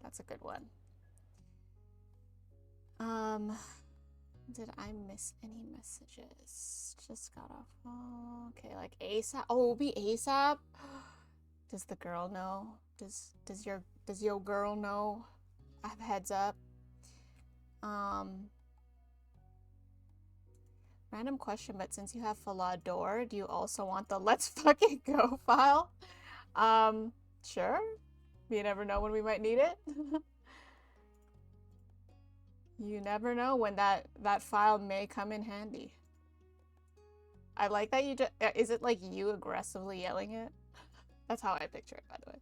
That's a good one. Did I miss any messages? Just got off. Oh, okay, like ASAP. Oh, it'll be ASAP. Does the girl know? Does your girl know? I have heads up. Random question, but since you have Falador, do you also want the let's fucking go file? Sure. You never know when we might need it. You never know when that file may come in handy. I like that you just, is it like you aggressively yelling it? That's how I picture it, by the way.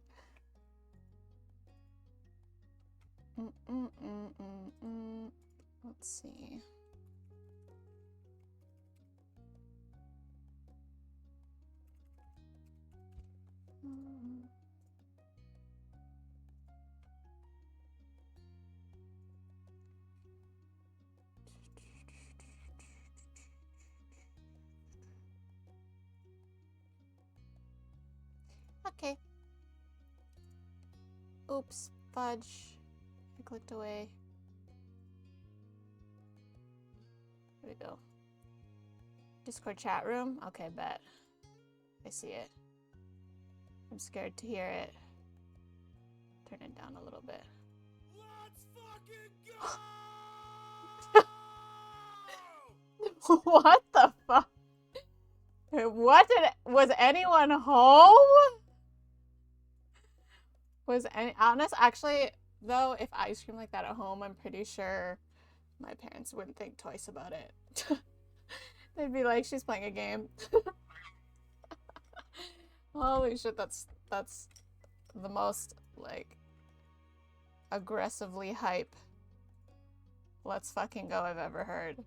Let's see. Okay. Oops, fudge. I clicked away. There we go. Discord chat room? Okay, bet. I see it. I'm scared to hear it. Turn it down a little bit. Let's fucking go! What the fuck? Was anyone home? Honest, actually, though, if I scream like that at home, I'm pretty sure my parents wouldn't think twice about it. They'd be like, she's playing a game. Holy shit, that's the most, like, aggressively hype let's fucking go I've ever heard.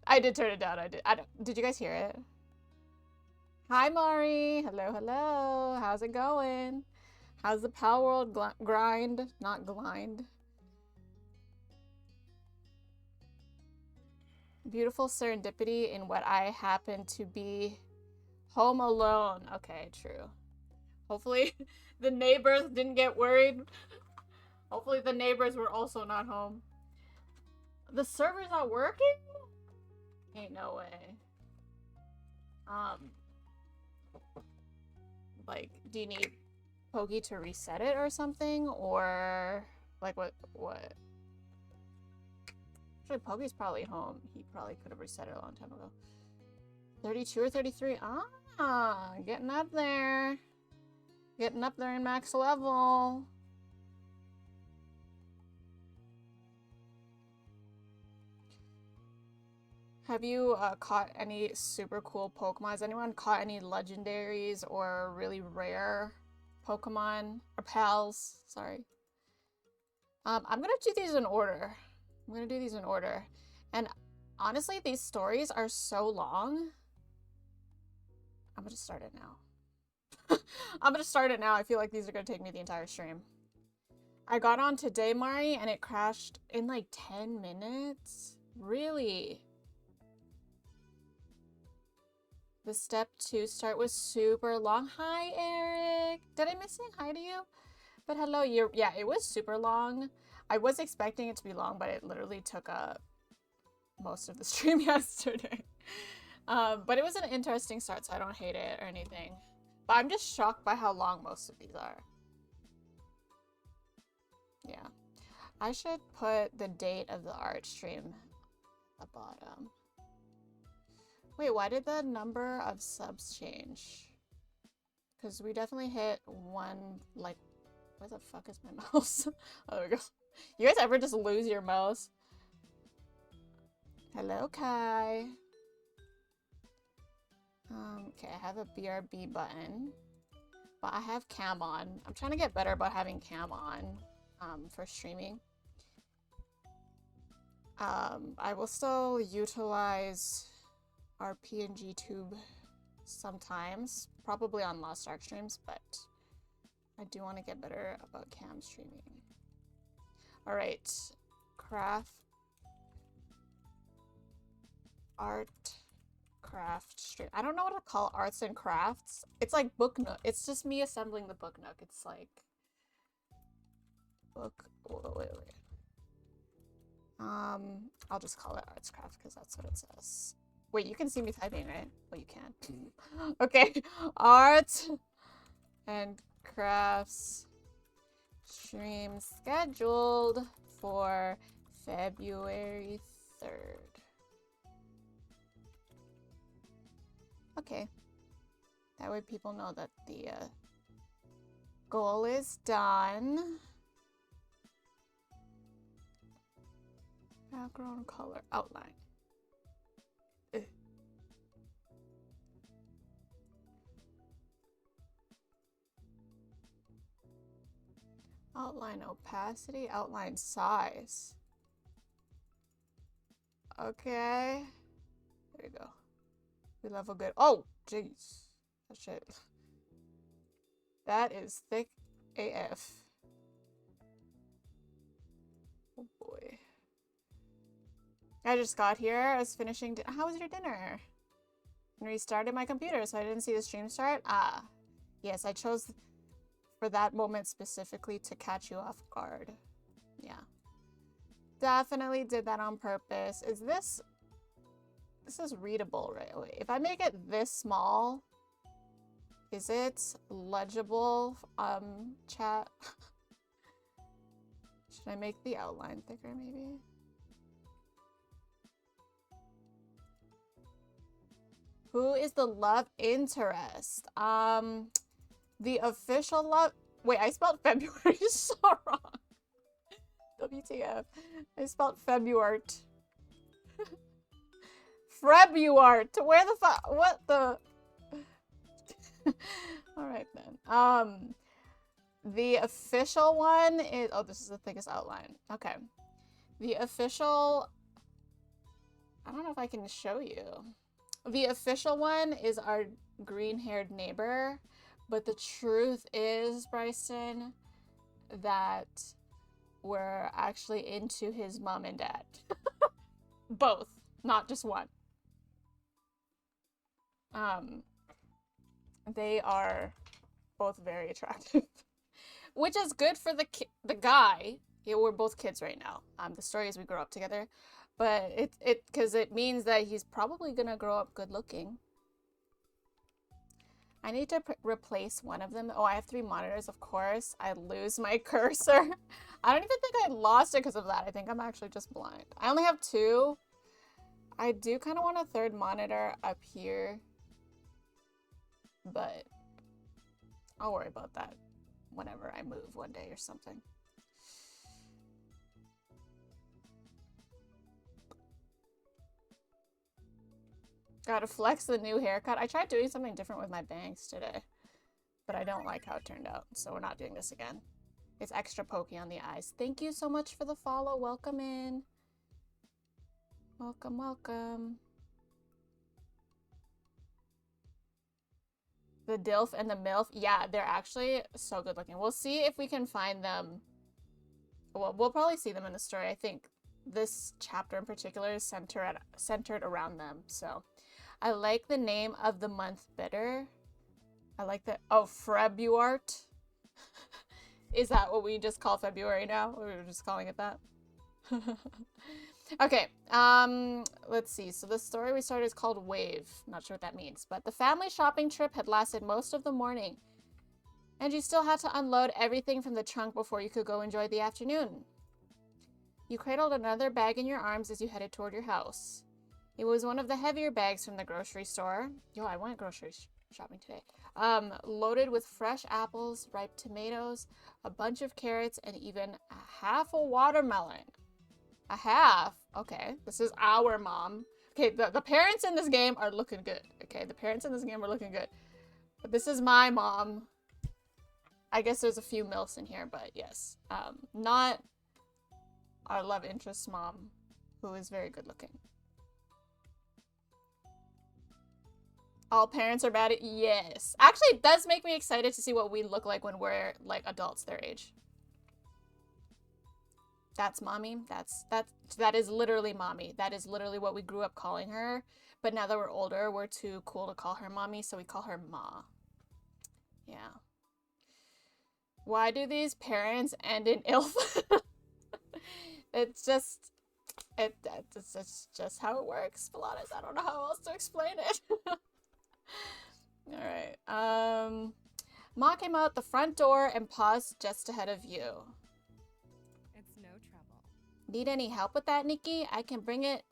I did turn it down. Did you guys hear it? Hi, Mari. Hello, hello. How's it going? How's the Power World grind? Not blind. Beautiful serendipity in what I happen to be home alone. Okay, true. Hopefully the neighbors didn't get worried. Hopefully the neighbors were also not home. The server's not working? Ain't no way. Like, do you need Pokey to reset it or something? Or, like, what? Actually, Pokey's probably home. He probably could have reset it a long time ago. 32 or 33? Ah, getting up there. Getting up there in max level. Have you caught any super cool Pokemon? Has anyone caught any legendaries or really rare Pokemon? Or pals, sorry. I'm gonna do these in order. And honestly, these stories are so long. I'm gonna start it now. I'm gonna start it now. I feel like these are gonna take me the entire stream. I got on today, Mari, and it crashed in like 10 minutes. Really? The step 2 start was super long. Hi, Eric. Did I miss saying hi to you? But hello, yeah, it was super long. I was expecting it to be long, but it literally took up most of the stream yesterday. But it was an interesting start, so I don't hate it or anything. But I'm just shocked by how long most of these are. Yeah. I should put the date of the art stream at the bottom. Wait, why did the number of subs change? Because we definitely hit one, like, where the fuck is my mouse? Oh, there we go. You guys ever just lose your mouse? Hello, Kai. Okay, I have a BRB button, but I have cam on. I'm trying to get better about having cam on for streaming. I will still utilize our PNG tube sometimes, probably on Lost Ark streams, but I do want to get better about cam streaming. All right, craft art craft stream. I don't know what to call arts and crafts. It's like book nook. It's just me assembling the book nook. It's like book. Wait. I'll just call it arts craft because that's what it says. Wait, you can see me typing, right? Oh, you can. Okay, art and crafts stream scheduled for February 3rd. Okay. That way people know that the goal is done. Background color outline. Ugh. Outline opacity, outline size. Okay. There you go. We level good. Oh, jeez. That shit. That is thick AF. Oh boy. I just got here. I was finishing. How was your dinner? And restarted my computer, so I didn't see the stream start. Ah, yes, I chose for that moment specifically to catch you off guard. Yeah, definitely did that on purpose. Is this? This is readable, right? Wait, if I make it this small, is it legible? Chat. Should I make the outline thicker, maybe? Who is the love interest? The official love. Wait, I spelled February so wrong. WTF. I spelled February. February. Where the fuck? What the? Alright then. The official one is. Oh, this is the thickest outline. Okay. The official. I don't know if I can show you. The official one is our green-haired neighbor, but the truth is, Bryson, that we're actually into his mom and dad. Both, not just one. They are both very attractive, which is good for the guy. Yeah, we're both kids right now. The story is we grew up together. But because it means that he's probably gonna grow up good looking. I need to replace one of them. Oh, I have 3 monitors, of course. I lose my cursor. I don't even think I lost it because of that. I think I'm actually just blind. I only have 2. I do kind of want a 3rd monitor up here. But I'll worry about that whenever I move one day or something. Gotta flex the new haircut. I tried doing something different with my bangs today, but I don't like how it turned out, so we're not doing this again. It's extra pokey on the eyes. Thank you so much for the follow. Welcome in. Welcome, welcome. The DILF and the MILF. Yeah, they're actually so good looking. We'll see if we can find them. Well, we'll probably see them in the story. I think this chapter in particular is centered around them, so... I like the name of the month better. I like that. Oh, February. Is that what we just call February now? Or we're just calling it that? Okay. Let's see. So the story we started is called Wave. Not sure what that means. But the family shopping trip had lasted most of the morning. And you still had to unload everything from the trunk before you could go enjoy the afternoon. You cradled another bag in your arms as you headed toward your house. It was one of the heavier bags from the grocery store. Yo, I went grocery shopping today. Loaded with fresh apples, ripe tomatoes, a bunch of carrots, and even half a watermelon. A half? Okay, this is our mom. Okay, the parents in this game are looking good. Okay, the parents in this game are looking good. But this is my mom. I guess there's a few MILFs in here, but yes. Not our love interest mom, who is very good looking. All parents are bad at— yes. Actually, it does make me excited to see what we look like when we're, like, adults their age. That's mommy. That is literally mommy. That is literally what we grew up calling her. But now that we're older, we're too cool to call her mommy, so we call her Ma. Yeah. Why do these parents end in ILF? It's just it's just how it works, Pilates. I don't know how else to explain it. Alright. Ma came out the front door and paused just ahead of you. It's no trouble. Need any help with that, Nikki? I can bring it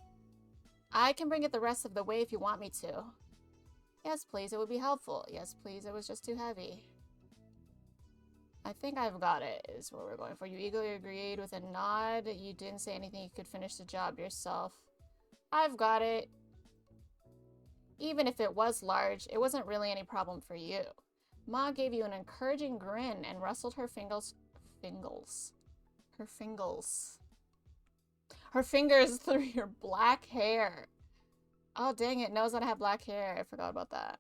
the rest of the way if you want me to. Yes, please, it would be helpful. Yes, please, it was just too heavy. I think I've got it, is what we're going for. You eagerly agreed with a nod. You didn't say anything. You could finish the job yourself. I've got it. Even if it was large, it wasn't really any problem for you. Ma gave you an encouraging grin and rustled her fingers through your black hair. Oh, dang it. Knows that I have black hair. I forgot about that.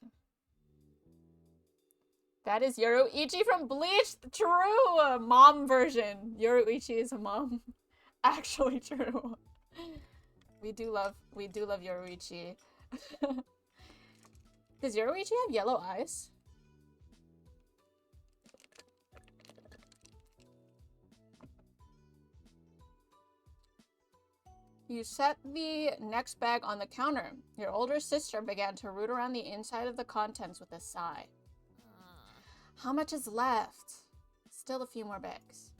That is Yoruichi from Bleach. True. Mom version. Yoruichi is a mom. Actually true. We do love Yoruichi. Does Yoruichi have yellow eyes? You set the next bag on the counter. Your older sister began to root around the inside of the contents with a sigh. How much is left? Still a few more bags.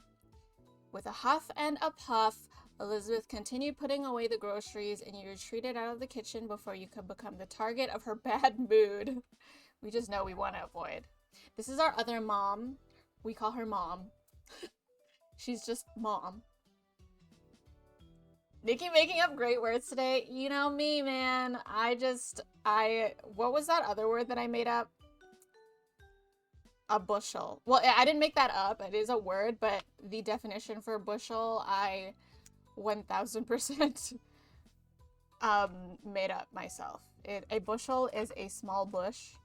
With a huff and a puff, Elizabeth continued putting away the groceries, and you retreated out of the kitchen before you could become the target of her bad mood. We just know we want to avoid. This is our other mom. We call her Mom. She's just Mom. Nikki making up great words today. You know me, man. What was that other word that I made up? A bushel. Well, I didn't make that up. It is a word, but the definition for bushel, I 1000% made up myself. A bushel is a small bush.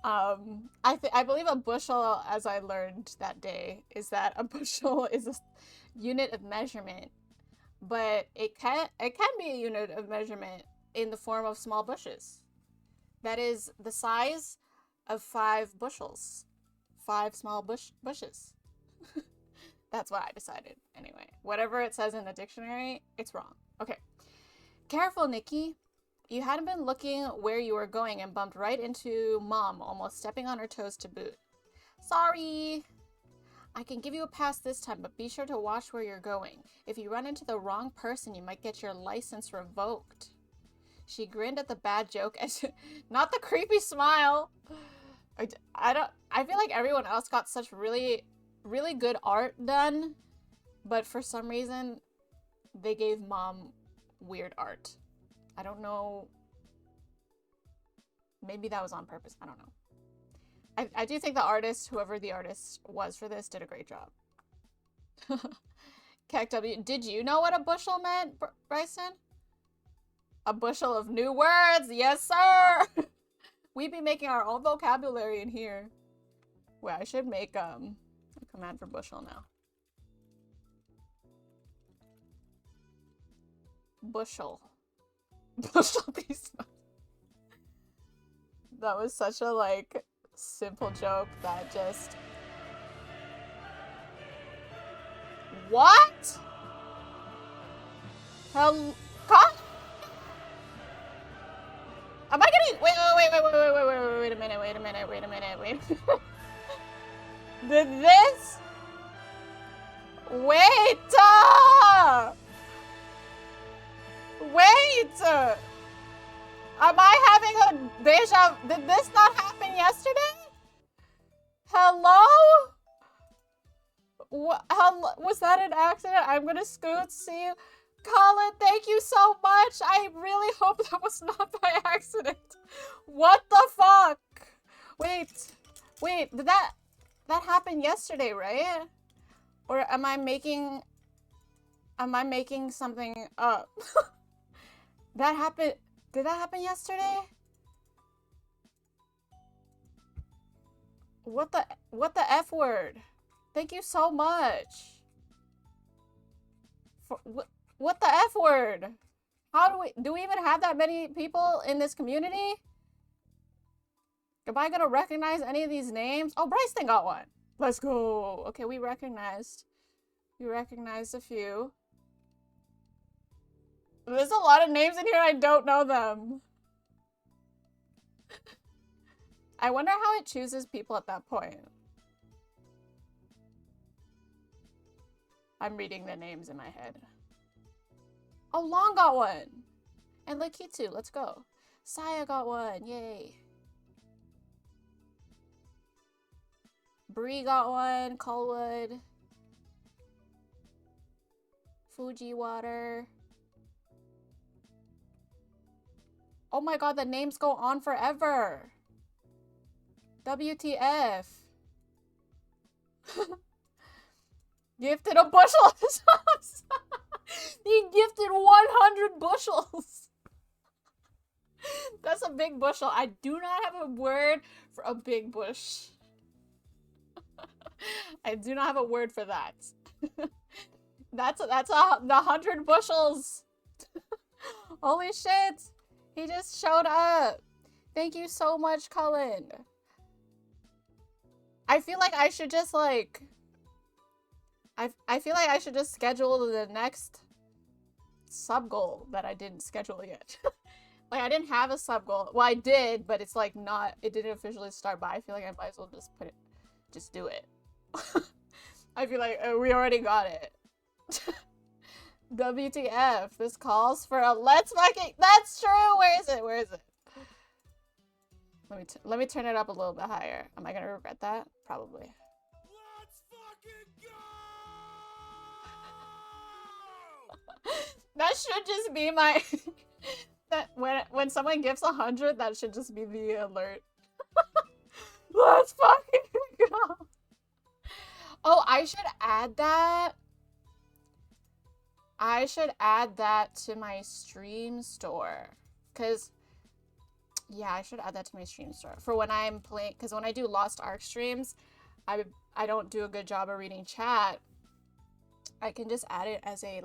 I believe a bushel, as I learned that day, is that a bushel is a unit of measurement, but it can be a unit of measurement in the form of small bushes. That is the size of 5 bushels. 5 small bushes. That's what I decided. Anyway, whatever it says in the dictionary, it's wrong. Okay. Careful, Nikki. You hadn't been looking where you were going and bumped right into Mom, almost stepping on her toes to boot. Sorry. I can give you a pass this time, but be sure to watch where you're going. If you run into the wrong person, you might get your license revoked. She grinned at the bad joke and not the creepy smile. I feel like everyone else got such really, really good art done, but for some reason, they gave Mom weird art. I don't know. Maybe that was on purpose. I don't know. I do think the artist, whoever the artist was for this, did a great job. KW, did you know what a bushel meant, Bryson? A bushel of new words. Yes, sir. We be making our own vocabulary in here. Wait, I should make a command for bushel now. Bushel. Bushel these nuts. That was such a, like, simple joke that just... What? Hell... Am I getting... Wait a minute. Did this... Wait! Wait! Am I having a deja... Did this not happen yesterday? Hello? Was that an accident? I'm gonna scoot, see you. Colin, thank you so much. I really hope that was not by accident. What the fuck? Wait, did that happen yesterday, right? Or am I making something up? That happened. Did that happen yesterday? What the F word? Thank you so much. For, what the F word? How do we even have that many people in this community? Am I gonna recognize any of these names? Oh, Bryson got one. Let's go. Okay, we recognized a few. There's a lot of names in here, I don't know them. I wonder how it chooses people at that point. I'm reading the names in my head. Oh, Long got one. And Lakitsu, let's go. Saya got one, yay. Bree got one, Colwood. Fuji Water. Oh my god, the names go on forever. WTF. Gifted a bushel of socks. He gifted 100 bushels. That's a big bushel. I do not have a word for a big bush. I do not have a word for that. That's the 100 bushels. Holy shit. He just showed up. Thank you so much, Cullen. I feel like I should just like I feel like I should just schedule the next sub goal that I didn't schedule yet. Like I didn't have a sub goal. Well, I did, but it's like not, it didn't officially start, but I feel like I might as well just do it. I feel like we already got it. WTF, this calls for a let's fucking, that's true. Where is it? Where is it? Let me turn it up a little bit higher. Am I gonna regret that? Probably. Let's fucking go! That should just be my that when someone gives 100, that should just be the alert. Let's fucking go. Oh, I should add that. I should add that to my stream store. Cause yeah, I should add that to my stream store for when I'm playing, because when I do Lost Ark streams, I don't do a good job of reading chat. I can just add it as a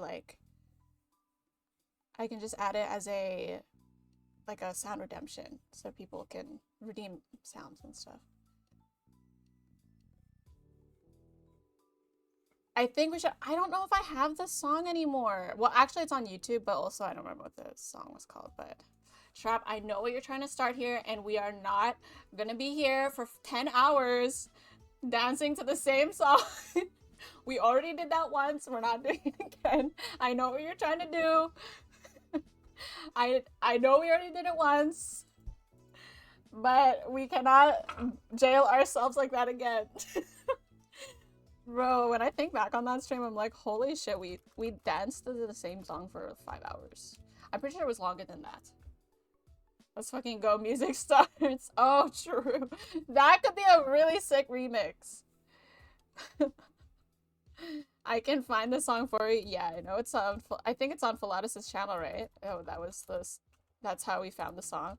like a sound redemption so people can redeem sounds and stuff. I think we should, I don't know if I have the song anymore. Well, actually it's on YouTube, but also I don't remember what the song was called, but Trap, I know what you're trying to start here, and we are not gonna be here for 10 hours dancing to the same song. We already did that once, we're not doing it again. I know what you're trying to do. I know we already did it once, but we cannot jail ourselves like that again. Bro, when I think back on that stream, I'm like, holy shit, we danced to the same song for 5 hours. I'm pretty sure it was longer than that. Let's fucking go, music starts. Oh, true. That could be a really sick remix. I can find the song for you. Yeah, I know it's on, I think it's on Philatus' channel, right? Oh, that's how we found the song.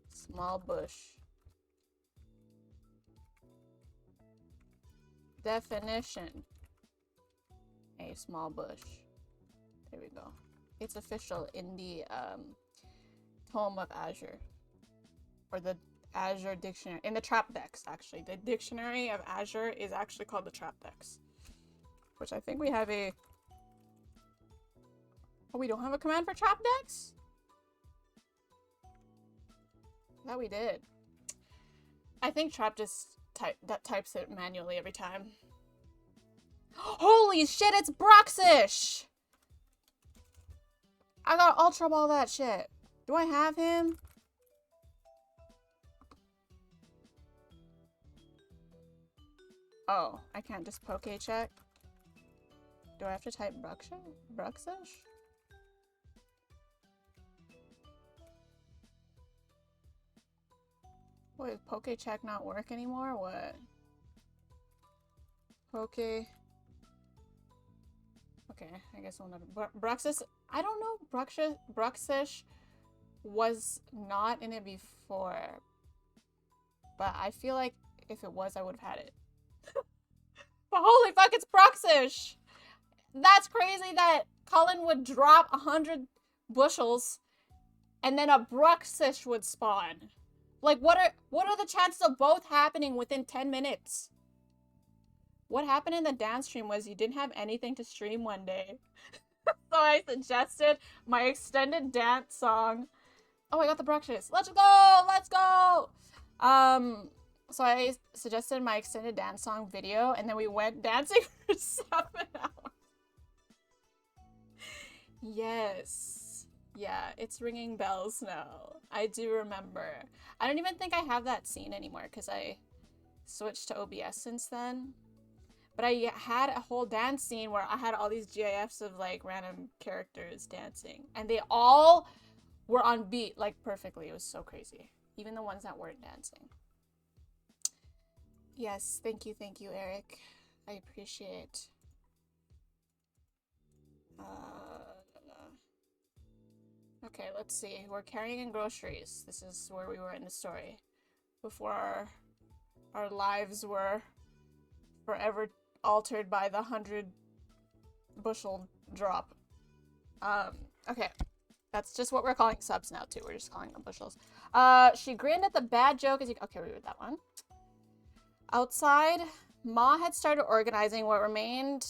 Small bush. Definition. A small bush. There we go. It's official in the Tome of Azure. Or the Azure Dictionary. In the Trapdex, actually. The Dictionary of Azure is actually called the Trapdex. Which I think we have a... Oh, we don't have a command for Trapdex? That we did. I think Trap just types it manually every time. Holy shit, it's Broxish! I got Ultra Ball that shit. Do I have him? Oh, I can't just poke check. Do I have to type Broxish? Wait, does poke check not work anymore? What? Poke. Okay, I guess I'll never. Broxish. I don't know. Broxish was not in it before. but I feel like if it was, I would have had it. But holy fuck, it's Bruxish! That's crazy that Cullen would drop 100 bushels and then a Bruxish would spawn. Like, what are the chances of both happening within 10 minutes? What happened in the dance stream was you didn't have anything to stream one day. So I suggested my extended dance song. Oh, I got the Bruxish. Let's go! Let's go! So I suggested my extended dance song video, and then we went dancing for 7 hours. Yes. Yeah, it's ringing bells now. I do remember. I don't even think I have that scene anymore because I switched to OBS since then. But I had a whole dance scene where I had all these GIFs of like random characters dancing. And they all were on beat like perfectly. It was so crazy. Even the ones that weren't dancing. Yes, thank you, Eric. I appreciate. Okay, let's see. We're carrying in groceries. This is where we were in the story. Before our lives were forever altered by the 100 bushel drop. Okay. That's just what we're calling subs now, too. We're just calling them bushels. She grinned at the bad joke as you... Okay, we read that one. Outside, Ma had started organizing what remained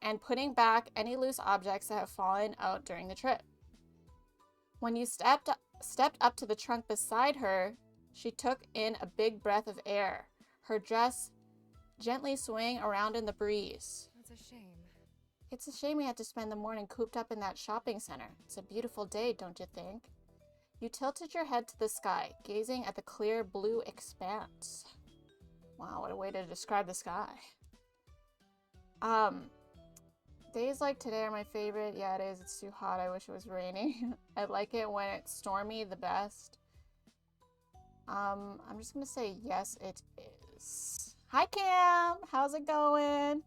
and putting back any loose objects that have fallen out during the trip. When you stepped up to the trunk beside her, she took in a big breath of air, her dress gently swaying around in the breeze. That's a shame. It's a shame we had to spend the morning cooped up in that shopping center. It's a beautiful day, don't you think? You tilted your head to the sky, gazing at the clear blue expanse. Wow, what a way to describe the sky. Days like today are my favorite. Yeah, it is. It's too hot. I wish it was raining. I like it when it's stormy the best. I'm just gonna say yes, it is. Hi, Cam. How's it going?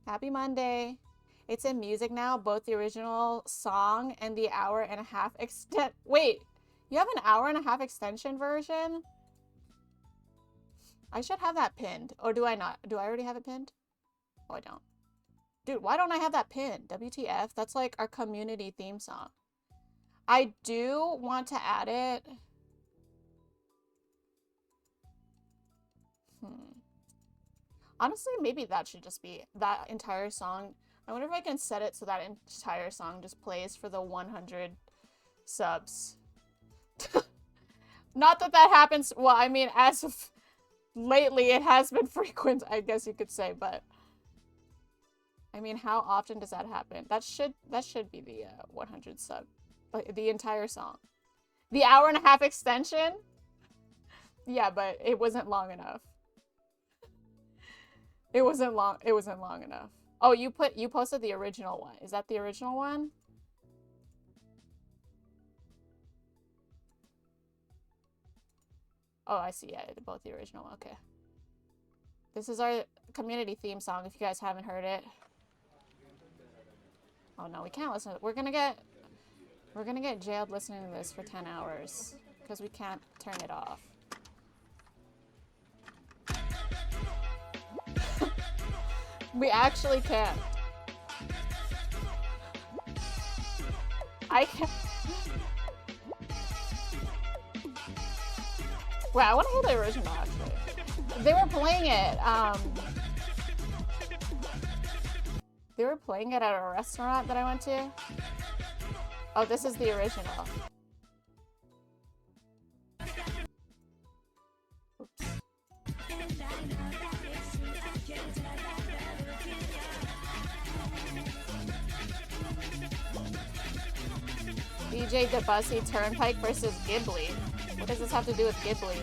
Happy Monday. It's in music now, both the original song and the hour-and-a-half extent. Wait, you have an hour-and-a-half extension version? I should have that pinned. Or do I not? Do I already have it pinned? Oh, I don't. Dude, why don't I have that pinned? WTF? That's like our community theme song. I do want to add it. Honestly, maybe that should just be that entire song. I wonder if I can set it so that entire song just plays for the 100 subs. Not that that happens. Well, I mean, as of lately, it has been frequent, I guess you could say, but I mean, how often does that happen? That should be the 100 sub, like the entire song. The hour-and-a-half extension? Yeah, but it wasn't long enough. It wasn't long enough. Oh, you posted the original one. Is that the original one? Oh, I see. Yeah, both the original. Okay. This is our community theme song if you guys haven't heard it. Oh no, we can't listen to it. We're gonna get jailed listening to this for 10 hours because we can't turn it off. We actually can't. I can't. Wait, I want to hear the original actually. They were playing it. They were playing it at a restaurant that I went to. Oh, this is the original. Oops. DJ Debussy Turnpike versus Ghibli. What does this have to do with Ghibli?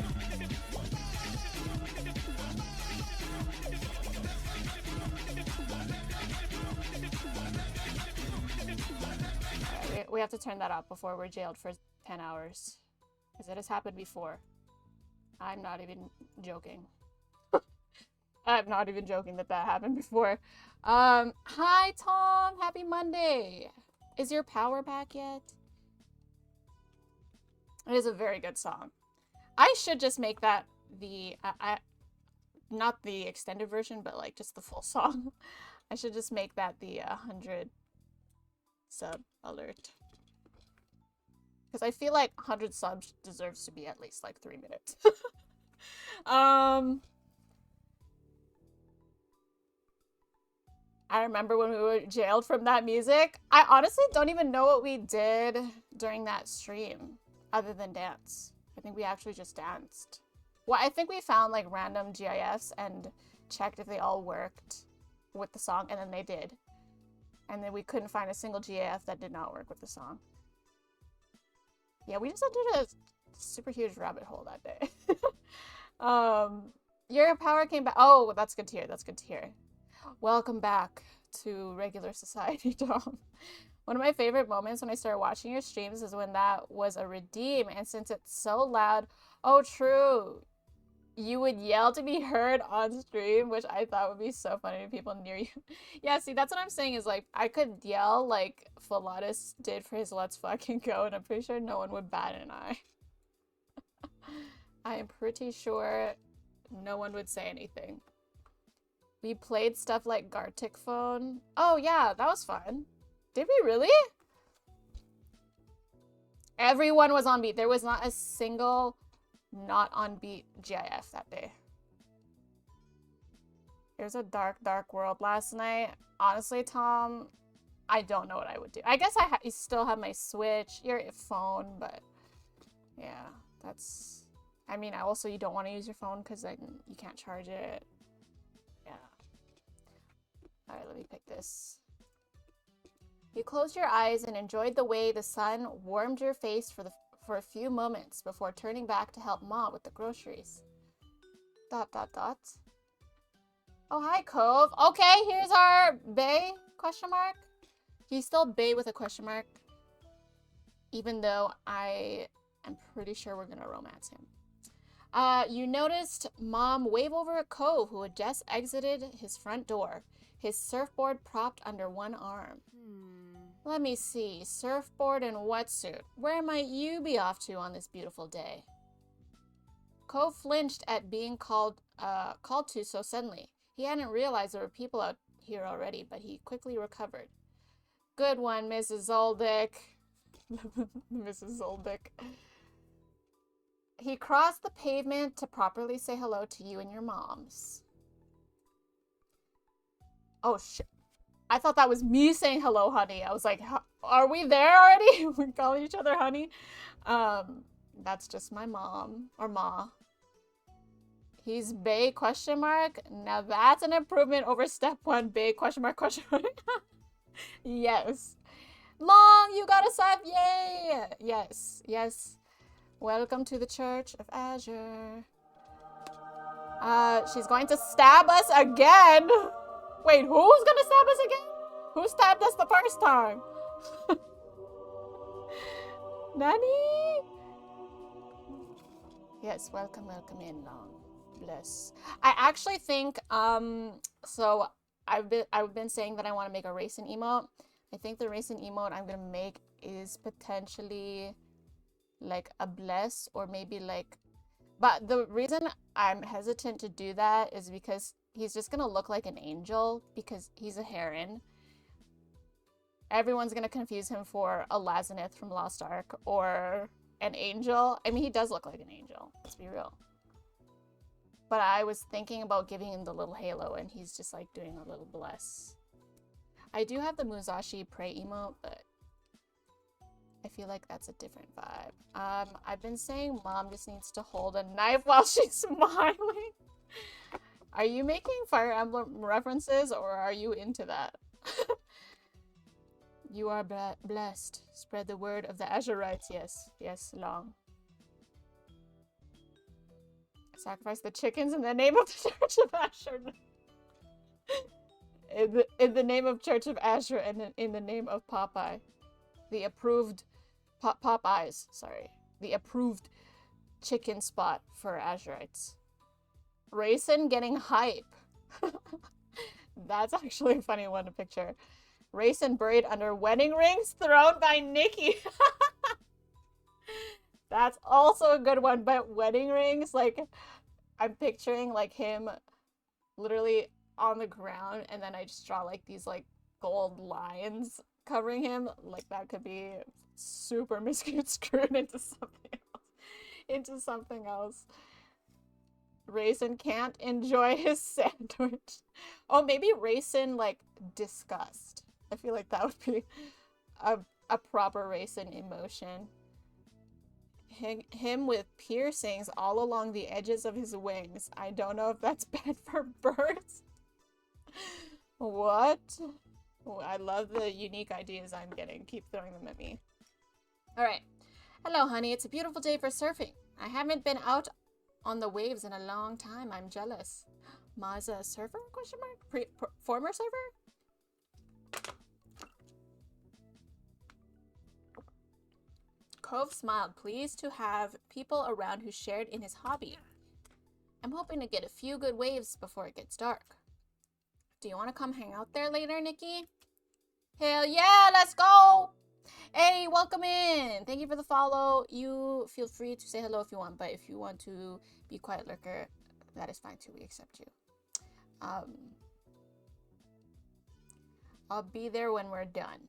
Alright, we have to turn that off before we're jailed for 10 hours. Because it has happened before. I'm not even joking. I'm not even joking that happened before. Hi Tom! Happy Monday! Is your power back yet? It is a very good song. I should just make that the not the extended version, but like just the full song. I should just make that the 100 sub alert. Because I feel like 100 subs deserves to be at least like 3 minutes. I remember when we were jailed from that music. I honestly don't even know what we did during that stream other than dance. I think we actually just danced. Well, I think we found like random GIFs and checked if they all worked with the song, and then they did. And then we couldn't find a single GIF that did not work with the song. Yeah, we just entered a super huge rabbit hole that day. Your power came back. Oh, that's good to hear. That's good to hear. Welcome back to regular society, Tom. One of my favorite moments when I started watching your streams is when that was a redeem, and since it's so loud, oh true, you would yell to be heard on stream, which I thought would be so funny to people near you. Yeah, see, that's what I'm saying is like, I could yell like Philotis did for his Let's Fucking Go, and I'm pretty sure no one would bat an eye. I am pretty sure no one would say anything. We played stuff like Gartic Phone. Oh yeah, that was fun. Did we really? Everyone was on beat. There was not a single not on beat GIF that day. It was a dark, dark world last night. Honestly, Tom, I don't know what I would do. I guess I still have my Switch, your phone, but yeah, that's... I mean, also you don't want to use your phone because then you can't charge it. Yeah. Alright, let me pick this. You closed your eyes and enjoyed the way the sun warmed your face for a few moments before turning back to help Mom with the groceries. ... Oh, hi, Cove. Okay, here's our bae, question mark. He's still bae with a question mark. Even though I am pretty sure we're gonna romance him. You noticed Mom wave over a Cove who had just exited his front door, his surfboard propped under one arm. Let me see, surfboard and wetsuit. Where might you be off to on this beautiful day? Cove flinched at being called to so suddenly. He hadn't realized there were people out here already, but he quickly recovered. Good one, Mrs. Zoldyck. Mrs. Zoldyck. He crossed the pavement to properly say hello to you and your moms. Oh, shit. I thought that was me saying hello, honey. I was like, are we there already? We're calling each other honey. That's just my mom, or ma. He's bae, question mark. Now that's an improvement over step one, bae, question mark, question mark. Yes. Mom, you got a sub, yay! Yes, yes. Welcome to the Church of Azure. She's going to stab us again. Wait, who's gonna stab us again? Who stabbed us the first time? Nani? Yes, welcome in, Long. Bless. I actually think, so I've been saying that I want to make a racing emote. I think the racing emote I'm gonna make is potentially like a bless, or maybe like, but the reason I'm hesitant to do that is because he's just gonna look like an angel because he's a heron. Everyone's gonna confuse him for a Lazinith from Lost Ark or an angel. I mean, he does look like an angel, let's be real. But I was thinking about giving him the little halo and he's just like doing a little bless. I do have the Musashi pray emote, but I feel like that's a different vibe. I've been saying Mom just needs to hold a knife while she's smiling. Are you making Fire Emblem references or are you into that? You are blessed. Spread the word of the Azurites. Yes, yes, Long. Sacrifice the chickens in the name of the Church of Azure. in the name of Church of Azure and in the name of Popeye. The approved... Popeyes, sorry. The approved chicken spot for Azurites. Raisin getting hype. That's actually a funny one to picture. Raisin buried under wedding rings thrown by Nikki. That's also a good one, but wedding rings, like, I'm picturing like him literally on the ground, and then I just draw like these like gold lines covering him. Like that could be super misconstrued into something else. Into something else. Raisin can't enjoy his sandwich. Oh, maybe Raisin like disgust. I feel like that would be a proper Raisin emotion. Him with piercings all along the edges of his wings. I don't know if that's bad for birds. What? Oh, I love the unique ideas I'm getting. Keep throwing them at me. All right. Hello, honey. It's a beautiful day for surfing. I haven't been out on the waves in a long time. I'm jealous. Ma's a surfer? Question mark. Former surfer? Cove smiled, pleased to have people around who shared in his hobby. I'm hoping to get a few good waves before it gets dark. Do you want to come hang out there later, Nikki? Hell yeah, let's go! Hey, welcome in! Thank you for the follow. You feel free to say hello if you want, but if you want to be quiet lurker, that is fine too. We accept you. I'll be there when we're done.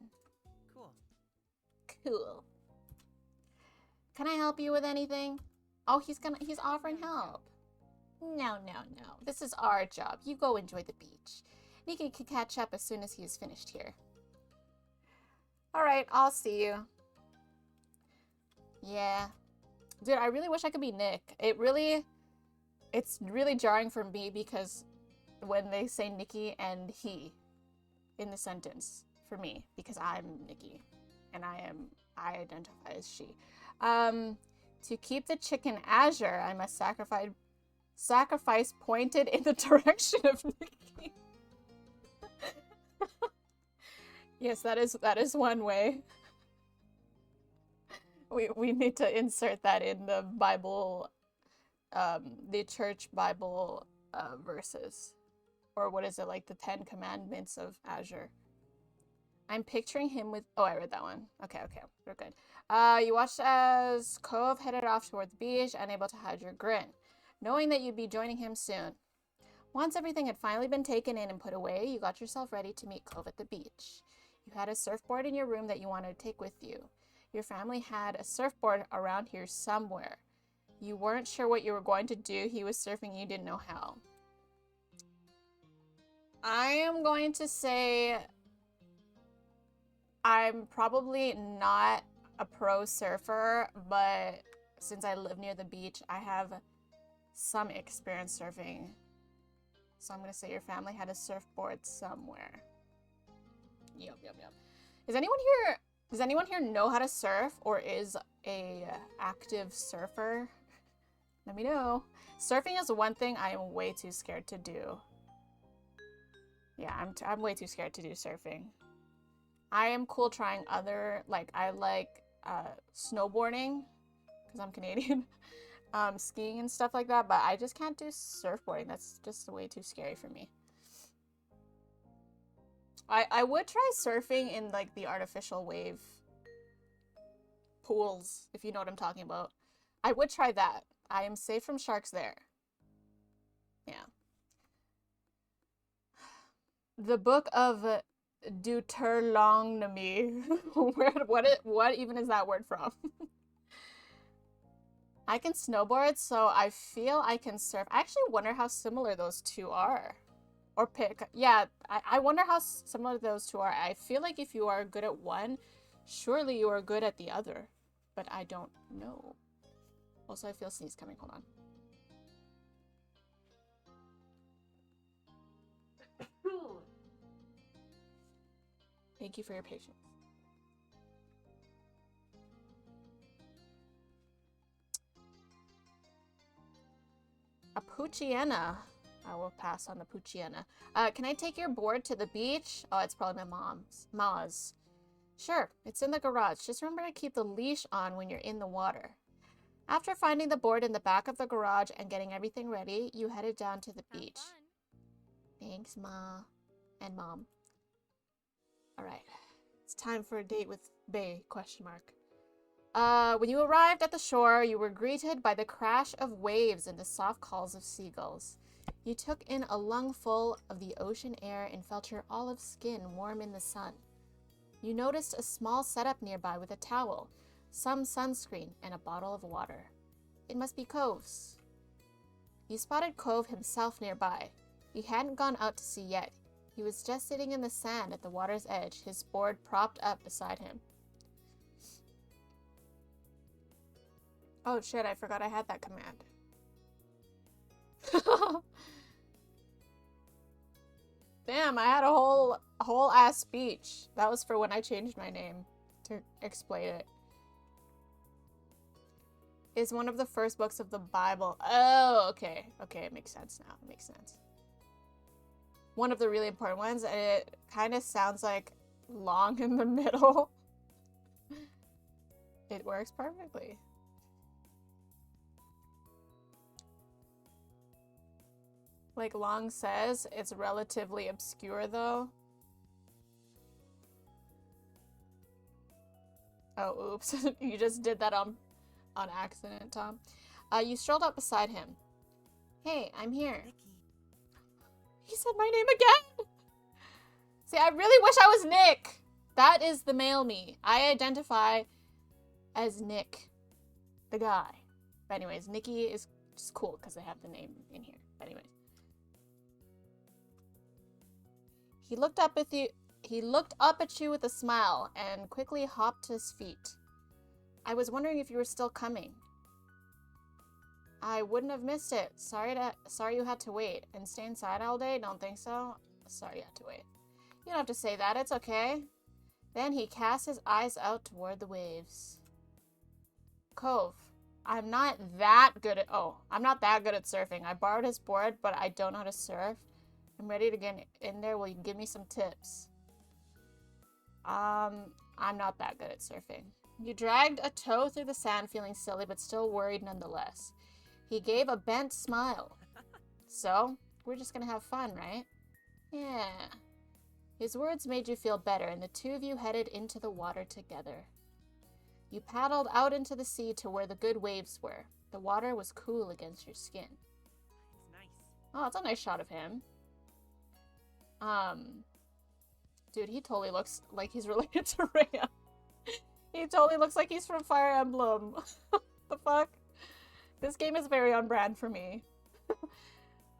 Cool. Cool. Can I help you with anything? Oh, he's offering help. No. This is our job. You go enjoy the beach. Nikki can catch up as soon as he is finished here. Alright, I'll see you. Yeah. Dude, I really wish I could be Nick. It's really jarring for me because when they say Nikki and he in the sentence for me, because I'm Nikki and I identify as she. To keep the chicken azure, I must sacrifice pointed in the direction of Nikki. Yes, that is one way. We need to insert that in the Bible, the church Bible verses. Or what is it, like the 10 Commandments of Azure. I'm picturing him with... Oh, I read that one. Okay, we're good. You watched as Cove headed off toward the beach, unable to hide your grin, knowing that you'd be joining him soon. Once everything had finally been taken in and put away, you got yourself ready to meet Cove at the beach. You had a surfboard in your room that you wanted to take with you. Your family had a surfboard around here somewhere. You weren't sure what you were going to do. He was surfing, you didn't know how. I am going to say I'm probably not a pro surfer, but since I live near the beach, I have some experience surfing. So I'm going to say your family had a surfboard somewhere. Yep. Does anyone here know how to surf or is a active surfer? Let me know. Surfing is one thing I am way too scared to do. Yeah, I'm way too scared to do surfing. I am cool trying other, like, I like snowboarding, because I'm Canadian, skiing and stuff like that, but I just can't do surfboarding. That's just way too scary for me. I would try surfing in, like, the artificial wave pools, if you know what I'm talking about. I would try that. I am safe from sharks there. Yeah. The Book of Deuteronomy. What even is that word from? I can snowboard, so I feel I can surf. I actually wonder how similar those two are. Or pick. Yeah, I wonder how similar those two are. I feel like if you are good at one, surely you are good at the other. But I don't know. Also, I feel sneeze coming. Hold on. Thank you for your patience. A Puchiana. I will pass on the Puchiana. Can I take your board to the beach? Oh, it's probably my Ma's. Sure, it's in the garage. Just remember to keep the leash on when you're in the water. After finding the board in the back of the garage and getting everything ready, you headed down to the beach. Thanks, Ma. And Mom. Alright. It's time for a date with Bae, question mark. When you arrived at the shore, you were greeted by the crash of waves and the soft calls of seagulls. You took in a lungful of the ocean air and felt your olive skin warm in the sun. You noticed a small setup nearby with a towel, some sunscreen, and a bottle of water. It must be Cove's. You spotted Cove himself nearby. He hadn't gone out to sea yet. He was just sitting in the sand at the water's edge, his board propped up beside him. Oh shit, I forgot I had that command. Damn, I had a whole ass speech. That was for when I changed my name to explain it. Is one of the first books of the Bible. Oh, okay. Okay, it makes sense now. It makes sense. One of the really important ones, and it kind of sounds like long in the middle. It works perfectly. Like Long says, it's relatively obscure though. Oh, oops. You just did that on accident, Tom. You strolled up beside him. Hey, I'm here. Nikki. He said my name again! See, I really wish I was Nick. That is the male me. I identify as Nick, the guy. But anyways, Nikki is just cool because I have the name in here. But anyways. He looked up at you with a smile and quickly hopped to his feet. I was wondering if you were still coming. I wouldn't have missed it. Sorry you had to wait. And stay inside all day? Don't think so? Sorry you had to wait. You don't have to say that. It's okay. Then he cast his eyes out toward the waves. Cove, I'm not that good at surfing. I borrowed his board, but I don't know how to surf. I'm ready to get in there. Will you give me some tips? I'm not that good at surfing. You dragged a toe through the sand, feeling silly, but still worried nonetheless. He gave a bent smile. So, we're just gonna have fun, right? Yeah. His words made you feel better, and the two of you headed into the water together. You paddled out into the sea to where the good waves were. The water was cool against your skin. It's nice. Oh, that's a nice shot of him. Dude, he totally looks like he's related to Rhea. He totally looks like he's from Fire Emblem. The fuck? This game is very on brand for me.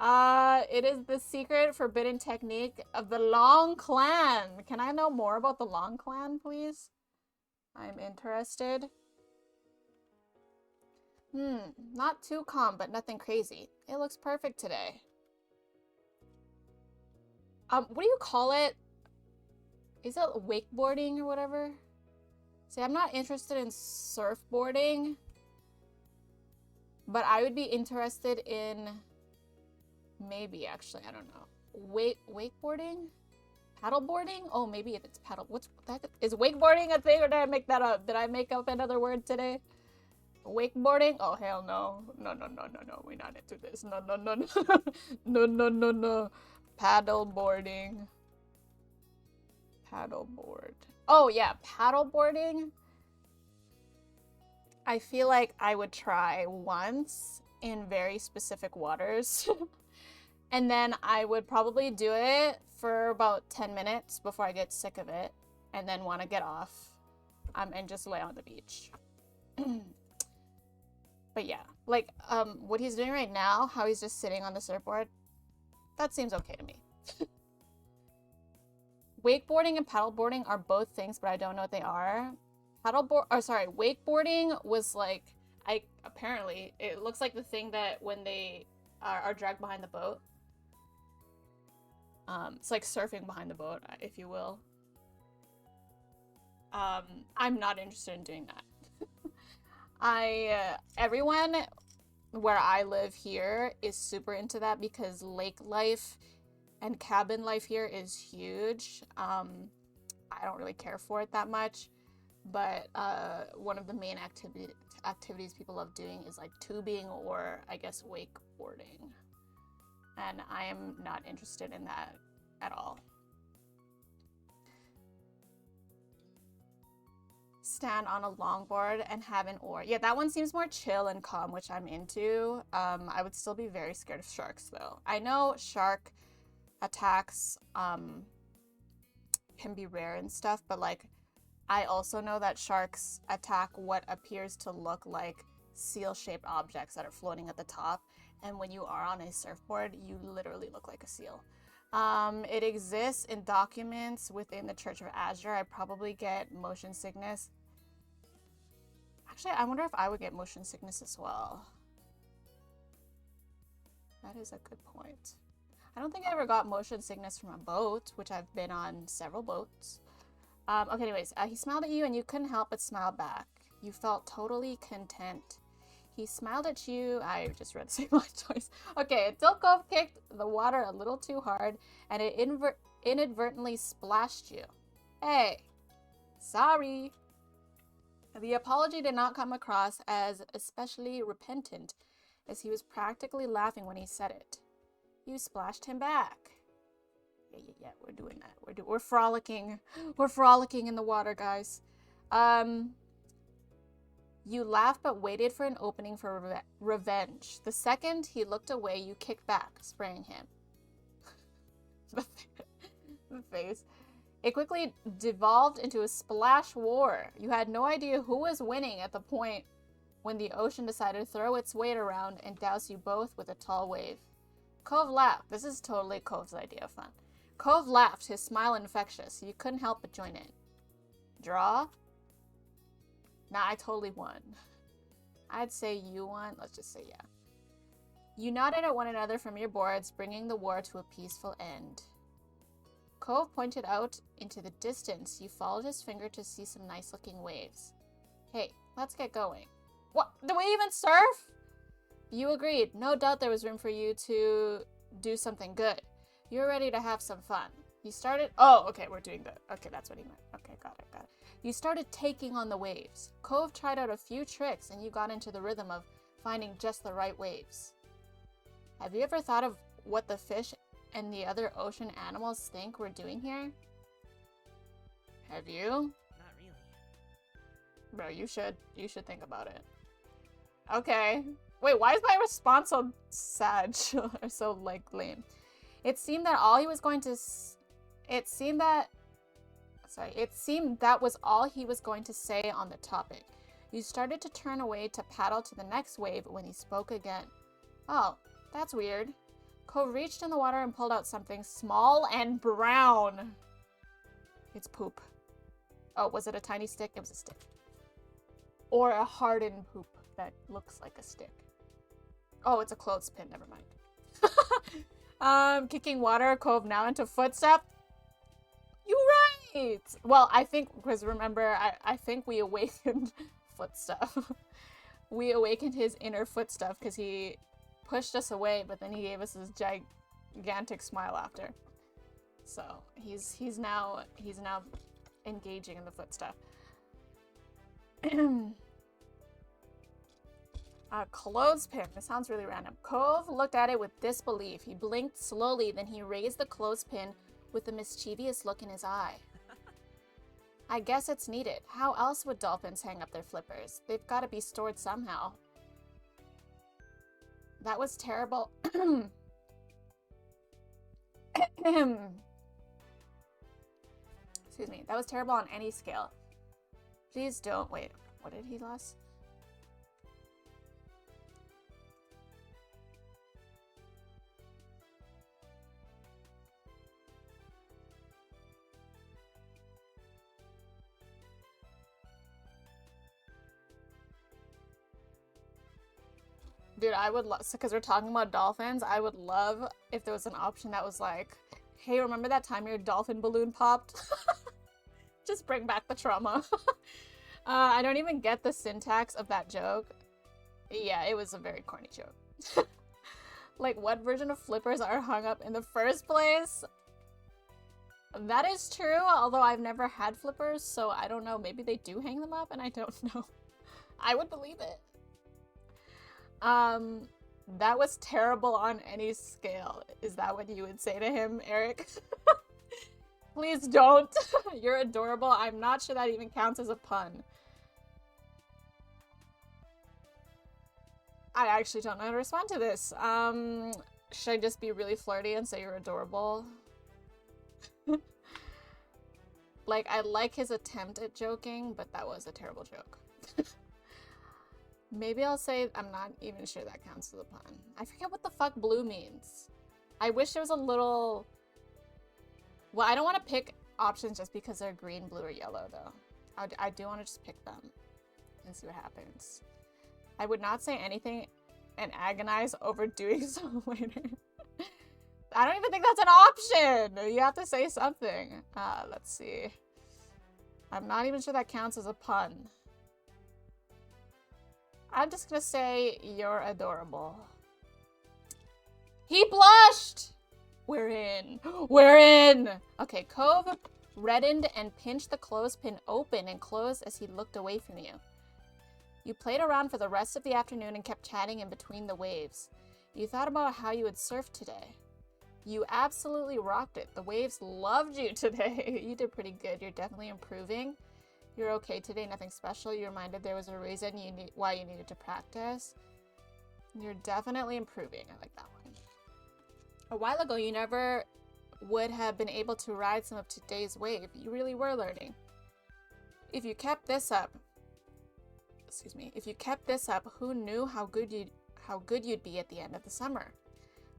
It is the secret forbidden technique of the Long Clan. Can I know more about the Long Clan, please? I'm interested. Not too calm, but nothing crazy. It looks perfect today. What do you call it? Is it wakeboarding or whatever? See, I'm not interested in surfboarding, but I would be interested in maybe, actually, I don't know. Wakeboarding? Paddleboarding? Oh, maybe it's paddle. What's that? Is wakeboarding a thing or did I make that up? Did I make up another word today? Wakeboarding? Oh, hell no. No. We're not into this. No. No. Paddleboarding. Paddleboard. Oh, yeah. Paddleboarding. I feel like I would try once in very specific waters. And then I would probably do it for about 10 minutes before I get sick of it. And then want to get off. And just lay on the beach. But yeah. Like, what he's doing right now, how he's just sitting on the surfboard, that seems okay to me. Wakeboarding and paddleboarding are both things, but I don't know what they are. Wakeboarding was like, apparently, it looks like the thing that when they are dragged behind the boat. It's like surfing behind the boat, if you will. I'm not interested in doing that. Everyone where I live here is super into that because lake life and cabin life here is huge. I don't really care for it that much, but one of the main activities people love doing is like tubing or I guess wakeboarding. And I am not interested in that at all. stand on a longboard and have an oar. Yeah, that one seems more chill and calm, which I'm into. I would still be very scared of sharks, though. I know shark attacks can be rare and stuff, but like, I also know that sharks attack what appears to look like seal-shaped objects that are floating at the top, and when you are on a surfboard, you literally look like a seal. It exists in documents within the Church of Azure. I probably get motion sickness. Actually, I wonder if I would get motion sickness as well. That is a good point. I don't think I ever got motion sickness from a boat, which I've been on several boats. Okay, anyways, he smiled at you and you couldn't help but smile back. You felt totally content. He smiled at you. I just read the same line twice. Okay, until Cove kicked the water a little too hard and it inadvertently splashed you. Hey, sorry. The apology did not come across as especially repentant, as he was practically laughing when he said it. You splashed him back. Yeah, we're doing that. We're frolicking. We're frolicking in the water, guys. You laughed but waited for an opening for revenge. The second he looked away, you kicked back, spraying him. The face. It quickly devolved into a splash war. You had no idea who was winning at the point when the ocean decided to throw its weight around and douse you both with a tall wave. Cove laughed. This is totally Cove's idea of fun. Cove laughed, his smile infectious. You couldn't help but join in. Draw? Nah, I totally won. I'd say you won. Let's just say yeah. You nodded at one another from your boards, bringing the war to a peaceful end. Cove pointed out into the distance. You followed his finger to see some nice-looking waves. Hey, let's get going. What? Do we even surf? You agreed. No doubt there was room for you to do something good. You were ready to have some fun. You started... Oh, okay, we're doing that. Okay, that's what he meant. Okay, got it. You started taking on the waves. Cove tried out a few tricks, and you got into the rhythm of finding just the right waves. Have you ever thought of what the fish and the other ocean animals think we're doing here? Have you? Not really. Bro, you should. You should think about it. Okay. Wait, why is my response so sad or so, like, lame? It seemed that all he was going to... It seemed that was all he was going to say on the topic. You started to turn away to paddle to the next wave when he spoke again. Oh, that's weird. Cove reached in the water and pulled out something small and brown. It's poop. Oh, was it a tiny stick? It was a stick. Or a hardened poop that looks like a stick. Oh, it's a clothespin. Never mind. Kicking water, Cove now into footstep. You right! Well, I think, because remember, I think we awakened footstuff. We awakened his inner footstuff because he pushed us away, but then he gave us this gigantic smile after. So he's now engaging in the footstuff. A clothespin. This sounds really random. Cove looked at it with disbelief. He blinked slowly, then he raised the clothespin with a mischievous look in his eye. I guess it's needed. How else would dolphins hang up their flippers? They've got to be stored somehow. That was terrible. Excuse me. That was terrible on any scale. Please don't. Wait, what did he last? Dude, I would love, because we're talking about dolphins, I would love if there was an option that was like, hey, remember that time your dolphin balloon popped? Just bring back the trauma. I don't even get the syntax of that joke. Yeah, it was a very corny joke. Like, what version of flippers are hung up in the first place? That is true, although I've never had flippers, so I don't know. Maybe they do hang them up, and I don't know. I would believe it. That was terrible on any scale. Is that what you would say to him, Eric? Please don't. You're adorable. I'm not sure that even counts as a pun. I actually don't know how to respond to this. Should I just be really flirty and say you're adorable? Like, I like his attempt at joking, but that was a terrible joke. Maybe I'll say I'm not even sure that counts as a pun. I forget what the fuck blue means. I wish there was a little... Well, I don't want to pick options just because they're green, blue, or yellow, though. I do want to just pick them and see what happens. I would not say anything and agonize over doing so later. I don't even think that's an option. You have to say something. Let's see. I'm not even sure that counts as a pun. I'm just gonna say you're adorable. He blushed! We're in. We're in! Okay, Cove reddened and pinched the clothespin open and closed as he looked away from you. You played around for the rest of the afternoon and kept chatting in between the waves. You thought about how you would surf today. You absolutely rocked it. The waves loved you today. You did pretty good. You're definitely improving. You're okay today. Nothing special. You reminded there was a reason why you needed to practice. You're definitely improving. I like that one. A while ago, you never would have been able to ride some of today's wave. You really were learning. If you kept this up, who knew how good you'd be at the end of the summer?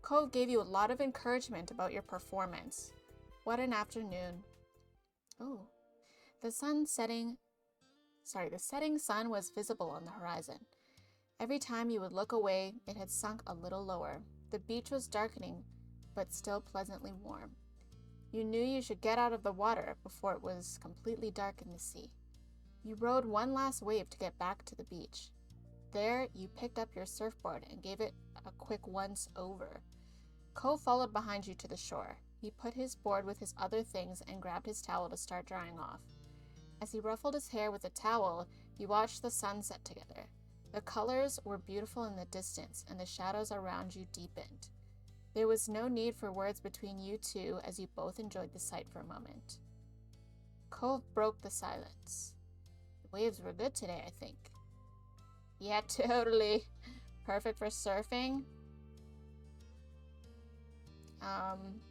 Cove gave you a lot of encouragement about your performance. What an afternoon. Oh. The setting sun was visible on the horizon. Every time you would look away, it had sunk a little lower. The beach was darkening, but still pleasantly warm. You knew you should get out of the water before it was completely dark in the sea. You rode one last wave to get back to the beach. There, you picked up your surfboard and gave it a quick once over. Cove followed behind you to the shore. He put his board with his other things and grabbed his towel to start drying off. As he ruffled his hair with a towel, you watched the sun set together. The colors were beautiful in the distance, and the shadows around you deepened. There was no need for words between you two as you both enjoyed the sight for a moment. Cove broke the silence. The waves were good today, I think. Yeah, totally. Perfect for surfing?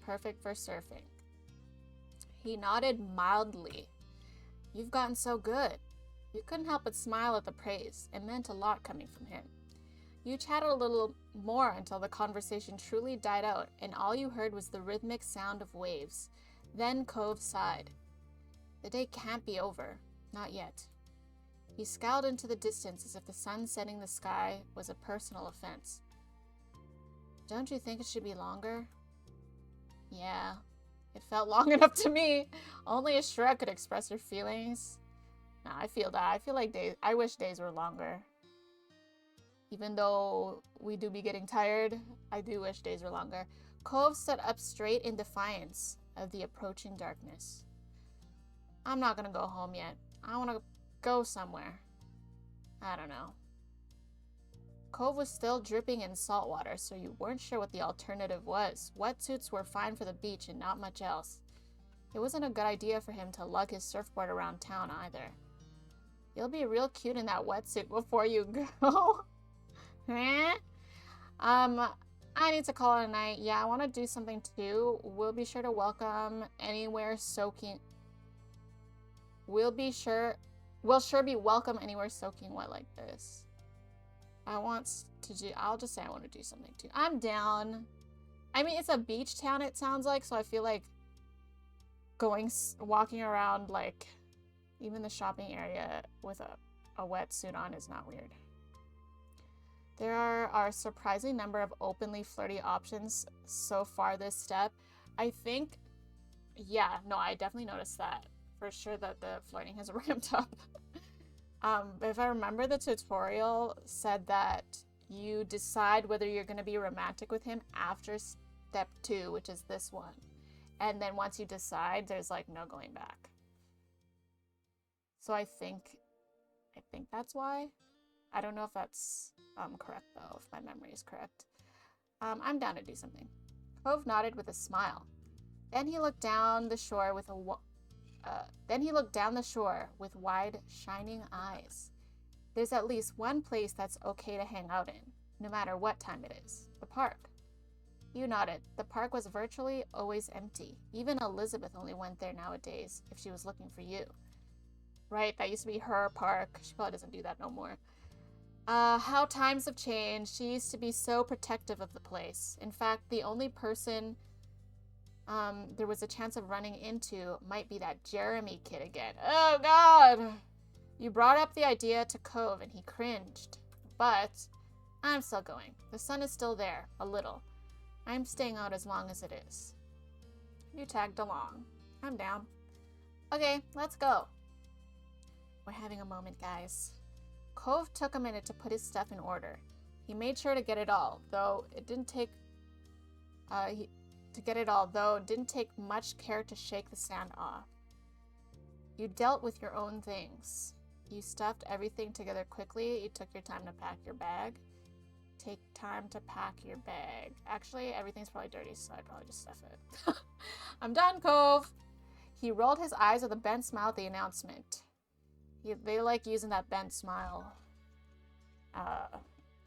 Perfect for surfing. He nodded mildly. You've gotten so good. You couldn't help but smile at the praise. It meant a lot coming from him. You chatted a little more until the conversation truly died out, and all you heard was the rhythmic sound of waves. Then Cove sighed. The day can't be over. Not yet. He scowled into the distance as if the sun setting the sky was a personal offense. Don't you think it should be longer? Yeah. It felt long enough to me. Only a Shrek could express her feelings. Nah, I feel that. I feel like I wish days were longer. Even though we do be getting tired, I do wish days were longer. Cove stood up straight in defiance of the approaching darkness. I'm not gonna go home yet. I wanna go somewhere. I don't know. Cove was still dripping in salt water, so you weren't sure what the alternative was. Wetsuits were fine for the beach and not much else. It wasn't a good idea for him to lug his surfboard around town either. You'll be real cute in that wetsuit before you go. I need to call it a night. Yeah, I want to do something too. We'll be sure to welcome anywhere soaking. We'll sure be welcome anywhere soaking wet like this. I'll just say I want to do something too. I'm down. I mean, it's a beach town, it sounds like, so I feel like walking around, like, even the shopping area with a wetsuit on is not weird. There are a surprising number of openly flirty options so far this step. I think, yeah, no, I definitely noticed that. For sure that the flirting has ramped up. If I remember, the tutorial said that you decide whether you're going to be romantic with him after step 2, which is this one. And then once you decide, there's like no going back. So I think that's why. I don't know if that's correct though, if my memory is correct. I'm down to do something. Cove nodded with a smile. Then he looked down the shore with wide, shining eyes. There's at least one place that's okay to hang out in. no matter what time it is. The park. You nodded. The park was virtually always empty. Even Elizabeth only went there nowadays if she was looking for you. Right, that used to be her park. She probably doesn't do that no more. How times have changed. She used to be so protective of the place. In fact, the only person there was a chance of running into might be that Jeremy kid again. Oh, God! You brought up the idea to Cove, and he cringed. But I'm still going. The sun is still there, a little. I'm staying out as long as it is. You tagged along. I'm down. Okay, let's go. We're having a moment, guys. Cove took a minute to put his stuff in order. He made sure to get it all, though it didn't take much care to shake the sand off. You dealt with your own things. You stuffed everything together quickly. You took your time to pack your bag. Take time to pack your bag. Actually, everything's probably dirty, so I'd probably just stuff it. I'm done, Cove. He rolled his eyes with a bent smile at the announcement. They like using that bent smile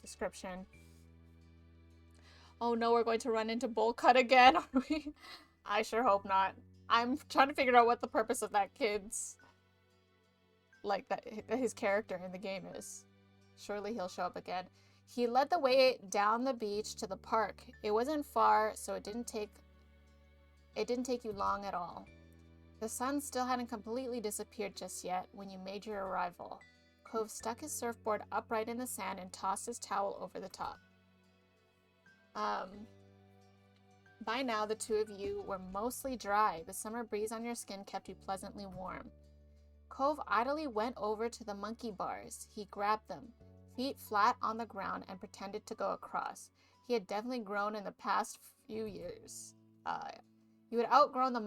description. Oh no, we're going to run into Bowl Cut again, are we? I sure hope not. I'm trying to figure out what the purpose of that kid's, like, that his character in the game is. Surely he'll show up again. He led the way down the beach to the park. It wasn't far, so it didn't take you long at all. The sun still hadn't completely disappeared just yet when you made your arrival. Cove stuck his surfboard upright in the sand and tossed his towel over the top. By now, the two of you were mostly dry. The summer breeze on your skin kept you pleasantly warm. Cove idly went over to the monkey bars. He grabbed them, feet flat on the ground, and pretended to go across. He had definitely grown in the past few years. You had outgrown the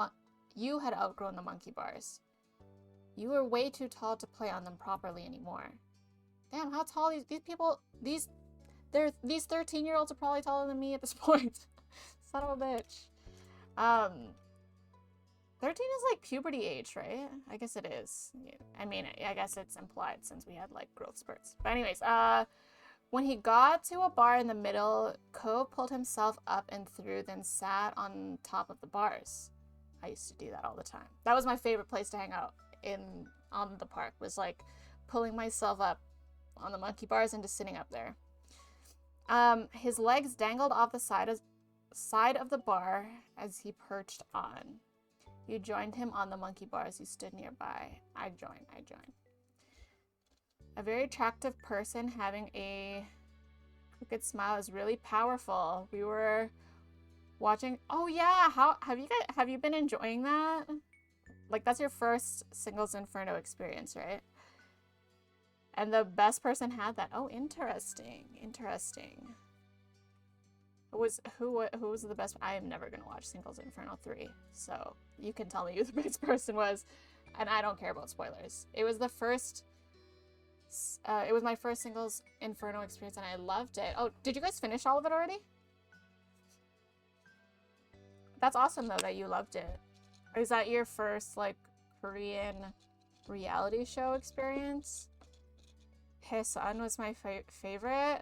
monkey bars. You were way too tall to play on them properly anymore. Damn, how tall these people, these 13-year-olds are probably taller than me at this point. Son of a bitch. 13 is like puberty age, right? I guess it is. I mean, I guess it's implied since we had like growth spurts. But anyways, when he got to a bar in the middle, Cove pulled himself up and through, then sat on top of the bars. I used to do that all the time. That was my favorite place to hang out on the park, was like pulling myself up on the monkey bars and just sitting up there. His legs dangled off the side of the bar as he perched on. You joined him on the monkey bars. You stood nearby. I joined. A very attractive person having a crooked smile is really powerful. We were watching. Oh yeah, how have you been enjoying that? Like, that's your first Singles Inferno experience, right? And the best person had that. Oh, interesting. Who was the best? I am never gonna watch Singles Inferno 3, so you can tell me who the best person was, and I don't care about spoilers. It was my first Singles Inferno experience, and I loved it. Oh, did you guys finish all of it already? That's awesome though that you loved it. Is that your first like Korean reality show experience? Haesun was my favorite.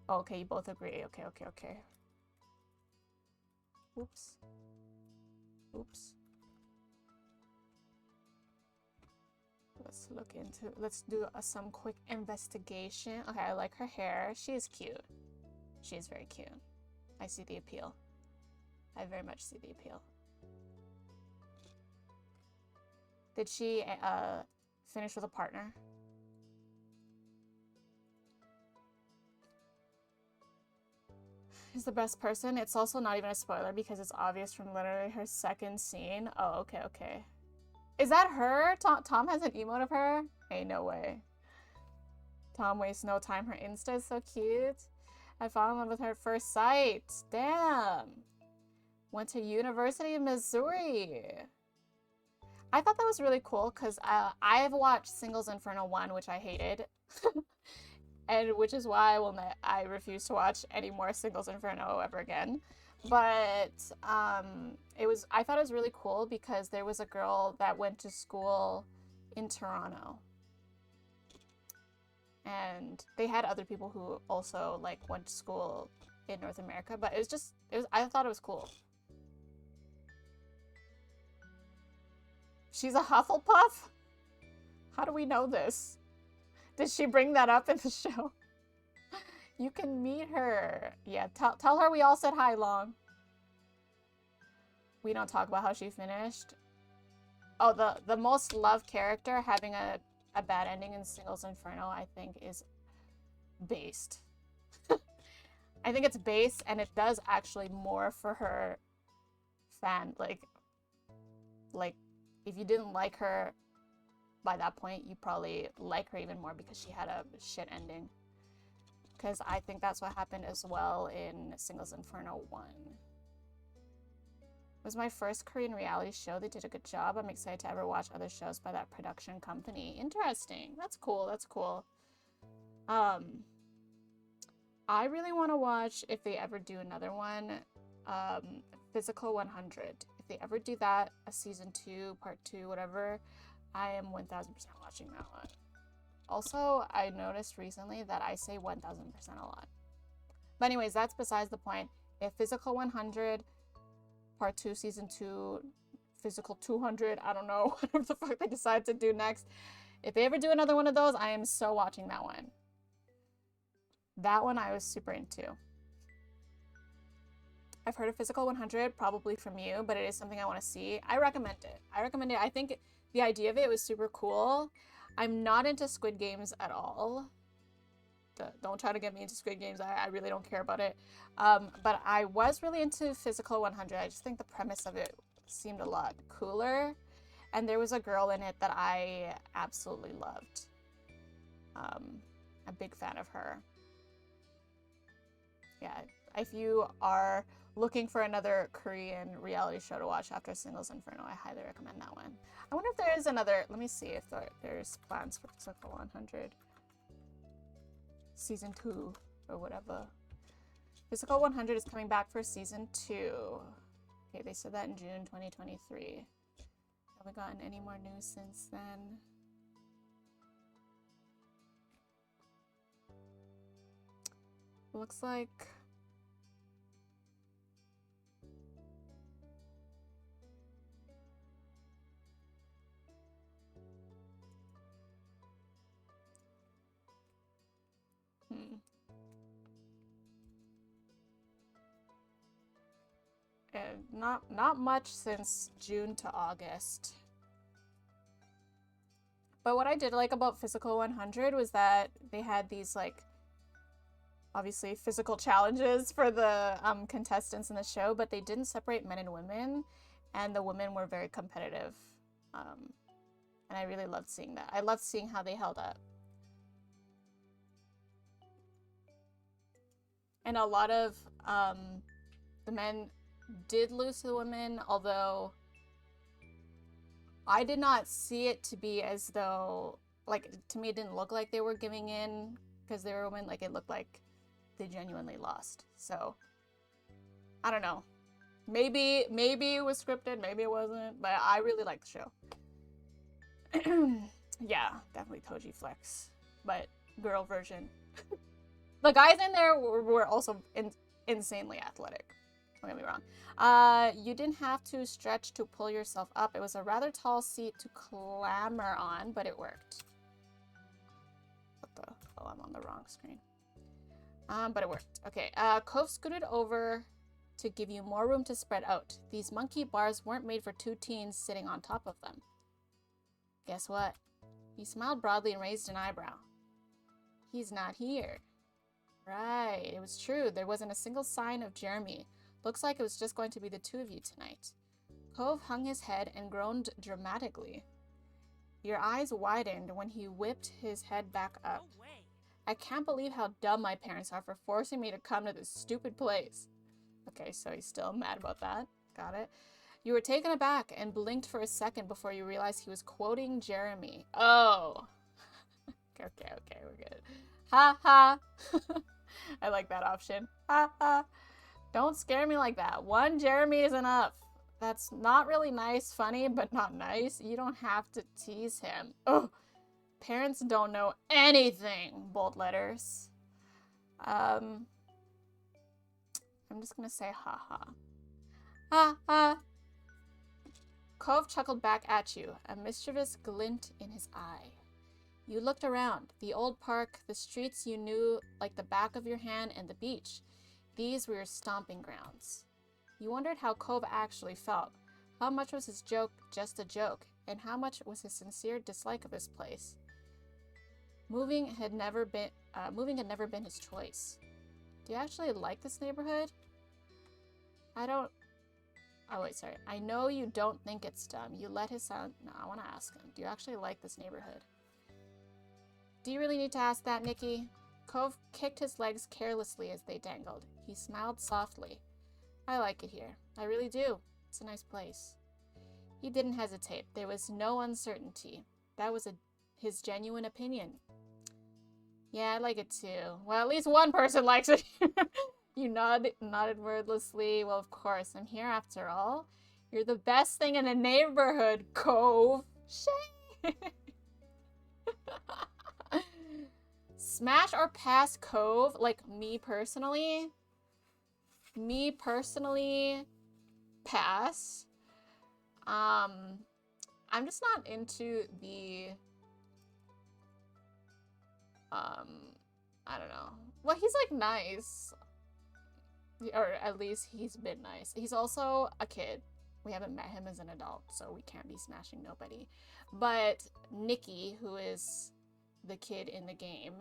Oh, okay, you both agree. Okay. Oops. Let's do some quick investigation. Okay, I like her hair. She is cute. She is very cute. I see the appeal. I very much see the appeal. Did she finish with a partner? Is the best person. It's also not even a spoiler because it's obvious from literally her second scene. Oh, okay. Is that her? Tom has an emote of her? Hey, no way. Tom wastes no time. Her Insta is so cute. I fell in love with her at first sight. Damn. Went to University of Missouri. I thought that was really cool because I have watched Singles Inferno 1, which I hated. And which is why I refuse to watch any more Singles Inferno ever again. But I thought it was really cool because there was a girl that went to school in Toronto. And they had other people who also like went to school in North America, but I thought it was cool. She's a Hufflepuff? How do we know this? Did she bring that up in the show? You can meet her. Yeah, tell her we all said hi, Long. We don't talk about how she finished. Oh, the most loved character having a bad ending in Singles Inferno, I think, is based. I think it's based, and it does actually more for her fan. Like, if you didn't like her by that point, you probably like her even more because she had a shit ending. Because I think that's what happened as well in Singles Inferno 1. It was my first Korean reality show. They did a good job. I'm excited to ever watch other shows by that production company. Interesting. That's cool. That's cool. I really want to watch, if they ever do another one, Physical 100. If they ever do that, a season 2, part 2, whatever, I am 1000% watching that one. Also, I noticed recently that I say 1000% a lot. But anyways, that's besides the point. If Physical 100, part 2, season 2, Physical 200, I don't know what the fuck they decide to do next. If they ever do another one of those, I am so watching that one. That one I was super into. I've heard of Physical 100, probably from you, but it is something I want to see. I recommend it. I think the idea of it was super cool. I'm not into Squid Games at all. Don't try to get me into Squid Games. I really don't care about it. But I was really into Physical 100. I just think the premise of it seemed a lot cooler. And there was a girl in it that I absolutely loved. A big fan of her. Yeah, if you are looking for another Korean reality show to watch after Singles Inferno, I highly recommend that one. I wonder if there is another, let me see if there's plans for Physical 100. Season 2 or whatever. Physical 100 is coming back for season 2. Okay, they said that in June 2023. Have we gotten any more news since then? Looks like not much since June to August. But what I did like about Physical 100 was that they had these, like, obviously physical challenges for the contestants in the show, but they didn't separate men and women, and the women were very competitive. And I really loved seeing that. I loved seeing how they held up. And a lot of the men did lose to the women, although I did not see it to be as though, like, to me it didn't look like they were giving in because they were women. Like, it looked like they genuinely lost. So I don't know, maybe it was scripted, maybe it wasn't, but I really liked the show. Yeah, definitely Toji flex, but girl version. The guys in there were also insanely athletic. Don't get me wrong. You didn't have to stretch to pull yourself up. It was a rather tall seat to clamber on, but it worked. What the? Oh, I'm on the wrong screen. But it worked. Okay. Cove scooted over to give you more room to spread out. These monkey bars weren't made for two teens sitting on top of them. Guess what? He smiled broadly and raised an eyebrow. He's not here. Right, it was true. There wasn't a single sign of Jeremy. Looks like it was just going to be the two of you tonight. Cove hung his head and groaned dramatically. Your eyes widened when he whipped his head back up. No way. I can't believe how dumb my parents are for forcing me to come to this stupid place. Okay, so he's still mad about that. Got it. You were taken aback and blinked for a second before you realized he was quoting Jeremy. Oh. Okay, we're good. Ha ha. I like that option. Ha ha. Don't scare me like that. One Jeremy is enough. That's not really nice, funny, but not nice. You don't have to tease him. Oh. Parents don't know anything, bold letters. I'm just gonna say ha ha. Ha ha. Cove chuckled back at you, a mischievous glint in his eye. You looked around. The old park, the streets you knew like the back of your hand, and the beach. These were your stomping grounds. You wondered how Cove actually felt. How much was his joke just a joke, and how much was his sincere dislike of this place? Moving had never been his choice. Do you actually like this neighborhood? I don't... Oh, wait, sorry. I know you don't think it's dumb. You let his son... No, I want to ask him. Do you actually like this neighborhood? Do you really need to ask that, Nikki? Cove kicked his legs carelessly as they dangled. He smiled softly. I like it here. I really do. It's a nice place. He didn't hesitate. There was no uncertainty. That was his genuine opinion. Yeah, I like it too. Well, at least one person likes it. You nodded wordlessly. Well, of course, I'm here after all. You're the best thing in the neighborhood, Cove. Shay. Smash or pass Cove? Like, me personally, pass. I'm just not into the, I don't know. Well, he's like nice. Or at least he's been nice. He's also a kid. We haven't met him as an adult, so we can't be smashing nobody. But Nikki, who is the kid in the game,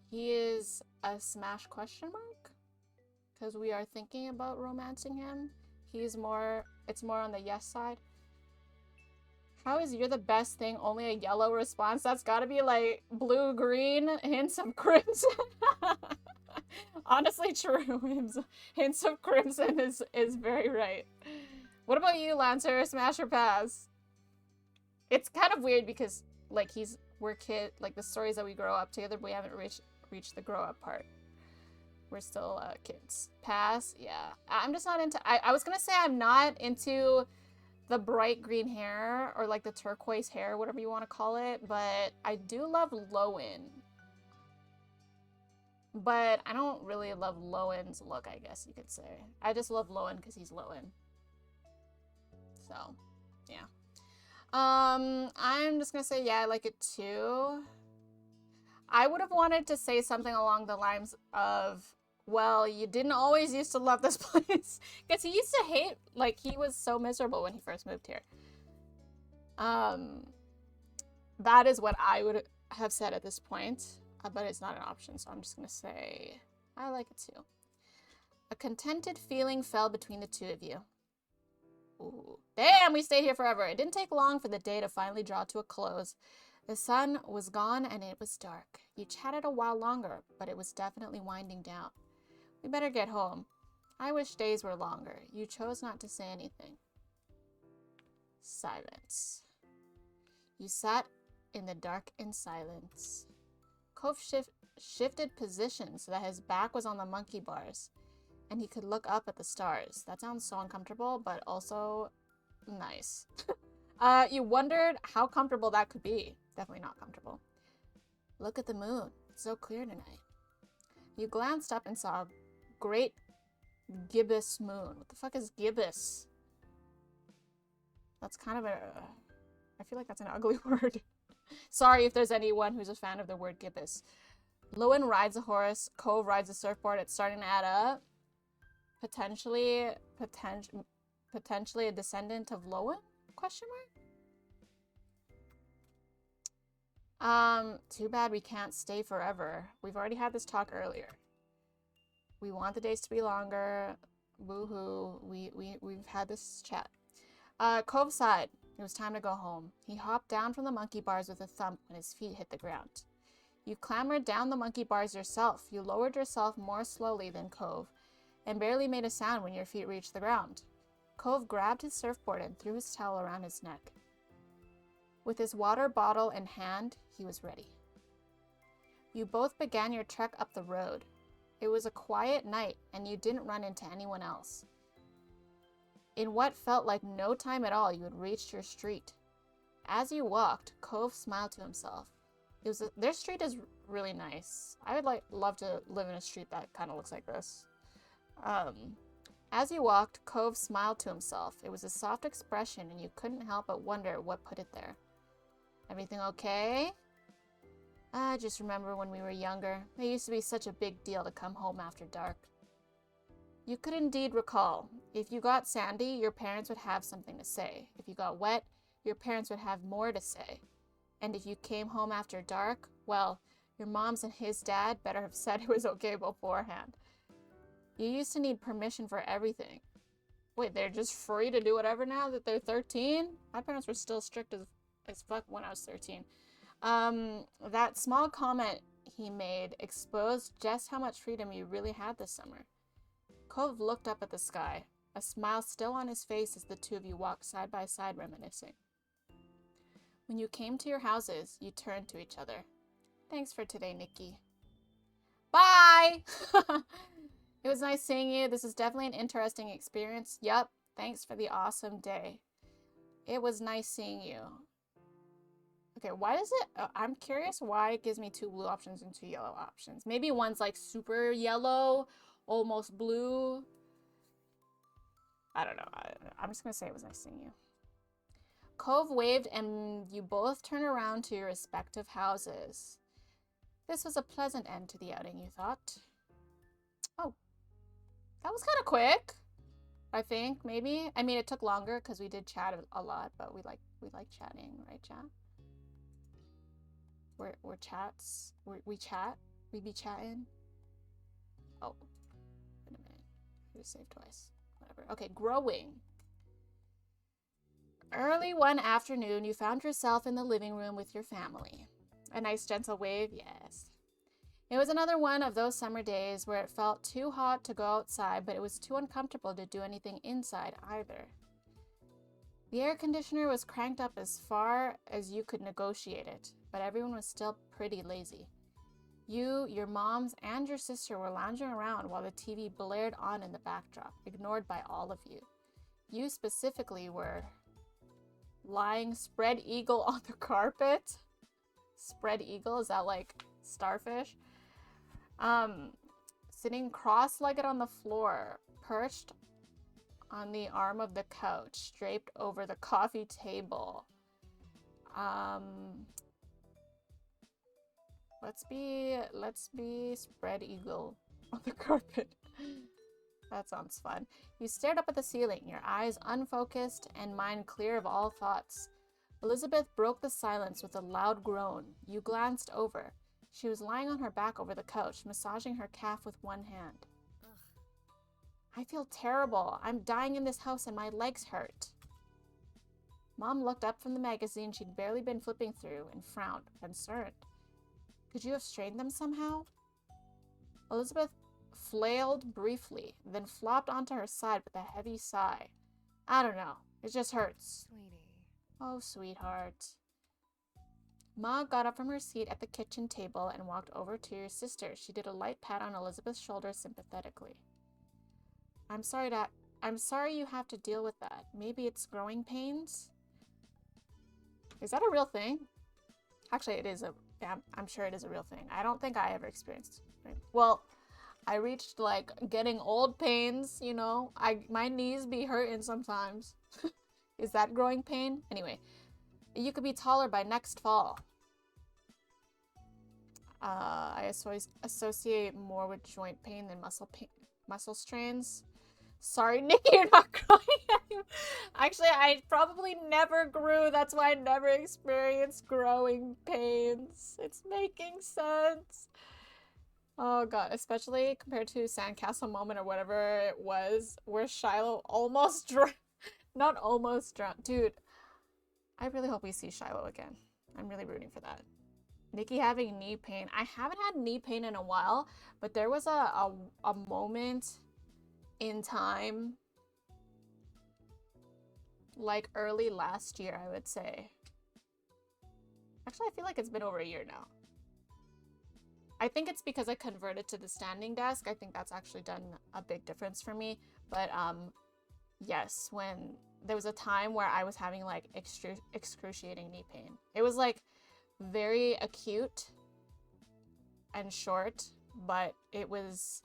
he is a smash question mark? Because we are thinking about romancing him. It's more on the yes side. How is you're the best thing only a yellow response? That's gotta be like blue-green, hints of crimson. Honestly true. Hints of crimson is very right. What about you, Lancer? Smash or pass? It's kind of weird because like we're like the stories that we grow up together, but we haven't reached the grow up part. We're still kids. Pass? Yeah. I'm just not into... I was gonna say I'm not into the bright green hair or like the turquoise hair, whatever you want to call it, but I do love Lowen. But I don't really love Lowen's look, I guess you could say. I just love Lowen because he's Lowen. So, yeah. I'm just gonna say, yeah, I like it too. I would have wanted to say something along the lines of, well, you didn't always used to love this place. Because he used to hate, like, he was so miserable when he first moved here. That is what I would have said at this point. But it's not an option, so I'm just going to say, I like it too. A contented feeling fell between the two of you. Ooh. Damn, we stayed here forever. It didn't take long for the day to finally draw to a close. The sun was gone and it was dark. You chatted a while longer, but it was definitely winding down. We better get home. I wish days were longer. You chose not to say anything. Silence. You sat in the dark in silence. Cove shifted positions so that his back was on the monkey bars, and he could look up at the stars. That sounds so uncomfortable, but also nice. You wondered how comfortable that could be. Definitely not comfortable. Look at the moon. It's so clear tonight. You glanced up and saw a great gibbous moon. What the fuck is gibbous? That's kind of I feel like that's an ugly word. Sorry if there's anyone who's a fan of the word gibbous. Lowen rides a horse. Cove rides a surfboard. It's starting to add up. Potentially a descendant of Lowen? Question mark? Too bad we can't stay forever. We've already had this talk earlier. We want the days to be longer. Woohoo. We've had this chat. Cove sighed. It was time to go home. He hopped down from the monkey bars with a thump when his feet hit the ground. You clambered down the monkey bars yourself. You lowered yourself more slowly than Cove, and barely made a sound when your feet reached the ground. Cove grabbed his surfboard and threw his towel around his neck. With his water bottle in hand, he was ready. You both began your trek up the road. It was a quiet night, and you didn't run into anyone else. In what felt like no time at all, you had reached your street. As you walked, Cove smiled to himself. Their street is really nice. I would love to live in a street that kind of looks like this. As you walked, Cove smiled to himself. It was a soft expression, and you couldn't help but wonder what put it there. Everything okay? I just remember when we were younger, it used to be such a big deal to come home after dark. You could indeed recall. If you got sandy, your parents would have something to say. If you got wet, your parents would have more to say. And if you came home after dark, well, your mom's and his dad better have said it was okay beforehand. You used to need permission for everything. Wait, they're just free to do whatever now that they're 13? My parents were still strict as fuck when I was 13. That small comment he made exposed just how much freedom you really had this summer. Cove looked up at the sky, a smile still on his face as the two of you walked side by side reminiscing. When you came to your houses, you turned to each other. Thanks for today, Nikki. Bye! It was nice seeing you. This is definitely an interesting experience. Yup, thanks for the awesome day. It was nice seeing you. Okay, why does it... I'm curious why it gives me 2 blue options and 2 yellow options. Maybe one's like super yellow, almost blue. I don't know. I'm just going to say it was nice seeing you. Cove waved and you both turned around to your respective houses. This was a pleasant end to the outing, you thought. Oh. That was kind of quick. I think, maybe. I mean, it took longer because we did chat a lot, but we like chatting, right, chat? We're chats. We chat. We be chatting. Oh. Wait a minute. I just saved twice. Whatever. Okay, growing. Early one afternoon, you found yourself in the living room with your family. A nice gentle wave, yes. It was another one of those summer days where it felt too hot to go outside, but it was too uncomfortable to do anything inside either. The air conditioner was cranked up as far as you could negotiate it, but everyone was still pretty lazy. You, your moms, and your sister were lounging around while the TV blared on in the backdrop, ignored by all of you. You specifically were lying spread eagle on the carpet. Spread eagle, is that like starfish? Sitting cross-legged on the floor, perched on the arm of the couch, draped over the coffee table. Let's be spread eagle on the carpet. That sounds fun. You stared up at the ceiling, your eyes unfocused and mind clear of all thoughts. Elizabeth broke the silence with a loud groan. You glanced over. She was lying on her back over the couch, massaging her calf with one hand. Ugh. I feel terrible. I'm dying in this house and my legs hurt. Mom looked up from the magazine she'd barely been flipping through and frowned, concerned. Could you have strained them somehow? Elizabeth flailed briefly, then flopped onto her side with a heavy sigh. I don't know. It just hurts. Sweetie. Oh, sweetheart. Ma got up from her seat at the kitchen table and walked over to your sister. She did a light pat on Elizabeth's shoulder sympathetically. I'm sorry you have to deal with that. Maybe it's growing pains? Is that a real thing? Actually, it is I'm sure it is a real thing. I don't think I ever experienced it. Well, I reached like getting old pains, you know. My knees be hurting sometimes. Is that growing pain? Anyway, you could be taller by next fall. I associate more with joint pain than muscle strains. Sorry, Nikki, you're not growing. Actually, I probably never grew. That's why I never experienced growing pains. It's making sense. Oh god, especially compared to Sandcastle Moment or whatever it was, where Shiloh almost drowned. Not almost drowned. Dude, I really hope we see Shiloh again. I'm really rooting for that. Nikki having knee pain. I haven't had knee pain in a while, but there was a moment in time, like early last year, I would say. Actually, I feel like it's been over a year now. I think it's because I converted to the standing desk. I think that's actually done a big difference for me. But yes, when there was a time where I was having like excruciating knee pain. It was like very acute and short, but it was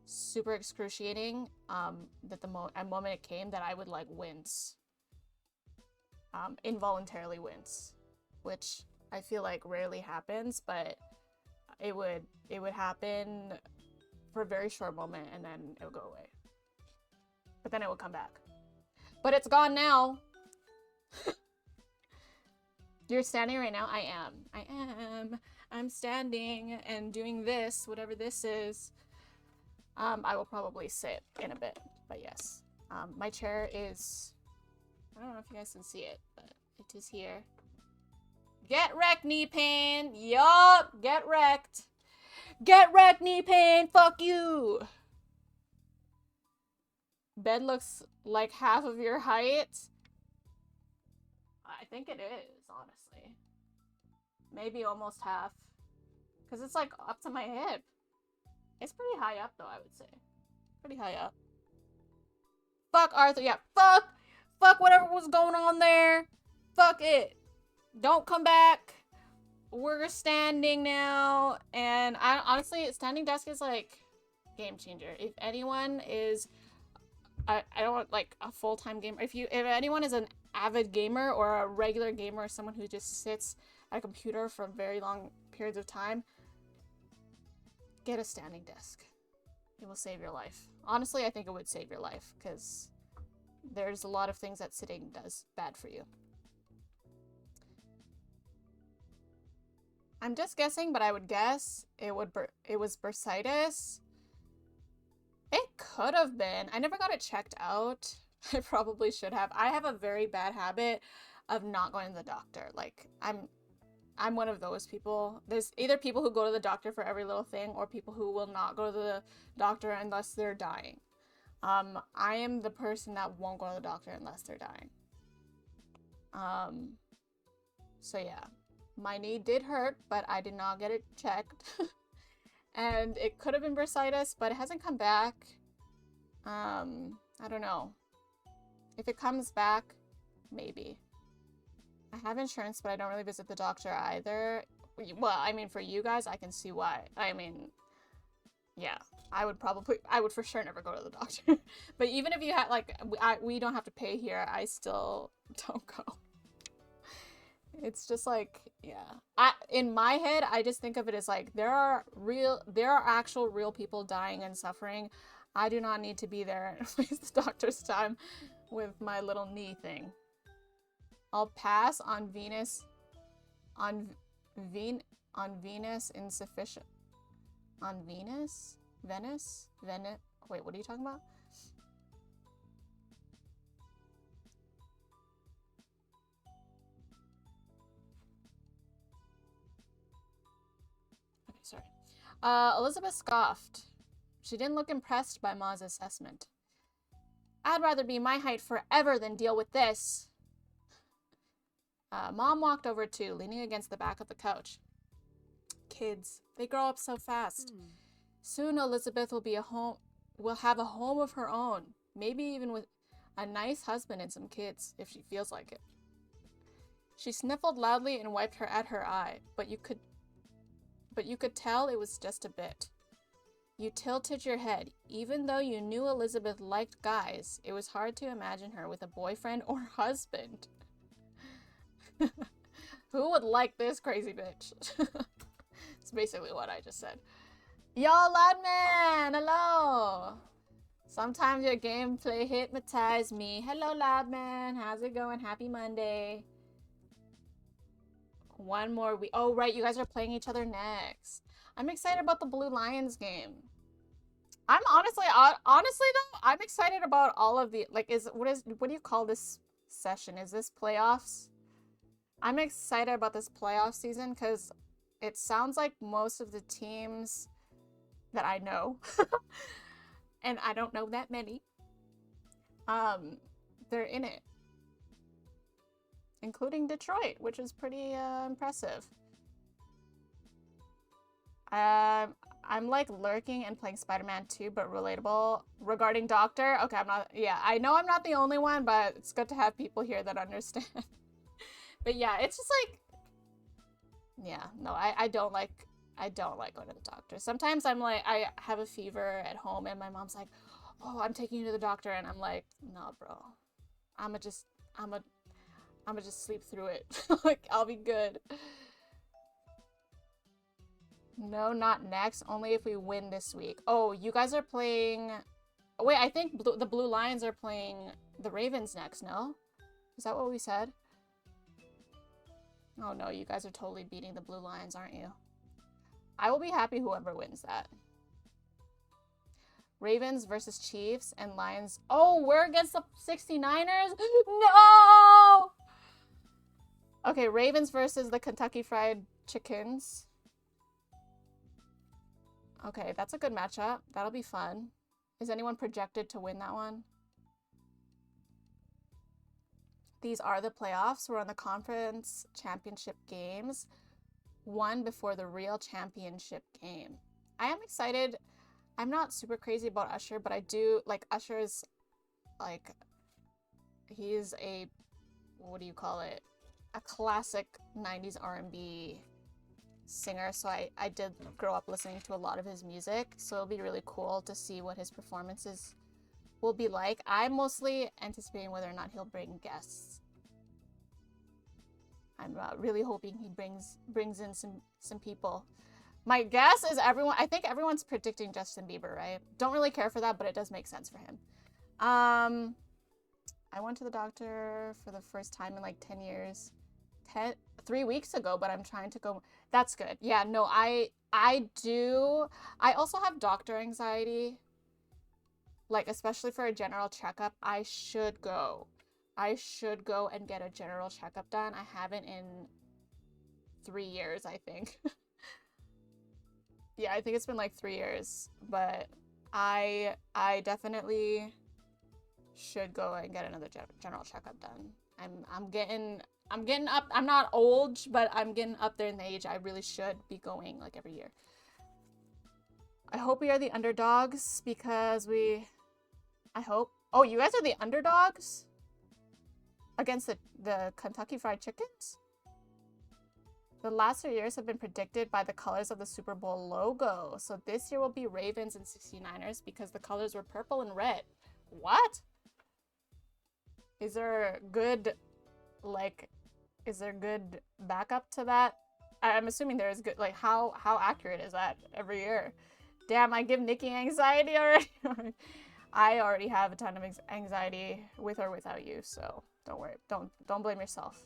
super excruciating. That the moment it came, that I would like wince, involuntarily wince, which I feel like rarely happens, but it would happen for a very short moment and then it would go away. But then it would come back. But it's gone now. You're standing right now? I am. I'm standing and doing this, whatever this is. I will probably sit in a bit, but yes. My chair is, I don't know if you guys can see it, but it is here. Get wrecked, knee pain. Yup, get wrecked. Get wrecked, knee pain. Fuck you. Bed looks like half of your height. I think it is, honestly. Maybe almost half. Because it's like up to my hip. It's pretty high up though, I would say. Pretty high up. Fuck Arthur. Yeah, fuck whatever was going on there. Fuck it. Don't come back. We're standing now. And I honestly, standing desk is like game changer. If anyone is, I don't want like a full-time gamer. If anyone is an avid gamer or a regular gamer or someone who just sits at a computer for very long periods of time, get a standing desk. It will save your life. Honestly, I think it would save your life because there's a lot of things that sitting does bad for you. I'm just guessing, but I would guess it was bursitis. It could have been. I never got it checked out. I probably should have. I have a very bad habit of not going to the doctor. Like, I'm one of those people. There's either people who go to the doctor for every little thing or people who will not go to the doctor unless they're dying. I am the person that won't go to the doctor unless they're dying. So yeah. My knee did hurt, but I did not get it checked. And it could have been bursitis, but it hasn't come back. I don't know. If it comes back, maybe. I have insurance, but I don't really visit the doctor either. Well, I mean, for you guys, I can see why. I mean, yeah, I would for sure never go to the doctor. But even if you had, like, we don't have to pay here, I still don't go. It's just like, yeah. In my head, I just think of it as like, there are actual real people dying and suffering. I do not need to be there and waste the doctor's time with my little knee thing. I'll pass on Venus. On Venus insufficient. On Venus? Venice? Wait, what are you talking about? Okay, sorry. Elizabeth scoffed. She didn't look impressed by Ma's assessment. I'd rather be my height forever than deal with this. Mom walked over too, leaning against the back of the couch. Kids, they grow up so fast. Soon Elizabeth will have a home of her own, maybe even with a nice husband and some kids, if she feels like it. She sniffled loudly and wiped at her eye, but you could tell it was just a bit. You tilted your head. Even though you knew Elizabeth liked guys, it was hard to imagine her with a boyfriend or husband. Who would like this crazy bitch? It's basically what I just said. Yo, Loudman! Hello! Sometimes your gameplay hypnotized me. Hello, Loudman. How's it going? Happy Monday. One more week. Oh, right. You guys are playing each other next. I'm excited about the Blue Lions game. I'm honestly though, I'm excited about all of the, like, what do you call this session? Is this playoffs? I'm excited about this playoff season because it sounds like most of the teams that I know, and I don't know that many, they're in it. Including Detroit, which is pretty impressive. I I'm like lurking and playing Spider-Man 2, but relatable regarding Doctor. Okay, I'm not, yeah, I know I'm not the only one, but it's good to have people here that understand. But yeah, it's just like, yeah, no, I don't like going to the doctor. Sometimes I'm like, I have a fever at home and my mom's like, oh, I'm taking you to the doctor. And I'm like, no, bro, I'ma just sleep through it. Like, I'll be good. No, not next. Only if we win this week. Oh, you guys are playing... Wait, I think the Blue Lions are playing the Ravens next, no? Is that what we said? Oh no, you guys are totally beating the Blue Lions, aren't you? I will be happy whoever wins that. Ravens versus Chiefs and Lions. Oh, we're against the 69ers? No! Okay, Ravens versus the Kentucky Fried Chickens. Okay, that's a good matchup. That'll be fun. Is anyone projected to win that one? These are the playoffs. We're on the conference championship games. One before the real championship game. I am excited. I'm not super crazy about Usher, but I do like Usher's, like, he's a, what do you call it? A classic 90s R&B singer, so I did grow up listening to a lot of his music, so it'll be really cool to see what his performances will be like. I'm mostly anticipating whether or not he'll bring guests. I'm really hoping he brings in some people. My guess is I think everyone's predicting Justin Bieber, right? Don't really care for that, but it does make sense for him. I went to the doctor for the first time in like 10 years. 3 weeks ago, but I'm trying to go. That's good. Yeah, no, I do. I also have doctor anxiety. Like, especially for a general checkup, I should go. I should go and get a general checkup done. I haven't in 3 years, I think. Yeah, I think it's been like 3 years, but I definitely should go and get another general checkup done. I'm getting up. I'm not old, but I'm getting up there in the age. I really should be going like every year. I hope we are the underdogs because I hope. Oh, you guys are the underdogs? Against the Kentucky Fried Chickens? The last 3 years have been predicted by the colors of the Super Bowl logo. So this year will be Ravens and 69ers because the colors were purple and red. What? Is there good, like, is there good backup to that? I'm assuming there is good, like, how accurate is that every year? Damn, I give Nikki anxiety already. I already have a ton of anxiety with or without you, so don't worry. Don't blame yourself.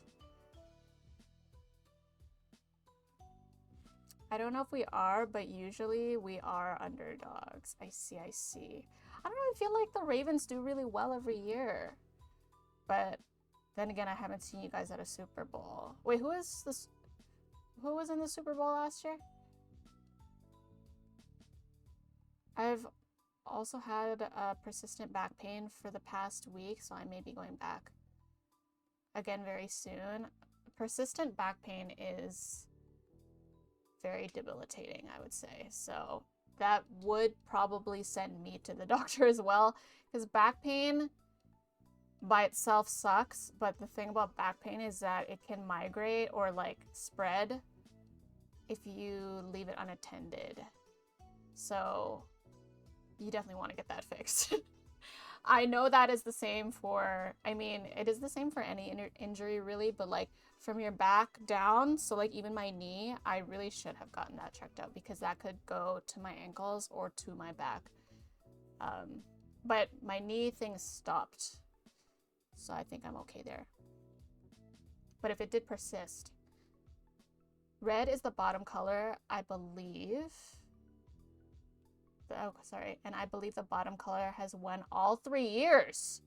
I don't know if we are, but usually we are underdogs. I see. I don't know, I feel like the Ravens do really well every year. But then again, I haven't seen you guys at a Super Bowl. Wait, who was in the Super Bowl last year? I've also had persistent back pain for the past week, so I may be going back again very soon. Persistent back pain is very debilitating, I would say. So that would probably send me to the doctor as well, because back pain by itself sucks, but the thing about back pain is that it can migrate or like spread if you leave it unattended. So you definitely want to get that fixed. I know that is the same for, I mean, it is the same for any injury really, but like from your back down, so like even my knee, I really should have gotten that checked out because that could go to my ankles or to my back. But my knee thing stopped, so I think I'm okay there. But if it did persist, red is the bottom color, I believe. Oh, sorry. And I believe the bottom color has won all 3 years.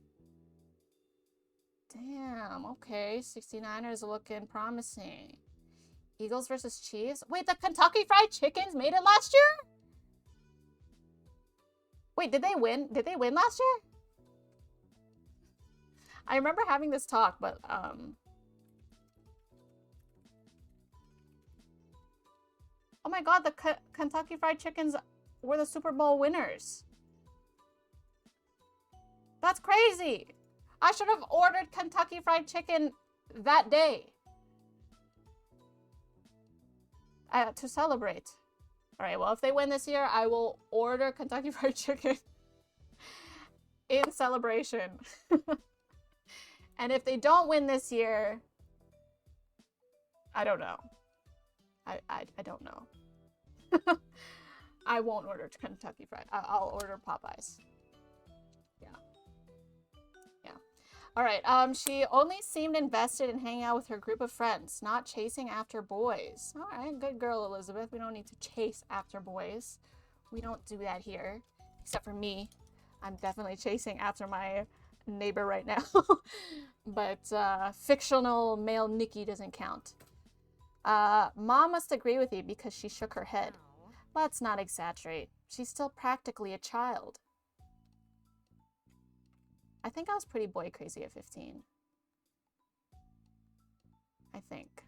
Damn, okay. 69ers looking promising. Eagles versus Chiefs. Wait, the Kentucky Fried Chickens made it last year? Wait, did they win? Did they win last year? I remember having this talk, but oh Oh my god, the Kentucky Fried Chickens were the Super Bowl winners. That's crazy. I should have ordered Kentucky Fried Chicken that day. To celebrate. Alright, well, if they win this year, I will order Kentucky Fried Chicken in celebration. And if they don't win this year, I don't know. I don't know. I won't order Kentucky Fried. I'll order Popeyes. Yeah. Yeah. All right. She only seemed invested in hanging out with her group of friends, not chasing after boys. All right, good girl, Elizabeth. We don't need to chase after boys. We don't do that here, except for me. I'm definitely chasing after my neighbor right now. But fictional male Nikki doesn't count. Mom must agree with you because she shook her head. Let's not exaggerate. She's still practically a child. I think I was pretty boy crazy at 15. I think.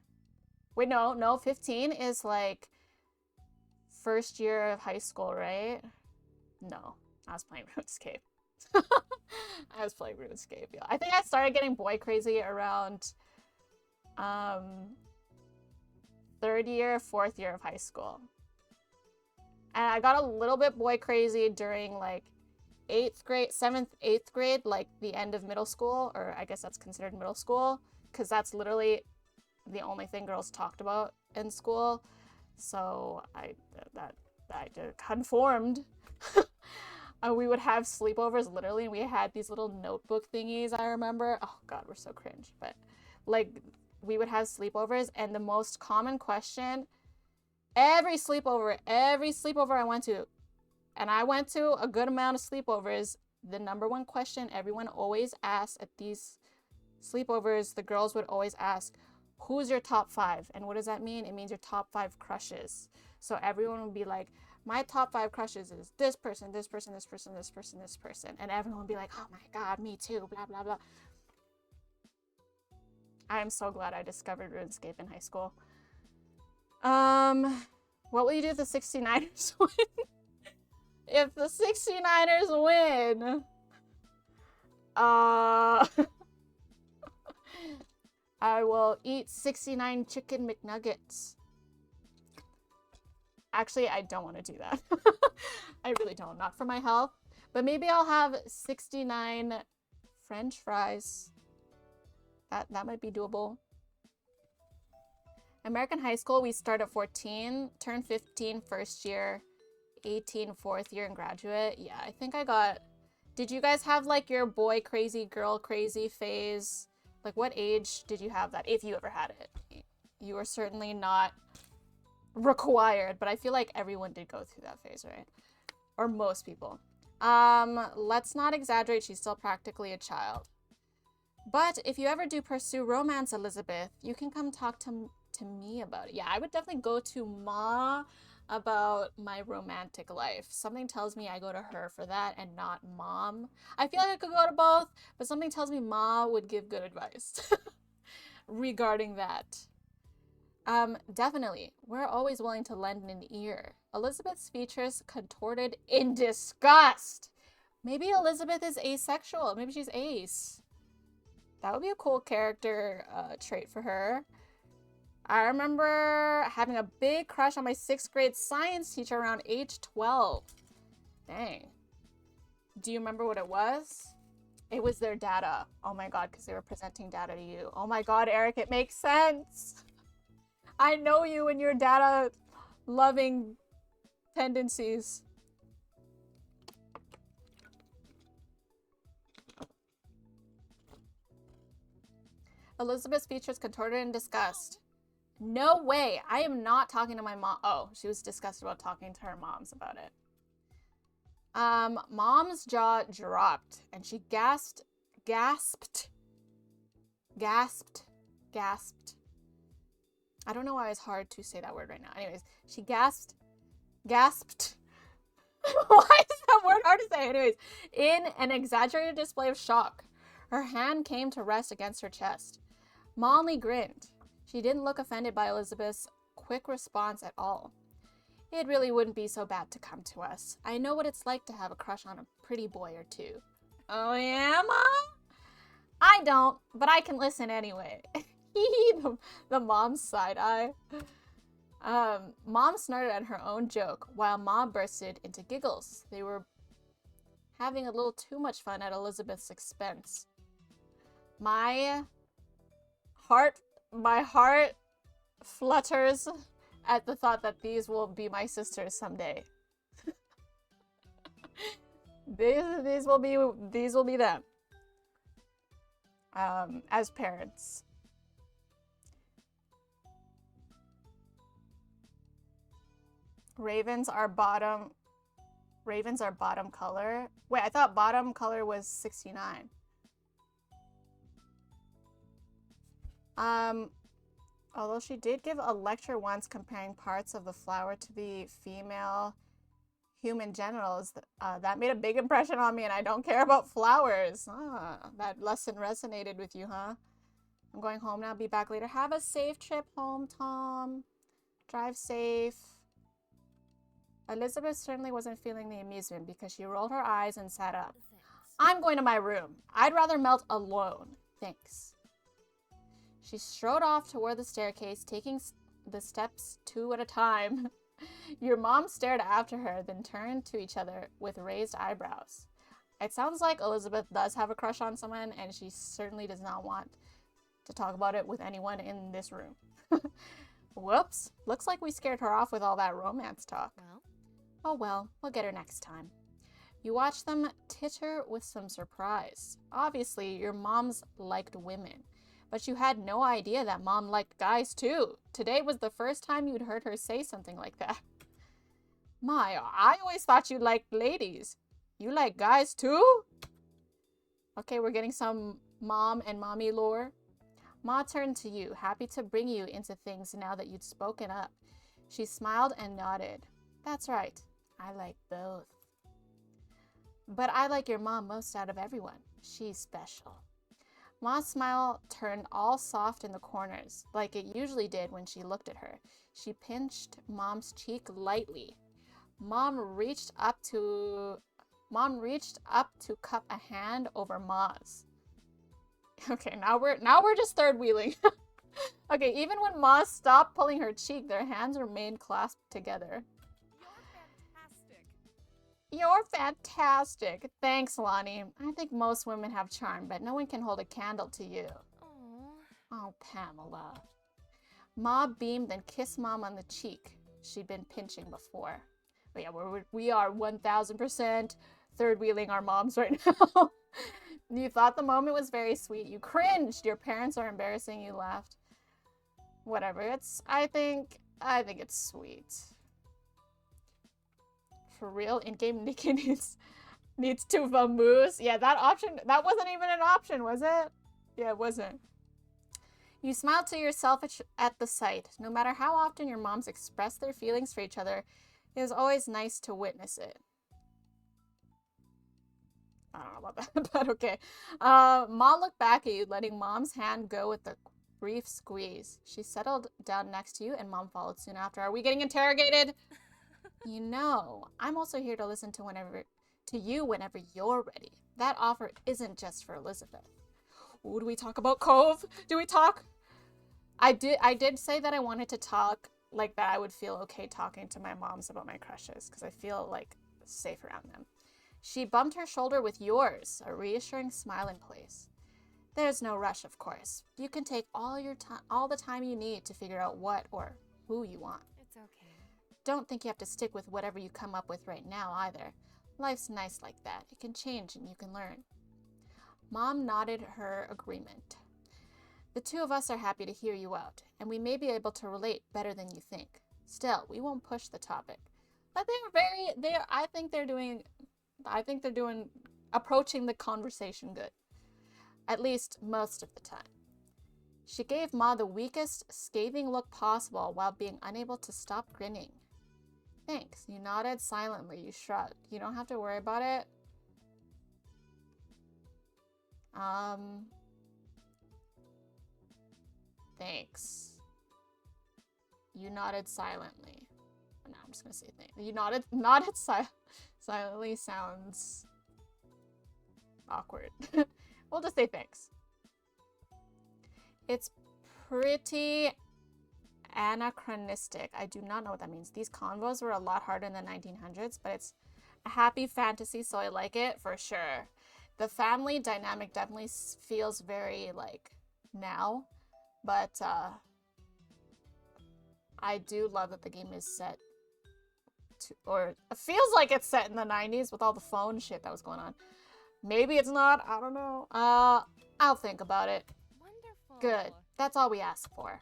Wait, no, 15 is like first year of high school, right? No, I was playing RuneScape. I was playing RuneScape, yeah. I think I started getting boy crazy around third year, fourth year of high school. And I got a little bit boy crazy during like 8th grade, 7th, 8th grade, like the end of middle school, or I guess that's considered middle school, because that's literally the only thing girls talked about in school. So I conformed. We would have sleepovers literally, and we had these little notebook thingies, I remember. Oh god, we're so cringe. But like we would have sleepovers, and the most common question every sleepover I went to, and I went to a good amount of sleepovers, the number one question everyone always asks at these sleepovers, the girls would always ask, who's your top 5? And what does that mean? It means your top 5 crushes. So everyone would be like, my top 5 crushes is this person, this person, this person, this person, this person. And everyone would be like, oh my god, me too, blah, blah, blah. I am so glad I discovered RuneScape in high school. What will you do if the 69ers win? If the 69ers win, I will eat 69 chicken McNuggets. Actually, I don't want to do that. I really don't. Not for my health. But maybe I'll have 69 French fries. That might be doable. American high school, we start at 14, turn 15 first year, 18 fourth year, and graduate. Yeah, I think I got... Did you guys have like your boy crazy, girl crazy phase? Like what age did you have that, if you ever had it? You were certainly not required, but I feel like everyone did go through that phase, right? Or most people. Let's not exaggerate, she's still practically a child. But if you ever do pursue romance, Elizabeth, you can come talk to me about it. Yeah, I would definitely go to Ma about my romantic life. Something tells me I go to her for that and not Mom. I feel like I could go to both, but something tells me Ma would give good advice regarding that. Definitely. We're always willing to lend an ear. Elizabeth's features contorted in disgust. Maybe Elizabeth is asexual. Maybe she's ace. That would be a cool character trait for her. I remember having a big crush on my 6th grade science teacher around age 12. Dang. Do you remember what it was? It was their data. Oh my god, because they were presenting data to you. Oh my god, Eric, it makes sense. I know you and your data loving tendencies. Elizabeth's features contorted in disgust. No way. I am not talking to my mom. Oh, she was disgusted about talking to her moms about it. Mom's jaw dropped and she gasped. I don't know why it's hard to say that word right now. Anyways, she gasped. Why is that word hard to say? Anyways, in an exaggerated display of shock, her hand came to rest against her chest. Ma only grinned. She didn't look offended by Elizabeth's quick response at all. It really wouldn't be so bad to come to us. I know what it's like to have a crush on a pretty boy or two. Oh yeah, Mom? I don't, but I can listen anyway. the mom's side eye. Mom snorted at her own joke, while Mom bursted into giggles. They were having a little too much fun at Elizabeth's expense. My heart flutters at the thought that these will be my sisters someday. these will be them. As parents. Ravens are bottom color. Wait, I thought bottom color was 69. Although she did give a lecture once comparing parts of the flower to the female human genitals, that made a big impression on me, and I don't care about flowers. That lesson resonated with you, huh? I'm going home now. Be back later. Have a safe trip home, Tom. Drive safe. Elizabeth certainly wasn't feeling the amusement because she rolled her eyes and sat up. I'm going to my room. I'd rather melt alone. Thanks. She strode off toward the staircase, taking the steps 2 at a time. Your mom stared after her, then turned to each other with raised eyebrows. It sounds like Elizabeth does have a crush on someone, and she certainly does not want to talk about it with anyone in this room. Whoops. Looks like we scared her off with all that romance talk. Well, oh well, we'll get her next time. You watch them titter with some surprise. Obviously, your moms liked women, but you had no idea that Mom liked guys too. Today was the first time you'd heard her say something like that. My, I always thought you liked ladies. You like guys too? Okay, we're getting some mom and mommy lore. Ma turned to you, happy to bring you into things now that you'd spoken up. She smiled and nodded. That's right. I like both. But I like your mom most out of everyone. She's special. Ma's smile turned all soft in the corners, like it usually did when she looked at her. She pinched Mom's cheek lightly. Mom reached up to cup a hand over Ma's. Okay, now we're just third wheeling. Okay, even when Ma stopped pulling her cheek, their hands remained clasped together. You're fantastic. Thanks, Lonnie. I think most women have charm, but no one can hold a candle to you. Oh, Pamela. Ma beamed and kissed Mom on the cheek she'd been pinching before. But yeah, we are 1000% third wheeling our moms right now. You thought the moment was very sweet. You cringed. Your parents are embarrassing. You laughed. Whatever. I think it's sweet. For real, in-game Nikki needs to vamoose. Yeah, that wasn't even an option, was it? Yeah, it wasn't. You smiled to yourself at the sight. No matter how often your moms expressed their feelings for each other, it was always nice to witness it. I don't know about that, but okay. Ma looked back at you, letting Mom's hand go with a brief squeeze. She settled down next to you, and Mom followed soon after. Are we getting interrogated? You know, I'm also here to listen to you whenever you're ready. That offer isn't just for Elizabeth. Ooh, do we talk about Cove? Do we talk? I did say that I wanted to talk like that. I would feel okay talking to my moms about my crushes because I feel like safe around them. She bumped her shoulder with yours, a reassuring smile in place. There's no rush, of course. You can take all the time you need to figure out what or who you want. it's okay. Don't think you have to stick with whatever you come up with right now either. Life's nice like that. It can change and you can learn. Mom nodded her agreement. The two of us are happy to hear you out, and we may be able to relate better than you think. Still, we won't push the topic. But I think they're doing approaching the conversation good. At least most of the time. She gave Ma the weakest, scathing look possible while being unable to stop grinning. Thanks. You nodded silently. You shrugged. You don't have to worry about it. Thanks. You nodded silently. No, I'm just gonna say thing. You nodded silently sounds awkward. We'll just say thanks. It's pretty anachronistic. I do not know what that means. These convos were a lot harder in the 1900s, but it's a happy fantasy, so I like it for sure. The family dynamic definitely feels very like now, but I do love that the game is set to, or it feels like it's set in the 90s with all the phone shit that was going on. Maybe it's not, I don't know. I'll think about it. Wonderful. Good. That's all we asked for.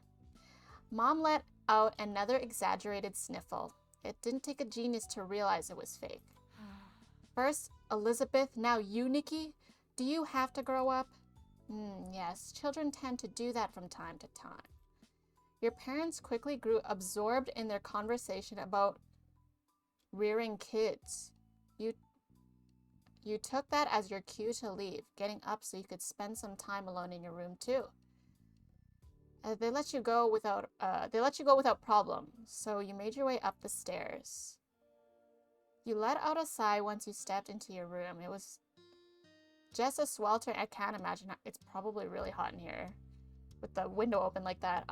Mom let out another exaggerated sniffle. It didn't take a genius to realize it was fake. First, Elizabeth, now you, Nikki? Do you have to grow up? Yes, children tend to do that from time to time. Your parents quickly grew absorbed in their conversation about rearing kids. You took that as your cue to leave, getting up so you could spend some time alone in your room too. They let you go without problem, so you made your way up the stairs. You let out a sigh once you stepped into your room. It was just a sweltering. I can't imagine. It's probably really hot in here with the window open like that.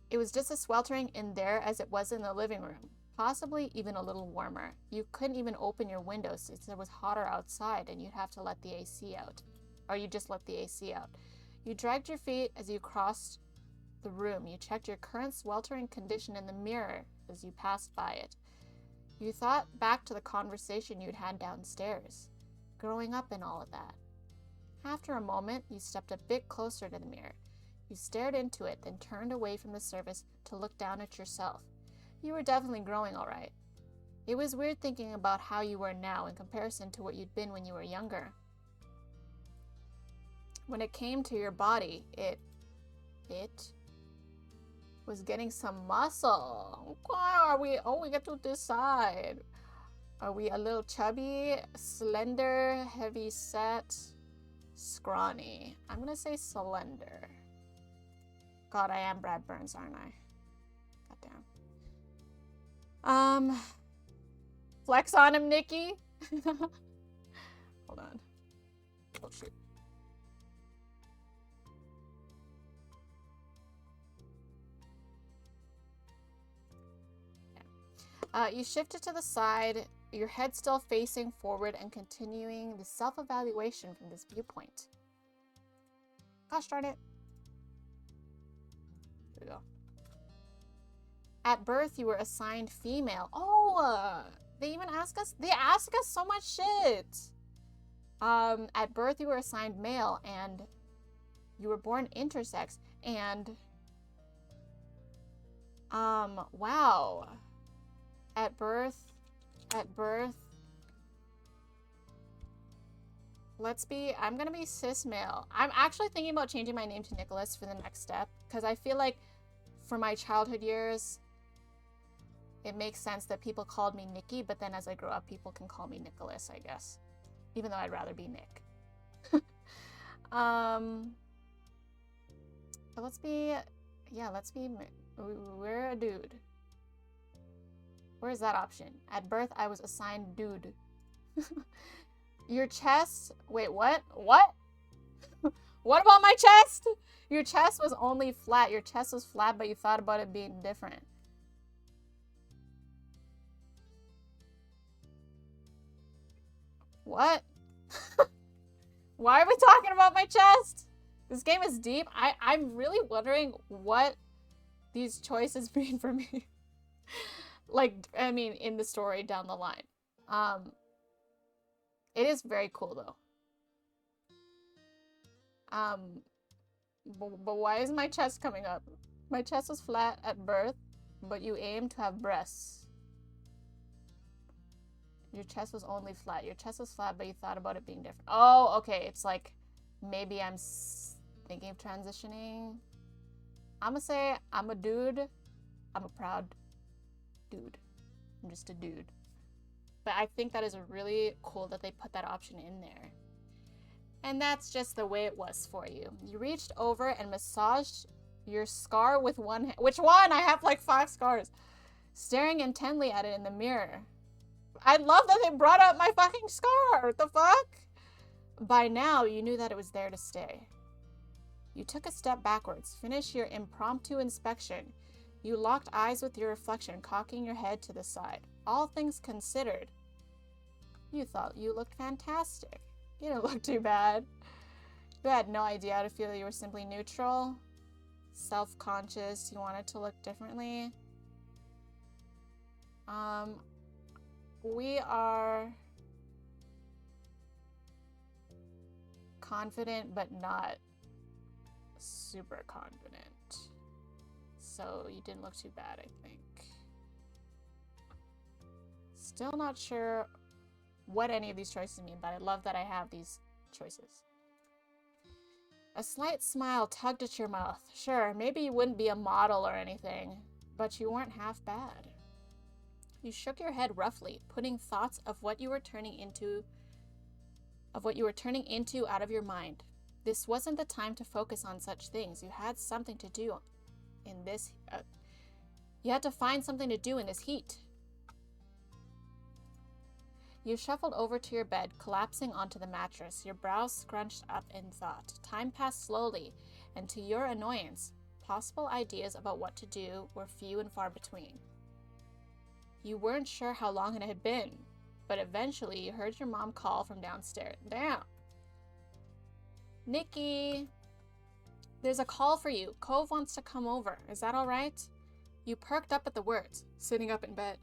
It was just as sweltering in there as it was in the living room, possibly even a little warmer. You couldn't even open your windows since it was hotter outside and you'd have to let the AC out. Or you just let the AC out. You dragged your feet as you crossed the room. You checked your current sweltering condition in the mirror as you passed by it. You thought back to the conversation you'd had downstairs, growing up and all of that. After a moment, you stepped a bit closer to the mirror. You stared into it, then turned away from the surface to look down at yourself. You were definitely growing all right. It was weird thinking about how you were now in comparison to what you'd been when you were younger. When it came to your body, it was getting some muscle. We get to decide. Are we a little chubby, slender, heavy set, scrawny? I'm gonna say slender. God, I am Brad Burns, aren't I? Goddamn. Flex on him, Nikki. Hold on. Oh shoot. You shifted to the side, your head still facing forward and continuing the self-evaluation from this viewpoint. Gosh darn it. Here we go. At birth, you were assigned female. Oh, they even ask us so much shit. At birth, you were assigned male and you were born intersex and, wow. At birth, I'm gonna be cis male. I'm actually thinking about changing my name to Nicholas for the next step, because I feel like for my childhood years, it makes sense that people called me Nikki, but then as I grow up, people can call me Nicholas, I guess. Even though I'd rather be Nick. But we're a dude. Where's that option? At birth, I was assigned dude. Your chest... Wait, what? What? What about my chest? Your chest was only flat. Your chest was flat, but you thought about it being different. What? Why are we talking about my chest? This game is deep. I'm really wondering what these choices mean for me. Like, I mean, in the story down the line. It is very cool, though. But why is my chest coming up? My chest was flat at birth, but you aim to have breasts. Your chest was only flat. Your chest was flat, but you thought about it being different. Oh, okay. It's like, maybe I'm thinking of transitioning. I'm gonna say I'm a dude. I'm a proud dude. I'm just a dude. But I think that is really cool that they put that option in there. And that's just the way it was for you. You reached over and massaged your scar with one hand. Which one? I have like 5 scars. staring intently at it in the mirror. I love that they brought up my fucking scar. What the fuck? By now, you knew that it was there to stay. You took a step backwards, finished your impromptu inspection. You locked eyes with your reflection, cocking your head to the side. All things considered, you thought you looked fantastic. You didn't look too bad. You had no idea how to feel. You were simply neutral, self-conscious. You wanted to look differently. We are confident, but not super confident. So you didn't look too bad, I think. Still not sure what any of these choices mean, but I love that I have these choices. A slight smile tugged at your mouth. Sure, maybe you wouldn't be a model or anything, but you weren't half bad. You shook your head roughly, putting thoughts of what you were turning into out of your mind. This wasn't the time to focus on such things. You had something to do in this. You had to find something to do in this heat. You shuffled over to your bed, collapsing onto the mattress, your brows scrunched up in thought. Time passed slowly, and to your annoyance, possible ideas about what to do were few and far between. You weren't sure how long it had been, but eventually you heard your mom call from downstairs. Damn. Nikki, there's a call for you. Cove wants to come over. Is that all right? You perked up at the words, sitting up in bed.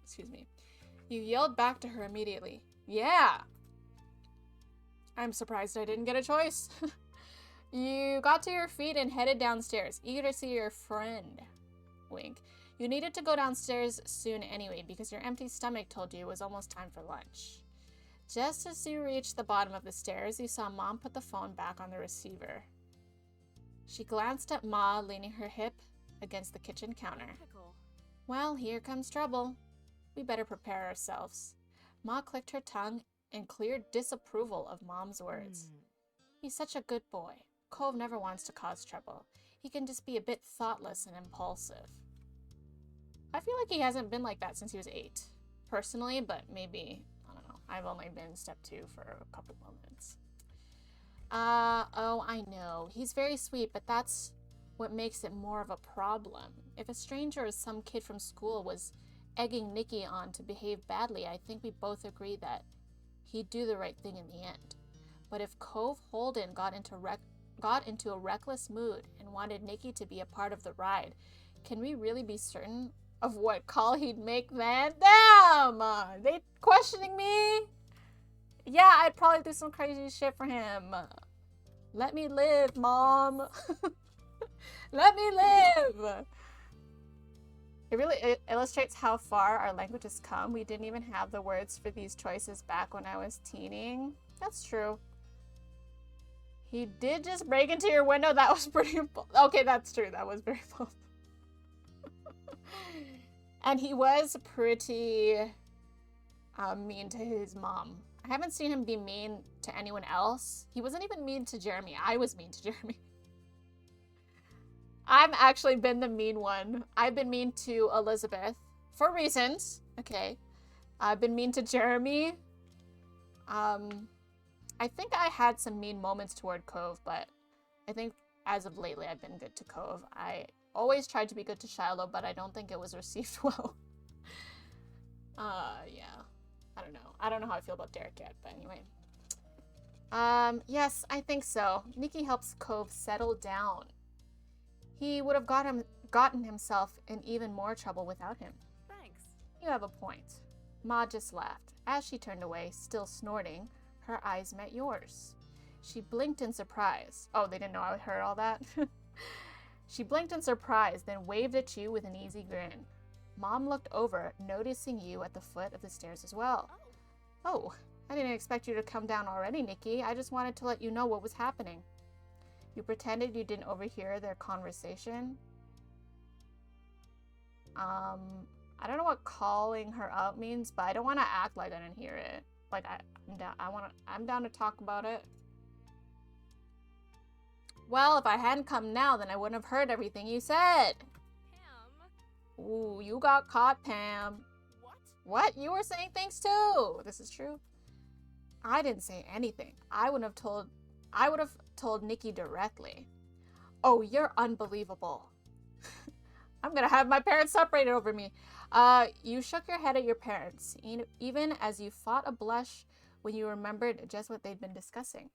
Excuse me. You yelled back to her immediately. Yeah. I'm surprised I didn't get a choice. You got to your feet and headed downstairs, eager to see your friend. Wink. You needed to go downstairs soon anyway, because your empty stomach told you it was almost time for lunch. Just as you reached the bottom of the stairs, you saw Mom put the phone back on the receiver. She glanced at Ma, leaning her hip against the kitchen counter. Typical. Well, here comes trouble. We better prepare ourselves. Ma clicked her tongue in clear disapproval of Mom's words. He's such a good boy. Cove never wants to cause trouble. He can just be a bit thoughtless and impulsive. I feel like he hasn't been like that since he was 8, personally, but maybe, I don't know. I've only been step 2 for a couple moments. Oh, I know. He's very sweet, but that's what makes it more of a problem. If a stranger or some kid from school was egging Nikki on to behave badly, I think we both agree that he'd do the right thing in the end. But if Cove Holden got into a reckless mood and wanted Nikki to be a part of the ride, can we really be certain of what call he'd make then? Damn! They questioning me? Yeah, I'd probably do some crazy shit for him. Let me live, Mom. Let me live. It illustrates how far our language has come. We didn't even have the words for these choices back when I was teening. That's true. He did just break into your window. That was pretty... Okay, that's true. That was very bold. And he was pretty mean to his mom. I haven't seen him be mean to anyone else. He wasn't even mean to Jeremy. I was mean to Jeremy. I've actually been the mean one. I've been mean to Elizabeth for reasons. Okay. I've been mean to Jeremy. I think I had some mean moments toward Cove, but I think as of lately I've been good to Cove. I always tried to be good to Shiloh, but I don't think it was received well. Yeah. I don't know. I don't know how I feel about Derek yet, but anyway. Yes, I think so. Nikki helps Cove settle down. He would have gotten himself in even more trouble without him. Thanks. You have a point. Ma just laughed. As she turned away, still snorting, her eyes met yours. She blinked in surprise. Oh, they didn't know I heard all that? She blinked in surprise, then waved at you with an easy grin. Mom looked over, noticing you at the foot of the stairs as well. Oh, I didn't expect you to come down already, Nikki. I just wanted to let you know what was happening. You pretended you didn't overhear their conversation. I don't know what calling her out means, but I don't want to act like I didn't hear it. Like I'm down to talk about it. Well, if I hadn't come now, then I wouldn't have heard everything you said. Pam. Ooh, you got caught, Pam. What? What? You were saying things too. This is true. I didn't say anything. I would have told Nikki directly. Oh, you're unbelievable. I'm gonna have my parents separated over me. You shook your head at your parents, even as you fought a blush when you remembered just what they'd been discussing.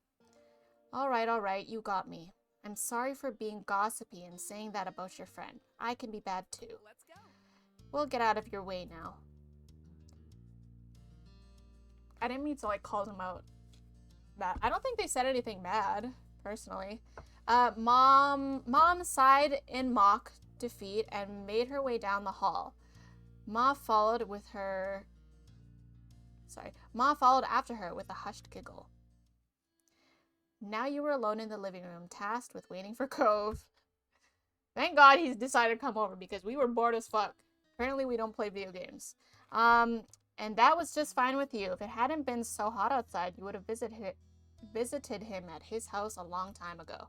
All right, you got me. I'm sorry for being gossipy and saying that about your friend. I can be bad too. Let's go. We'll get out of your way now. I didn't mean to like call them out. That I don't think they said anything bad, personally. Mom sighed in mock defeat and made her way down the hall. Ma followed after her with a hushed giggle. Now you were alone in the living room, tasked with waiting for Cove. Thank God he's decided to come over because we were bored as fuck. Apparently we don't play video games. And that was just fine with you. If it hadn't been so hot outside, you would have visited him at his house a long time ago.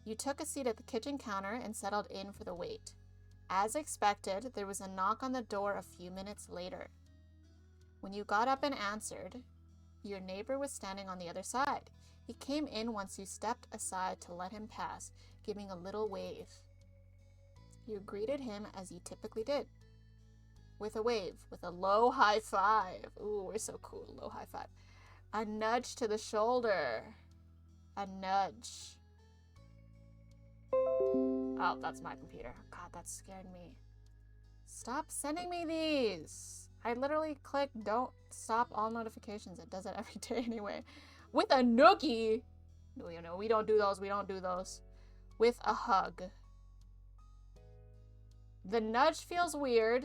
You took a seat at the kitchen counter and settled in for the wait. As expected, there was a knock on the door a few minutes later. When you got up and answered, your neighbor was standing on the other side. He came in once you stepped aside to let him pass, giving a little wave. You greeted him as you typically did. With a wave, with a low high five. Ooh, we're so cool, low high five. A nudge to the shoulder. A nudge. Oh, that's my computer. God, that scared me. Stop sending me these. I literally click don't stop all notifications. It does it every day anyway. With a noogie. No, you know, we don't do those. We don't do those. With a hug. The nudge feels weird.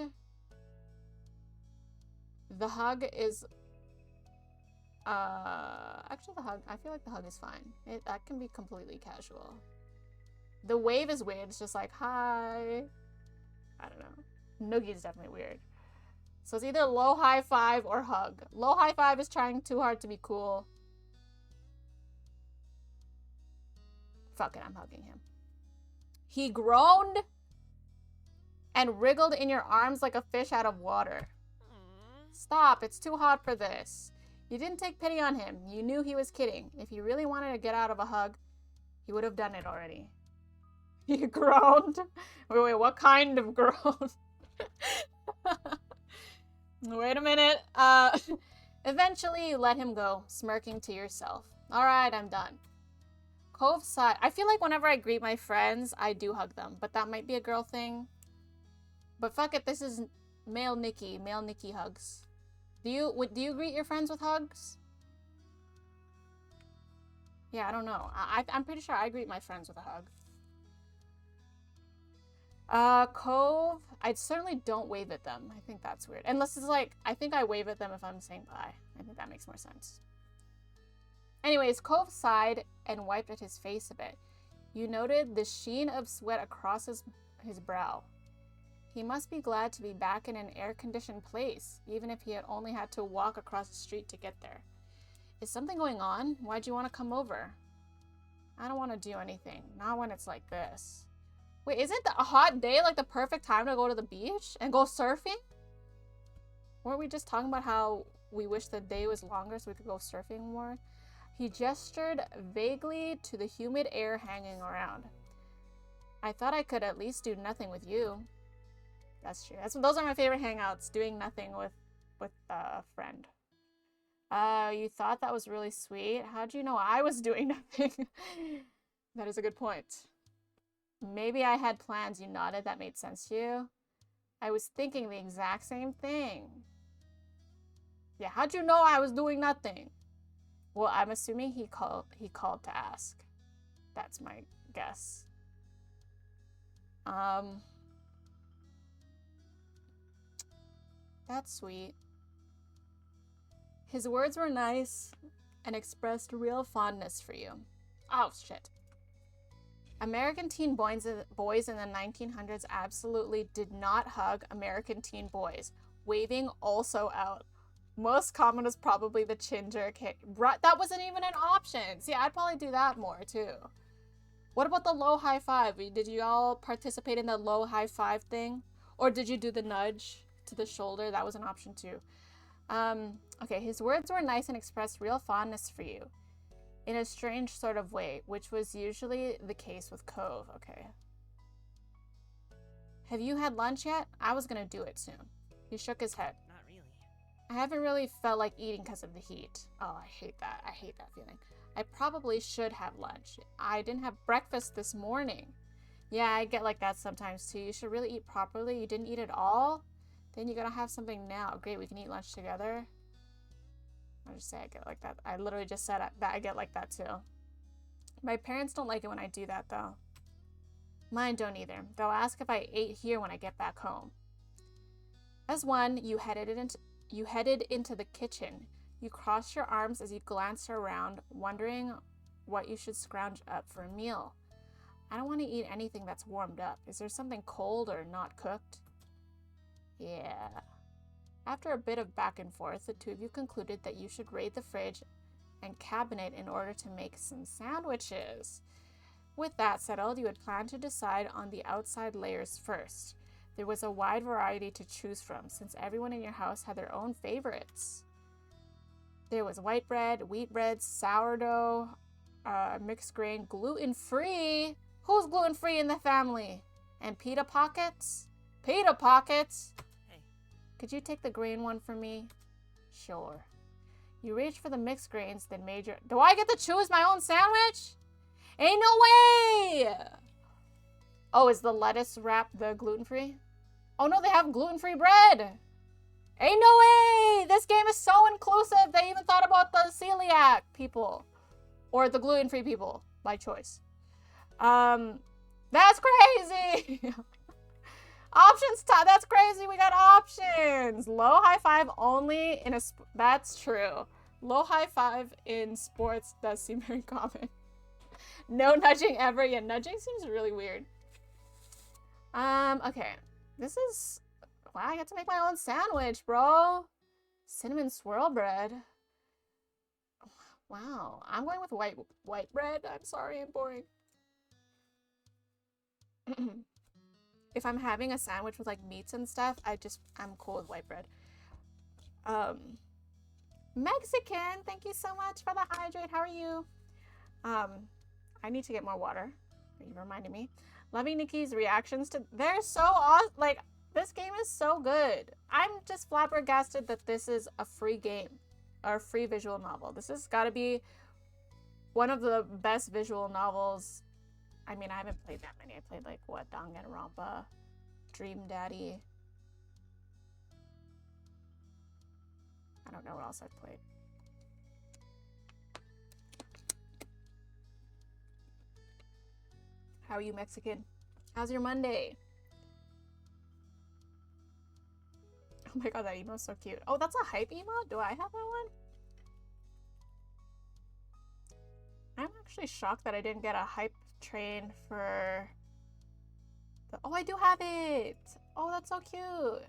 The hug is... actually the hug, I feel like the hug is fine. That can be completely casual. The wave is weird. It's just like, hi. I don't know. Noogie is definitely weird. So it's either low high five or hug. Low high five is trying too hard to be cool. Fuck it, I'm hugging him. He groaned and wriggled in your arms like a fish out of water. Stop, it's too hot for this. You didn't take pity on him. You knew he was kidding. If he really wanted to get out of a hug, he would have done it already. He groaned. Wait, what kind of groan? Wait a minute. Eventually, you let him go, smirking to yourself. All right, I'm done. Cove sighed. I feel like whenever I greet my friends, I do hug them, but that might be a girl thing. But fuck it, this is male Nikki. Male Nikki hugs. Do you greet your friends with hugs? Yeah, I don't know. I'm pretty sure I greet my friends with a hug. Cove, I certainly don't wave at them. I think that's weird. Unless it's like, I think I wave at them if I'm saying bye. I think that makes more sense. Anyways, Cove sighed and wiped at his face a bit. You noted the sheen of sweat across his brow. He must be glad to be back in an air-conditioned place, even if he had only had to walk across the street to get there. Is something going on? Why'd you want to come over? I don't want to do anything. Not when it's like this. Wait, isn't a hot day like the perfect time to go to the beach and go surfing? Weren't we just talking about how we wish the day was longer so we could go surfing more? He gestured vaguely to the humid air hanging around. I thought I could at least do nothing with you. That's true. Those are my favorite hangouts, doing nothing with a friend. You thought that was really sweet? How'd you know I was doing nothing? That is a good point. Maybe I had plans. You nodded. That made sense to you. I was thinking the exact same thing. Yeah, how'd you know I was doing nothing? Well, I'm assuming he called to ask. That's my guess. That's sweet. His words were nice and expressed real fondness for you. Oh, shit. American teen boys in the 1900s absolutely did not hug American teen boys. Waving also out. Most common was probably the chin jerk. That wasn't even an option. See, I'd probably do that more too. What about the low high five? Did you all participate in the low high five thing? Or did you do the nudge to the shoulder? That was an option too. Okay, his words were nice and expressed real fondness for you in a strange sort of way, which was usually the case with Cove. Okay. Have you had lunch yet? I was gonna do it soon. He shook his head. Not really. I haven't really felt like eating because of the heat. Oh, I hate that. I hate that feeling. I probably should have lunch. I didn't have breakfast this morning. Yeah, I get like that sometimes too. You should really eat properly. You didn't eat it all? Then you're gonna have something now. Great, we can eat lunch together. I'll just say I get like that. I literally just said that I get like that too. My parents don't like it when I do that though. Mine don't either. They'll ask if I ate here when I get back home. As one, you headed into the kitchen. You crossed your arms as you glanced around, wondering what you should scrounge up for a meal. I don't want to eat anything that's warmed up. Is there something cold or not cooked? Yeah. After a bit of back and forth, the two of you concluded that you should raid the fridge and cabinet in order to make some sandwiches. With that settled, you had planned to decide on the outside layers first. There was a wide variety to choose from, since everyone in your house had their own favorites. There was white bread, wheat bread, sourdough, mixed grain, gluten-free. Who's gluten-free in the family? And pita pockets? Pita pockets? Hey. Could you take the green one for me? Sure. You reached for the mixed grains, then made your... Do I get to choose my own sandwich? Ain't no way! Oh, is the lettuce wrap the gluten-free? Oh no, they have gluten-free bread! Ain't no way! This game is so inclusive, they even thought about the celiac people. Or the gluten-free people, by choice. That's crazy! Options, that's crazy, we got options! Low high five only in a, that's true. Low high five in sports does seem very common. No nudging ever. Yeah, nudging seems really weird. Okay. This is... Wow, I get to make my own sandwich, bro. Cinnamon swirl bread. Wow. I'm going with white bread. I'm sorry, I'm boring. If I'm having a sandwich with like meats and stuff, I'm cool with white bread. Mexican, thank you so much for the hydrate. How are you? I need to get more water. You reminded me. Loving Nikki's reactions to... They're so awesome. Like, this game is so good. I'm just flabbergasted that this is a free game. Or a free visual novel. This has got to be one of the best visual novels. I mean, I haven't played that many. I played, like, what? Danganronpa. Dream Daddy. I don't know what else I've played. How are you, Mexican? How's your Monday? Oh my god, that emo's so cute. Oh, that's a hype emo? Do I have that one? I'm actually shocked that I didn't get a hype train for... Oh, I do have it! Oh, that's so cute!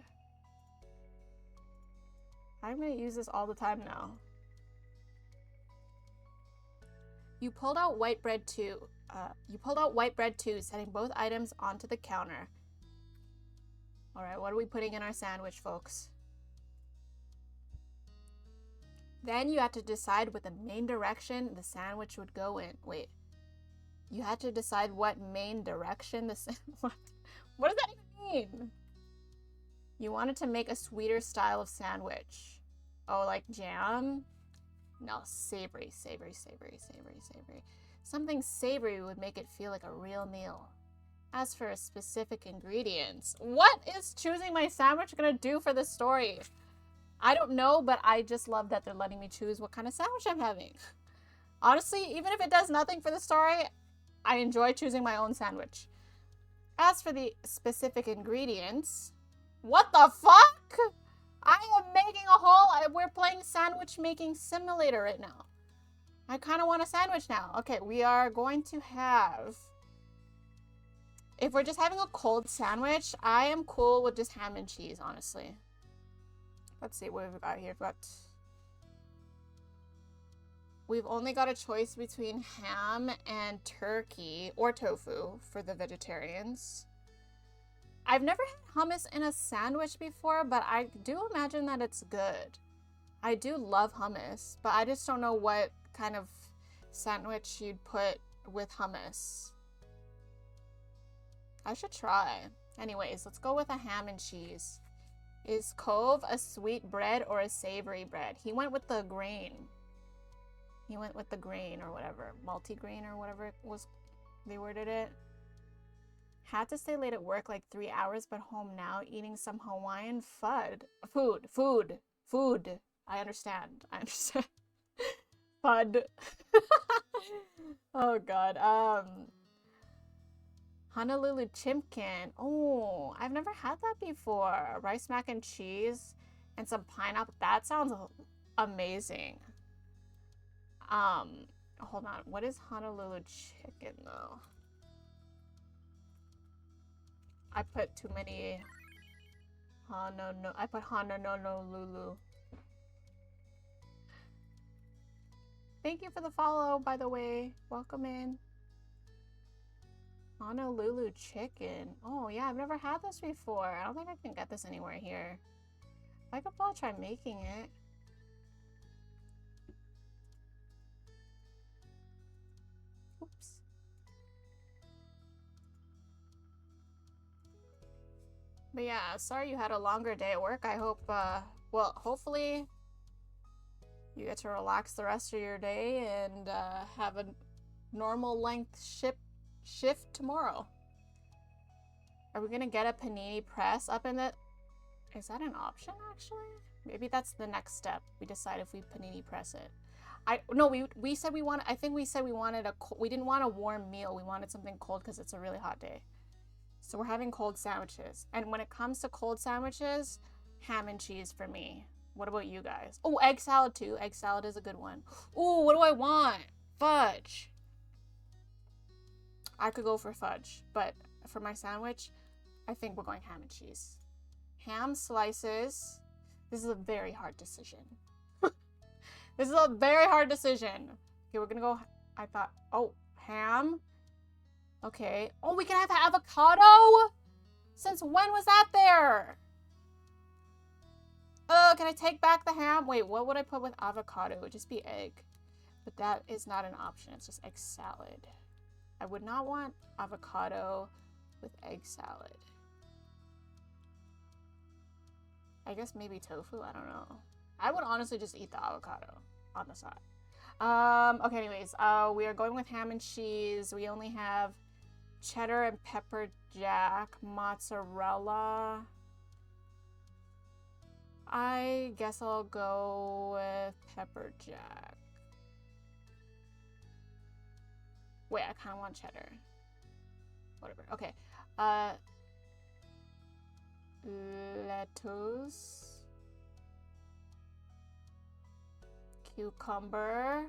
I'm gonna use this all the time now. You pulled out white bread too. Setting both items onto the counter. Alright, what are we putting in our sandwich, folks? Then you had to decide what the main direction the sandwich would go in. Wait. You had to decide what main direction the sandwich... What does that even mean? You wanted to make a sweeter style of sandwich. Oh, like jam? No, savory. Something savory would make it feel like a real meal. As for specific ingredients, what is choosing my sandwich gonna do for this story? I don't know, but I just love that they're letting me choose what kind of sandwich I'm having. Honestly, even if it does nothing for the story, I enjoy choosing my own sandwich. As for the specific ingredients, what the fuck? I am making a whole... We're playing sandwich making simulator right now. I kind of want a sandwich now. Okay, we are going to have... If we're just having a cold sandwich, I am cool with just ham and cheese, honestly. Let's see what we've got here. We've only got a choice between ham and turkey or tofu for the vegetarians. I've never had hummus in a sandwich before, but I do imagine that it's good. I do love hummus, but I just don't know what kind of sandwich you'd put with hummus. I should try. Anyways, let's go with a ham and cheese. Is Cove a sweet bread or a savory bread? He went with the grain. He went with the grain or whatever. Multi-grain or whatever it was they worded it. Had to stay late at work like 3 hours, but home now eating some Hawaiian food. I understand. Fud. Oh god. Honolulu Chimkin. Oh, I've never had that before. Rice mac and cheese and some pineapple. That sounds amazing. Hold on. What is Honolulu chicken though? I put too many. No. I put Honolulu. Thank you for the follow, by the way. Welcome in. Honolulu chicken. Oh yeah, I've never had this before. I don't think I can get this anywhere here. I could probably try making it. Oops. But yeah, sorry you had a longer day at work. I hope, well, hopefully you get to relax the rest of your day and have a normal length shift tomorrow. Are we gonna get a panini press up in the... Is that an option, actually? Maybe that's the next step. We decide if we panini press it. We said we wanted... I think we said we wanted a... We didn't want a warm meal. We wanted something cold because it's a really hot day. So we're having cold sandwiches. And when it comes to cold sandwiches, ham and cheese for me. What about you guys? Oh, egg salad too. Egg salad is a good one. Oh, what do I want? Fudge. I could go for fudge, but for my sandwich, I think we're going ham and cheese. Ham slices. This is a very hard decision. This is a very hard decision. Okay, we're gonna go, I thought, oh, ham. Okay. Oh, we can have avocado? Since when was that there? Oh, can I take back the ham? Wait, what would I put with avocado? It would just be egg. But that is not an option. It's just egg salad. I would not want avocado with egg salad. I guess maybe tofu. I don't know. I would honestly just eat the avocado on the side. Okay, anyways. We are going with ham and cheese. We only have cheddar and pepper jack, mozzarella. I guess I'll go with pepper jack. Wait, I kind of want cheddar. Whatever. Okay. Lettuce. Cucumber.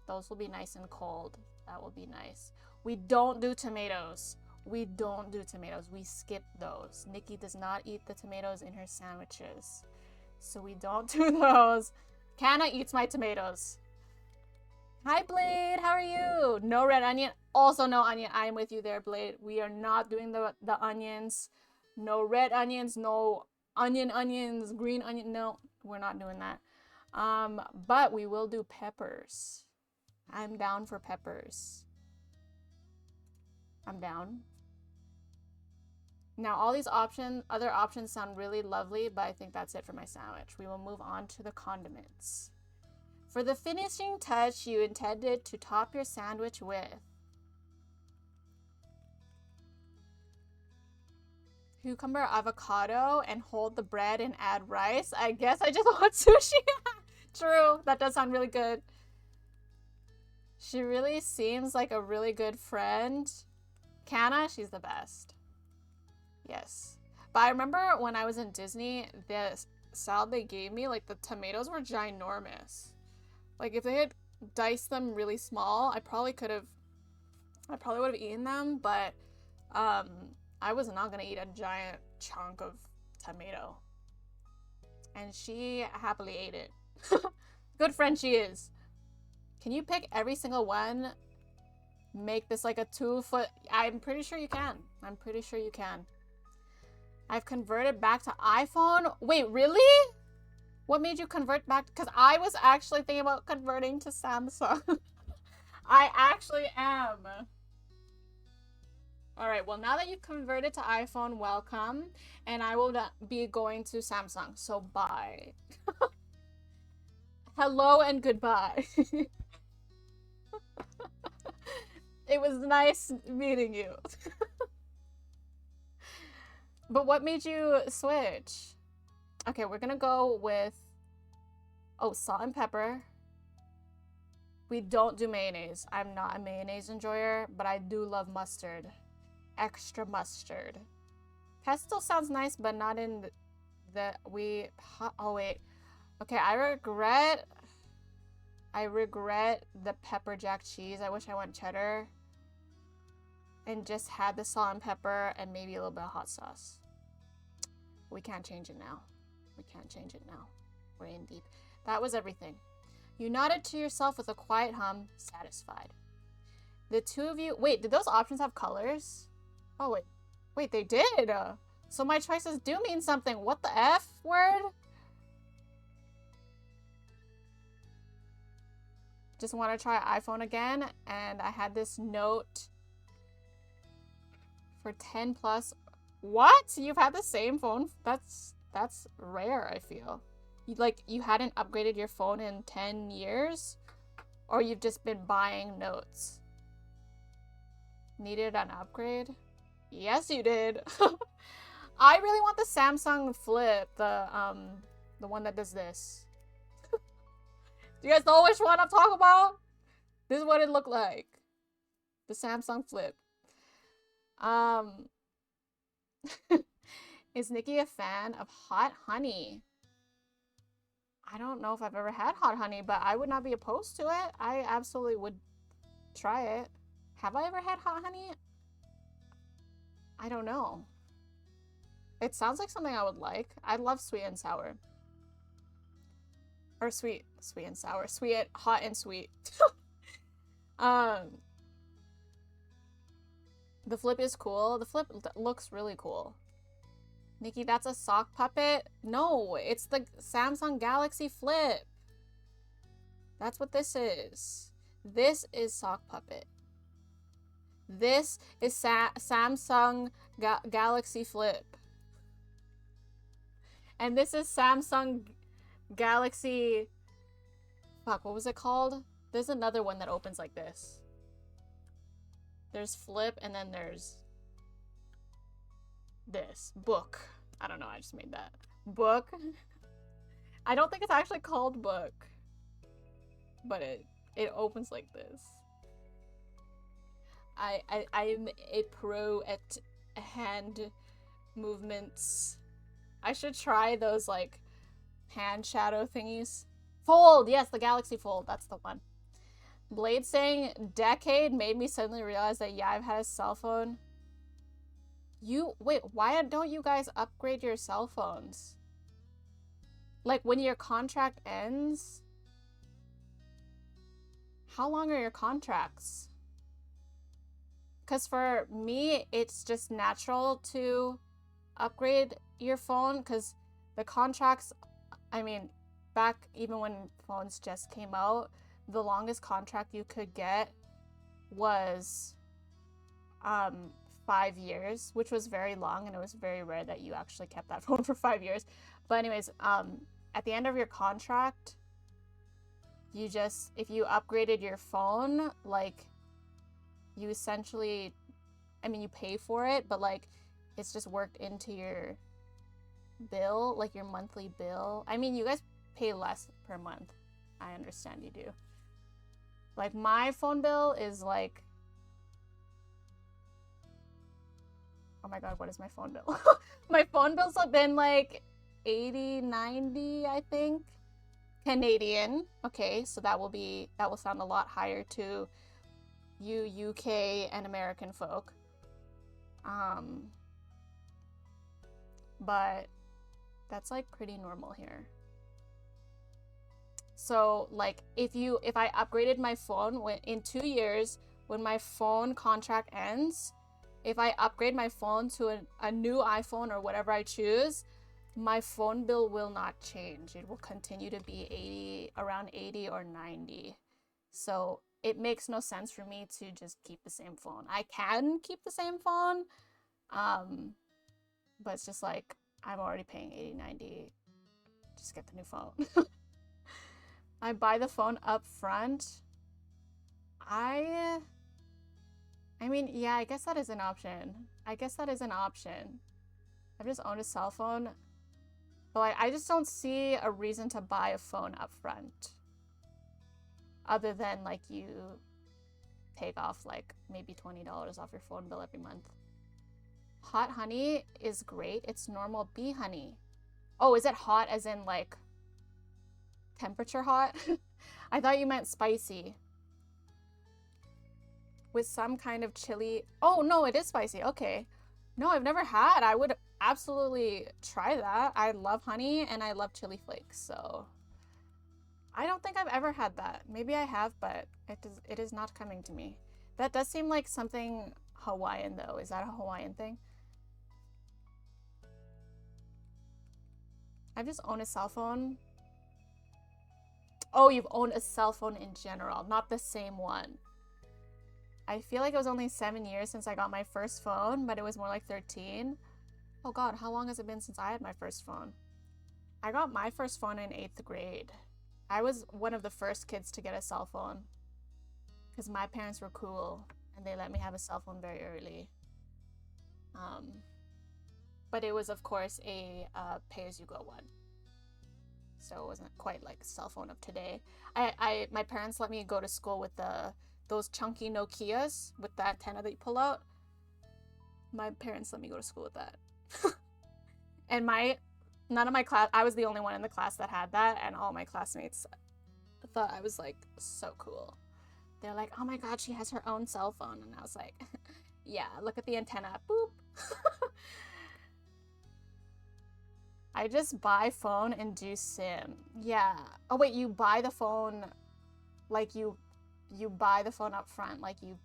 Those will be nice and cold. That will be nice. We don't do tomatoes. We don't do tomatoes. We skip those. Nikki does not eat the tomatoes in her sandwiches. So we don't do those. Kanna eats my tomatoes. Hi, Blade. How are you? No red onion. Also no onion. I am with you there, Blade. We are not doing the onions. No red onions. No onions. Green onion. No, we're not doing that. But we will do peppers. I'm down for peppers. I'm down. Now, all these other options sound really lovely, but I think that's it for my sandwich. We will move on to the condiments. For the finishing touch, you intended to top your sandwich with cucumber, avocado, and hold the bread and add rice. I guess I just want sushi. True, that does sound really good. She really seems like a really good friend. Kanna, she's the best. Yes. But I remember when I was in Disney, the salad they gave me, like the tomatoes were ginormous. Like if they had diced them really small, I probably would have eaten them, but I was not gonna eat a giant chunk of tomato. And she happily ate it. Good friend she is. Can you pick every single one? Make this like a 2 foot. I'm pretty sure you can. I'm pretty sure you can. I've converted back to iPhone. Wait, really? What made you convert back? Because I was actually thinking about converting to Samsung. I actually am. Alright, well, now that you've converted to iPhone, welcome. And I will be going to Samsung. So, bye. Hello and goodbye. It was nice meeting you. But what made you switch? Okay, we're gonna go with... Oh, salt and pepper. We don't do mayonnaise. I'm not a mayonnaise enjoyer, but I do love mustard. Extra mustard. Pesto sounds nice, but not in the... Oh, wait. Okay, I regret the pepper jack cheese. I wish I went cheddar. And just had the salt and pepper and maybe a little bit of hot sauce. We can't change it now. We can't change it now. We're in deep. That was everything. You nodded to yourself with a quiet hum, satisfied. The two of you... Wait, did those options have colors? Oh, wait. Wait, they did! So my choices do mean something. What the F word? Just want to try iPhone again, and I had this note for 10 plus. What? You've had the same phone? That's rare, I feel. You hadn't upgraded your phone in 10 years? Or you've just been buying notes? Needed an upgrade? Yes, you did. I really want the Samsung Flip, the one that does this. Do you guys know which one I'm talking about? This is what it looked like. The Samsung Flip. Is Nikki a fan of hot honey? I don't know if I've ever had hot honey, but I would not be opposed to it. I absolutely would try it. Have I ever had hot honey? I don't know. It sounds like something I would like. I love sweet and sour. Or sweet and sour. Sweet, hot and sweet. The Flip is cool. The Flip looks really cool. Nikki, that's a sock puppet? No, it's the Samsung Galaxy Flip. That's what this is. This is sock puppet. This is Samsung Galaxy Flip. And this is Samsung Galaxy... Fuck, what was it called? There's another one that opens like this. There's Flip, and then there's this. Book. I don't know, I just made that. Book. I don't think it's actually called Book. But it opens like this. I'm a pro at hand movements. I should try those, like, hand shadow thingies. Fold! Yes, the Galaxy Fold. That's the one. Blade saying decade made me suddenly realize that, yeah, I've had a cell phone. Wait, why don't you guys upgrade your cell phones? Like, when your contract ends? How long are your contracts? Because for me, it's just natural to upgrade your phone because the contracts, I mean, back even when phones just came out, the longest contract you could get was 5 years, which was very long, and it was very rare that you actually kept that phone for 5 years. But anyways, at the end of your contract, you just, if you upgraded your phone, like, you essentially, I mean, you pay for it, but like, it's just worked into your bill, like your monthly bill. I mean, you guys pay less per month. I understand you do. Like, my phone bill is like, oh my god, what is my phone bill? My phone bills have been like 80, 90, I think. Canadian. Okay, so that will sound a lot higher to you UK and American folk. But that's like pretty normal here. So like if I upgraded my phone in 2 years, when my phone contract ends, if I upgrade my phone to a new iPhone or whatever I choose, my phone bill will not change. It will continue to be around 80 or 90. So it makes no sense for me to just keep the same phone. I can keep the same phone, but it's just like I'm already paying 80, 90. Just get the new phone. I buy the phone up front. I mean, yeah, I guess that is an option. I've just owned a cell phone, but I just don't see a reason to buy a phone up front. Other than like you take off like maybe $20 off your phone bill every month. Hot honey is great. It's normal bee honey. Oh, is it hot as in like temperature hot? I thought you meant spicy. With some kind of chili. Oh, no, it is spicy. Okay. No, I've never had. I would absolutely try that. I love honey and I love chili flakes, so I don't think I've ever had that. Maybe I have, but it is not coming to me. That does seem like something Hawaiian, though. Is that a Hawaiian thing? I've just owned a cell phone. Oh, you've owned a cell phone in general, not the same one. I feel like it was only 7 years since I got my first phone, but it was more like 13. Oh god, how long has it been since I had my first phone? I got my first phone in 8th grade. I was one of the first kids to get a cell phone because my parents were cool and they let me have a cell phone very early. But it was, of course, a pay-as-you-go one. So it wasn't quite like a cell phone of today. My parents let me go to school with those chunky Nokias with the antenna that you pull out. My parents let me go to school with that. And none of my class, I was the only one in the class that had that, and all my classmates thought I was like so cool. They're like, oh my god, she has her own cell phone. And I was like, yeah, look at the antenna. Boop. I just buy phone and do SIM. Yeah. Oh wait, you buy the phone like you buy the phone up front, like you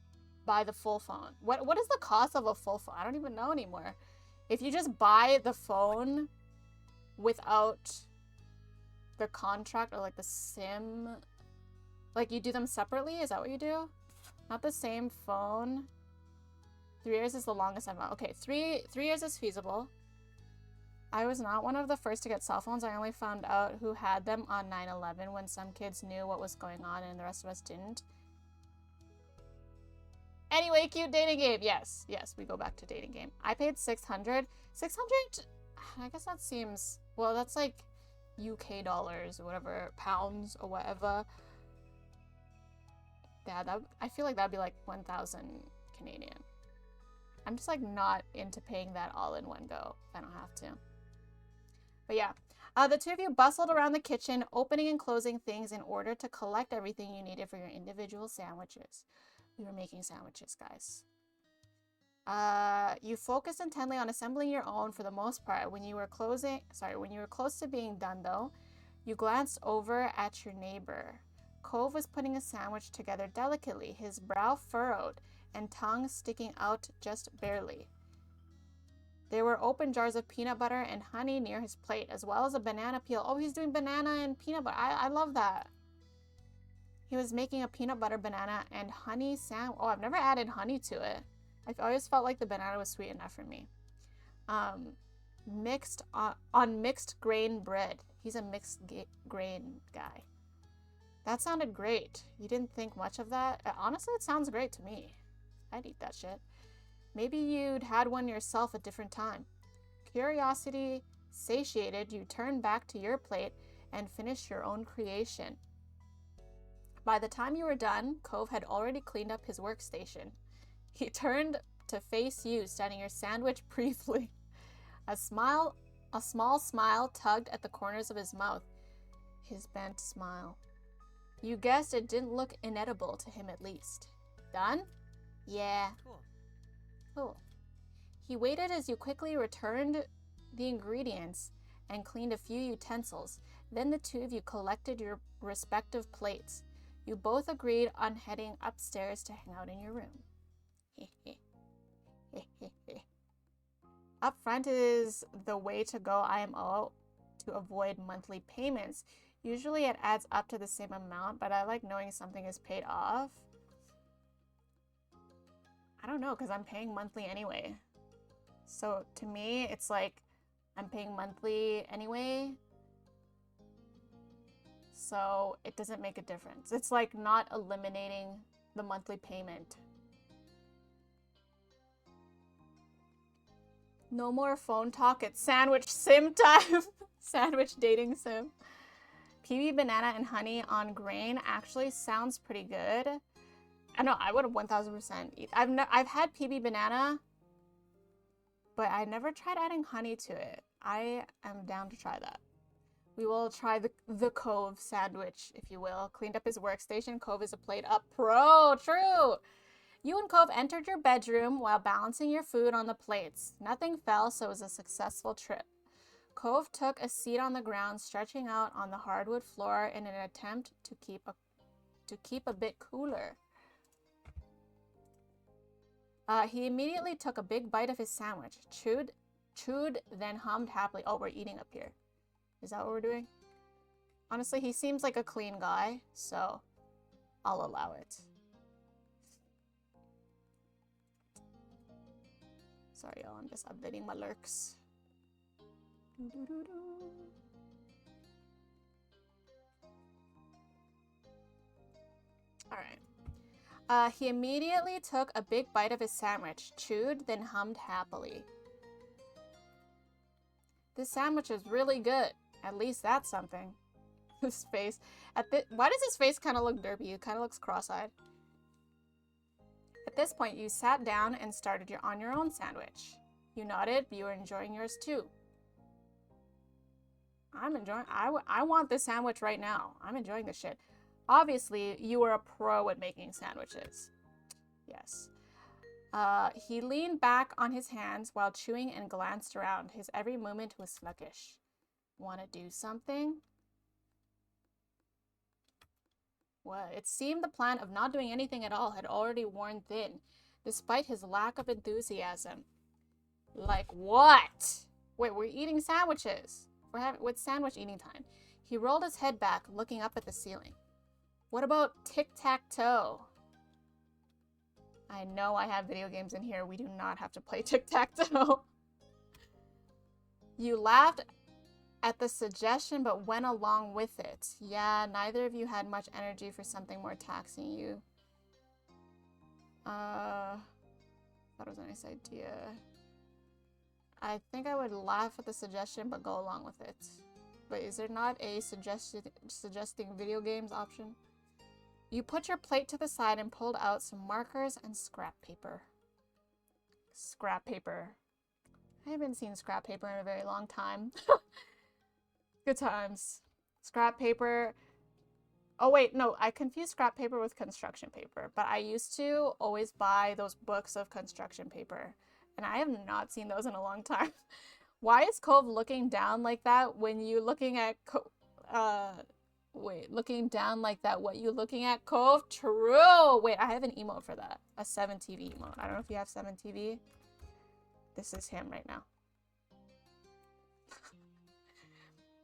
buy the full phone. What is the cost of a full phone? I don't even know anymore. If you just buy the phone without the contract or like the SIM, like you do them separately, is that what you do? Not the same phone. 3 years is the longest I've. Okay, 3 years is feasible. I was not one of the first to get cell phones. I only found out who had them on 9/11 when some kids knew what was going on and the rest of us didn't. Anyway, cute dating game. Yes, we go back to dating game. I paid 600. 600, I guess that seems, well, that's like UK dollars or whatever, pounds or whatever. Yeah, I feel like that'd be like 1,000 Canadian. I'm just like not into paying that all in one go if I don't have to. But yeah, the two of you bustled around the kitchen, opening and closing things in order to collect everything you needed for your individual sandwiches. We were making sandwiches, guys. You focused intently on assembling your own for the most part. When you were close to being done though, you glanced over at your neighbor. Cove was putting a sandwich together delicately, his brow furrowed and tongue sticking out just barely. There were open jars of peanut butter and honey near his plate, as well as a banana peel. Oh, he's doing banana and peanut butter. I love that. He was making a peanut butter, banana, and honey sandwich. Oh, I've never added honey to it. I've always felt like the banana was sweet enough for me. Mixed grain bread. He's a mixed grain guy. That sounded great. You didn't think much of that? Honestly, it sounds great to me. I'd eat that shit. Maybe you'd had one yourself at a different time. Curiosity satiated, you turned back to your plate and finished your own creation. By the time you were done, Cove had already cleaned up his workstation. He turned to face you, studying your sandwich briefly. A small smile tugged at the corners of his mouth. His bent smile. You guessed it didn't look inedible to him at least. Done? Yeah. Cool. He waited as you quickly returned the ingredients and cleaned a few utensils. Then the two of you collected your respective plates. You both agreed on heading upstairs to hang out in your room. Upfront is the way to go IMO to avoid monthly payments. Usually it adds up to the same amount, but I like knowing something is paid off. I don't know, because I'm paying monthly anyway. So to me, it's like I'm paying monthly anyway. So it doesn't make a difference. It's like not eliminating the monthly payment. No more phone talk. It's sandwich sim time. Sandwich dating sim. PB banana and honey on grain actually sounds pretty good. I know I would have 1000% eat. I've had PB banana, but I never tried adding honey to it. I am down to try that. We will try the Cove sandwich, if you will. Cleaned up his workstation. Cove is a plate up pro. True. You and Cove entered your bedroom while balancing your food on the plates. Nothing fell, so it was a successful trip. Cove took a seat on the ground, stretching out on the hardwood floor in an attempt to keep a bit cooler. He immediately took a big bite of his sandwich, chewed, then hummed happily. Oh, we're eating up here. Is that what we're doing? Honestly, he seems like a clean guy, so I'll allow it. Sorry, y'all. I'm just updating my lurks. Alright. He immediately took a big bite of his sandwich, chewed, then hummed happily. This sandwich is really good. At least that's something. His face. Why does his face kind of look derpy? It kind of looks cross-eyed. At this point, you sat down and started on your own sandwich. You nodded, but you were enjoying yours too. I'm enjoying. I want this sandwich right now. I'm enjoying this shit. Obviously, you were a pro at making sandwiches. Yes. He leaned back on his hands while chewing and glanced around. His every movement was sluggish. Want to do something? What? It seemed the plan of not doing anything at all had already worn thin, despite his lack of enthusiasm. Like what? Wait, we're eating sandwiches. What's sandwich eating time? He rolled his head back, looking up at the ceiling. What about tic-tac-toe? I know I have video games in here. We do not have to play tic-tac-toe. You laughed at the suggestion, but went along with it. Yeah, neither of you had much energy for something more taxing you. That was a nice idea. I think I would laugh at the suggestion, but go along with it. But is there not a suggesting video games option? You put your plate to the side and pulled out some markers and scrap paper. Scrap paper. I haven't seen scrap paper in a very long time. Good times. Scrap paper. Oh wait, no, I confused scrap paper with construction paper. But I used to always buy those books of construction paper. And I have not seen those in a long time. Why is Cove looking down like that when you looking at wait, looking down like that, what you looking at, Cove? True! Wait, I have an emote for that. A 7TV emote. I don't know if you have 7TV. This is him right now.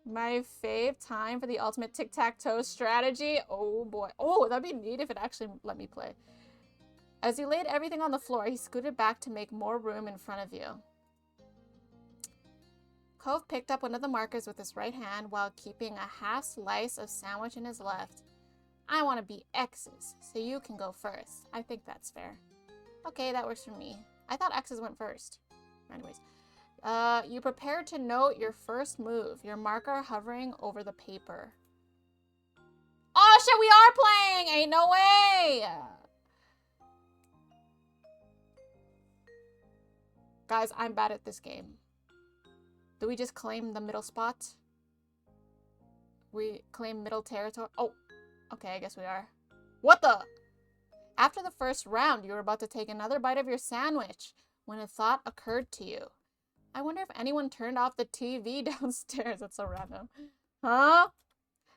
My fave time for the ultimate tic-tac-toe strategy. Oh boy. Oh, that'd be neat if it actually let me play. As he laid everything on the floor, he scooted back to make more room in front of you. Cove picked up one of the markers with his right hand while keeping a half slice of sandwich in his left. I want to be X's, so you can go first. I think that's fair. Okay, that works for me. I thought X's went first. Anyways. You prepare to note your first move, your marker hovering over the paper. Oh shit, we are playing! Ain't no way! Guys, I'm bad at this game. Do we just claim the middle spot? We claim middle territory? Oh, okay, I guess we are. What the? After the first round, you were about to take another bite of your sandwich when a thought occurred to you. I wonder if anyone turned off the TV downstairs. That's so random. Huh?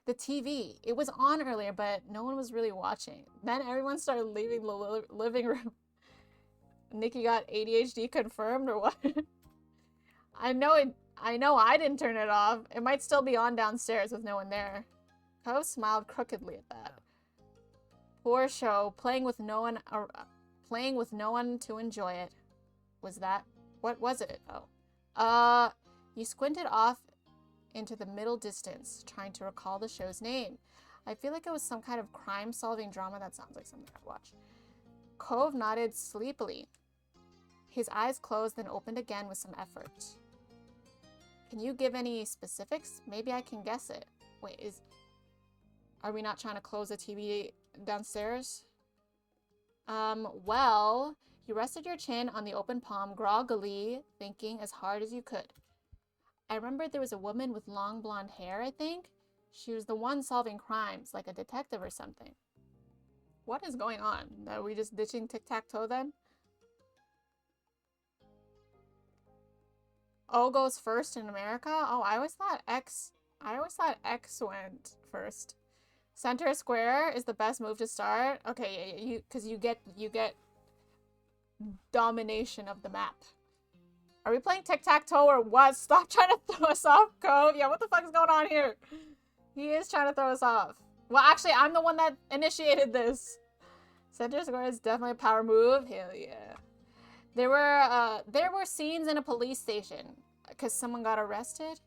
The TV. It was on earlier, but no one was really watching. Then everyone started leaving the living room. Nikki got ADHD confirmed or what? I know I didn't turn it off. It might still be on downstairs with no one there. Cove smiled crookedly at that. Poor show, playing with no one to enjoy it. Was that? What was it? Oh. You squinted off into the middle distance, trying to recall the show's name. I feel like it was some kind of crime-solving drama. That sounds like something I'd watch. Cove nodded sleepily. His eyes closed, then opened again with some effort. Can you give any specifics? Maybe I can guess it. Wait, are we not trying to close the TV downstairs? Well, you rested your chin on the open palm, groggily, thinking as hard as you could. I remember there was a woman with long blonde hair, I think. She was the one solving crimes, like a detective or something. What is going on? Are we just ditching tic-tac-toe then? O goes first in America? Oh, I always thought X went first. Center square is the best move to start. Okay, yeah, because you get domination of the map. Are we playing tic-tac-toe or what? Stop trying to throw us off, Cove. Yeah, what the fuck is going on here? He is trying to throw us off. Well, actually, I'm the one that initiated this. Center square is definitely a power move. Hell yeah. There were scenes in a police station because someone got arrested.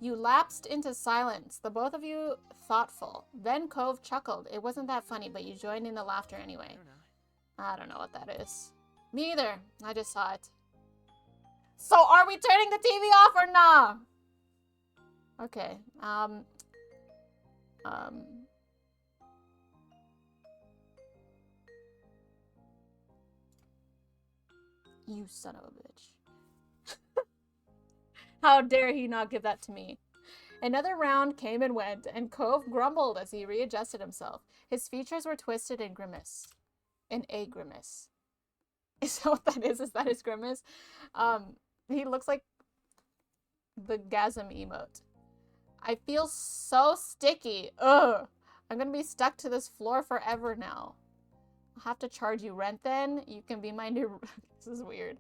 You lapsed into silence, the both of you thoughtful. Then Cove chuckled. It wasn't that funny, but you joined in the laughter anyway. I don't know what that is. Me either. I just saw it. So are we turning the TV off or nah? Okay. You son of a bitch. How dare he not give that to me? Another round came and went, and Cove grumbled as he readjusted himself. His features were twisted in grimace. In a grimace. Is that what that is? Is that his grimace? He looks like the gasm emote. I feel so sticky. Ugh. I'm gonna be stuck to this floor forever now. I'll have to charge you rent then. You can be my new... This is weird.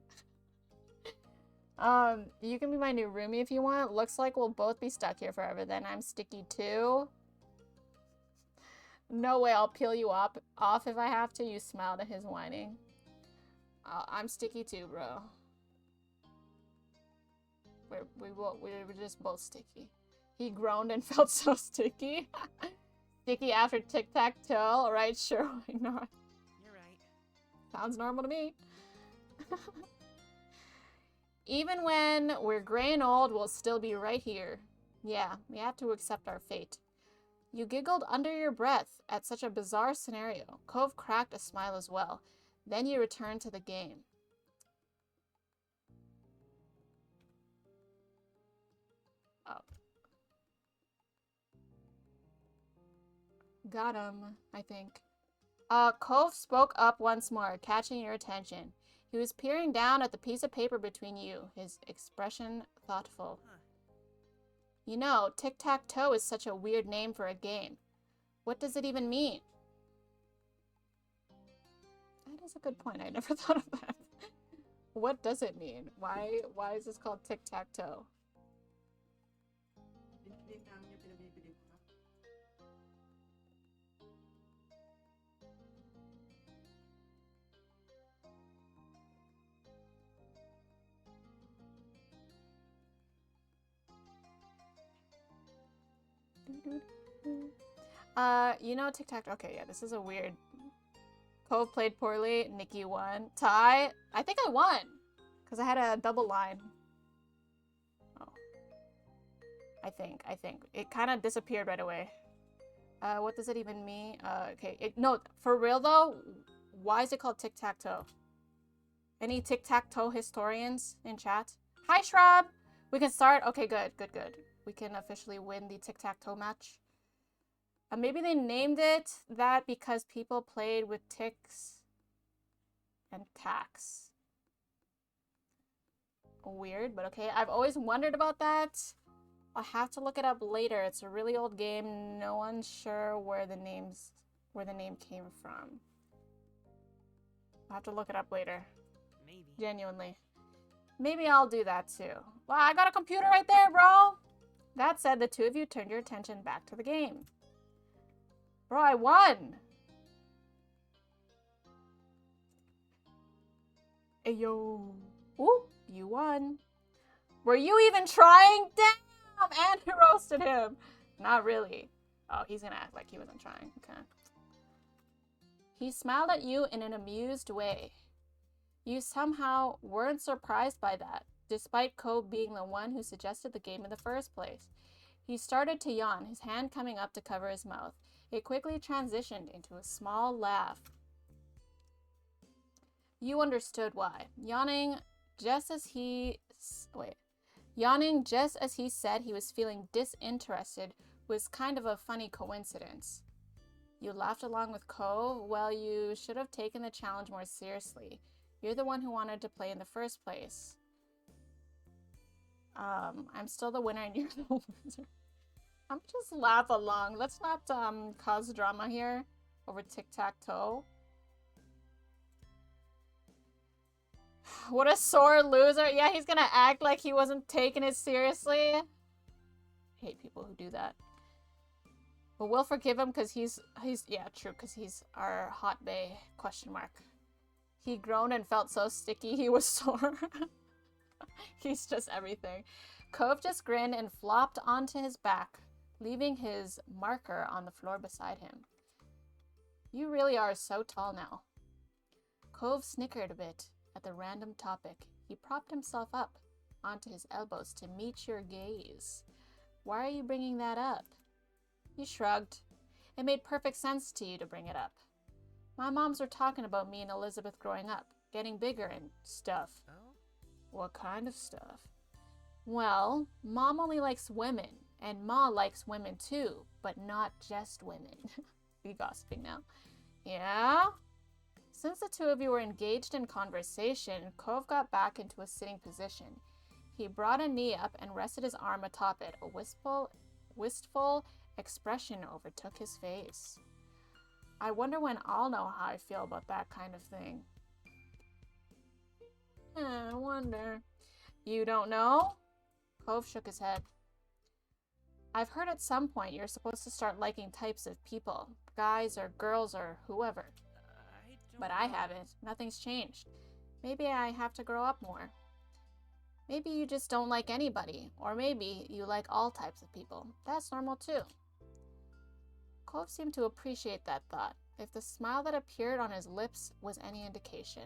You can be my new roomie if you want. Looks like we'll both be stuck here forever then. I'm sticky too. No way, I'll peel you off if I have to. You smiled at his whining. I'm sticky too, bro. We're just both sticky. He groaned and felt so sticky. Sticky after tic-tac-toe. Right, sure, why not? You're right. Sounds normal to me. Even when we're gray and old, we'll still be right here. Yeah, we have to accept our fate. You giggled under your breath at such a bizarre scenario. Cove cracked a smile as well. Then you returned to the game. Oh. Got him, I think. Cove spoke up once more, catching your attention. He was peering down at the piece of paper between you, his expression thoughtful. You know, tic-tac-toe is such a weird name for a game. What does it even mean? That is a good point. I never thought of that. What does it mean? Why is this called tic-tac-toe? You know, tic-tac. Okay, yeah, this is a weird. Cove played poorly. Nikki won. Tie. I think I won because I had a double line. Oh, I think it kind of disappeared right away. What does it even mean? Okay. No, for real though. Why is it called tic-tac-toe? Any tic-tac-toe historians in chat? Hi, Shrub. We can start. Okay, good. We can officially win the tic-tac-toe match. Maybe they named it that because people played with ticks and tacks. Weird, but okay. I've always wondered about that. I'll have to look it up later. It's a really old game. No one's sure where the name came from. I'll have to look it up later. Maybe. Genuinely. Maybe I'll do that too. Wow, I got a computer right there, bro! That said, the two of you turned your attention back to the game. Bro, I won! Ayo. Ooh, you won. Were you even trying? Damn! And you roasted him. Not really. Oh, he's gonna act like he wasn't trying. Okay. He smiled at you in an amused way. You somehow weren't surprised by that, despite Cove being the one who suggested the game in the first place. He started to yawn, his hand coming up to cover his mouth. It quickly transitioned into a small laugh. You understood why. Yawning just as he said he was feeling disinterested was kind of a funny coincidence. You laughed along with Cove. Well, you should have taken the challenge more seriously. You're the one who wanted to play in the first place. I'm still the winner and you're the loser. I'm just laugh along. Let's not cause drama here over tic-tac-toe. What a sore loser. Yeah, he's gonna act like he wasn't taking it seriously. I hate people who do that. But we'll forgive him because he's yeah, true, because he's our hot bae, question mark. He groaned and felt so sticky he was sore. He's just everything. Cove just grinned and flopped onto his back, leaving his marker on the floor beside him. You really are so tall now. Cove snickered a bit at the random topic. He propped himself up onto his elbows to meet your gaze. Why are you bringing that up? You shrugged. It made perfect sense to you to bring it up. My moms were talking about me and Elizabeth growing up, getting bigger and stuff. Oh? What kind of stuff? Well, Mom only likes women, and Ma likes women too, but not just women. We gossiping now. Yeah? Since the two of you were engaged in conversation, Cove got back into a sitting position. He brought a knee up and rested his arm atop it. A wistful expression overtook his face. I wonder when I'll know how I feel about that kind of thing. I wonder. You don't know? Cove shook his head. I've heard at some point you're supposed to start liking types of people. Guys or girls or whoever. But I haven't. Nothing's changed. Maybe I have to grow up more. Maybe you just don't like anybody. Or maybe you like all types of people. That's normal too. Cove seemed to appreciate that thought, if the smile that appeared on his lips was any indication.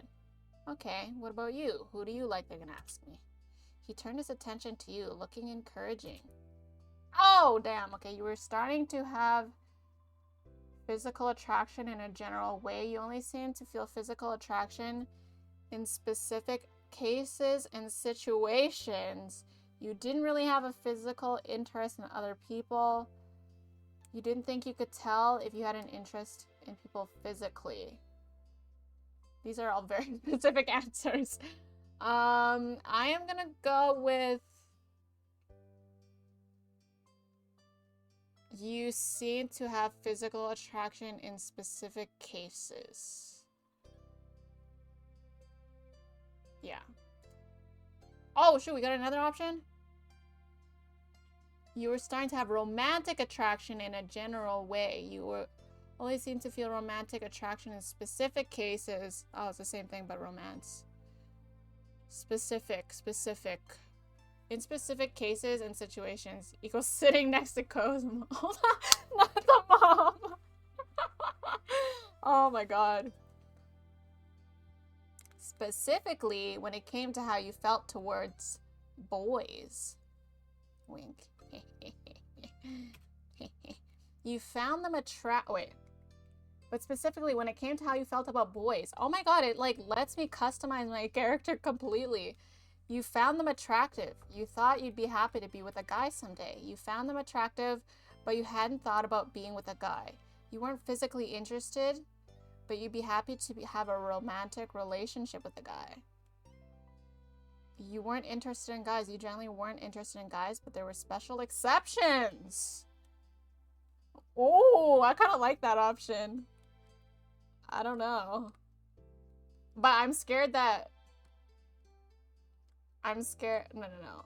Okay, what about you? Who do you like, they're gonna ask me. He turned his attention to you, looking encouraging. Oh, damn. Okay, you were starting to have physical attraction in a general way. You only seem to feel physical attraction in specific cases and situations. You didn't really have a physical interest in other people. You didn't think you could tell if you had an interest in people physically. These are all very specific answers. I am gonna go with you seem to have physical attraction in specific cases. Yeah. Oh, shoot, we got another option? You were starting to have romantic attraction in a general way. You were only seem to feel romantic attraction in specific cases. Oh, it's the same thing, but romance. Specific. In specific cases and situations equals sitting next to Co's mom. Not the mom. Oh my god. Specifically, when it came to how you felt towards boys. Wink. You found them but specifically when it came to how you felt about boys. Oh my god, it like lets me customize my character completely. You found them attractive. You thought you'd be happy to be with a guy someday. You found them attractive, but you hadn't thought about being with a guy. You weren't physically interested, but you'd be happy to have a romantic relationship with a guy. You weren't interested in guys. You generally weren't interested in guys, but there were special exceptions. Oh, I kind of like that option. I don't know. But I'm scared that I'm scared. No.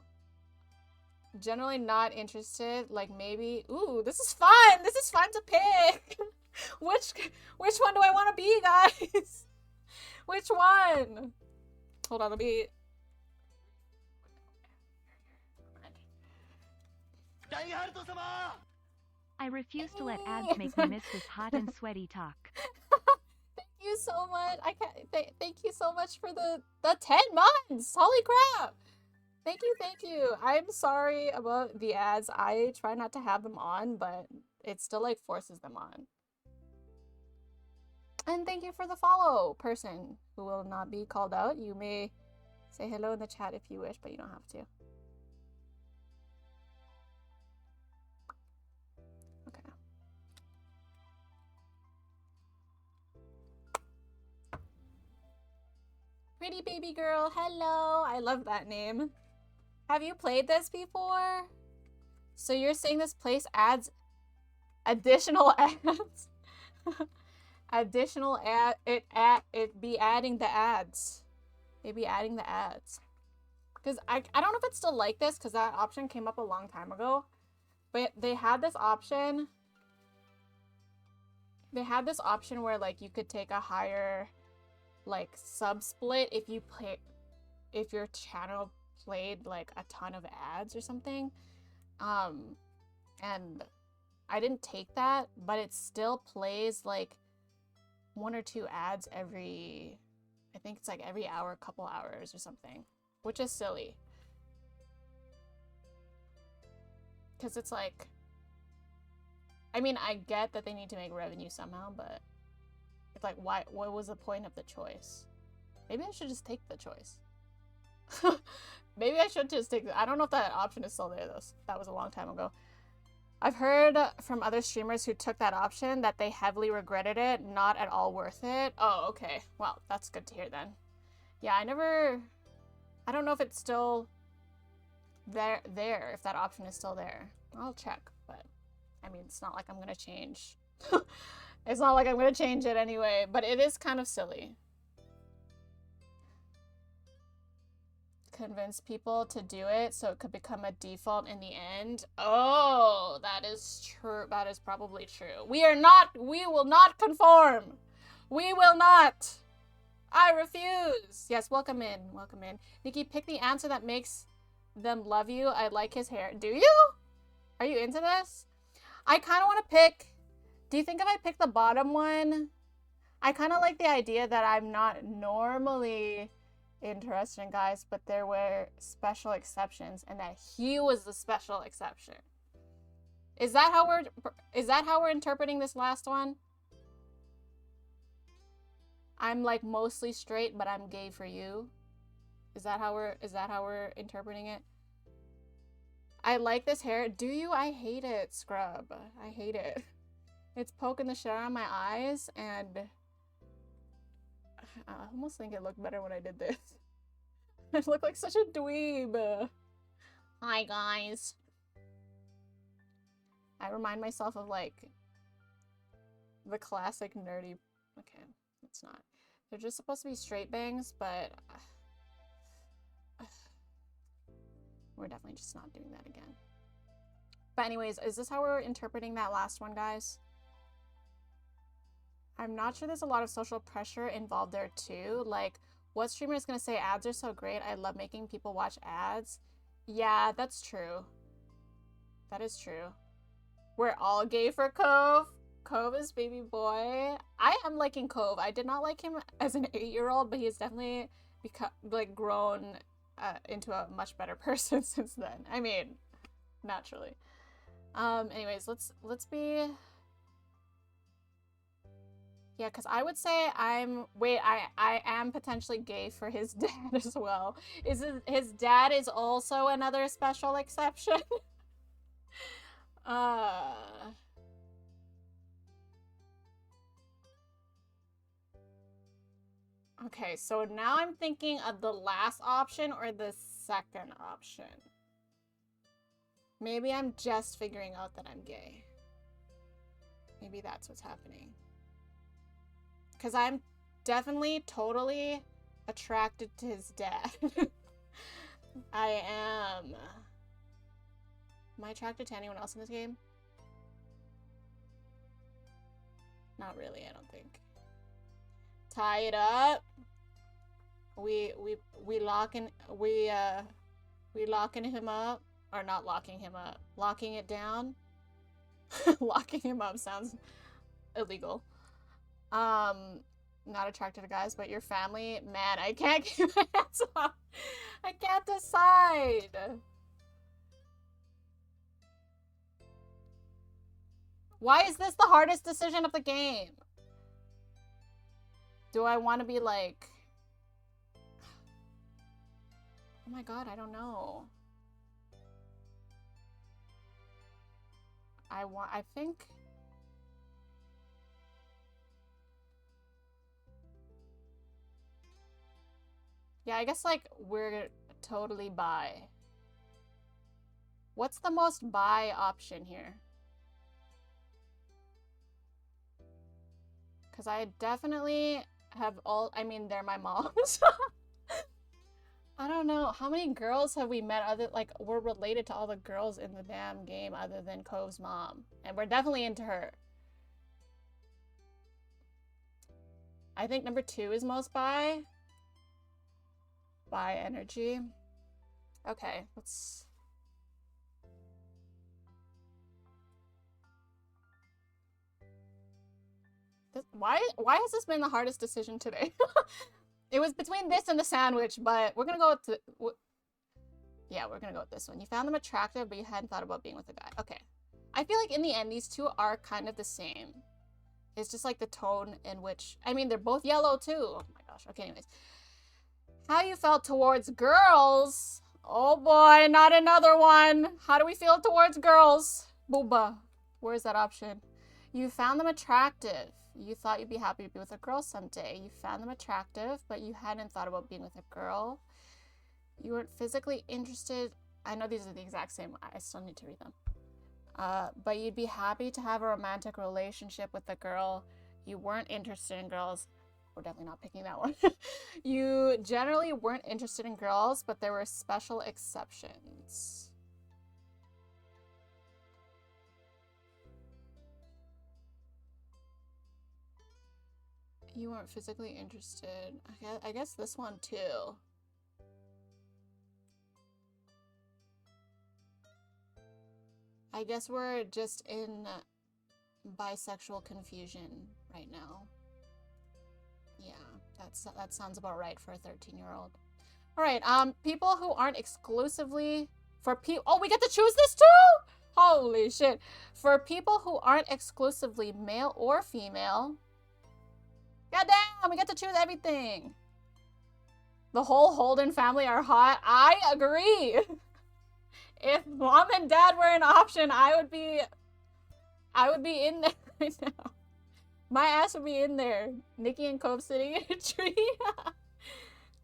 Generally not interested. Like maybe. Ooh, this is fun. This is fun to pick. Which one do I want to be, guys? Which one? Hold on, let me. I refuse to let ads make me miss this hot and sweaty talk. Thank you so much. I can't. Thank you so much for the 10 months. Holy crap! Thank you. I'm sorry about the ads. I try not to have them on, but it still like forces them on. And thank you for the follow, person who will not be called out. You may say hello in the chat if you wish, but you don't have to. Okay. Pretty baby girl, hello. I love that name. Have you played this before? So you're saying this place adds additional ads? Additional ad, it be adding the ads. It be adding the ads. Because I don't know if it's still like this, because that option came up a long time ago. But they had this option. They had this option where like you could take a higher like sub split if you play, if your channel played like a ton of ads or something. And I didn't take that, but it still plays like 1 or 2 ads every, I think it's like every hour, couple hours or something, which is silly. Because it's like, I mean, I get that they need to make revenue somehow, but it's like, why? What was the point of the choice? Maybe I should just take the choice. Maybe I should just take I don't know if that option is still there, though. That was a long time ago. I've heard from other streamers who took that option that they heavily regretted it. Not at all worth it. Oh, okay. Well, that's good to hear then. Yeah, I don't know if it's still there, if that option is still there. I'll check, but I mean, it's not like I'm gonna change. It's not like I'm gonna change it anyway, but it is kind of silly. Convince people to do it so it could become a default in the end. Oh, that is true. That is probably true. We will not conform. We will not. I refuse. Yes, welcome in. Welcome in. Nikki, pick the answer that makes them love you. I like his hair. Do you? Are you into this? I kind of want to pick. Do you think if I pick the bottom one, I kind of like the idea that I'm not normally interested in guys, but there were special exceptions, and that he was the special exception. Is that how we're interpreting this last one? I'm like mostly straight, but I'm gay for you. Is that how we're interpreting it? I like this hair. Do you? I hate it, scrub. I hate it. It's poking the shit out of my eyes, and I almost think it looked better when I did this. I look like such a dweeb. Hi, guys. I remind myself of, like, the classic nerdy... Okay, it's not. They're just supposed to be straight bangs, but... we're definitely just not doing that again. But anyways, is this how we're interpreting that last one, guys? I'm not sure there's a lot of social pressure involved there too. Like, what streamer is gonna say ads are so great? I love making people watch ads. Yeah, that's true. That is true. We're all gay for Cove. Cove is baby boy. I am liking Cove. I did not like him as an 8-year-old, but he has definitely become like grown into a much better person since then. I mean, naturally. Anyways, let's be. Yeah, because I would say I am potentially gay for his dad as well. His dad is also another special exception? Okay, so now I'm thinking of the last option or the second option. Maybe I'm just figuring out that I'm gay. Maybe that's what's happening. Because I'm definitely totally attracted to his dad. I am. Am I attracted to anyone else in this game? Not really, I don't think. Tie it up. We locking him up, or not locking him up, locking it down. Locking him up sounds illegal. Not attracted to guys, but your family, man, I can't keep my hands off. I can't decide. Why is this the hardest decision of the game? Do I want to be like... Oh my god, I don't know. I think... Yeah, I guess, like, we're totally bi. What's the most bi option here? Because I definitely have all... I mean, they're my moms. I don't know. How many girls have we met other... Like, we're related to all the girls in the damn game other than Cove's mom. And we're definitely into her. I think number 2 is most bi. Bi energy. Okay, let's... Why has this been the hardest decision today? It was between this and the sandwich, but we're gonna go with yeah, we're gonna go with this one. You found them attractive, but you hadn't thought about being with a guy. Okay. I feel like in the end, these two are kind of the same. It's just like the tone in which... I mean, they're both yellow too. Oh my gosh. Okay, anyways. How you felt towards girls? Oh boy, not another one. How do we feel towards girls? Booba. Where's that option? You found them attractive. You thought you'd be happy to be with a girl someday. You found them attractive, but you hadn't thought about being with a girl. You weren't physically interested. I know these are the exact same. I still need to read them. But you'd be happy to have a romantic relationship with a girl. You weren't interested in girls. We're definitely not picking that one. You generally weren't interested in girls, but there were special exceptions. You weren't physically interested. I guess this one too. I guess we're just in bisexual confusion right now. Yeah, that sounds about right for a 13-year-old. All right, people who aren't exclusively oh, we get to choose this too? Holy shit. For people who aren't exclusively male or female, goddamn, we get to choose everything. The whole Holden family are hot. I agree. If mom and dad were an option, I would be in there right now. My ass would be in there. Nikki and Cove sitting in a tree.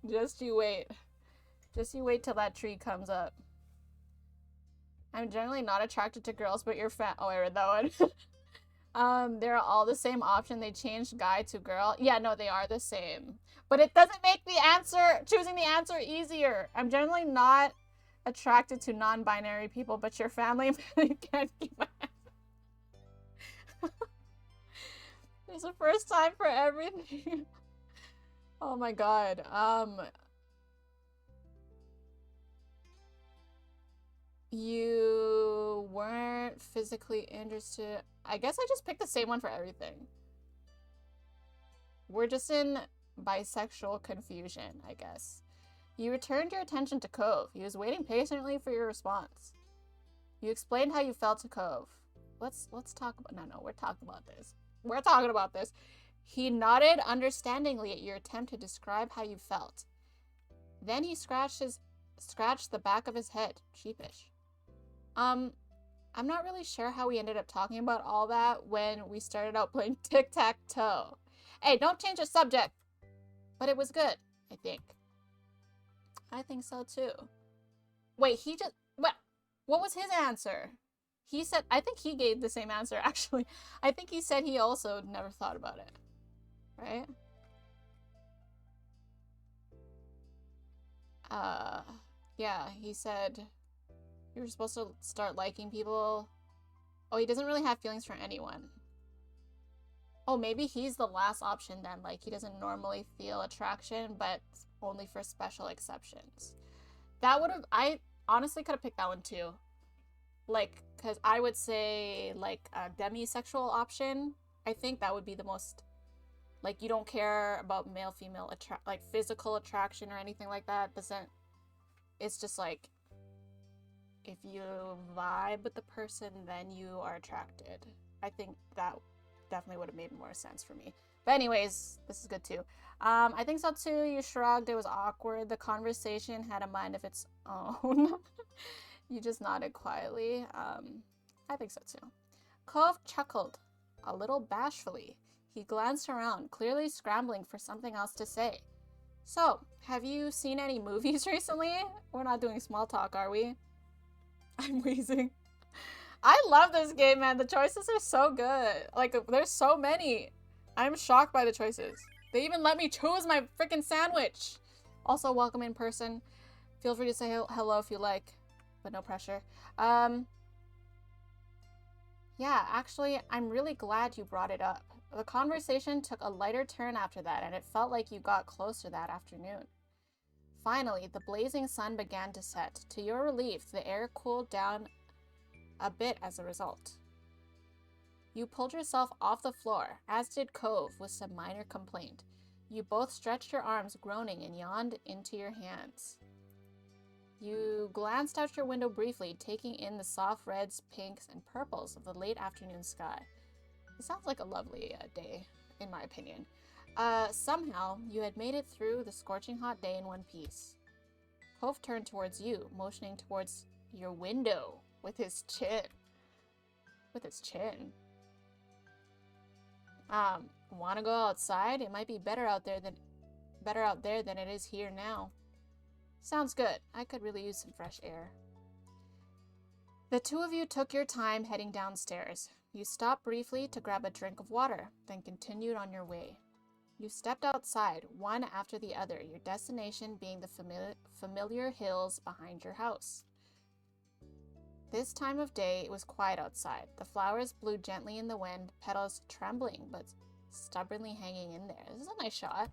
Just you wait. Just you wait till that tree comes up. I'm generally not attracted to girls, but you're fat. Oh, I read that one. They're all the same option. They changed guy to girl. Yeah, no, they are the same. But it doesn't make choosing the answer easier. I'm generally not attracted to non-binary people, but your family can't keep my answer. There's a first time for everything. Oh my god. You weren't physically interested. I guess I just picked the same one for everything. We're just in bisexual confusion, I guess. You returned your attention to Cove. He was waiting patiently for your response. You explained how you felt to Cove. Let's talk about... No, we're talking about this. We're talking about this. He nodded understandingly at your attempt to describe how you felt. Then he scratched the back of his head, sheepish. I'm not really sure how we ended up talking about all that when we started out playing tic-tac-toe. Hey, don't change the subject. But it was good, I think. I think so too. Wait, what was his answer? He said, I think he gave the same answer actually. I think he said he also never thought about it. Right? Yeah, he said you were supposed to start liking people. Oh, he doesn't really have feelings for anyone. Oh, maybe he's the last option then. Like, he doesn't normally feel attraction, but only for special exceptions. That would have... I honestly could have picked that one too. Like, because I would say, like, a demisexual option. I think that would be the most... Like, you don't care about male-female like, physical attraction or anything like that. Doesn't... It's just, like... If you vibe with the person, then you are attracted. I think that definitely would have made more sense for me. But anyways, this is good too. I think so too. You shrugged. It was awkward. The conversation had a mind of its own. You just nodded quietly. I think so too. Cove chuckled, a little bashfully. He glanced around, clearly scrambling for something else to say. So, have you seen any movies recently? We're not doing small talk, are we? I'm wheezing. I love this game, man. The choices are so good. Like, there's so many. I'm shocked by the choices. They even let me choose my freaking sandwich. Also, welcome in person. Feel free to say hello if you like, but no pressure. Yeah, actually, I'm really glad you brought it up. The conversation took a lighter turn after that, and it felt like you got closer that afternoon. Finally, the blazing sun began to set. To your relief, the air cooled down a bit as a result. You pulled yourself off the floor, as did Cove, with some minor complaint. You both stretched your arms, groaning, and yawned into your hands. You glanced out your window briefly, taking in the soft reds, pinks, and purples of the late afternoon sky. It sounds like a lovely day, in my opinion. Somehow, you had made it through the scorching hot day in one piece. Cove turned towards you, motioning towards your window with his chin. With his chin. Want to go outside? It might be better out there than it is here now. Sounds good. I could really use some fresh air. The two of you took your time heading downstairs. You stopped briefly to grab a drink of water, then continued on your way. You stepped outside, one after the other, your destination being the familiar hills behind your house. This time of day, it was quiet outside. The flowers blew gently in the wind, petals trembling but stubbornly hanging in there. This is a nice shot.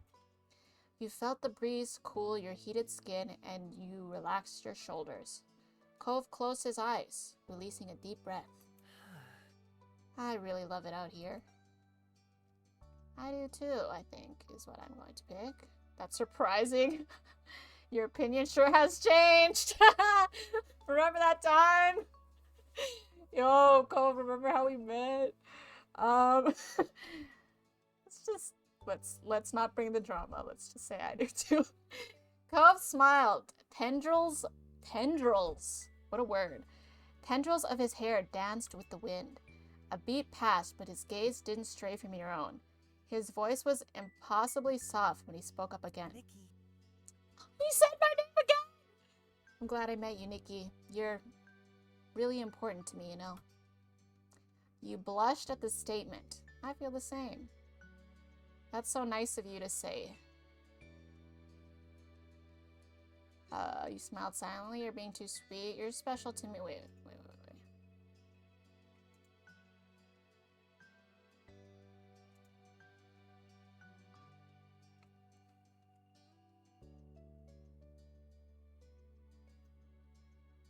You felt the breeze cool your heated skin, and you relaxed your shoulders. Cove closed his eyes, releasing a deep breath. I really love it out here. I do too, I think, is what I'm going to pick. That's surprising. Your opinion sure has changed. Remember that time? Yo, Cove, remember how we met? Let's not bring the drama. Let's just say I do too. Cove smiled. Tendrils, what a word. Tendrils of his hair danced with the wind. A beat passed, but his gaze didn't stray from your own. His voice was impossibly soft when he spoke up again. Nikki. He said my name again! I'm glad I met you, Nikki. You're really important to me, you know. You blushed at the statement. I feel the same. That's so nice of you to say. You smiled silently. You're being too sweet. You're special to me. Wait.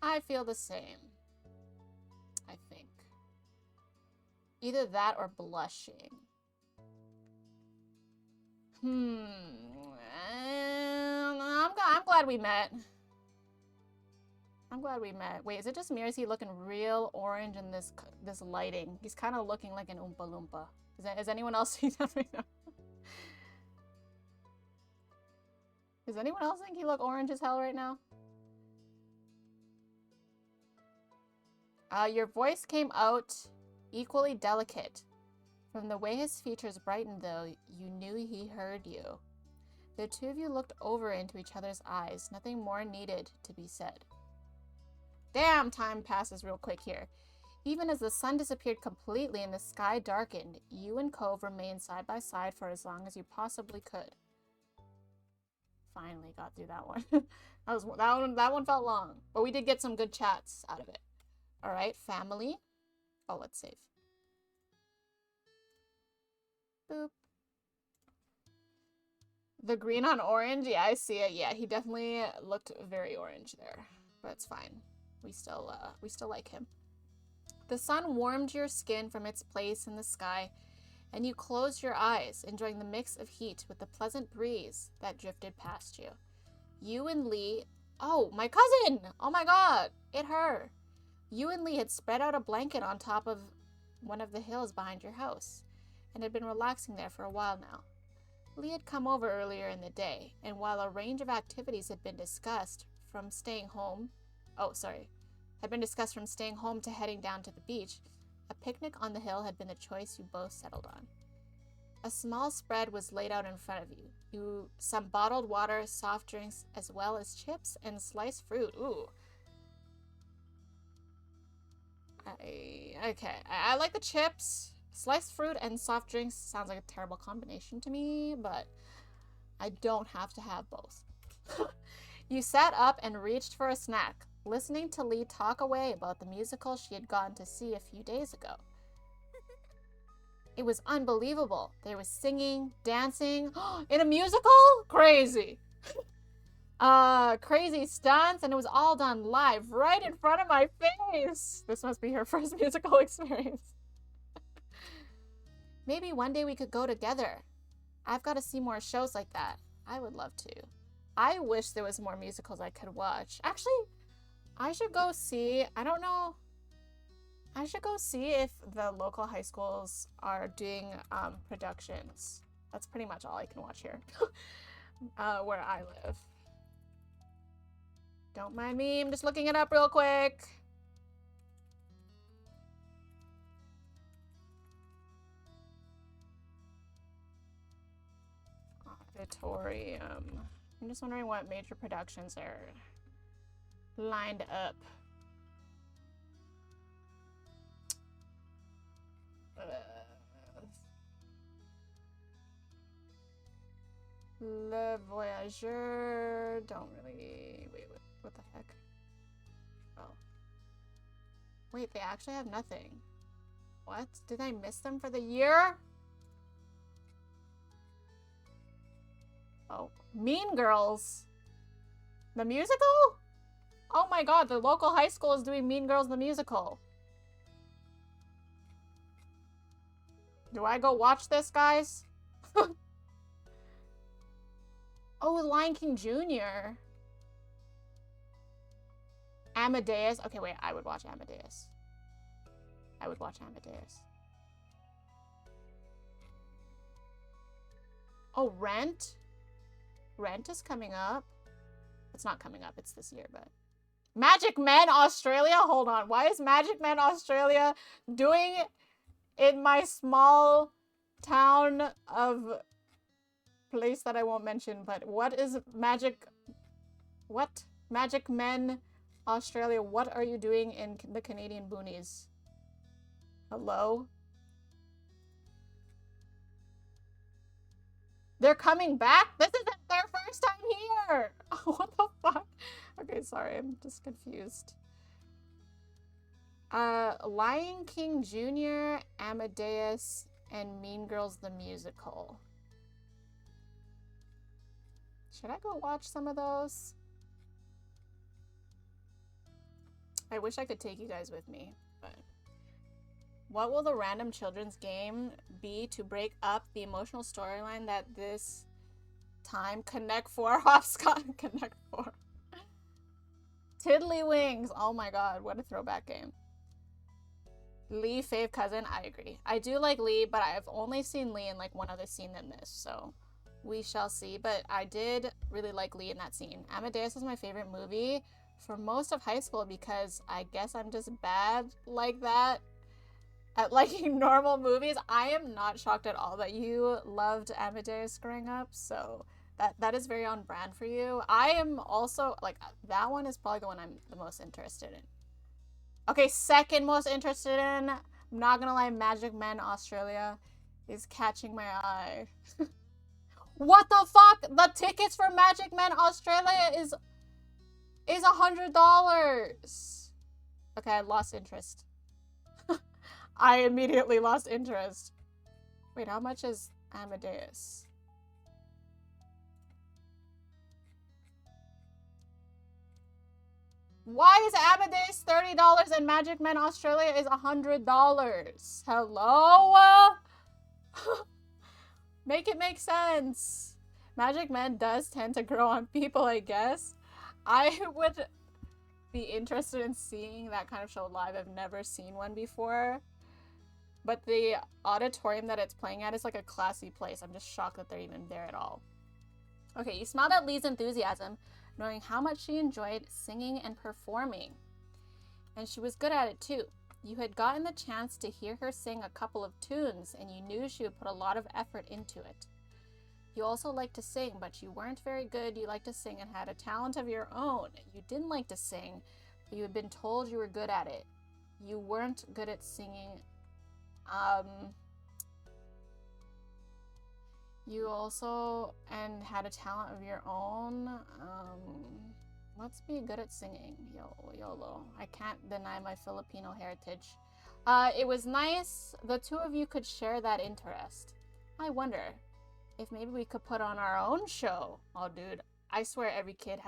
I feel the same. I think. Either that or blushing. I'm glad we met. I'm glad we met. Wait, is it just me or is he looking real orange in this lighting? He's kind of looking like an Oompa Loompa. Is anyone else see that right now? Does anyone else think he look orange as hell right now? Your voice came out equally delicate. From the way his features brightened, though, you knew he heard you. The two of you looked over into each other's eyes. Nothing more needed to be said. Damn, time passes real quick here. Even as the sun disappeared completely and the sky darkened, you and Cove remained side by side for as long as you possibly could. Finally got through that one. That one felt long, but we did get some good chats out of it. All right, family. Oh, let's save. Boop. The green on orange. Yeah, I see it. Yeah, he definitely looked very orange there, but it's fine. We still like him. The sun warmed your skin from its place in the sky, and you closed your eyes, enjoying the mix of heat with the pleasant breeze that drifted past you. You and Lee... Oh, my cousin! Oh my god! It her! You and Lee had spread out a blanket on top of one of the hills behind your house, and had been relaxing there for a while now. Lee had come over earlier in the day, and while a range of activities had been discussed from staying home... had been discussed from staying home to heading down to the beach, a picnic on the hill had been the choice you both settled on. A small spread was laid out in front of you. Some bottled water, soft drinks, as well as chips and sliced fruit. Ooh. I like the chips. Sliced fruit and soft drinks sounds like a terrible combination to me, but I don't have to have both. You sat up and reached for a snack, listening to Lee talk away about the musical she had gone to see a few days ago. It was unbelievable. There was singing, dancing, in a musical? Crazy. Crazy stunts, and it was all done live right in front of my face. This must be her first musical experience. Maybe one day we could go together. I've got to see more shows like that. I would love to. I wish there was more musicals I could watch. Actually, I should go see, I don't know, I should go see if the local high schools are doing productions. That's pretty much all I can watch here, where I live. Don't mind me, I'm just looking it up real quick. Auditorium. I'm just wondering what major productions are lined up. Le Voyageur. Don't really... Wait, what the heck? Oh. Wait, they actually have nothing. What? Did I miss them for the year? Oh. Mean Girls. The musical? Oh my god, the local high school is doing Mean Girls the musical. Do I go watch this, guys? Oh, Lion King Jr. Amadeus. Okay, wait, I would watch Amadeus. I would watch Amadeus. Oh, Rent? Rent is coming up. It's not coming up, it's this year, but... Magic Men Australia? Hold on. Why is Magic Men Australia doing in my small town of place that I won't mention, but what is Magic... What? Magic Men Australia, what are you doing in the Canadian boonies? Hello? They're coming back? This isn't their first time here! What the fuck? Okay, sorry, I'm just confused. Lion King Jr., Amadeus, and Mean Girls the Musical. Should I go watch some of those? I wish I could take you guys with me, but... What will the random children's game be to break up the emotional storyline that this time Connect 4 Hopscotch Connect 4? Tiddlywinks! Oh my god, what a throwback game. Lee, fave cousin, I agree. I do like Lee, but I've only seen Lee in like one other scene than this, so we shall see. But I did really like Lee in that scene. Amadeus is my favorite movie for most of high school because I guess I'm just bad like that at liking normal movies. I am not shocked at all that you loved Amadeus growing up, so that is very on brand for you. I am also, like, that one is probably the one I'm the most interested in. Okay, second most interested in, I'm not gonna lie, Magic Men Australia is catching my eye. What the fuck? The tickets for Magic Man Australia is $100. Okay, I lost interest. I immediately lost interest. Wait, how much is Amadeus? Why is Amadeus $30 and Magic Man Australia is $100? Hello? Make it make sense. Magic Man does tend to grow on people, I guess. I would be interested in seeing that kind of show live. I've never seen one before. But the auditorium that it's playing at is like a classy place. I'm just shocked that they're even there at all. Okay, you smiled at Lee's enthusiasm, knowing how much she enjoyed singing and performing. And she was good at it too. You had gotten the chance to hear her sing a couple of tunes, and you knew she would put a lot of effort into it. You also liked to sing, but you weren't very good. You liked to sing and had a talent of your own. You didn't like to sing, but you had been told you were good at it. You weren't good at singing. You also had a talent of your own. Let's be good at singing. YOLO. I can't deny my Filipino heritage. It was nice. The two of you could share that interest. I wonder if maybe we could put on our own show. Oh, dude. I swear every kid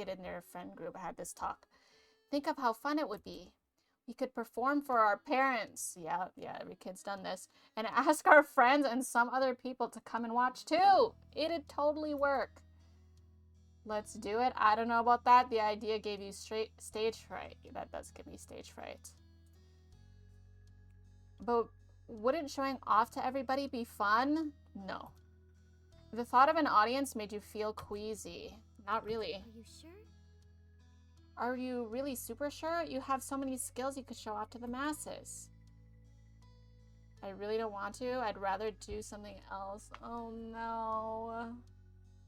in their friend group had this talk. Think of how fun it would be. We could perform for our parents. Yeah, every kid's done this. And ask our friends and some other people to come and watch too. It'd totally work. Let's do it. I don't know about that. The idea gave you straight stage fright. That does give me stage fright. But wouldn't showing off to everybody be fun? No. The thought of an audience made you feel queasy. Not really. Are you sure? Are you really super sure? You have so many skills you could show off to the masses. I really don't want to. I'd rather do something else. Oh no.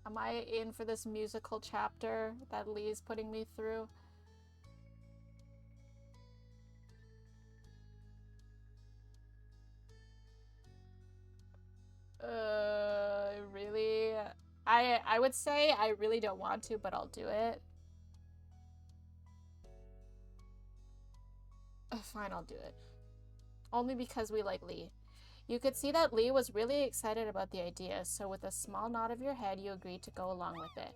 Am I in for this musical chapter that Lee's putting me through? Really? I would say I really don't want to, but I'll do it. Fine, I'll do it. Only because we like Lee. You could see that Lee was really excited about the idea, so with a small nod of your head, you agreed to go along with it.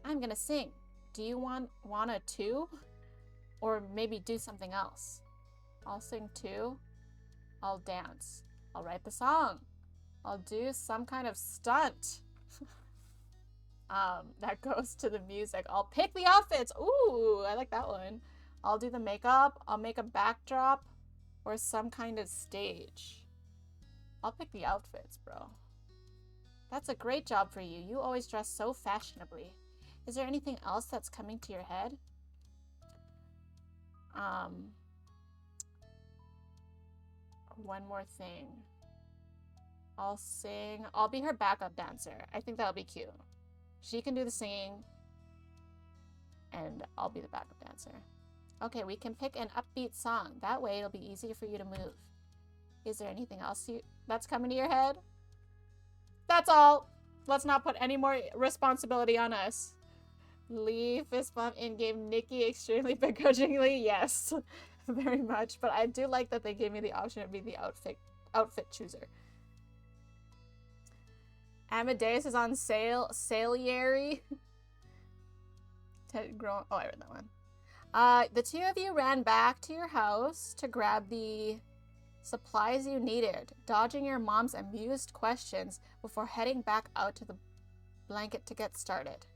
I'm gonna sing. Do you wanna too? Or maybe do something else? I'll sing too. I'll dance. I'll write the song. I'll do some kind of stunt. That goes to the music. I'll pick the outfits. Ooh, I like that one. I'll do the makeup. I'll make a backdrop or some kind of stage. I'll pick the outfits, bro. That's a great job for you. You always dress so fashionably. Is there anything else that's coming to your head? One more thing. I'll sing. I'll be her backup dancer. I think that'll be cute. She can do the singing, and I'll be the backup dancer. Okay, we can pick an upbeat song. That way it'll be easier for you to move. Is there anything else that's coming to your head? That's all. Let's not put any more responsibility on us. Lee fist bump and gave Nikki extremely begrudgingly. Yes, very much. But I do like that they gave me the option to be the outfit chooser. Amadeus is on sale. Salieri. Oh, I read that one. The two of you ran back to your house to grab the supplies you needed, dodging your mom's amused questions before heading back out to the blanket to get started.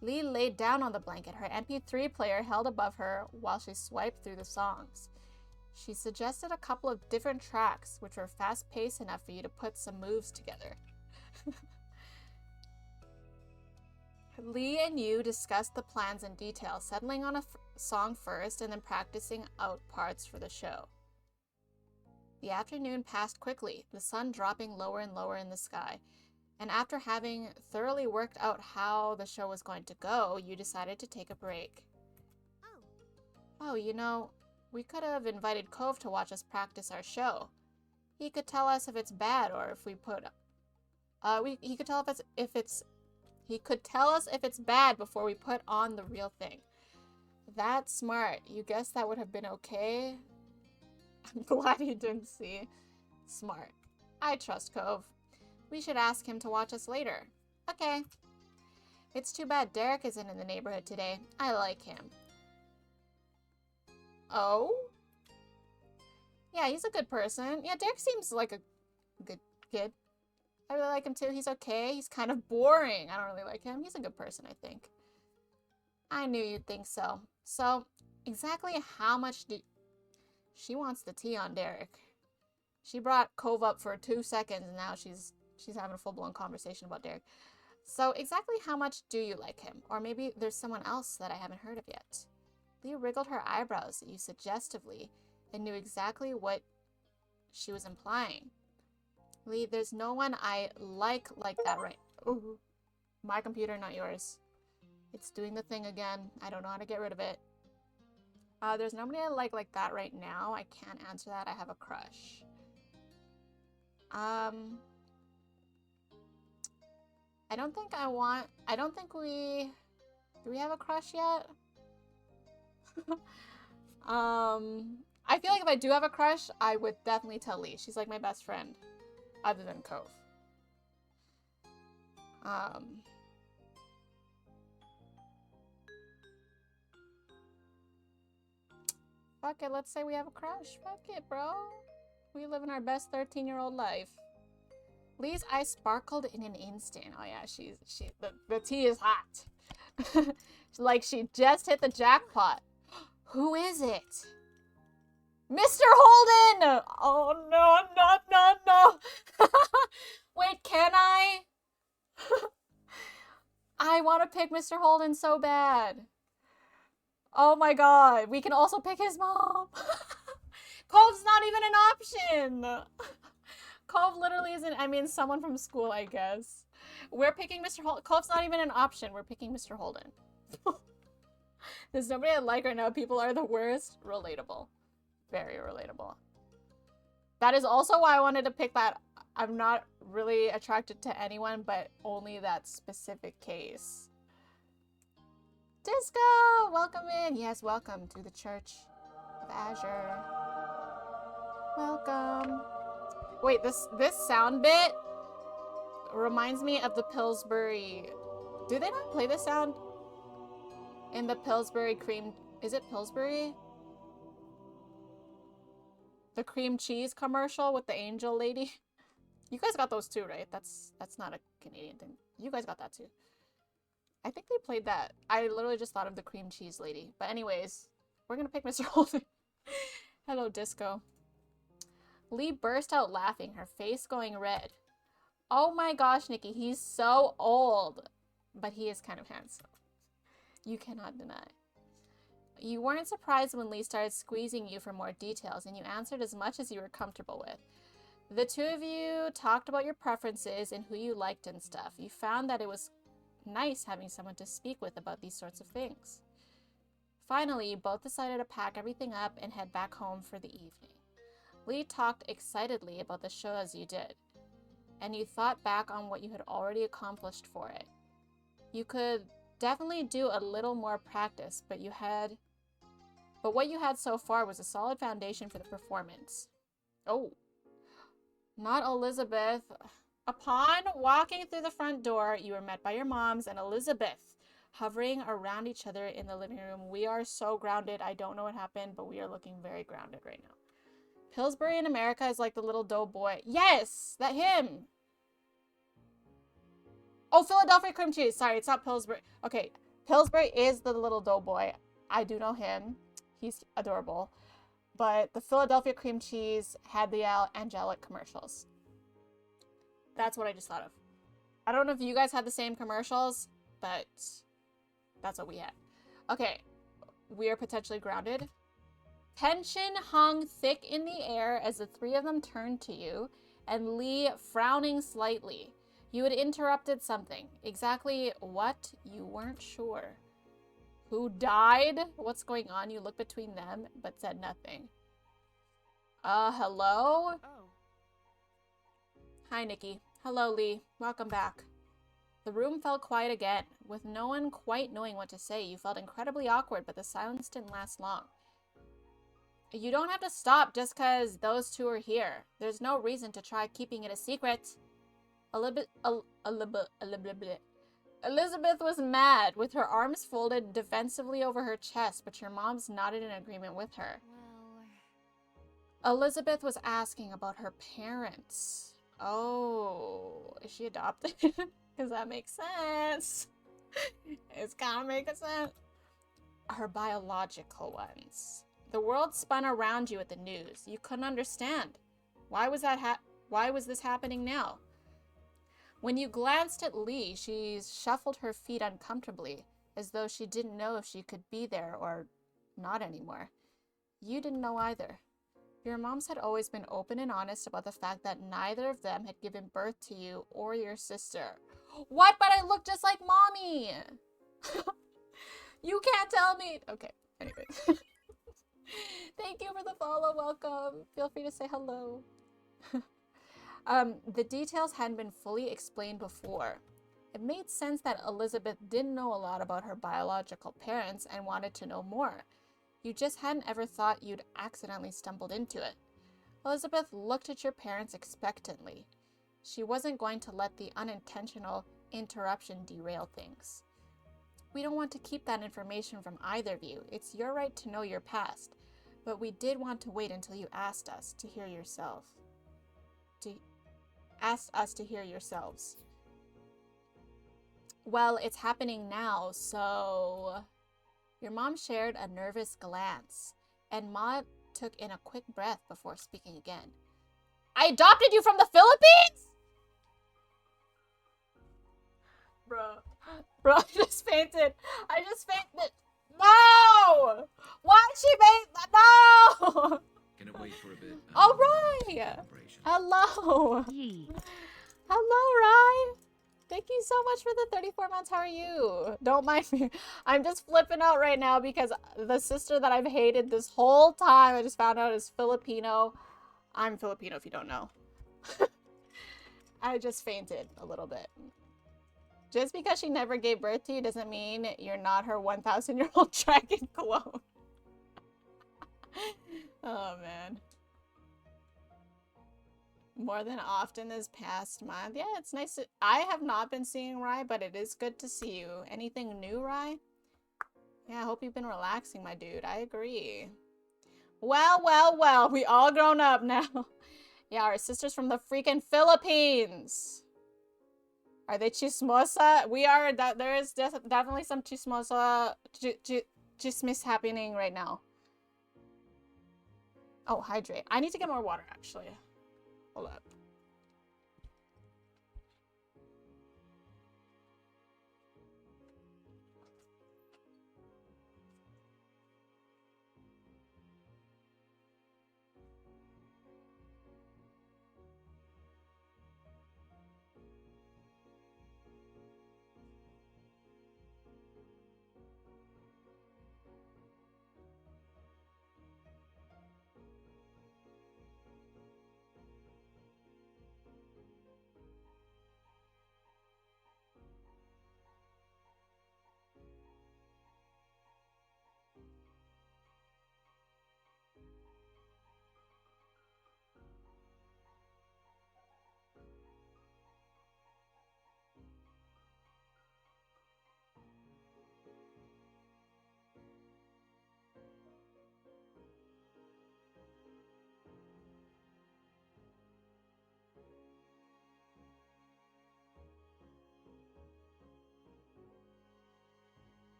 Lee laid down on the blanket, her MP3 player held above her while she swiped through the songs. She suggested a couple of different tracks, which were fast-paced enough for you to put some moves together. Lee and you discussed the plans in detail, settling on a song first and then practicing out parts for the show. The afternoon passed quickly, the sun dropping lower and lower in the sky, and after having thoroughly worked out how the show was going to go, you decided to take a break. Oh, you know, we could have invited Cove to watch us practice our show. He could tell us if it's bad or if we put he could tell us if it's he could tell us if it's bad before we put on the real thing. That's smart. You guess that would have been okay? I'm glad he didn't see. Smart. I trust Cove. We should ask him to watch us later. Okay. It's too bad Derek isn't in the neighborhood today. I like him. Oh? Yeah, he's a good person. Yeah, Derek seems like a good kid. I really like him too. He's okay. He's kind of boring. I don't really like him. He's a good person, I think. I knew you'd think so. So, exactly how much do... She wants the tea on Derek. She brought Cove up for 2 seconds and now she's having a full-blown conversation about Derek. So, exactly how much do you like him? Or maybe there's someone else that I haven't heard of yet. Lee wriggled her eyebrows at you suggestively and knew exactly what she was implying. Lee, there's no one I like that right... Ooh. My computer, not yours. It's doing the thing again. I don't know how to get rid of it. There's nobody I like that right now. I can't answer that. I have a crush. I don't think we... Do we have a crush yet? I feel like if I do have a crush, I would definitely tell Lee. She's like my best friend. Other than Cove. Fuck it, let's say we have a crush. Fuck it, bro. We live in our best 13-year-old life. Lee's eyes sparkled in an instant. Oh yeah, the tea is hot. Like she just hit the jackpot. Who is it? Mr. Holden! Oh no, no. Wait, can I? I want to pick Mr. Holden so bad. Oh my god, we can also pick his mom. Cove's not even an option. Cove literally isn't, I mean, someone from school, I guess. We're picking Mr. Holden. Cove's not even an option. We're picking Mr. Holden. There's nobody I like right now. People are the worst. Relatable. Very relatable. That is also why I wanted to pick that. I'm not really attracted to anyone, but only that specific case. Disco! Welcome in. Yes, welcome to the Church of Azure. Welcome. Wait, this sound bit reminds me of the Pillsbury. Do they not play this sound in the Pillsbury cream? Is it Pillsbury? The cream cheese commercial with the angel lady. You guys got those too, right? That's not a Canadian thing. You guys got that too. I think they played that. I literally just thought of the cream cheese lady. But anyways, we're gonna pick Mr. Holden. Hello, Disco. Lee burst out laughing, her face going red. Oh my gosh, Nikki, he's so old. But he is kind of handsome. You cannot deny. You weren't surprised when Lee started squeezing you for more details, and you answered as much as you were comfortable with. The two of you talked about your preferences and who you liked and stuff. You found that it was nice having someone to speak with about these sorts of things. Finally, you both decided to pack everything up and head back home for the evening. Lee talked excitedly about the show as you did, and you thought back on what you had already accomplished for it. You could definitely do a little more practice, but what you had so far was a solid foundation for the performance. Oh, not Elizabeth. Upon walking through the front door, you were met by your moms and Elizabeth, hovering around each other in the living room. We are so grounded. I don't know what happened, but we are looking very grounded right now. Pillsbury in America is like the little doughboy. Yes, that him. Oh, Philadelphia cream cheese. Sorry, it's not Pillsbury. Okay, Pillsbury is the little doughboy. I do know him. He's adorable. But the Philadelphia cream cheese had the angelic commercials. That's what I just thought of. I don't know if you guys had the same commercials, but that's what we had. Okay, we are potentially grounded. Tension hung thick in the air as the three of them turned to you, and Lee frowning slightly. You had interrupted something. Exactly what? You weren't sure. Who died? What's going on? You looked between them, but said nothing. Hello? Oh, Hi, Nikki. Hello, Lee. Welcome back. The room fell quiet again. With no one quite knowing what to say, you felt incredibly awkward, but the silence didn't last long. You don't have to stop just because those two are here. There's no reason to try keeping it a secret. Elizabeth was mad, with her arms folded defensively over her chest, but your mom's nodded in agreement with her. Well, Elizabeth was asking about her parents. Oh, is she adopted? Because that makes sense. It's kind of making sense. Her biological ones. The world spun around you at the news. You couldn't understand. Why was this happening now? When you glanced at Lee, she shuffled her feet uncomfortably, as though she didn't know if she could be there or not anymore. You didn't know either. Your moms had always been open and honest about the fact that neither of them had given birth to you or your sister. What? But I look just like mommy! You can't tell me! Okay, anyway. Thank you for the follow, welcome. Feel free to say hello. The details hadn't been fully explained before. It made sense that Elizabeth didn't know a lot about her biological parents and wanted to know more. You just hadn't ever thought you'd accidentally stumbled into it. Elizabeth looked at your parents expectantly. She wasn't going to let the unintentional interruption derail things. We don't want to keep that information from either of you. It's your right to know your past. But we did want to wait until you asked us to hear yourself. Asked us to hear yourselves. Well, it's happening now, so... Your mom shared a nervous glance, and Ma took in a quick breath before speaking again. I adopted you from the Philippines?! Bro, I just fainted. No! Why'd she faint? No! Gonna wait for a bit. All right. Operation. Hello. Yee. Hello, Rye. Thank you so much for the 34 months. How are you? Don't mind me. I'm just flipping out right now because the sister that I've hated this whole time, I just found out is Filipino. I'm Filipino if you don't know. I just fainted a little bit. Just because she never gave birth to you doesn't mean you're not her 1,000-year-old dragon clone. Oh, man. More than often this past month. Yeah, it's nice to... I have not been seeing Rai, but it is good to see you. Anything new, Rai? Yeah, I hope you've been relaxing, my dude. I agree. Well, well, well. We all grown up now. Yeah, our sisters from the freaking Philippines. Are they chismosa? We are. There is definitely some chismosa... chismis happening right now. Oh, hydrate. I need to get more water, actually. Hold up.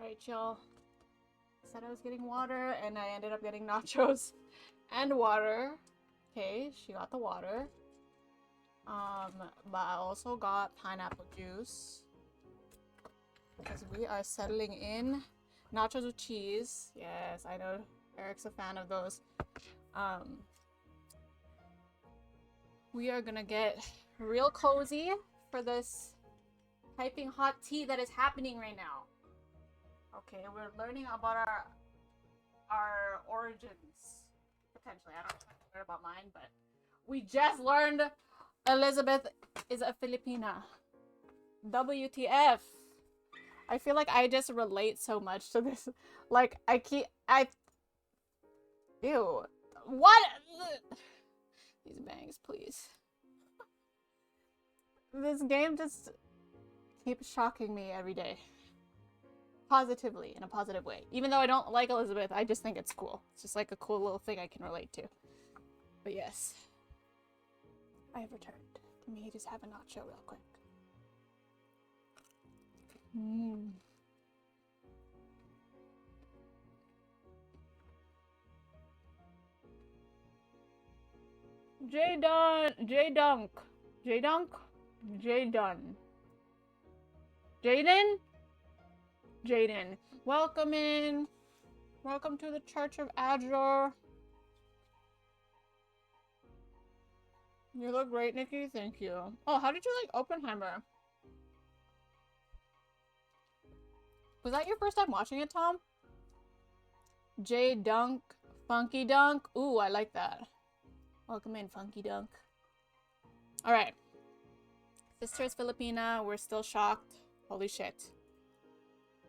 Alright, y'all. Said I was getting water, and I ended up getting nachos and water. Okay, she got the water. But I also got pineapple juice. Because we are settling in. Nachos with cheese. Yes, I know Eric's a fan of those. We are gonna get real cozy for this piping hot tea that is happening right now. Okay, we're learning about our origins. Potentially. I don't know if I learned about mine, but we just learned Elizabeth is a Filipina. WTF. I feel like I just relate so much to this. Like, ew. What? These bangs, please. This game just keeps shocking me every day. Positively, in a positive way. Even though I don't like Elizabeth, I just think it's cool. It's just like a cool little thing I can relate to. But yes. I have returned. Let me just have a nacho real quick. J-Dunk. Jaden. Welcome in. Welcome to the Church of Azure. You look great, Nikki. Thank you. Oh, how did you like Oppenheimer? Was that your first time watching it, Tom? J-Dunk. Funky Dunk. Ooh, I like that. Welcome in, Funky Dunk. Alright. Sister is Filipina. We're still shocked. Holy shit.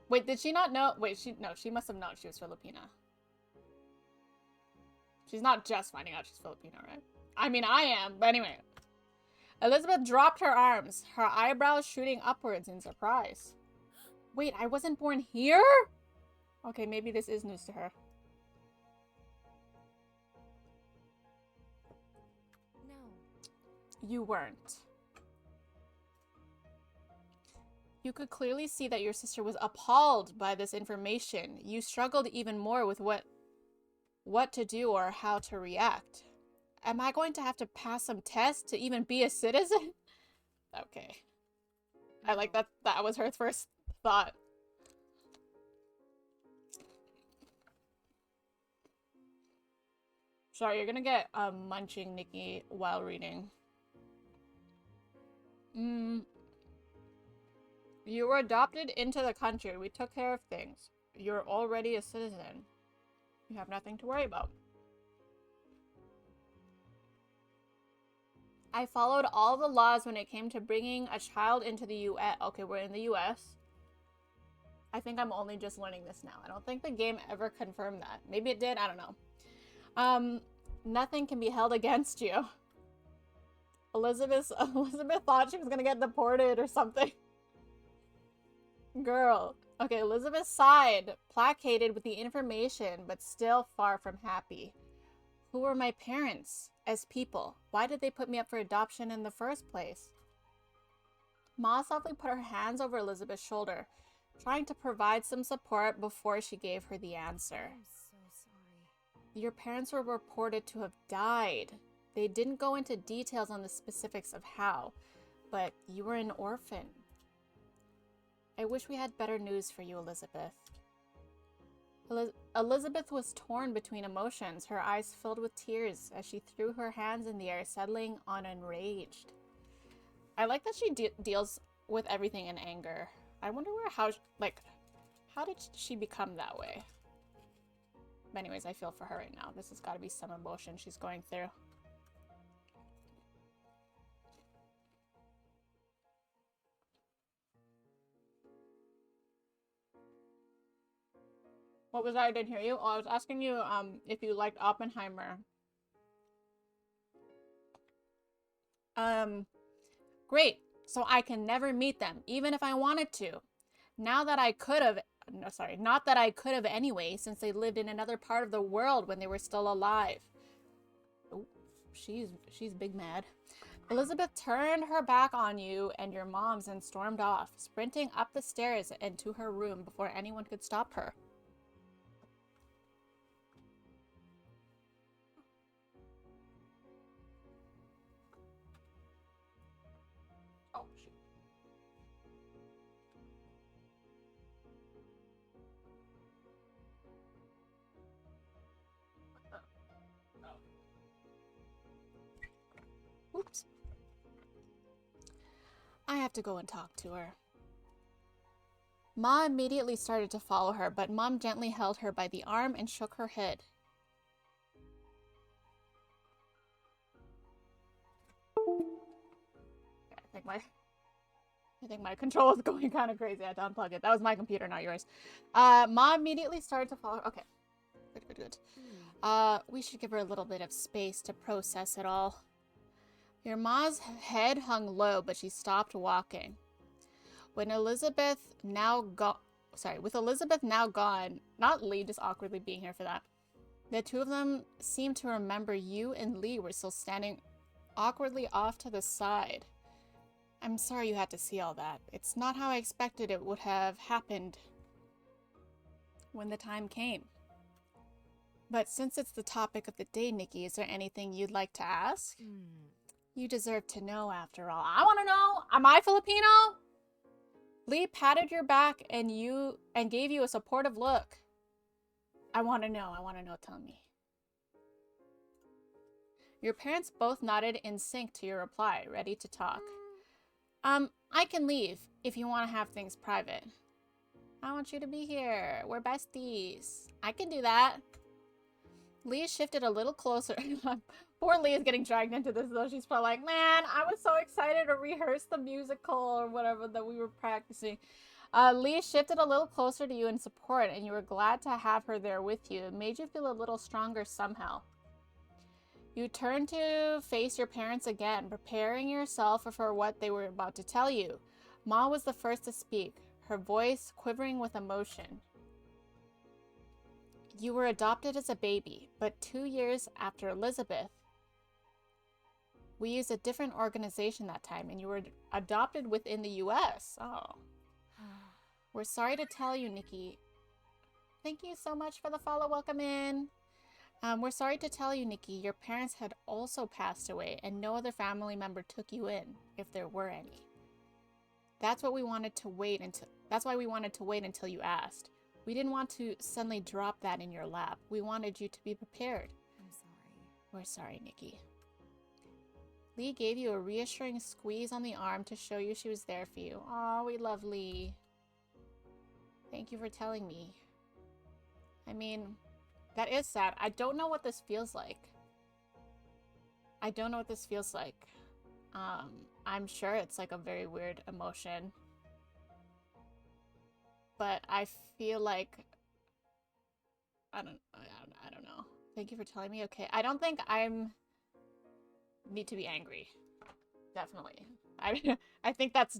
Wait, did she not know? Wait, she must have known she was Filipina. She's not just finding out she's Filipina, right? I mean, I am, but anyway. Elizabeth dropped her arms, her eyebrows shooting upwards in surprise. Wait, I wasn't born here? Okay, maybe this is news to her. No. You weren't. You could clearly see that your sister was appalled by this information. You struggled even more with what to do or how to react. Am I going to have to pass some tests to even be a citizen? Okay. I like that. That was her first thought. Sorry, you're gonna get munching, Nikki, while reading. You were adopted into the country. We took care of things. You're already a citizen. You have nothing to worry about. I followed all the laws when it came to bringing a child into the U.S. Okay, we're in the U.S. I think I'm only just learning this now. I don't think the game ever confirmed that. Maybe it did. I don't know. Nothing can be held against you. Elizabeth thought she was gonna get deported or something. Girl. Okay, Elizabeth sighed, placated with the information, but still far from happy. Who were my parents as people? Why did they put me up for adoption in the first place? Ma softly put her hands over Elizabeth's shoulder, trying to provide some support before she gave her the answer. I'm so sorry. Your parents were reported to have died. They didn't go into details on the specifics of how, but you were an orphan. I wish we had better news for you, Elizabeth. Elizabeth was torn between emotions, her eyes filled with tears as she threw her hands in the air, settling on enraged. I like that she deals with everything in anger. I wonder how did she become that way? But anyways, I feel for her right now. This has got to be some emotion she's going through. What was that? I didn't hear you. Oh, I was asking you if you liked Oppenheimer. Great. So I can never meet them, even if I wanted to. Not that I could have anyway, since they lived in another part of the world when they were still alive. Oh, she's big mad. Elizabeth turned her back on you and your moms and stormed off, sprinting up the stairs and to her room before anyone could stop her. Oh, shoot. Oops. I have to go and talk to her. Ma immediately started to follow her, but Mom gently held her by the arm and shook her head. I think my control is going kind of crazy. I had to unplug it. That was my computer, not yours. Ma immediately started to follow her. Okay. Good. We should give her a little bit of space to process it all. Your ma's head hung low, but she stopped walking. With Elizabeth now gone, not Lee just awkwardly being here for that. The two of them seemed to remember you and Lee were still standing awkwardly off to the side. I'm sorry you had to see all that. It's not how I expected it would have happened when the time came. But since it's the topic of the day, Nikki, is there anything you'd like to ask? You deserve to know, after all. I want to know. Am I Filipino? Lee patted your back and gave you a supportive look. I want to know. Tell me. Your parents both nodded in sync to your reply, ready to talk. I can leave if you want to have things private. I want you to be here. We're besties. I can do that. Lee shifted a little closer. Poor Lee is getting dragged into this, though. She's probably like, man, I was so excited to rehearse the musical or whatever that we were practicing. Lee shifted a little closer to you in support, and you were glad to have her there with you. It made you feel a little stronger somehow. You turned to face your parents again, preparing yourself for what they were about to tell you. Ma was the first to speak, her voice quivering with emotion. You were adopted as a baby, but 2 years after Elizabeth, we used a different organization that time, and you were adopted within the US. Oh. We're sorry to tell you, Nikki. Thank you so much for the follow. Welcome in. We're sorry to tell you, Nikki, your parents had also passed away, and no other family member took you in, if there were any. That's why we wanted to wait until you asked. We didn't want to suddenly drop that in your lap. We wanted you to be prepared. I'm sorry. We're sorry, Nikki. Lee gave you a reassuring squeeze on the arm to show you she was there for you. Aw, we love Lee. Thank you for telling me. I mean, that is sad. I don't know what this feels like. I'm sure it's like a very weird emotion. But I feel like I don't know. Thank you for telling me. Okay, I don't think I'm need to be angry. Definitely. I think that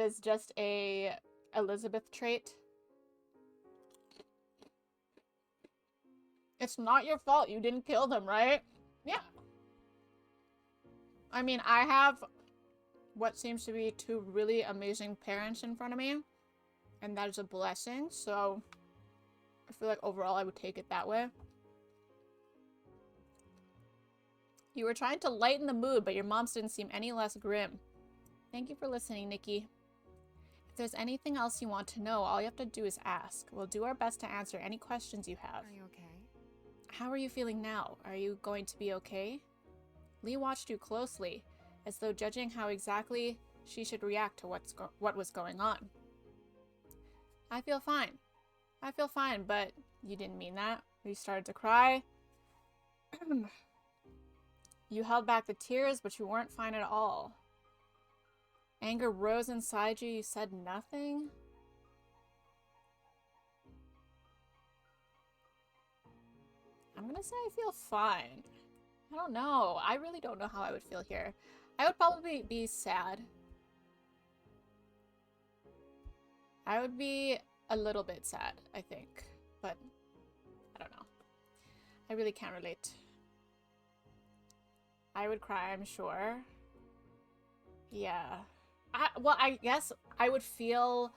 is just a Elizabeth trait. It's not your fault you didn't kill them, right? Yeah. I mean, I have what seems to be 2 really amazing parents in front of me, and that is a blessing, so I feel like overall I would take it that way. You were trying to lighten the mood, but your moms didn't seem any less grim. Thank you for listening, Nikki. If there's anything else you want to know, all you have to do is ask. We'll do our best to answer any questions you have. Are you okay? How are you feeling now? Are you going to be okay? Lee watched you closely, as though judging how exactly she should react to what was going on. I feel fine. But you didn't mean that. You started to cry. You held back the tears, but you weren't fine at all. Anger rose inside you. You said nothing. I'm gonna say I feel fine. I don't know. I really don't know how I would feel here. I would probably be sad. I would be a little bit sad, I think. But I don't know. I really can't relate. I would cry, I'm sure. Yeah. I guess I would feel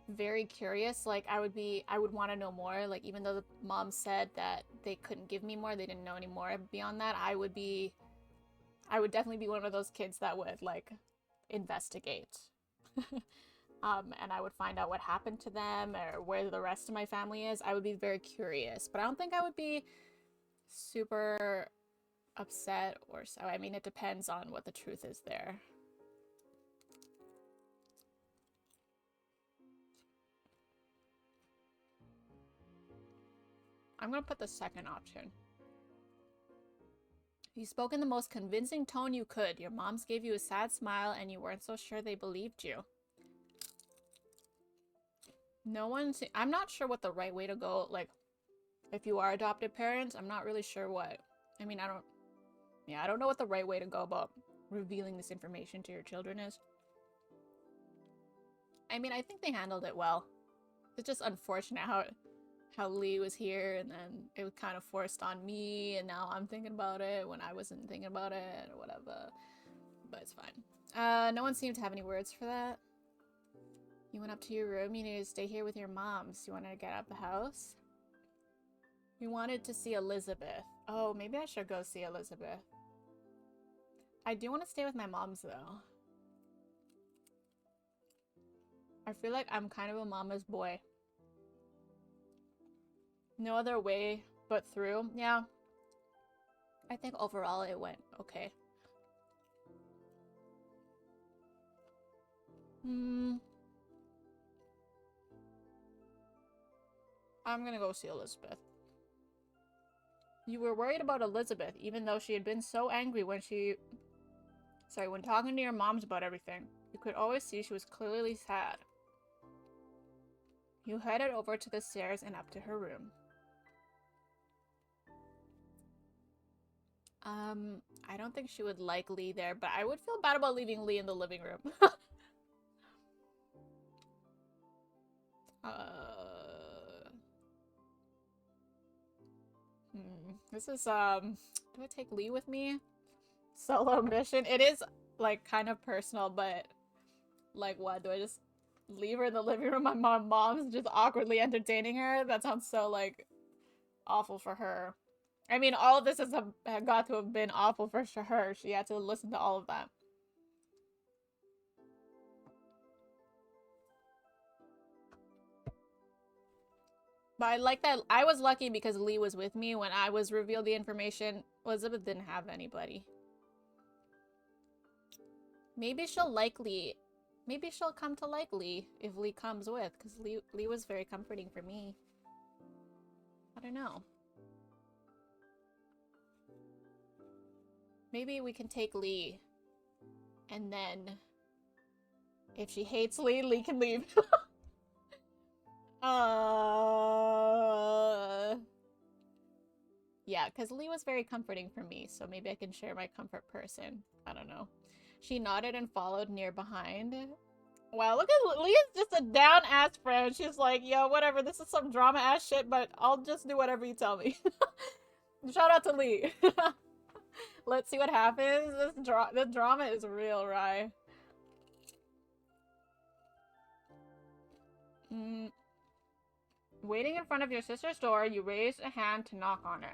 very curious. Like, I would want to know more. Like, even though the mom said that they couldn't give me more, they didn't know any more beyond that, I would definitely be one of those kids that would, like, investigate. And I would find out what happened to them or where the rest of my family is. I would be very curious, but I don't think I would be super upset or so. I mean, it depends on what the truth is there. I'm gonna put the second option. You spoke in the most convincing tone you could. Your moms gave you a sad smile and you weren't so sure they believed you. I'm not sure what the right way to go, like, if you are adopted parents, I'm not really sure what. I mean, I don't know what the right way to go about revealing this information to your children is. I mean, I think they handled it well. It's just unfortunate how Lee was here and then it was kind of forced on me and now I'm thinking about it when I wasn't thinking about it or whatever. But it's fine. No one seemed to have any words for that. You went up to your room. You needed to stay here with your moms. You wanted to get out of the house? You wanted to see Elizabeth. Oh, maybe I should go see Elizabeth. I do want to stay with my moms, though. I feel like I'm kind of a mama's boy. No other way but through. Yeah. I think overall it went okay. I'm gonna go see Elizabeth. You were worried about Elizabeth, even though she had been so angry when talking to your moms about everything. You could always see she was clearly sad. You headed over to the stairs and up to her room. I don't think she would like Lee there, but I would feel bad about leaving Lee in the living room. This is, do I take Lee with me? Solo mission? It is, like, kind of personal, but, like, what? Do I just leave her in the living room? My mom's just awkwardly entertaining her? That sounds so, like, awful for her. I mean, all of this has got to have been awful for her. She had to listen to all of that. But I like that I was lucky because Lee was with me when I was revealed the information. Elizabeth didn't have anybody. Maybe she'll like Lee. Maybe she'll come to like Lee if Lee comes with, because Lee was very comforting for me. I don't know. Maybe we can take Lee. And then if she hates Lee, Lee can leave. Yeah, because Lee was very comforting for me, so maybe I can share my comfort person. I don't know. She nodded and followed near behind. Wow, look at Lee is just a down-ass friend. She's like, yo, whatever, this is some drama-ass shit, but I'll just do whatever you tell me. Shout out to Lee. Let's see what happens. This drama is real, right? Waiting in front of your sister's door, you raised a hand to knock on it.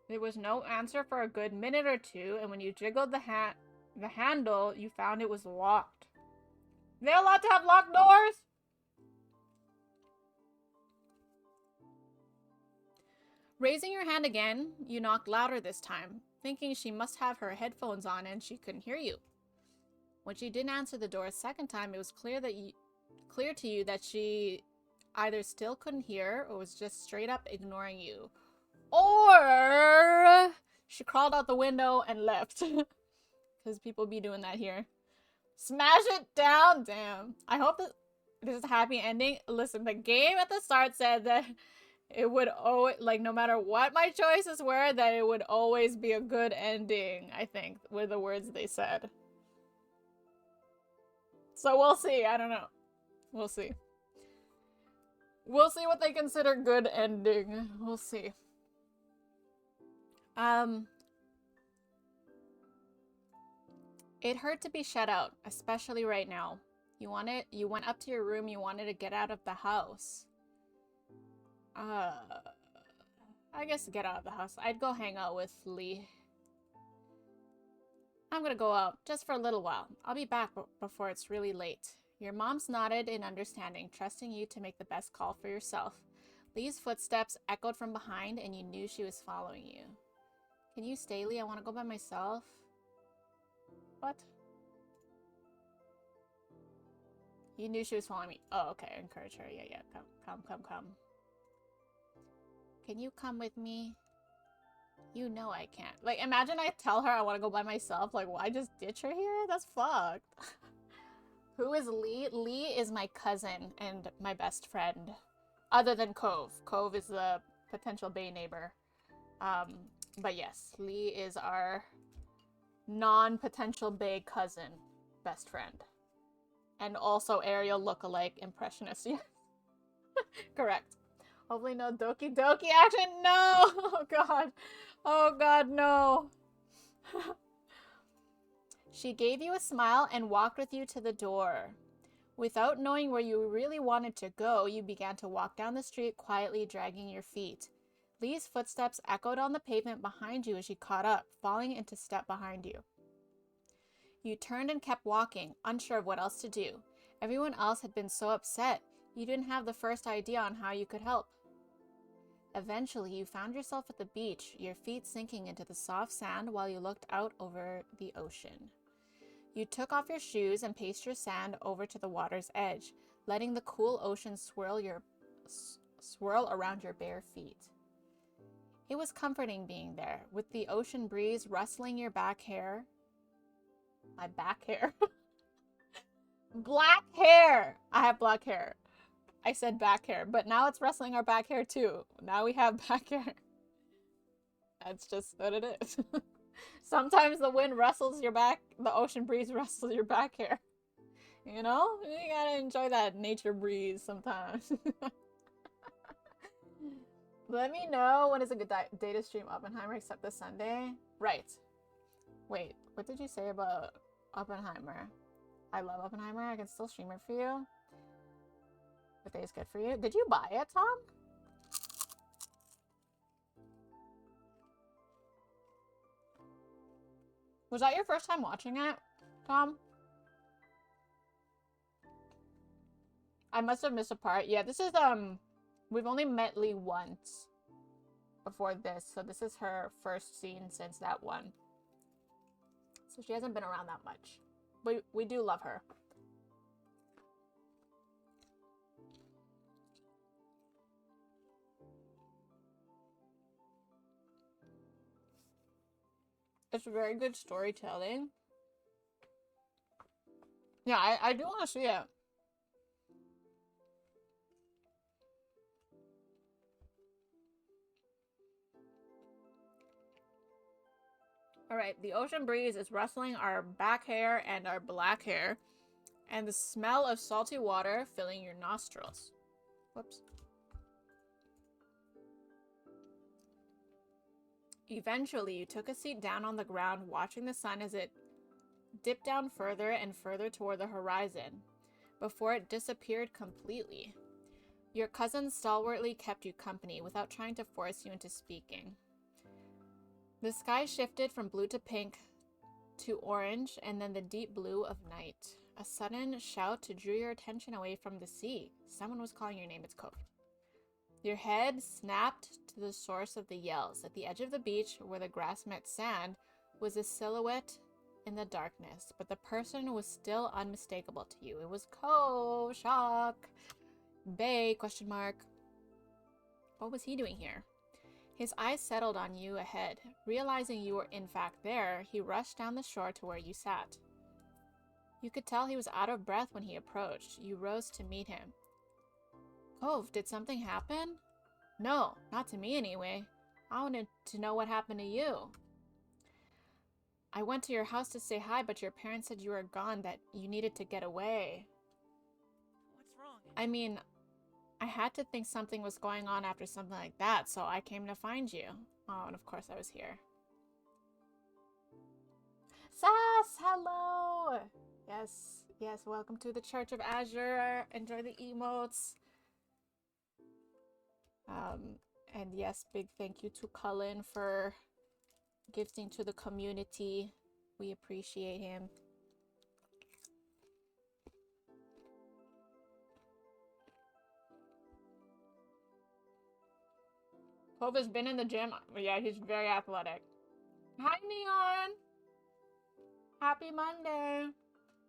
There was no answer for a good minute or two, and when you jiggled the handle, you found it was locked. Are they allowed to have locked doors? Raising your hand again, you knocked louder this time, thinking she must have her headphones on and she couldn't hear you. When she didn't answer the door a second time, it was clear to you that she either still couldn't hear or was just straight up ignoring you. Or she crawled out the window and left. Because people be doing that here. Smash it down! Damn. I hope that this is a happy ending. Listen, the game at the start said that it would always, like, no matter what my choices were, that it would always be a good ending, I think, were the words they said. So we'll see. I don't know. We'll see. We'll see what they consider good ending. We'll see. It hurt to be shut out, especially right now. You went up to your room, you wanted to get out of the house. I guess get out of the house. I'd go hang out with Lee. I'm gonna go out, just for a little while. I'll be back before it's really late. Your mom's nodded in understanding, trusting you to make the best call for yourself. Lee's footsteps echoed from behind, and you knew she was following you. Can you stay, Lee? I want to go by myself. What? You knew she was following me. Oh, okay. Encourage her. Yeah. Come. Can you come with me? You know I can't. Like, imagine I tell her I want to go by myself. Like, why just ditch her here? That's fucked. Who is Lee? Lee is my cousin and my best friend. Other than Cove. Cove is the potential Bay neighbor. But yes, Lee is our non-potential Bay cousin best friend. And also Ariel lookalike impressionist. Yes. Correct. Hopefully no Doki Doki action. No! Oh god. Oh god, no. She gave you a smile and walked with you to the door. Without knowing where you really wanted to go, you began to walk down the street, quietly dragging your feet. Lee's footsteps echoed on the pavement behind you as she caught up, falling into step behind you. You turned and kept walking, unsure of what else to do. Everyone else had been so upset, you didn't have the first idea on how you could help. Eventually, you found yourself at the beach, your feet sinking into the soft sand while you looked out over the ocean. You took off your shoes and paced your sand over to the water's edge, letting the cool ocean swirl around your bare feet. It was comforting being there, with the ocean breeze rustling your back hair. My back hair? Black hair! I have black hair. I said back hair, but now it's rustling our back hair too. Now we have back hair. That's just what it is. Sometimes the wind rustles your back, the ocean breeze rustles your back hair. You know? You gotta enjoy that nature breeze sometimes. Let me know when is a good day to stream Oppenheimer except this Sunday. Right. Wait, what did you say about Oppenheimer? I love Oppenheimer. I can still stream it for you. What day is good for you? Did you buy it, Tom? Was that your first time watching it, Tom? I must have missed a part. Yeah, this is, we've only met Lee once before this, so this is her first scene since that one. So she hasn't been around that much. But we do love her. It's very good storytelling. Yeah, I do want to see it. Alright, the ocean breeze is rustling our back hair and our black hair, and the smell of salty water filling your nostrils. Whoops. Eventually, you took a seat down on the ground, watching the sun as it dipped down further and further toward the horizon, before it disappeared completely. Your cousin stalwartly kept you company without trying to force you into speaking. The sky shifted from blue to pink to orange, and then the deep blue of night. A sudden shout drew your attention away from the sea. Someone was calling your name. It's Cove. Your head snapped to the source of the yells. At the edge of the beach, where the grass met sand, was a silhouette in the darkness, but the person was still unmistakable to you. It was Cove. Shock. Bay, question mark. What was he doing here? His eyes settled on you ahead. Realizing you were in fact there, he rushed down the shore to where you sat. You could tell he was out of breath when he approached. You rose to meet him. Cove, did something happen? No, not to me anyway. I wanted to know what happened to you. I went to your house to say hi, but your parents said you were gone, that you needed to get away. What's wrong? I mean, I had to think something was going on after something like that, so I came to find you. Oh, and of course I was here. Sass, hello. Yes, yes, welcome to the Church of Azure. Enjoy the emotes. And yes, big thank you to Cullen for gifting to the community. We appreciate him. Cove has been in the gym. Yeah, he's very athletic. Hi, Neon. Happy Monday.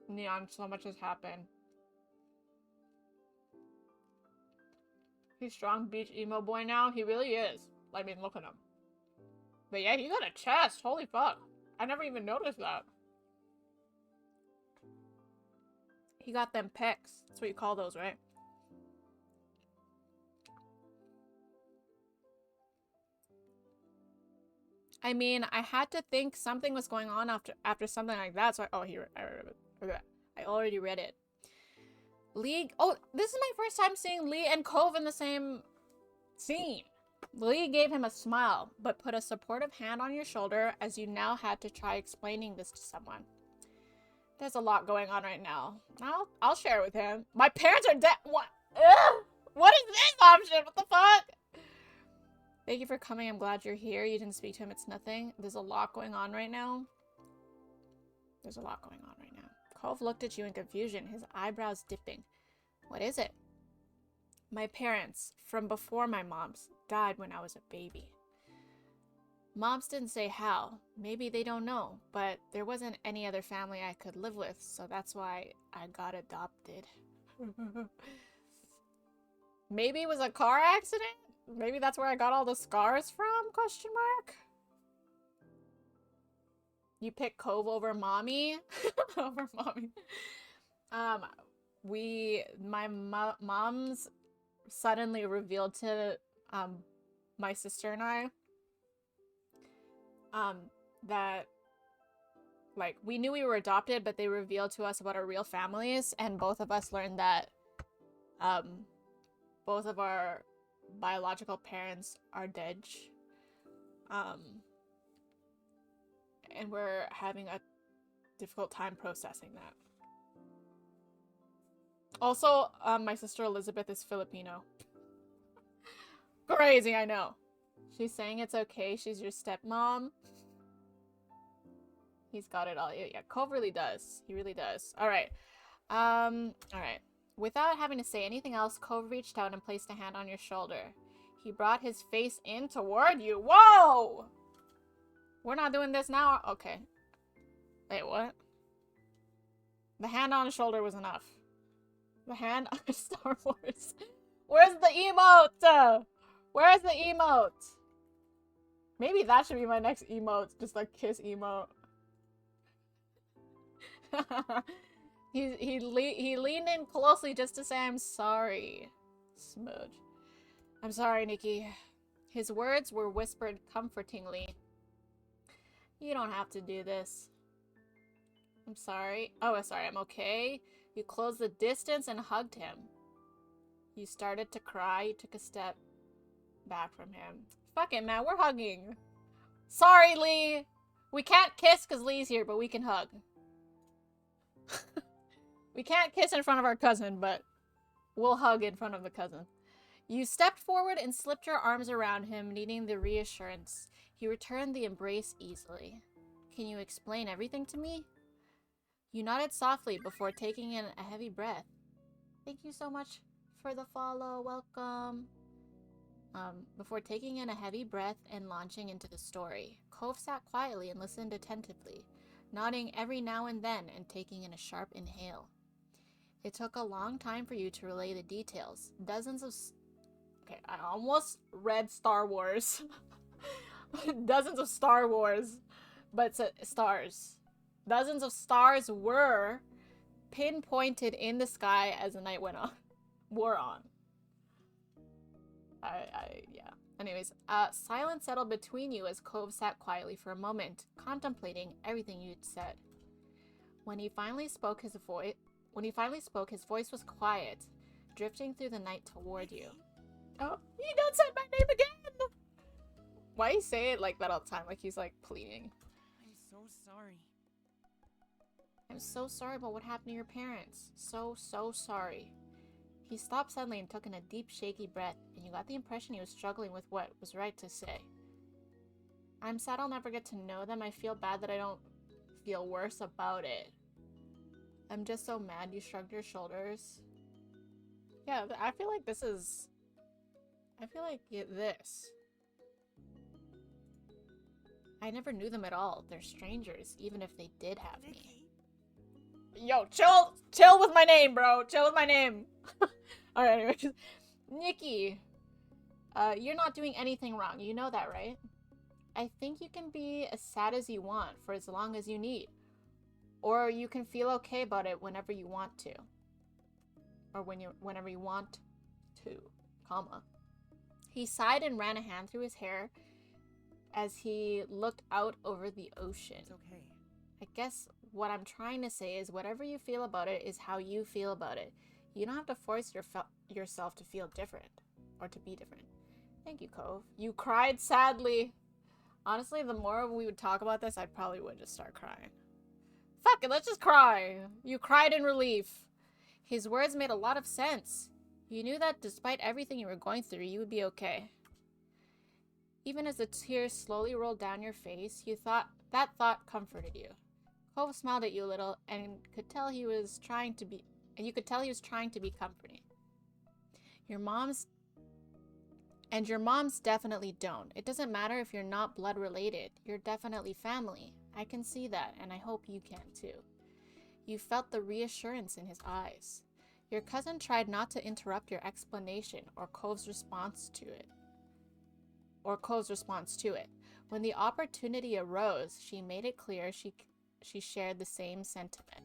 Neon, so much has happened. He's strong beach emo boy now. He really is. I mean, look at him. But yeah, he got a chest. Holy fuck. I never even noticed that. He got them pecs. That's what you call those, right? I mean, I had to think something was going on after something like that. So I already read it. Lee. Oh, this is my first time seeing Lee and Cove in the same scene. Lee gave him a smile, but put a supportive hand on your shoulder as you now had to try explaining this to someone. There's a lot going on right now. I'll share it with him. My parents are dead. What? Ugh! What is this option? What the fuck? Thank you for coming. I'm glad you're here. You didn't speak to him. It's nothing. There's a lot going on right now. There's a lot going on right now. Cove looked at you in confusion, his eyebrows dipping. What is it? My parents, from before my mom's, died when I was a baby. Moms didn't say how. Maybe they don't know, but there wasn't any other family I could live with, so that's why I got adopted. Maybe it was a car accident? Maybe that's where I got all the scars from? Question mark. You pick Cove over mommy? Over mommy. My mom's suddenly revealed to my sister and I that like we knew we were adopted, but they revealed to us about our real families, and both of us learned that both of our biological parents are dead. And we're having a difficult time processing that. Also, my sister Elizabeth is Filipino. Crazy, I know. She's saying it's okay. She's your stepmom. He's got it all. Yeah, Cove really does. He really does. Alright. Alright. Without having to say anything else, Cove reached out and placed a hand on your shoulder. He brought his face in toward you. Whoa! We're not doing this now? Okay. Wait, what? The hand on his shoulder was enough. The hand on Star Wars. Where's the emote? Where's the emote? Maybe that should be my next emote. Just like kiss emote. he leaned in closely just to say, I'm sorry. Smudge. I'm sorry, Nikki. His words were whispered comfortingly. You don't have to do this. I'm sorry. Oh, sorry, I'm okay. You closed the distance and hugged him. You started to cry. You took a step back from him. Fuck it, man. We're hugging. Sorry, Lee. We can't kiss because Lee's here, but we can hug. We can't kiss in front of our cousin, but we'll hug in front of the cousin. You stepped forward and slipped your arms around him, needing the reassurance. He returned the embrace easily. Can you explain everything to me? You nodded softly before taking in a heavy breath. Thank you so much for the follow. Welcome. Before taking in a heavy breath and launching into the story, Cove sat quietly and listened attentively, nodding every now and then and taking in a sharp inhale. It took a long time for you to relay the details. Dozens of... Okay, I almost read Star Wars. Dozens of Star Wars, but stars. Dozens of stars were pinpointed in the sky as the night went on. Wore on. Yeah. Anyways, silence settled between you as Cove sat quietly for a moment, contemplating everything you'd said. When he finally spoke, his voice was quiet, drifting through the night toward you. Oh, he done said my name again! Why you say it like that all the time? Like he's like pleading. I'm so sorry. I'm so sorry about what happened to your parents. So sorry. He stopped suddenly and took in a deep, shaky breath, and you got the impression he was struggling with what was right to say. I'm sad I'll never get to know them. I feel bad that I don't feel worse about it. I'm just so mad. You shrugged your shoulders. Yeah, I feel like this is... I feel like this. I never knew them at all. They're strangers, even if they did have me. Yo, chill with my name, bro. Chill with my name. Alright, anyways. Nikki, you're not doing anything wrong. You know that, right? I think you can be as sad as you want for as long as you need. Or you can feel okay about it whenever you want to. Or whenever you want to, comma. He sighed and ran a hand through his hair as he looked out over the ocean. It's okay. I guess what I'm trying to say is whatever you feel about it is how you feel about it. You don't have to force yourself to feel different or to be different. Thank you, Cove. You cried sadly. Honestly, the more we would talk about this, I probably would just start crying. Fuck it, let's just cry. You cried in relief. His words made a lot of sense. You knew that despite everything you were going through, you would be okay. Even as the tears slowly rolled down your face, that thought comforted you. Cove smiled at you a little and you could tell he was trying to be comforting. Your moms definitely don't. It doesn't matter if you're not blood related. You're definitely family. I can see that, and I hope you can too. You felt the reassurance in his eyes. Your cousin tried not to interrupt your explanation or Cove's response to it. When the opportunity arose, she made it clear she shared the same sentiment.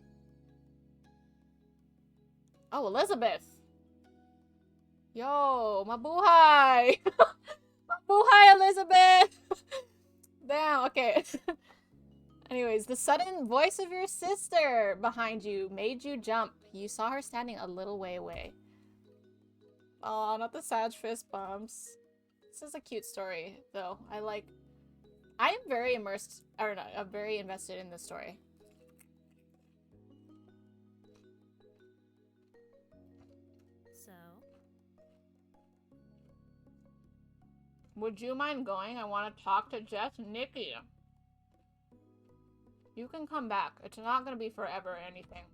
Oh, Elizabeth! Yo, mabuhay! Mabuhay, Elizabeth! Damn, okay. Anyways, the sudden voice of your sister behind you made you jump. You saw her standing a little way away. Oh, not the sad fist bumps. This is a cute story, though. I am very very invested in this story. So? Would you mind going? I want to talk to Jess and Nikki. You can come back. It's not going to be forever or anything.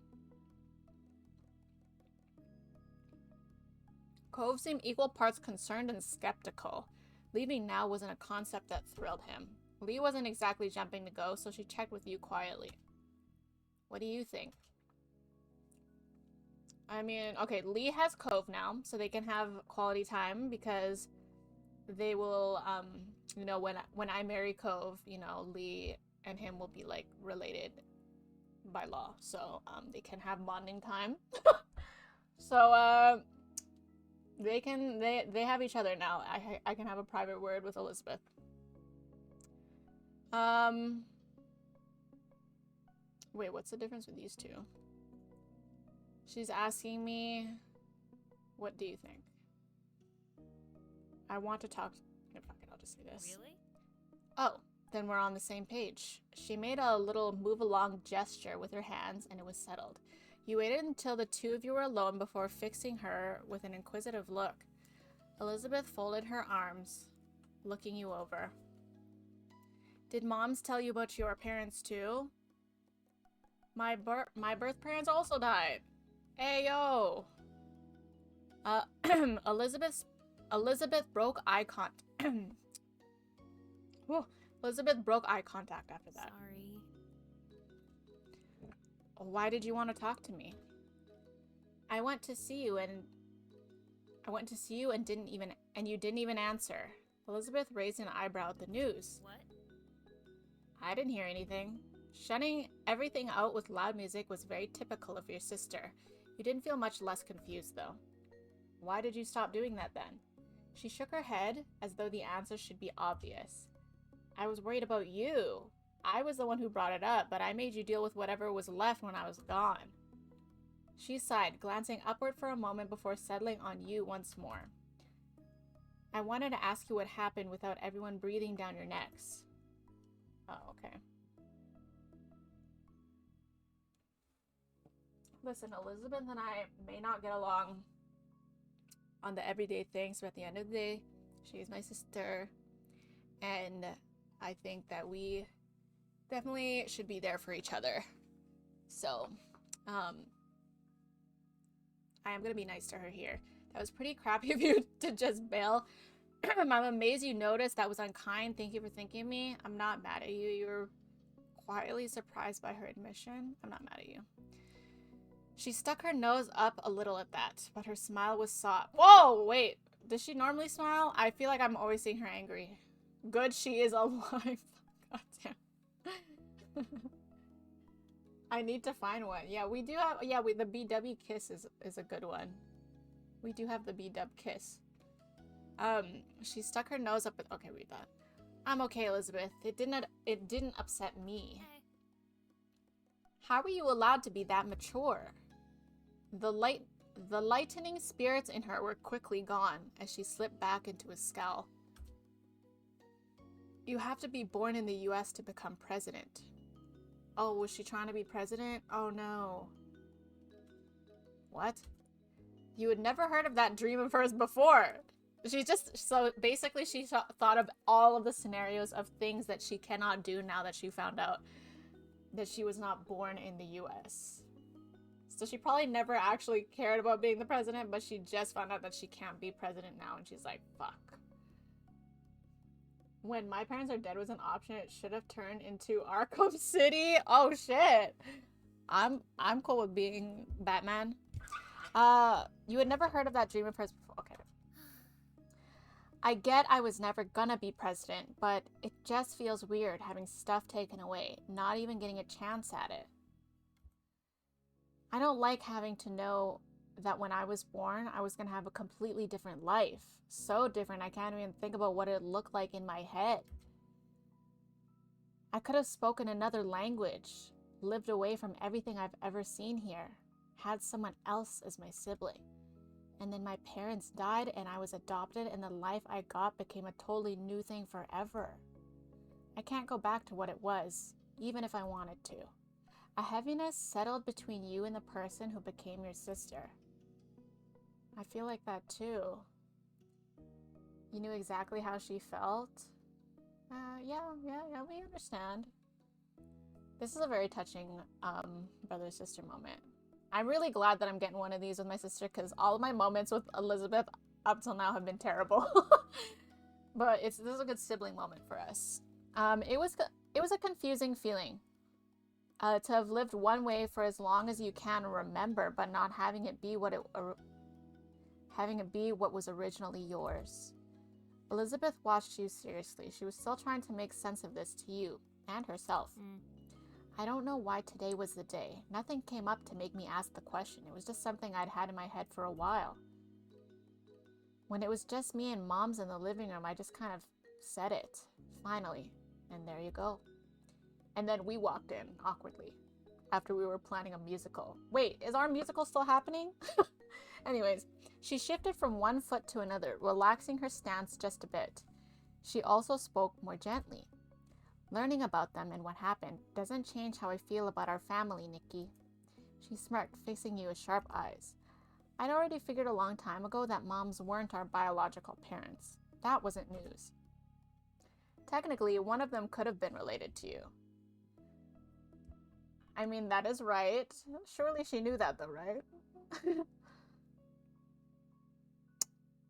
Cove seemed equal parts concerned and skeptical. Leaving now wasn't a concept that thrilled him. Lee wasn't exactly jumping to go, so she checked with you quietly. What do you think? I mean, okay, Lee has Cove now, so they can have quality time because they will, you know, when I marry Cove, you know, Lee and him will be, like, related by law, so, they can have bonding time. So, they have each other now. I can have a private word with Elizabeth. Wait, what's the difference with these two? She's asking me, what do you think? I want to talk. Okay, fuck it, I'll just say this. Really? Oh, then we're on the same page. She made a little move-along gesture with her hands, and it was settled. You waited until the two of you were alone before fixing her with an inquisitive look. Elizabeth folded her arms, looking you over. Did moms tell you about your parents too? My birth parents also died. Ayo. Elizabeth broke eye contact. Elizabeth broke eye contact after that. Sorry. Why did you want to talk to me? I went to see you and you didn't even answer. Elizabeth raised an eyebrow at the news. What? I didn't hear anything. Shutting everything out with loud music was very typical of your sister. You didn't feel much less confused, though. Why did you stop doing that then? She shook her head as though the answer should be obvious. I was worried about you. I was the one who brought it up, but I made you deal with whatever was left when I was gone. She sighed, glancing upward for a moment before settling on you once more. I wanted to ask you what happened without everyone breathing down your necks. Oh, okay. Listen, Elizabeth and I may not get along on the everyday things, but at the end of the day, she's my sister. And I think that we definitely should be there for each other. So, I am going to be nice to her here. That was pretty crappy of you to just bail. I'm amazed you noticed. That was unkind. Thank you for thinking of me. I'm not mad at you. You're quietly surprised by her admission. I'm not mad at you. She stuck her nose up a little at that, but her smile was soft. Whoa, wait. Does she normally smile? I feel like I'm always seeing her angry. Good, she is alive. God damn. I need to find one. Yeah, we do have. Yeah, the BW kiss is a good one. We do have the BW kiss. She stuck her nose up. Okay, read that. I'm okay, Elizabeth. It didn't upset me. Okay. How were you allowed to be that mature? The lightening spirits in her were quickly gone as she slipped back into his scowl. You have to be born in the US to become president. Oh, was she trying to be president? Oh no. What? You had never heard of that dream of hers before. She just, so basically she thought of all of the scenarios of things that she cannot do now that she found out that she was not born in the US. So she probably never actually cared about being the president, but she just found out that she can't be president now, and she's like, fuck. When My Parents Are Dead was an option, it should have turned into Arkham City. Oh shit. I'm cool with being Batman. You had never heard of that dream of hers before. Okay. I get I was never gonna be president, but it just feels weird having stuff taken away, not even getting a chance at it. I don't like having to know that when I was born, I was gonna have a completely different life. So different, I can't even think about what it looked like in my head. I could have spoken another language, lived away from everything I've ever seen here, had someone else as my sibling. And then my parents died and I was adopted, and the life I got became a totally new thing forever. I can't go back to what it was, even if I wanted to. A heaviness settled between you and the person who became your sister. I feel like that too. You knew exactly how she felt? Yeah, we understand. This is a very touching brother-sister moment. I'm really glad that I'm getting one of these with my sister, because all of my moments with Elizabeth up till now have been terrible. But this is a good sibling moment for us. It was a confusing feeling. To have lived one way for as long as you can remember, but not having it be what was originally yours. Elizabeth watched you seriously. She was still trying to make sense of this to you and herself. I don't know why today was the day. Nothing came up to make me ask the question. It was just something I'd had in my head for a while. When it was just me and Mom's in the living room, I just kind of said it. Finally. And there you go. And then we walked in awkwardly after we were planning a musical. Wait, is our musical still happening? Anyways, she shifted from one foot to another, relaxing her stance just a bit. She also spoke more gently. Learning about them and what happened doesn't change how I feel about our family, Nikki. She smirked, fixing you with sharp eyes. I'd already figured a long time ago that moms weren't our biological parents. That wasn't news. Technically, one of them could have been related to you. I mean, that is right. Surely she knew that though, right?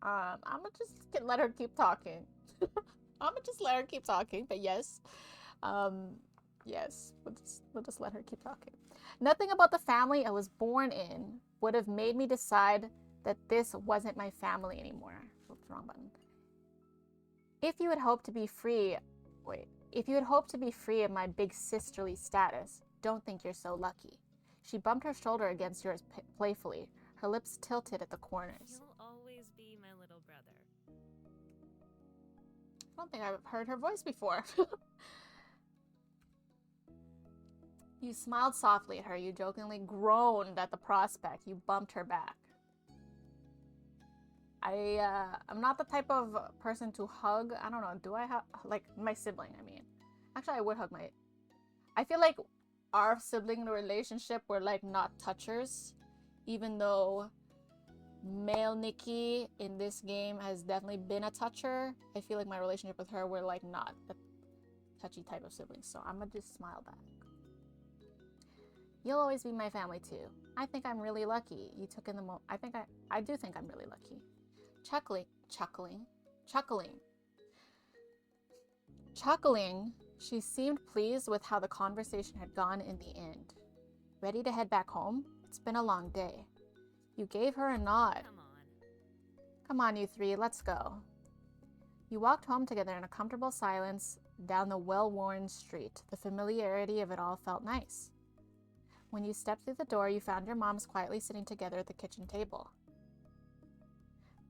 I'm gonna just let her keep talking. I'm gonna just let her keep talking, but yes. Yes, we'll just let her keep talking. Nothing about the family I was born in would have made me decide that this wasn't my family anymore. Oops, wrong button. If you had hoped to be free of my big sisterly status, don't think you're so lucky. She bumped her shoulder against yours playfully, her lips tilted at the corners. You'll always be my little brother. I don't think I've heard her voice before. You smiled softly at her. You jokingly groaned at the prospect. You bumped her back. I'm not the type of person to hug. I don't know. Do I have, like, my sibling, I mean. Actually, I would hug I feel like our sibling relationship, we're like not touchers. Even though male Nikki in this game has definitely been a toucher, I feel like my relationship with her, we're like not a touchy type of siblings. So I'm gonna just smile back. You'll always be my family too. I think I'm really lucky you took in the moment. I do think I'm really lucky. Chuckling, she seemed pleased with how the conversation had gone in the end. Ready to head back home? It's been a long day. You gave her a nod. Come on. Come on, you three, let's go. You walked home together in a comfortable silence down the well-worn street. The familiarity of it all felt nice. When you stepped through the door, you found your moms quietly sitting together at the kitchen table.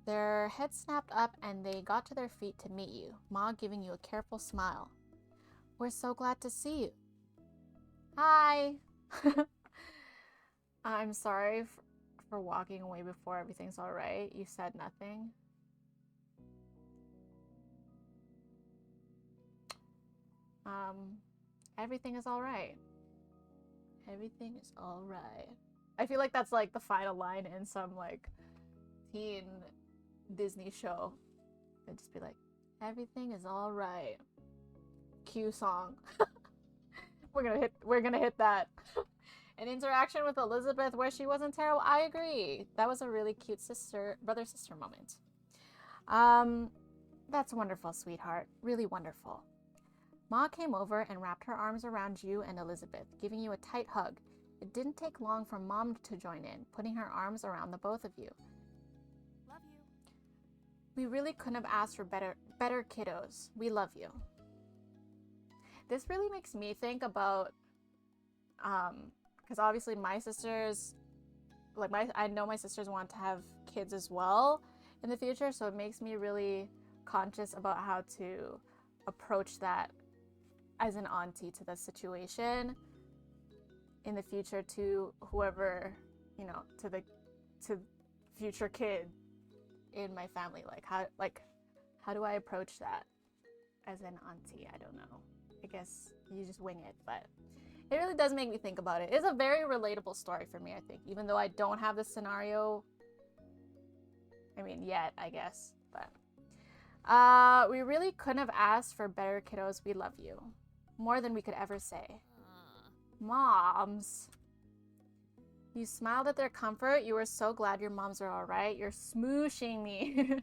Their heads snapped up and they got to their feet to meet you, Ma giving you a careful smile. We're so glad to see you. Hi! I'm sorry for walking away before everything's alright. You said nothing. Everything is alright. Everything is alright. I feel like that's like the final line in some like teen Disney show. They'd just be like, everything is alright. Cue song. We're gonna hit that. An interaction with Elizabeth where she wasn't terrible. I agree. That was a really cute brother-sister moment. That's wonderful, sweetheart. Really wonderful. Ma came over and wrapped her arms around you and Elizabeth, giving you a tight hug. It didn't take long for Mom to join in, putting her arms around the both of you. Love you. We really couldn't have asked for better kiddos. We love you. This really makes me think about, because obviously my sisters, I know my sisters want to have kids as well in the future, so it makes me really conscious about how to approach that as an auntie to the situation in the future, to whoever, to future kid in my family. How do I approach that as an auntie? I don't know. I guess you just wing it, but it really does make me think about it. It's a very relatable story for me, I think, even though I don't have this scenario. I mean, yet, I guess, but we really couldn't have asked for better kiddos. We love you. More than we could ever say. Moms. You smiled at their comfort. You were so glad your moms are alright. You're smooshing me.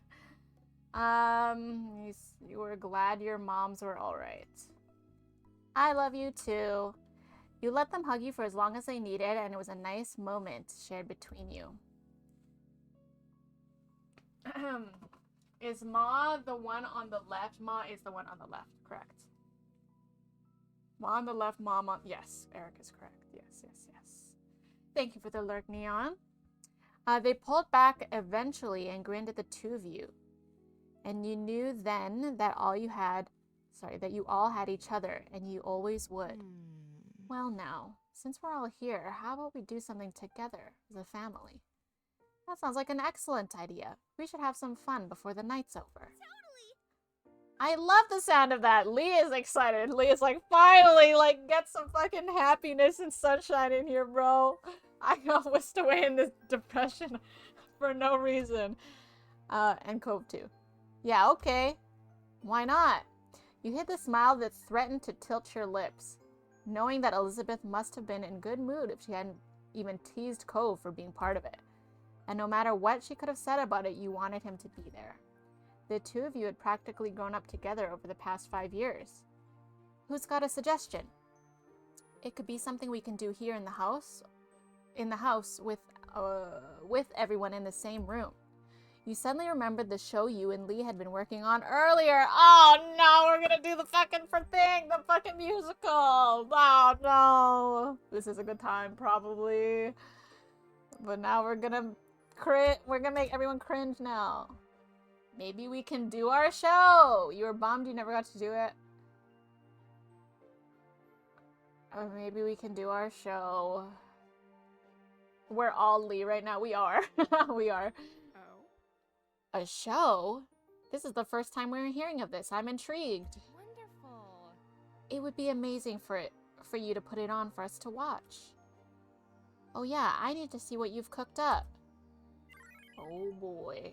You were glad your moms were alright. I love you too. You let them hug you for as long as they needed, and it was a nice moment shared between you. Is Ma the one on the left? Ma is the one on the left, correct. Ma on the left, Mom on... Yes, Eric is correct. Yes. Thank you for the lurk, Neon. They pulled back eventually and grinned at the two of you. And you knew then that that you all had each other, and you always would. Well now, since we're all here, how about we do something together as a family? That sounds like an excellent idea. We should have some fun before the night's over. Totally! I love the sound of that. Lee is excited. Lee is like, finally, get some fucking happiness and sunshine in here, bro. I got whisked away in this depression for no reason. And Cove too. Yeah, okay. Why not? You hid the smile that threatened to tilt your lips, knowing that Elizabeth must have been in good mood if she hadn't even teased Cove for being part of it. And no matter what she could have said about it, you wanted him to be there. The two of you had practically grown up together over the past 5 years. Who's got a suggestion? It could be something we can do here in the house with everyone in the same room. You suddenly remembered the show you and Lee had been working on earlier. Oh no, we're gonna do the fucking the fucking musical. Oh no. This is a good time, probably. But now we're gonna make everyone cringe now. Maybe we can do our show. You were bummed you never got to do it. Or maybe we can do our show. We're all Lee right now. We are. We are. Oh. A show? This is the first time we're hearing of this. I'm intrigued. Wonderful. It would be amazing for for you to put it on for us to watch. Oh yeah, I need to see what you've cooked up. Oh boy.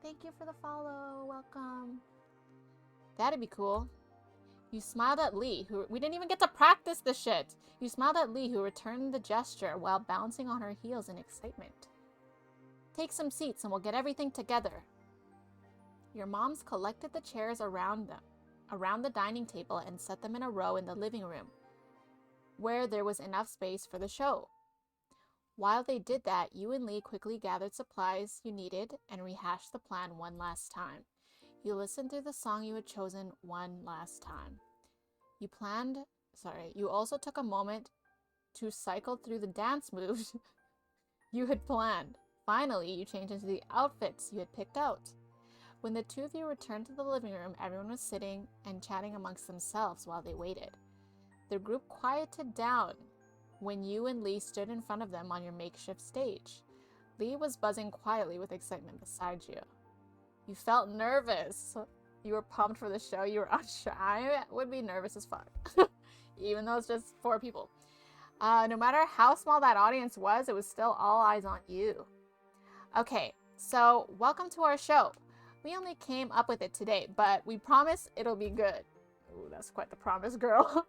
Thank you for the follow. Welcome. That'd be cool. You smiled at Lee, who we didn't even get to practice the shit. You smiled at Lee, who returned the gesture while bouncing on her heels in excitement. Take some seats and we'll get everything together. Your moms collected the chairs around the dining table and set them in a row in the living room, where there was enough space for the show. While they did that, you and Lee quickly gathered supplies you needed and rehashed the plan one last time. You listened to the song you had chosen one last time. You also took a moment to cycle through the dance moves you had planned. Finally, you changed into the outfits you had picked out. When the two of you returned to the living room, everyone was sitting and chatting amongst themselves while they waited. The group quieted down when you and Lee stood in front of them on your makeshift stage. Lee was buzzing quietly with excitement beside you. You felt nervous. You were pumped for the show. You were unsure. I would be nervous as fuck, even though it's just 4 people. No matter how small that audience was, it was still all eyes on you. Okay, so welcome to our show. We only came up with it today, but we promise it'll be good. Ooh, that's quite the promise, girl.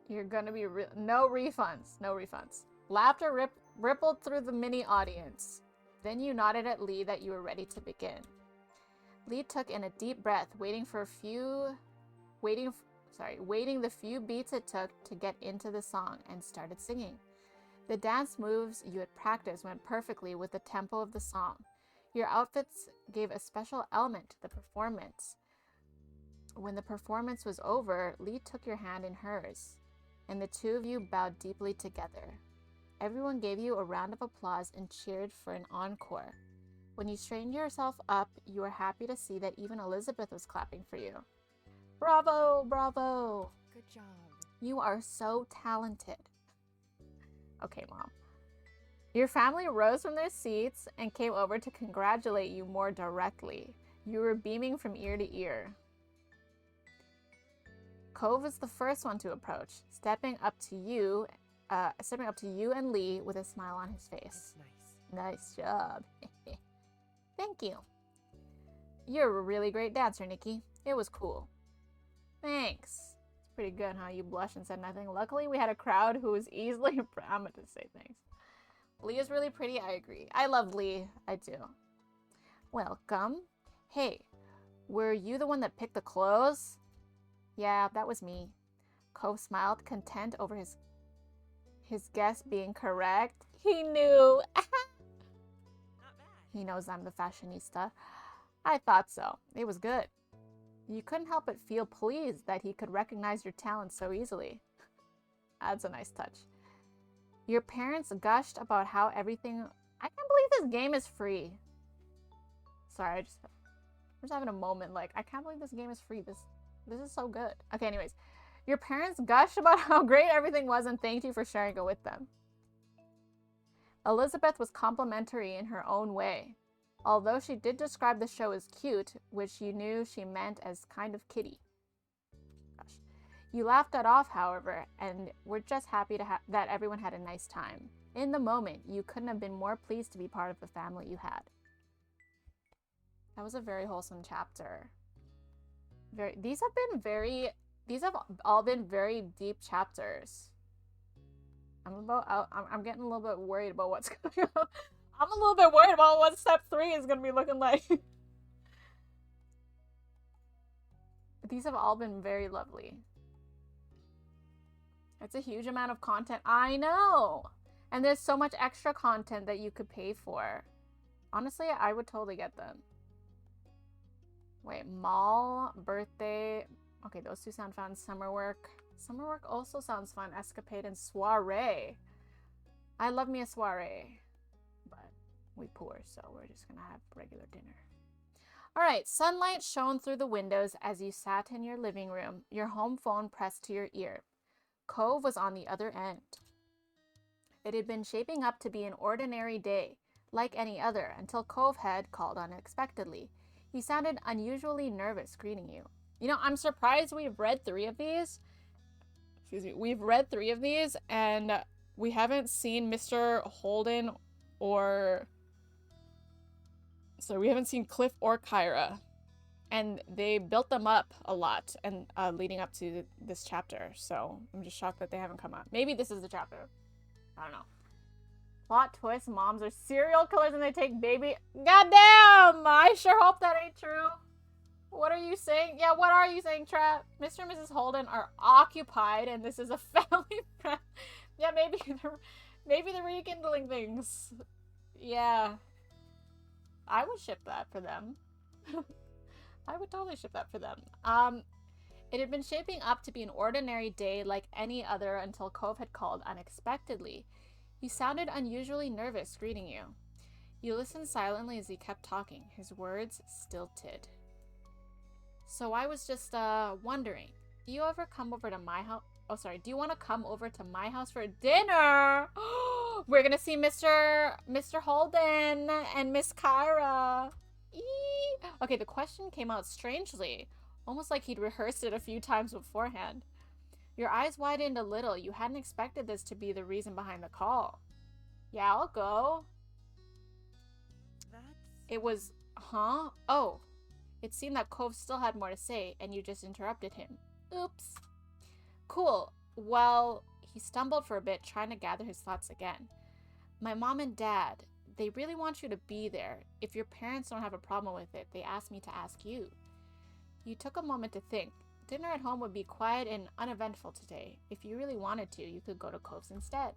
You're gonna be no refunds. No refunds. Laughter rippled through the mini audience. Then you nodded at Lee that you were ready to begin. Lee took in a deep breath, waiting the few beats it took to get into the song, and started singing. The dance moves you had practiced went perfectly with the tempo of the song. Your outfits gave a special element to the performance. When the performance was over, Lee took your hand in hers, and the two of you bowed deeply together. Everyone gave you a round of applause and cheered for an encore. When you straightened yourself up, you were happy to see that even Elizabeth was clapping for you. Bravo, bravo. Good job. You are so talented. Okay, Mom. Your family rose from their seats and came over to congratulate you more directly. You were beaming from ear to ear. Cove was the first one to approach, stepping up to you and Lee with a smile on his face. Nice. Nice job. Thank you. You're a really great dancer, Nikki. It was cool. Thanks. It's pretty good, huh? You blushed and said nothing. Luckily, we had a crowd who was easily I'm going to say thanks. Lee is really pretty, I agree. I love Lee. I do. Welcome. Hey, were you the one that picked the clothes? Yeah, that was me. Cove smiled, content over his guess being correct. He knew. Not bad. He knows I'm the fashionista. I thought so. It was good. You couldn't help but feel pleased that he could recognize your talent so easily. That's a nice touch. Your parents gushed about how everything... I can't believe this game is free. Sorry, I'm just having a moment. Like, I can't believe this game is free. This is so good. Okay, anyways. Your parents gushed about how great everything was and thanked you for sharing it with them. Elizabeth was complimentary in her own way, although she did describe the show as cute, which you knew she meant as kind of kiddie. Gosh. You laughed it off, however, and were just happy that everyone had a nice time. In the moment, you couldn't have been more pleased to be part of the family you had. That was a very wholesome chapter. These have all been very deep chapters. I'm getting a little bit worried about what's going on. I'm a little bit worried about what step 3 is going to be looking like. These have all been very lovely. It's a huge amount of content. I know! And there's so much extra content that you could pay for. Honestly, I would totally get them. Wait, mall, birthday. Okay, those two sound fun. Summer work. Summer work also sounds fun. Escapade and soiree. I love me a soiree. But we poor, so we're just gonna have regular dinner. Alright, sunlight shone through the windows as you sat in your living room, your home phone pressed to your ear. Cove was on the other end. It had been shaping up to be an ordinary day, like any other, until Cove had called unexpectedly. He sounded unusually nervous greeting you. You know, I'm surprised we've read 3 of these. Excuse me. We've read 3 of these, and we haven't seen Mr. Holden or... So we haven't seen Cliff or Kyra. And they built them up a lot and leading up to this chapter. So I'm just shocked that they haven't come up. Maybe this is the chapter. I don't know. Plot twist, moms are serial killers and they take baby. Goddamn! I sure hope that ain't true. What are you saying? Yeah, what are you saying, Trap? Mr. and Mrs. Holden are occupied and this is a family friend. Yeah, maybe they're rekindling things. Yeah. I would ship that for them. I would totally ship that for them. It had been shaping up to be an ordinary day like any other until Cove had called unexpectedly. He sounded unusually nervous greeting you. You listened silently as he kept talking, his words stilted. So I was just, wondering, do you ever come over to my house? Oh, sorry. Do you want to come over to my house for dinner? We're gonna see Mr. Holden and Miss Kyra. Eee. Okay, the question came out strangely, almost like he'd rehearsed it a few times beforehand. Your eyes widened a little. You hadn't expected this to be the reason behind the call. Yeah, I'll go. That's... It was, huh? Oh. It seemed that Cove still had more to say, and you just interrupted him. Oops. Cool. Well, he stumbled for a bit, trying to gather his thoughts again. My mom and dad, they really want you to be there. If your parents don't have a problem with it, they asked me to ask you. You took a moment to think. Dinner at home would be quiet and uneventful today. If you really wanted to, you could go to Cove's instead.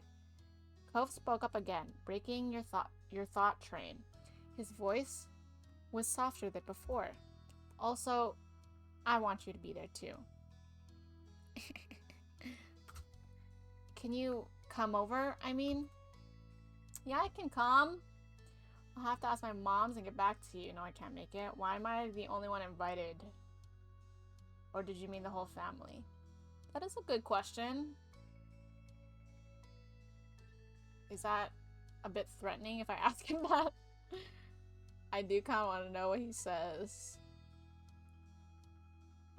Cove spoke up again, breaking your thought train. His voice was softer than before. Also, I want you to be there too. Can you come over, I mean? Yeah, I can come. I'll have to ask my moms and get back to you. No, I can't make it. Why am I the only one invited? Or did you mean the whole family? That is a good question. Is that a bit threatening if I ask him that? I do kind of want to know what he says.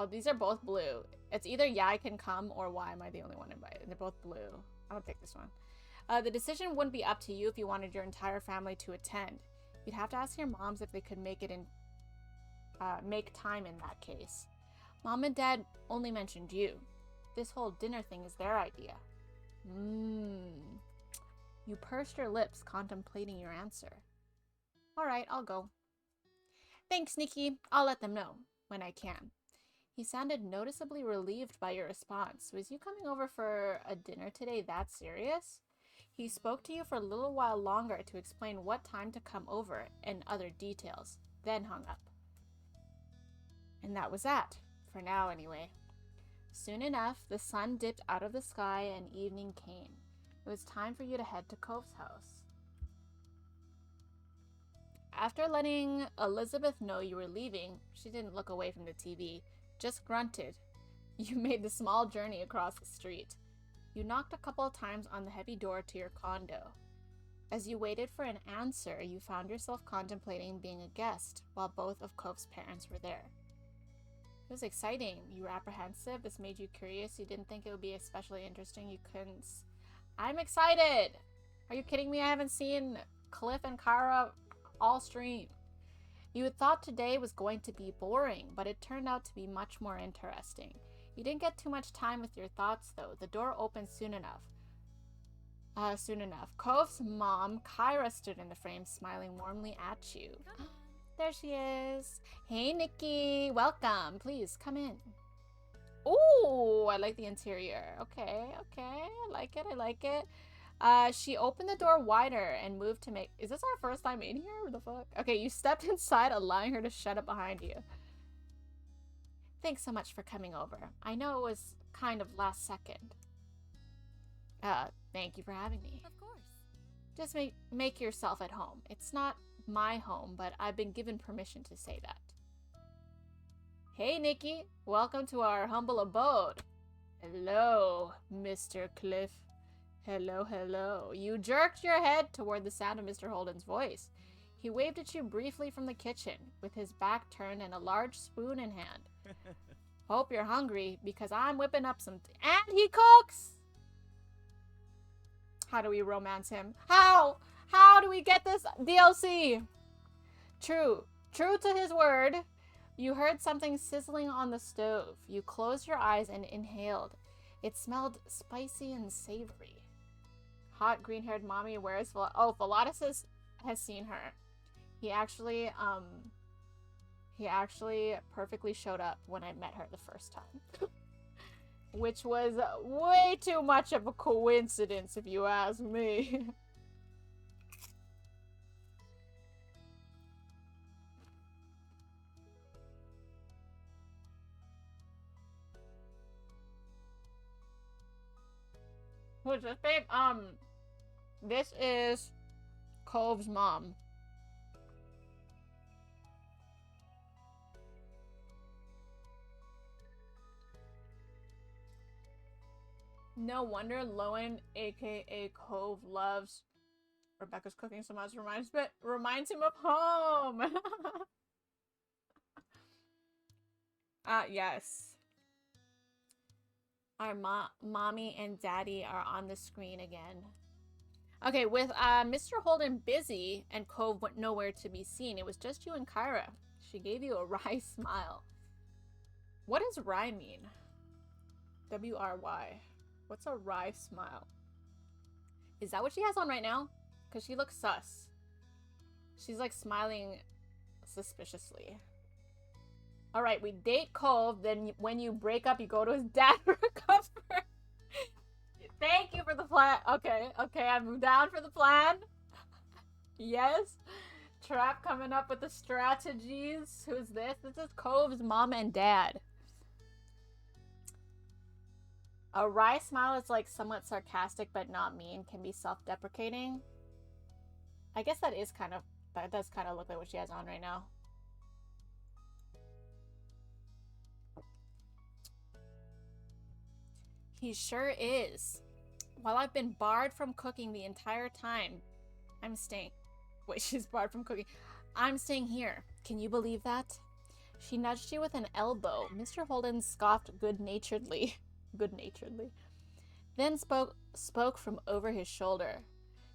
Oh, these are both blue. It's either yeah, I can come or why am I the only one invited? They're both blue. I'm gonna pick this one. The decision wouldn't be up to you if you wanted your entire family to attend. You'd have to ask your moms if they could make it in, make time in that case. Mom and Dad only mentioned you. This whole dinner thing is their idea. You pursed your lips, contemplating your answer. Alright, I'll go. Thanks, Nikki. I'll let them know when I can. He sounded noticeably relieved by your response. Was you coming over for a dinner today that serious? He spoke to you for a little while longer to explain what time to come over and other details, then hung up. And that was that. For now, anyway. Soon enough, the sun dipped out of the sky and evening came. It was time for you to head to Cove's house. After letting Elizabeth know you were leaving, she didn't look away from the TV, just grunted. You made the small journey across the street. You knocked a couple of times on the heavy door to your condo. As you waited for an answer, you found yourself contemplating being a guest while both of Cove's parents were there. It was exciting. You were apprehensive. This made you curious. You didn't think it would be especially interesting. You couldn't... I'm excited! Are you kidding me? I haven't seen Cliff and Kyra all stream. You had thought today was going to be boring, but it turned out to be much more interesting. You didn't get too much time with your thoughts, though. The door opened soon enough. Cove's mom, Kyra, stood in the frame, smiling warmly at you. There she is. Hey, Nikki. Welcome. Please, come in. Ooh, I like the interior. Okay. I like it. She opened the door wider and moved to make... Is this our first time in here? What the fuck? Okay, you stepped inside, allowing her to shut it behind you. Thanks so much for coming over. I know it was kind of last second. Thank you for having me. Of course. Just make yourself at home. It's not my home, but I've been given permission to say that. Hey, Nikki. Welcome to our humble abode. Hello, Mr. Cliff. Hello. You jerked your head toward the sound of Mr. Holden's voice. He waved at you briefly from the kitchen, with his back turned and a large spoon in hand. Hope you're hungry because I'm whipping up some... And he cooks! How do we romance him? How? How do we get this DLC? True to his word. You heard something sizzling on the stove. You closed your eyes and inhaled. It smelled spicy and savory. Hot green-haired mommy wears... Oh, Philotis has seen her. He actually perfectly showed up when I met her the first time. Which was way too much of a coincidence, if you ask me. Who's this, babe? This is Cove's mom. No wonder Lowen, aka Cove, loves Rebecca's cooking so much. Reminds him of home. Yes. Our mommy and daddy are on the screen again. Okay, with Mr. Holden busy and Cove went nowhere to be seen, it was just you and Kyra. She gave you a wry smile. What does wry mean? W-R-Y. What's a wry smile? Is that what she has on right now? Because she looks sus. She's like smiling suspiciously. Alright, we date Cove, then when you break up, you go to his dad for a comfort. Thank you for the plan. Okay, I'm down for the plan. Yes. Trap coming up with the strategies. Who's this? This is Cove's mom and dad. A wry smile is like somewhat sarcastic but not mean. Can be self-deprecating. I guess that does kind of look like what she has on right now. He sure is. While I've been barred from cooking the entire time, I'm staying. Wait, she's barred from cooking. I'm staying here. Can you believe that? She nudged you with an elbow. Mr. Holden scoffed good-naturedly. Then spoke from over his shoulder.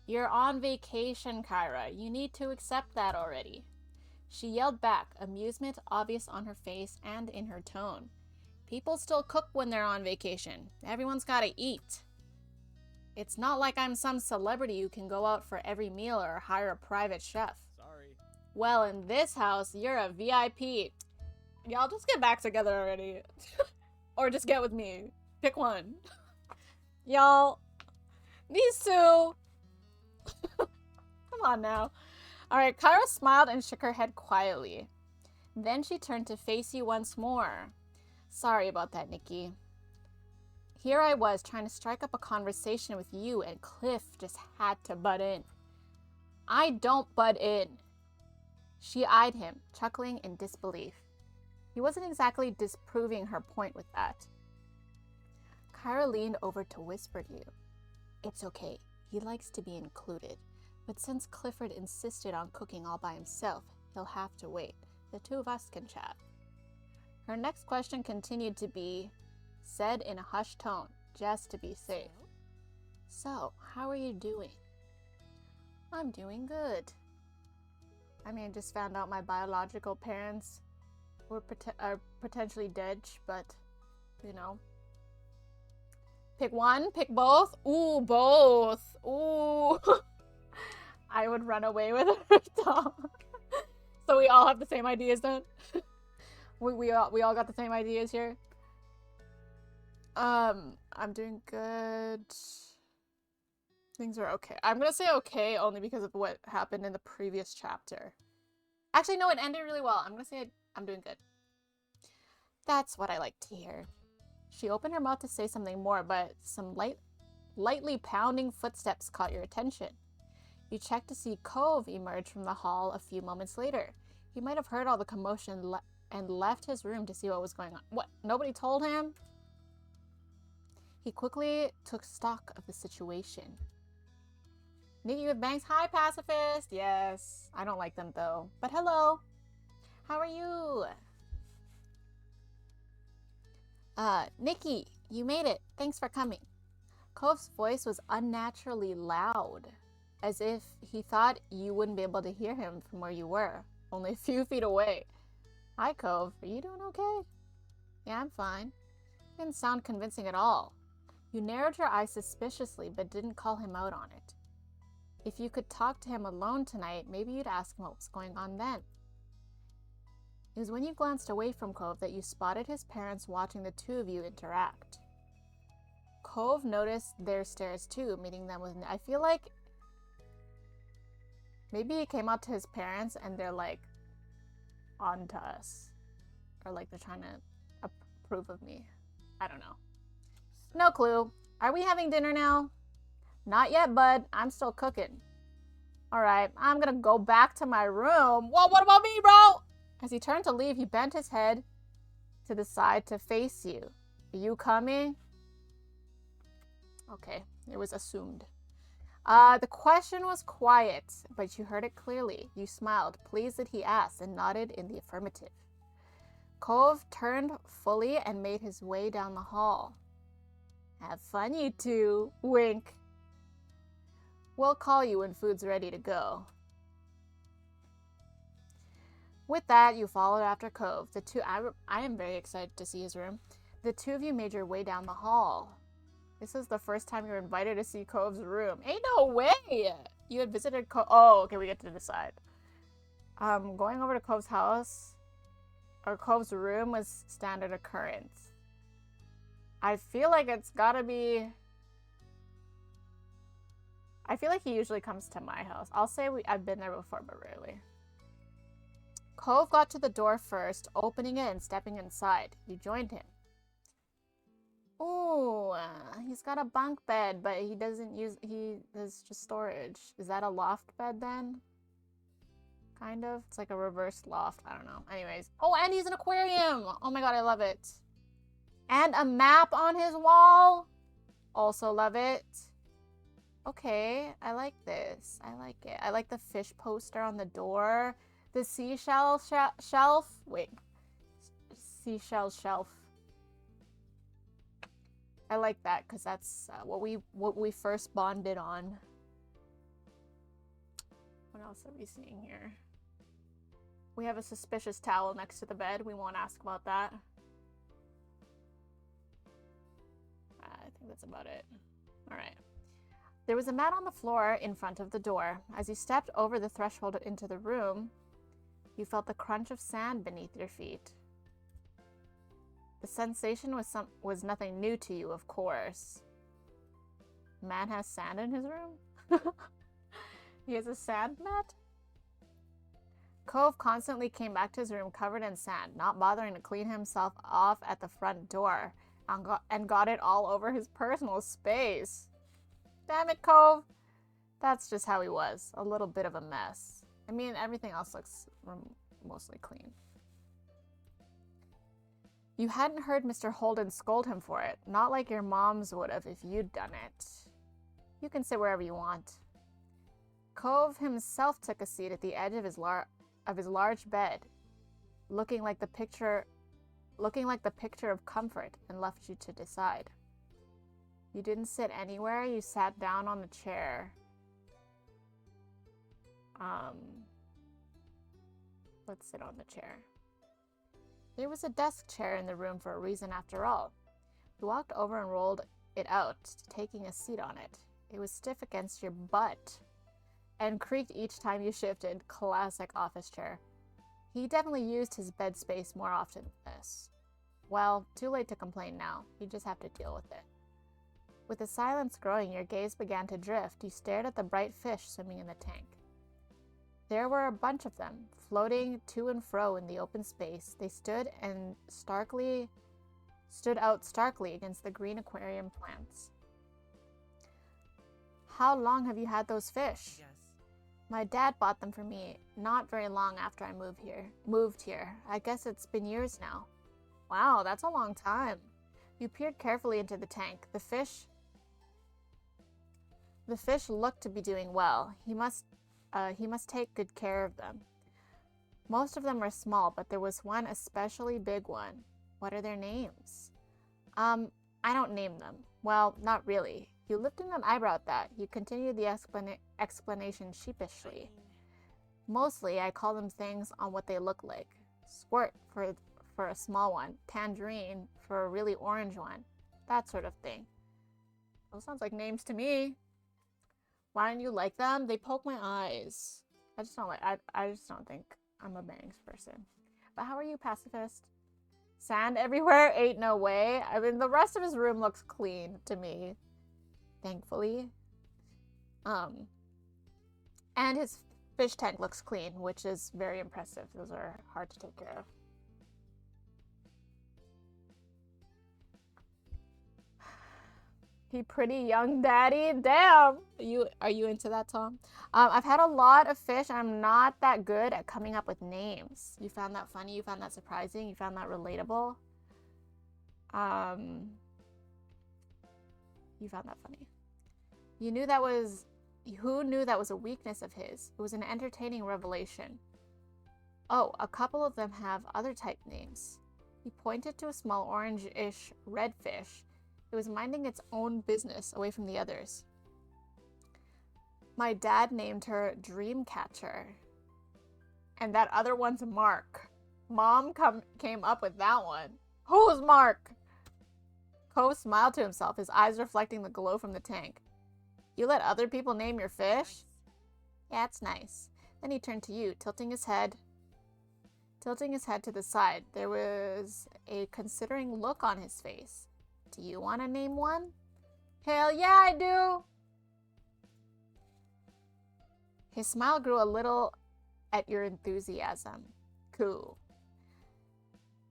You're on vacation, Kyra. You need to accept that already. She yelled back, amusement obvious on her face and in her tone. People still cook when they're on vacation. Everyone's gotta eat. It's not like I'm some celebrity who can go out for every meal or hire a private chef. Sorry. Well, in this house, you're a VIP. Y'all just get back together already. Or just get with me. Pick one. Y'all, these two. Come on now. Alright, Kyra smiled and shook her head quietly. Then she turned to face you once more. Sorry about that, Nikki. Here I was trying to strike up a conversation with you and Cliff just had to butt in. I don't butt in. She eyed him, chuckling in disbelief. He wasn't exactly disproving her point with that. Kyra leaned over to whisper to you. It's okay. He likes to be included. But since Clifford insisted on cooking all by himself, he'll have to wait. The two of us can chat. Her next question continued to be said in a hushed tone, just to be safe. So, how are you doing? I'm doing good. I mean, just found out my biological parents are potentially dead, but, you know. Pick one, pick both. Ooh, both. Ooh. I would run away with her, Tom. So we all have the same ideas then? We all got the same ideas here. I'm doing good. Things are okay. I'm gonna say okay only because of what happened in the previous chapter. Actually, no, it ended really well. I'm gonna say I'm doing good. That's what I like to hear. She opened her mouth to say something more, but some lightly pounding footsteps caught your attention. You checked to see Cove emerge from the hall a few moments later. He might have heard all the commotion and left his room to see what was going on. What? Nobody told him? He quickly took stock of the situation. Nikki with bangs. Hi, pacifist. Yes. I don't like them, though. But hello. How are you? Nikki, you made it. Thanks for coming. Cove's voice was unnaturally loud, as if he thought you wouldn't be able to hear him from where you were, only a few feet away. Hi, Cove. Are you doing okay? Yeah, I'm fine. You didn't sound convincing at all. You narrowed your eyes suspiciously, but didn't call him out on it. If you could talk to him alone tonight, maybe you'd ask him what was going on then. It was when you glanced away from Cove that you spotted his parents watching the two of you interact. Cove noticed their stares too, meeting them with... I feel like maybe he came out to his parents and they're like, on to us. Or like they're trying to approve of me. I don't know. No clue. Are we having dinner now? Not yet, bud. I'm still cooking. Alright, I'm gonna go back to my room. Whoa, what about me, bro? As he turned to leave, he bent his head to the side to face you. Are you coming? Okay, it was assumed. The question was quiet, but you heard it clearly. You smiled, pleased that he asked, and nodded in the affirmative. Cove turned fully and made his way down the hall. Have fun, you two. Wink. We'll call you when food's ready to go. With that, you followed after Cove. I am very excited to see his room. The two of you made your way down the hall. This is the first time you're invited to see Cove's room. Ain't no way! You had visited Cove. Oh, okay, we get to decide. Going over to Cove's house, or Cove's room, was standard occurrence. I feel like it's gotta be... I feel like he usually comes to my house. I'll say I've been there before, but rarely. Cove got to the door first, opening it and stepping inside. You joined him. Ooh, he's got a bunk bed, but he doesn't use... He has just storage. Is that a loft bed then? Kind of. It's like a reverse loft. I don't know. Anyways. Oh, and he's an aquarium! Oh my god, I love it. And a map on his wall. Also love it. Okay, I like this. I like it. I like the fish poster on the door. The seashell shelf. Wait. Seashell shelf. I like that because that's what we first bonded on. What else are we seeing here? We have a suspicious towel next to the bed. We won't ask about that. I think that's about it. All right. There was a mat on the floor in front of the door. As you stepped over the threshold into the room, you felt the crunch of sand beneath your feet. The sensation was nothing new to you, of course. Man has sand in his room? He has a sand mat? Cove constantly came back to his room covered in sand, not bothering to clean himself off at the front door, and got it all over his personal space. Damn it, Cove. That's just how he was. A little bit of a mess. I mean, everything else looks mostly clean. You hadn't heard Mr. Holden scold him for it, not like your moms would have if you'd done it. You can sit wherever you want. Cove himself took a seat at the edge of his large bed, looking like the picture of comfort, and left you to decide. You didn't sit anywhere, you sat down on the chair. Let's sit on the chair. There was a desk chair in the room for a reason after all. You walked over and rolled it out, taking a seat on it. It was stiff against your butt and creaked each time you shifted. Classic office chair. He definitely used his bed space more often than this. Well, too late to complain now. You just have to deal with it. With the silence growing, your gaze began to drift. You stared at the bright fish swimming in the tank. There were a bunch of them, floating to and fro in the open space. They stood out starkly against the green aquarium plants. How long have you had those fish? Yes. My dad bought them for me not very long after I moved here. I guess it's been years now. Wow, that's a long time. You peered carefully into the tank. The fish looked to be doing well. He must take good care of them. Most of them are small, but there was one especially big one. What are their names? I don't name them. Well, not really. You lifted an eyebrow at that. You continued the explanation sheepishly. Mostly, I call them things on what they look like. Squirt for a small one. Tangerine for a really orange one. That sort of thing. Those sounds like names to me. Why don't you like them? They poke my eyes. I just don't think I'm a bangs person. But how are you, pacifist? Sand everywhere? Ain't no way. I mean, the rest of his room looks clean to me. Thankfully. And his fish tank looks clean, which is very impressive. Those are hard to take care of. He pretty young daddy. Damn. Are you into that, Tom? I've had a lot of fish. I'm not that good at coming up with names. You found that funny? You found that surprising? You found that relatable? You found that funny. Who knew that was a weakness of his? It was an entertaining revelation. Oh, a couple of them have other type names. He pointed to a small orange-ish red fish. It was minding its own business away from the others. My dad named her Dreamcatcher. And that other one's Mark. Mom came up with that one. Who's Mark? Cove smiled to himself, his eyes reflecting the glow from the tank. You let other people name your fish? Yeah, it's nice. Then he turned to you, tilting his head to the side. There was a considering look on his face. Do you want to name one? Hell yeah, I do! His smile grew a little at your enthusiasm. Cool.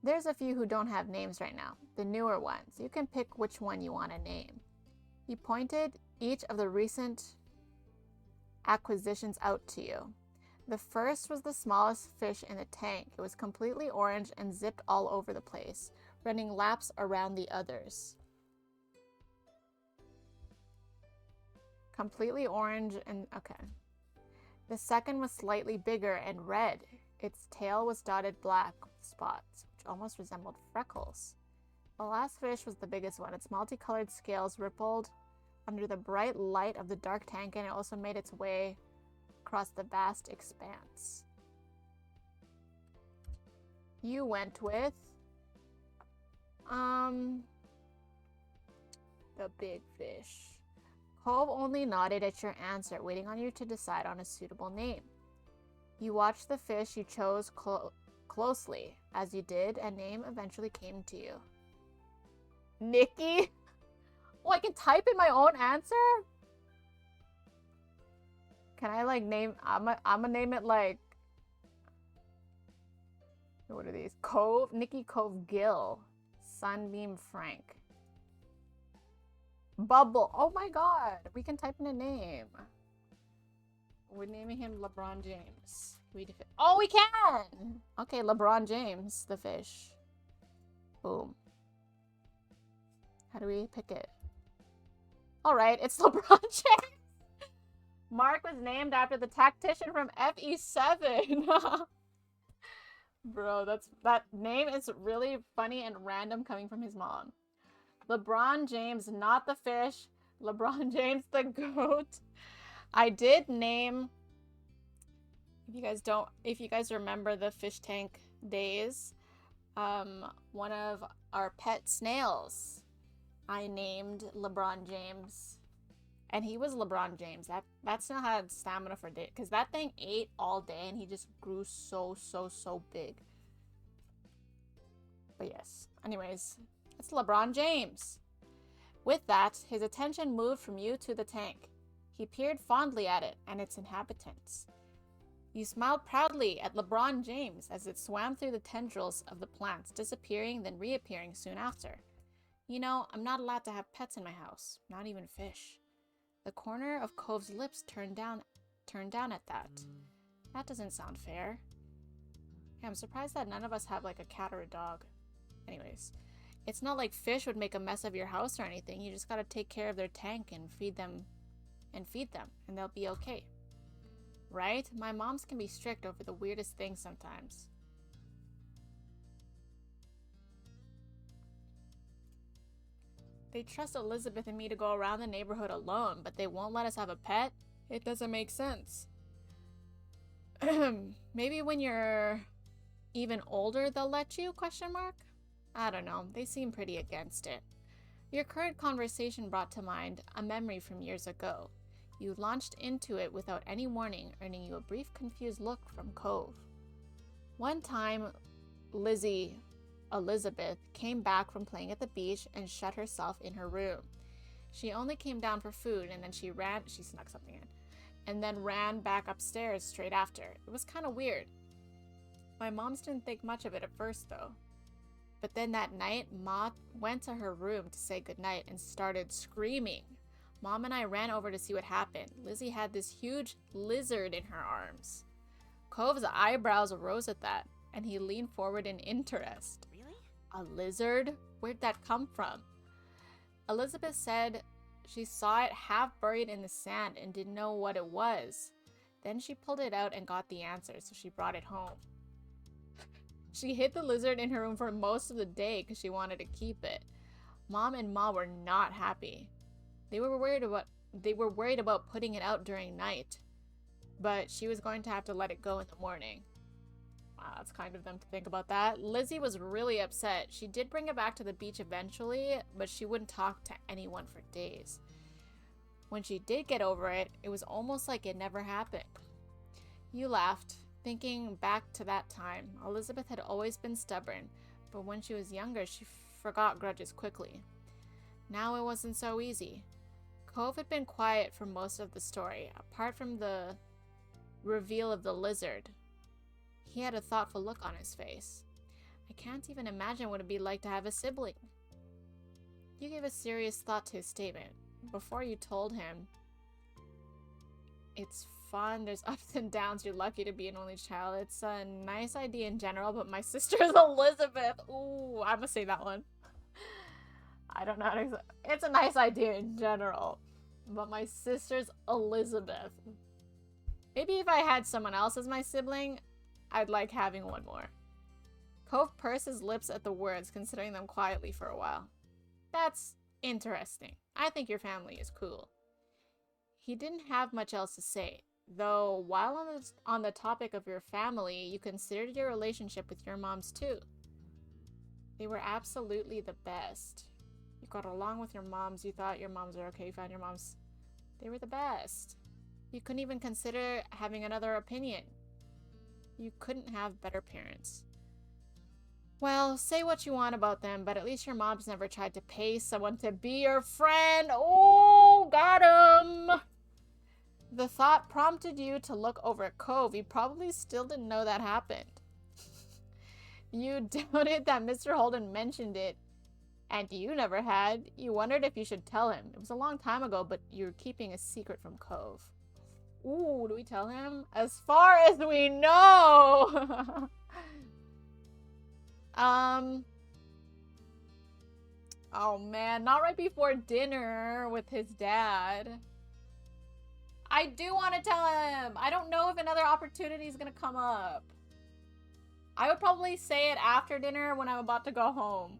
There's a few who don't have names right now, the newer ones. You can pick which one you want to name. He pointed each of the recent acquisitions out to you. The first was the smallest fish in the tank. It was completely orange and zipped all over the place, running laps around the others. Completely orange and... okay. The second was slightly bigger and red. Its tail was dotted black with spots, which almost resembled freckles. The last fish was the biggest one. Its multicolored scales rippled under the bright light of the dark tank, and it also made its way across the vast expanse. You went with... the big fish. Cove only nodded at your answer, waiting on you to decide on a suitable name. You watched the fish you chose closely. As you did, a name eventually came to you. Nikki? Oh, I can type in my own answer? Can I like name... I'm gonna name it like... what are these? Cove? Nikki Cove Gill. Sunbeam Frank. Bubble. Oh my god. We can type in a name. We're naming him LeBron James. Oh, we can! Okay, LeBron James, the fish. Boom. How do we pick it? Alright, it's LeBron James! Mark was named after the tactician from FE7. Bro, that name is really funny and random coming from his mom. LeBron James, not the fish. LeBron James, the goat. I did name, if you guys remember the fish tank days, one of our pet snails, I named LeBron James. And he was LeBron James. That snail had stamina for days, because that thing ate all day and he just grew so big. But yes, anyways, it's LeBron James. With that, his attention moved from you to the tank. He peered fondly at it and its inhabitants. You smiled proudly at LeBron James as it swam through the tendrils of the plants, disappearing then reappearing soon after. You know, I'm not allowed to have pets in my house, not even fish. The corner of Cove's lips turned down at that. That doesn't sound fair. Yeah, I'm surprised that none of us have like a cat or a dog. Anyways, it's not like fish would make a mess of your house or anything. You just gotta take care of their tank and feed them, and they'll be okay. Right? My moms can be strict over the weirdest things sometimes. They trust Elizabeth and me to go around the neighborhood alone, but they won't let us have a pet? It doesn't make sense. Maybe when you're even older they'll let you, question mark? I don't know, they seem pretty against it. Your current conversation brought to mind a memory from years ago. You launched into it without any warning, earning you a brief confused look from Cove. One time, Elizabeth, came back from playing at the beach and shut herself in her room. She only came down for food and then she snuck something in, and then ran back upstairs straight after. It was kind of weird. My moms didn't think much of it at first though. But then that night, Ma went to her room to say goodnight and started screaming. Mom and I ran over to see what happened. Lizzie had this huge lizard in her arms. Cove's eyebrows arose at that, and he leaned forward in interest. Really? A lizard? Where'd that come from? Elizabeth said she saw it half buried in the sand and didn't know what it was. Then she pulled it out and got the answer, so she brought it home. She hid the lizard in her room for most of the day because she wanted to keep it. Mom and Ma were not happy. They were worried about putting it out during night, but she was going to have to let it go in the morning. Wow, that's kind of them to think about that. Lizzie was really upset. She did bring it back to the beach eventually, but she wouldn't talk to anyone for days. When she did get over it, it was almost like it never happened. You laughed. Thinking back to that time, Elizabeth had always been stubborn, but when she was younger, she forgot grudges quickly. Now it wasn't so easy. Cove had been quiet for most of the story, apart from the reveal of the lizard. He had a thoughtful look on his face. I can't even imagine what it'd be like to have a sibling. You gave a serious thought to his statement. Before you told him, it's fun, there's ups and downs, you're lucky to be an only child. It's a nice idea in general, but my sister's Elizabeth. Ooh, I'm gonna say that one. I don't know how to... It's a nice idea in general, but my sister's Elizabeth. Maybe if I had someone else as my sibling, I'd like having one more. Cove pursed his lips at the words, considering them quietly for a while. That's interesting. I think your family is cool. He didn't have much else to say, though while on the topic of your family, you considered your relationship with your moms too. They were absolutely the best. You got along with your moms, you thought your moms were okay, you found your moms... They were the best. You couldn't even consider having another opinion. You couldn't have better parents. Well, say what you want about them, but at least your mom's never tried to pay someone to be your friend. Oh, got him! The thought prompted you to look over at Cove. You probably still didn't know that happened. You doubted that Mr. Holden mentioned it, and you never had. You wondered if you should tell him. It was a long time ago, but you're keeping a secret from Cove. Ooh, do we tell him? As far as we know! Oh man, not right before dinner with his dad. I do want to tell him. I don't know if another opportunity is going to come up. I would probably say it after dinner when I'm about to go home.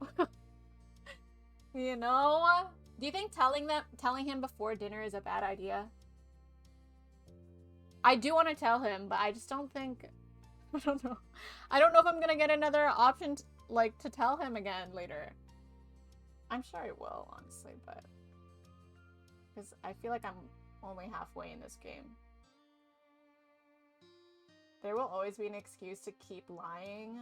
You know? Do you think telling him before dinner is a bad idea? I do want to tell him, but I just don't think... I don't know. I don't know if I'm going to get another option to tell him again later. I'm sure I will, honestly, but... Because I feel like I'm only halfway in this game. There will always be an excuse to keep lying.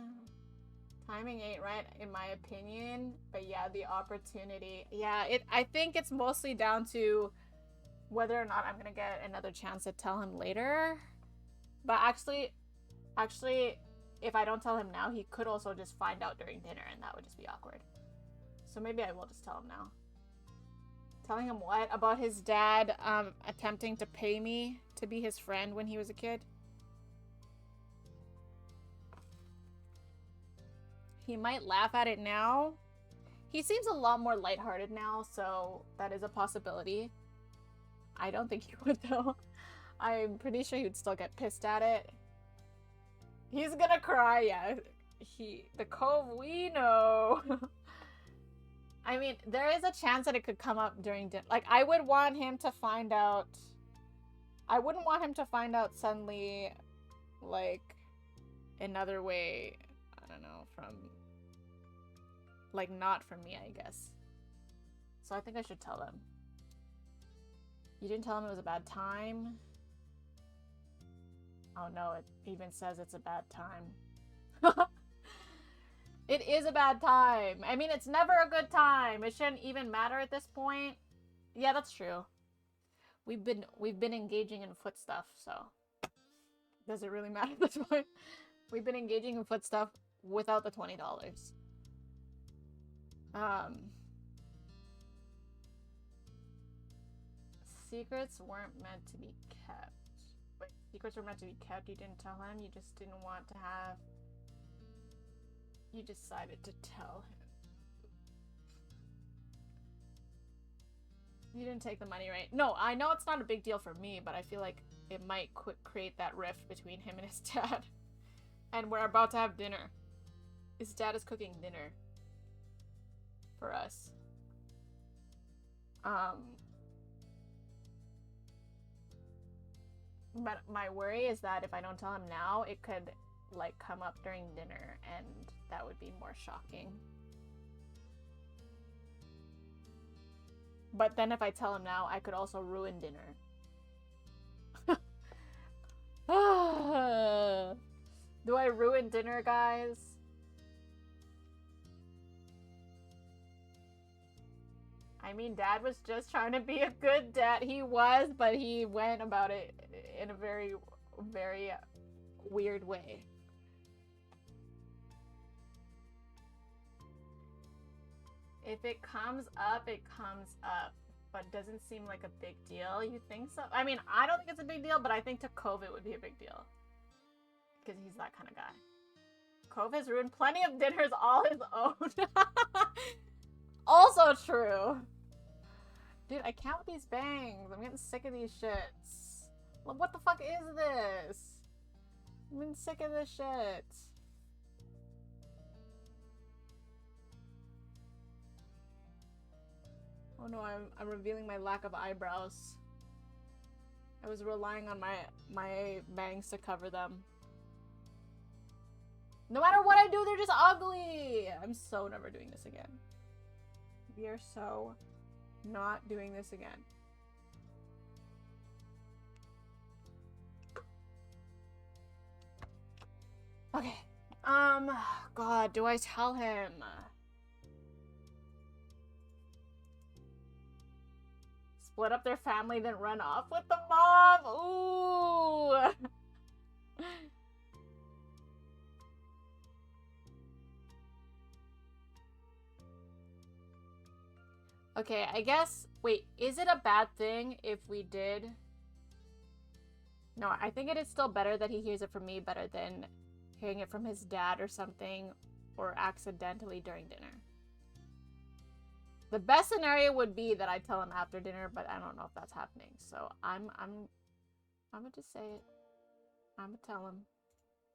Timing ain't right, in my opinion. But yeah, the opportunity. Yeah, I think it's mostly down to whether or not I'm going to get another chance to tell him later. But actually, if I don't tell him now, he could also just find out during dinner, and that would just be awkward. So maybe I will just tell him now. Telling him what? About his dad attempting to pay me to be his friend when he was a kid? He might laugh at it now. He seems a lot more lighthearted now, so that is a possibility. I don't think he would, though. I'm pretty sure he would still get pissed at it. He's gonna cry, yeah. The Cove we know. I mean, there is a chance that it could come up during dinner. Like, I would want him to find out... I wouldn't want him to find out suddenly, like, another way, I don't know, from... Like, not from me, I guess. So I think I should tell him. You didn't tell him it was a bad time? Oh no, it even says it's a bad time. It is a bad time. I mean, it's never a good time. It shouldn't even matter at this point. Yeah, that's true. We've been engaging in foot stuff, so does it really matter at this point? We've been engaging in foot stuff without the $20. Secrets weren't meant to be kept. Wait, secrets were meant to be kept. You didn't tell him. You just didn't want to have. You decided to tell him. You didn't take the money, right? No, I know it's not a big deal for me, but I feel like it might create that rift between him and his dad. And we're about to have dinner. His dad is cooking dinner for us. But my worry is that if I don't tell him now, it could, like, come up during dinner, and that would be more shocking. But then if I tell him now, I could also ruin dinner. Do I ruin dinner, guys? I mean, Dad was just trying to be a good dad. He was, but he went about it in a very, very weird way. If it comes up, it comes up. But doesn't seem like a big deal. You think so? I mean, I don't think it's a big deal, but I think to Cove it would be a big deal. Because he's that kind of guy. Cove has ruined plenty of dinners all his own. Also true. Dude, I can't with these bangs. I'm getting sick of these shits. What the fuck is this? I'm getting sick of this shit. Oh no, I'm revealing my lack of eyebrows. I was relying on my bangs to cover them. No matter what I do, they're just ugly! I'm so never doing this again. We are so not doing this again. Okay. God, do I tell him? Split up their family, then run off with the mom? Ooh! Okay, I guess... Wait, is it a bad thing if we did... No, I think it is still better that he hears it from me better than hearing it from his dad or something, or accidentally during dinner. The best scenario would be that I tell him after dinner, but I don't know if that's happening. So I'm gonna just say it. I'm gonna tell him.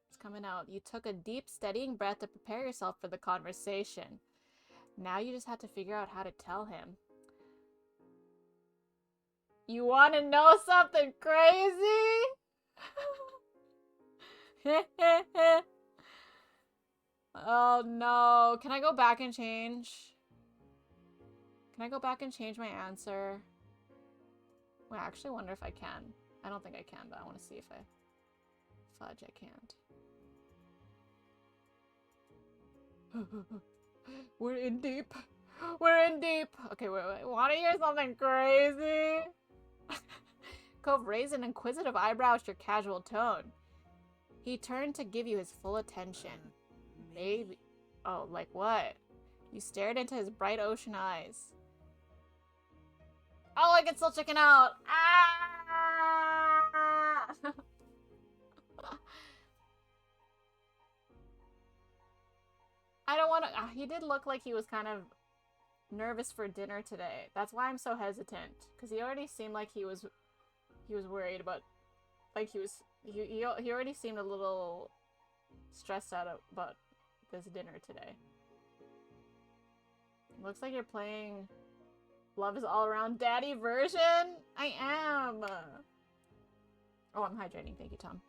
It's coming out. You took a deep, steadying breath to prepare yourself for the conversation. Now you just have to figure out how to tell him. You want to know something crazy? Oh no. Can I go back and change? Can I go back and change my answer? Well, I actually wonder if I can. I don't think I can, but I want to see if I... Fudge, I can't. We're in deep. We're in deep. Okay, wait. Want to hear something crazy? Cove raised an inquisitive eyebrow at your casual tone. He turned to give you his full attention. Maybe. Oh, like what? You stared into his bright ocean eyes. Oh, I can still chicken out. Ah! I don't want to... he did look like he was kind of nervous for dinner today. That's why I'm so hesitant. Because he already seemed like he was worried about... Like he already seemed a little stressed out about this dinner today. Looks like you're playing Love is All Around Daddy version. I am. Oh, I'm hydrating. Thank you, Tom.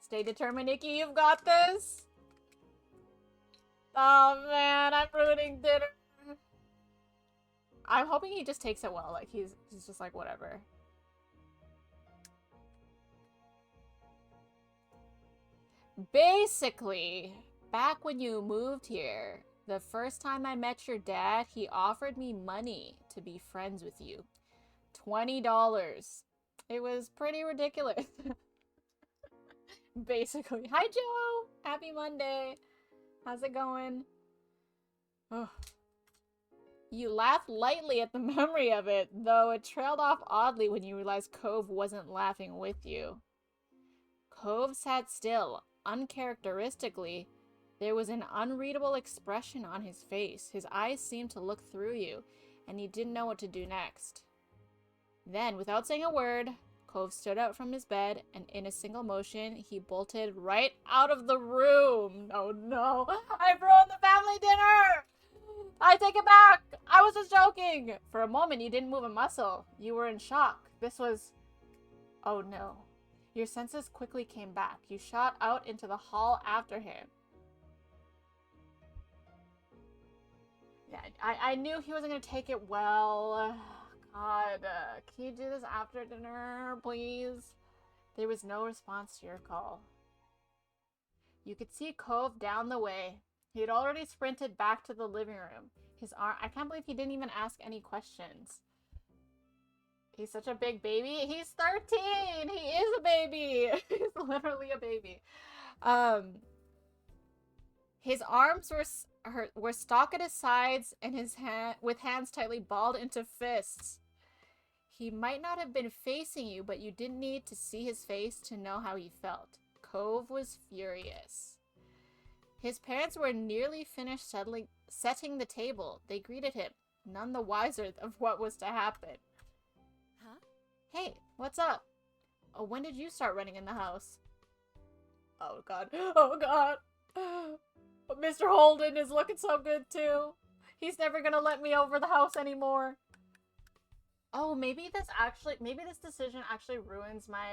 Stay determined, Nikki. You've got this. Oh, man. I'm ruining dinner. I'm hoping he just takes it well. Like, he's just like, whatever. Basically, back when you moved here, the first time I met your dad, he offered me money to be friends with you. $20. It was pretty ridiculous. Basically. Hi, Joe! Happy Monday. How's it going? Oh. You laughed lightly at the memory of it, though it trailed off oddly when you realized Cove wasn't laughing with you. Cove sat still. Uncharacteristically, there was an unreadable expression on his face. His eyes seemed to look through you, and he didn't know what to do next. Then, without saying a word, Cove stood up from his bed, and in a single motion, he bolted right out of the room. Oh no, I've ruined the family dinner! I take it back! I was just joking! For a moment, you didn't move a muscle. You were in shock. This was... Oh no. Your senses quickly came back. You shot out into the hall after him. Yeah, I knew he wasn't going to take it well. God, can you do this after dinner, please? There was no response to your call. You could see Cove down the way. He had already sprinted back to the living room. His arm... I can't believe he didn't even ask any questions. He's such a big baby. He's 13! He is a baby! He's literally a baby. His arms were stuck at his sides and with hands tightly balled into fists. He might not have been facing you, but you didn't need to see his face to know how he felt. Cove was furious. His parents were nearly finished setting the table. They greeted him, none the wiser of what was to happen. Huh? Hey, what's up? Oh, when did you start running in the house? Oh god. Oh god. But Mr. Holden is looking so good too. He's never gonna let me over the house anymore. Oh, maybe this decision actually ruins my,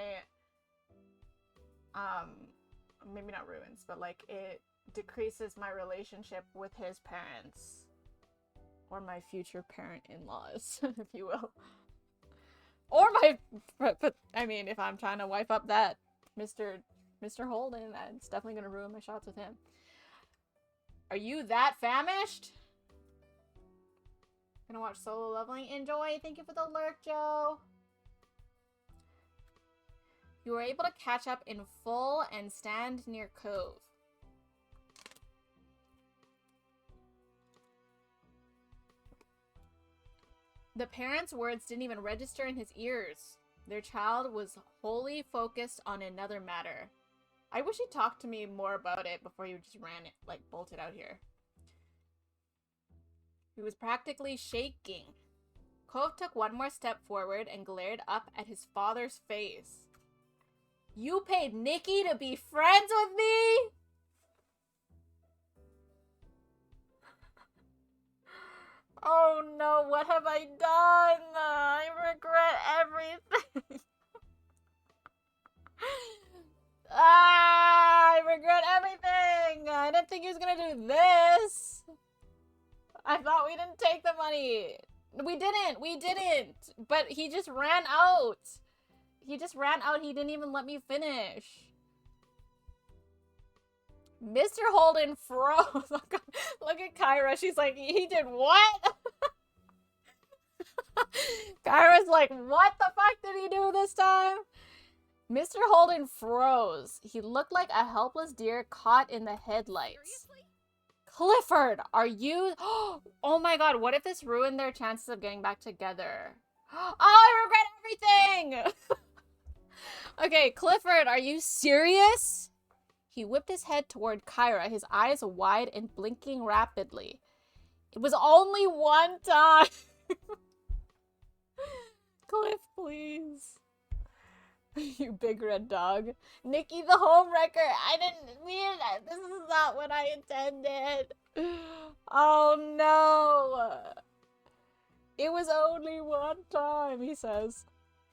maybe not ruins, but like it decreases my relationship with his parents. Or my future parent-in-laws, if you will. Or I mean, if I'm trying to wipe up that Mr. Holden, it's definitely gonna ruin my shots with him. Are you that famished? Gonna watch Solo Leveling. Enjoy. Thank you for the lurk, Joe. You were able to catch up in full and stand near Cove. The parents' words didn't even register in his ears. Their child was wholly focused on another matter. I wish he'd talked to me more about it before he just ran it, like, bolted out here. He was practically shaking. Cove took one more step forward and glared up at his father's face. You paid Nikki to be friends with me? Oh no, what have I done? I regret everything. I regret everything. I didn't think he was gonna do this. I thought we didn't take the money. We didn't. But he just ran out. He didn't even let me finish. Mr. Holden froze. Look at Kyra. She's like, he did what? Kyra's like, what the fuck did he do this time? Mr. Holden froze. He looked like a helpless deer caught in the headlights. Seriously? Clifford, are you... Oh my god, what if this ruined their chances of getting back together? Oh, I regret everything! Okay, Clifford, are you serious? He whipped his head toward Kyra, his eyes wide and blinking rapidly. It was only one time. Cliff, please. You big red dog. Nikki the homewrecker. I didn't mean that. This is not what I intended. Oh no. It was only one time, he says.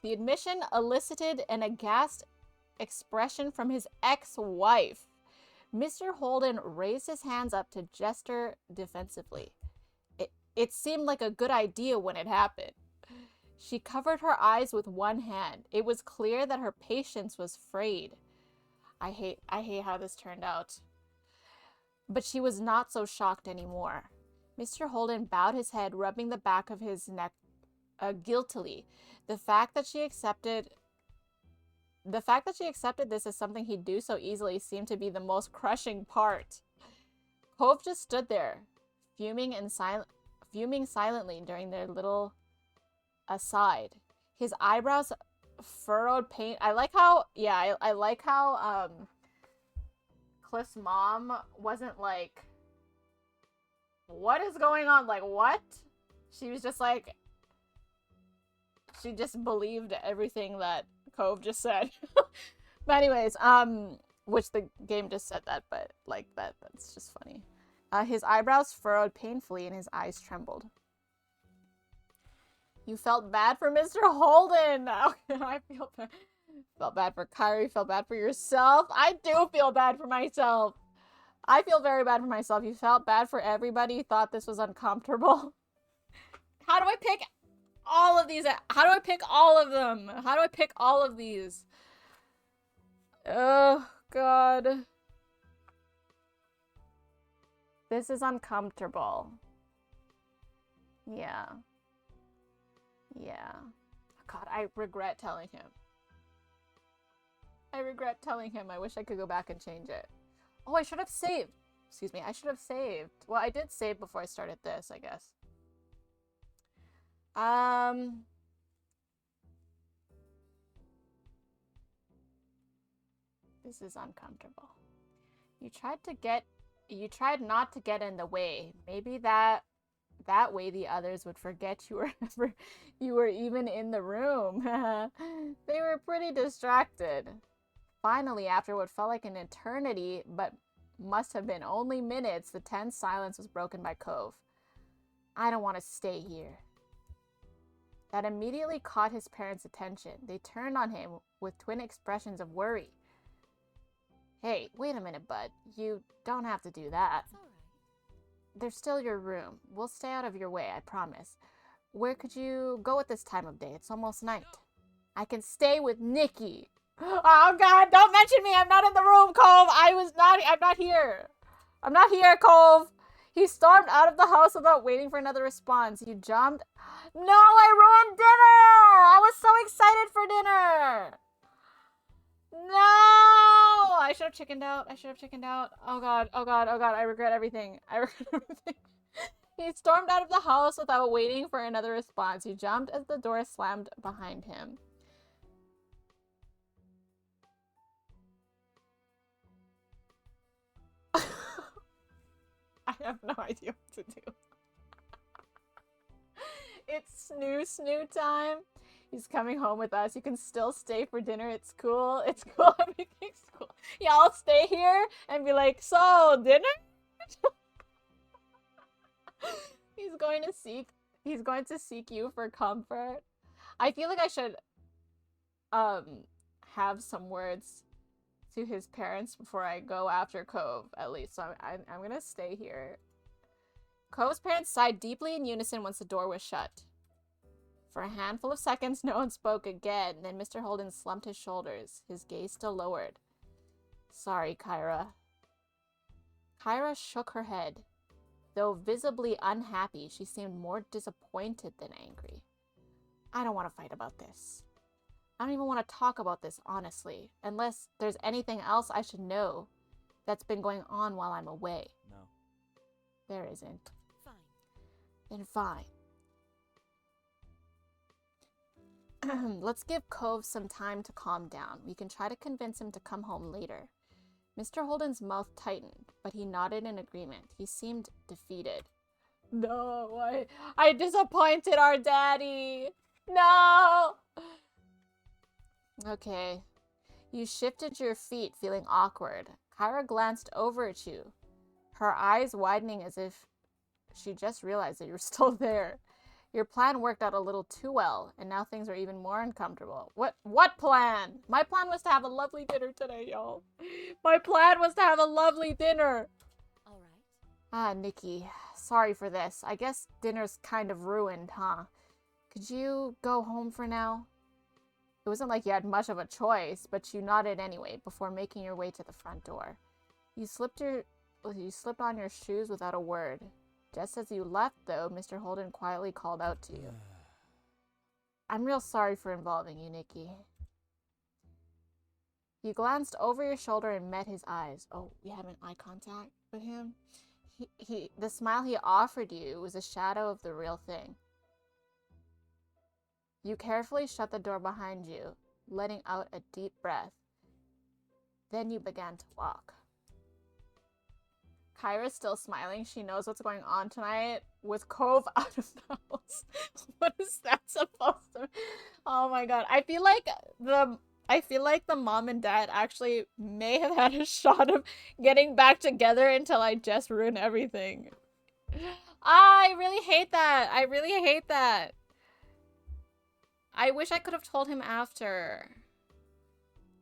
The admission elicited an aghast expression from his ex-wife. Mr. Holden raised his hands up to gesture defensively. It seemed like a good idea when it happened. She covered her eyes with one hand. It was clear that her patience was frayed. I hate how this turned out. But she was not so shocked anymore. Mr. Holden bowed his head, rubbing the back of his neck guiltily. The fact that she accepted this as something he'd do so easily seemed to be the most crushing part. Cove just stood there, fuming silently during their little aside. His eyebrows furrowed pain. I like how Cliff's mom wasn't like, what is going on? Like, what? She was just like, she just believed everything that Cove just said. But anyways, which the game just said that, but like that's just funny. His eyebrows furrowed painfully and his eyes trembled. You felt bad for Mr. Holden. I felt bad for Kyrie, felt bad for yourself. I do feel bad for myself. I feel very bad for myself. You felt bad for everybody. You thought this was uncomfortable. How do I pick all of these? How do I pick all of them? How do I pick all of these? Oh, God. This is uncomfortable. Yeah. Yeah. God, I regret telling him. I regret telling him. I wish I could go back and change it. Oh, I should have saved. Excuse me, I should have saved. Well, I did save before I started this, I guess. This is uncomfortable. You tried not to get in the way. Maybe that way the others would forget you were even in the room. They were pretty distracted. Finally, after what felt like an eternity, but must have been only minutes, the tense silence was broken by Cove. I don't want to stay here. That immediately caught his parents' attention. They turned on him with twin expressions of worry. Hey, wait a minute, bud. You don't have to do that. It's all right. They're still your room. We'll stay out of your way, I promise. Where could you go at this time of day? It's almost night. I can stay with Nikki. Oh, God, don't mention me. I'm not in the room, Cove. I'm not here. I'm not here, Cove. He stormed out of the house without waiting for another response. You jumped. No, I ruined dinner. I was so excited for dinner. No, I should have chickened out. Oh, God. I regret everything. He stormed out of the house without waiting for another response. He jumped as the door slammed behind him. I have no idea what to do. It's snoo time. He's coming home with us. You can still stay for dinner. It's cool. Everything's cool. Yeah, I'll stay here and be like, so, dinner? He's going to seek you for comfort. I feel like I should have some words to his parents before I go after Cove, at least. So I'm gonna stay here. Cove's parents sighed deeply in unison once the door was shut. For a handful of seconds, no one spoke again. Then Mr. Holden slumped his shoulders, his gaze still lowered. Sorry, Kyra. Kyra shook her head. Though visibly unhappy, she seemed more disappointed than angry. I don't want to fight about this. I don't even want to talk about this, honestly, unless there's anything else I should know that's been going on while I'm away. No. There isn't. Fine. Then fine. Let's give Cove some time to calm down. We can try to convince him to come home later. Mr. Holden's mouth tightened, but he nodded in agreement. He seemed defeated. No, I disappointed our daddy. No! Okay. You shifted your feet, feeling awkward. Kyra glanced over at you, her eyes widening as if she just realized that you're still there. Your plan worked out a little too well, and now things are even more uncomfortable. What plan? My plan was to have a lovely dinner today, y'all. My plan was to have a lovely dinner. All right. Ah, Nikki. Sorry for this. I guess dinner's kind of ruined, huh? Could you go home for now? It wasn't like you had much of a choice, but you nodded anyway before making your way to the front door. You slipped on your shoes without a word. Just as you left, though, Mr. Holden quietly called out to you. I'm real sorry for involving you, Nikki. You glanced over your shoulder and met his eyes. Oh, you have an eye contact with him? The smile he offered you was a shadow of the real thing. You carefully shut the door behind you, letting out a deep breath. Then you began to walk. Kyra's still smiling. She knows what's going on tonight with Cove out of the house. What is that supposed to? Oh my god. I feel like the mom and dad actually may have had a shot of getting back together until I just ruined everything. I really hate that. I really hate that. I wish I could have told him after.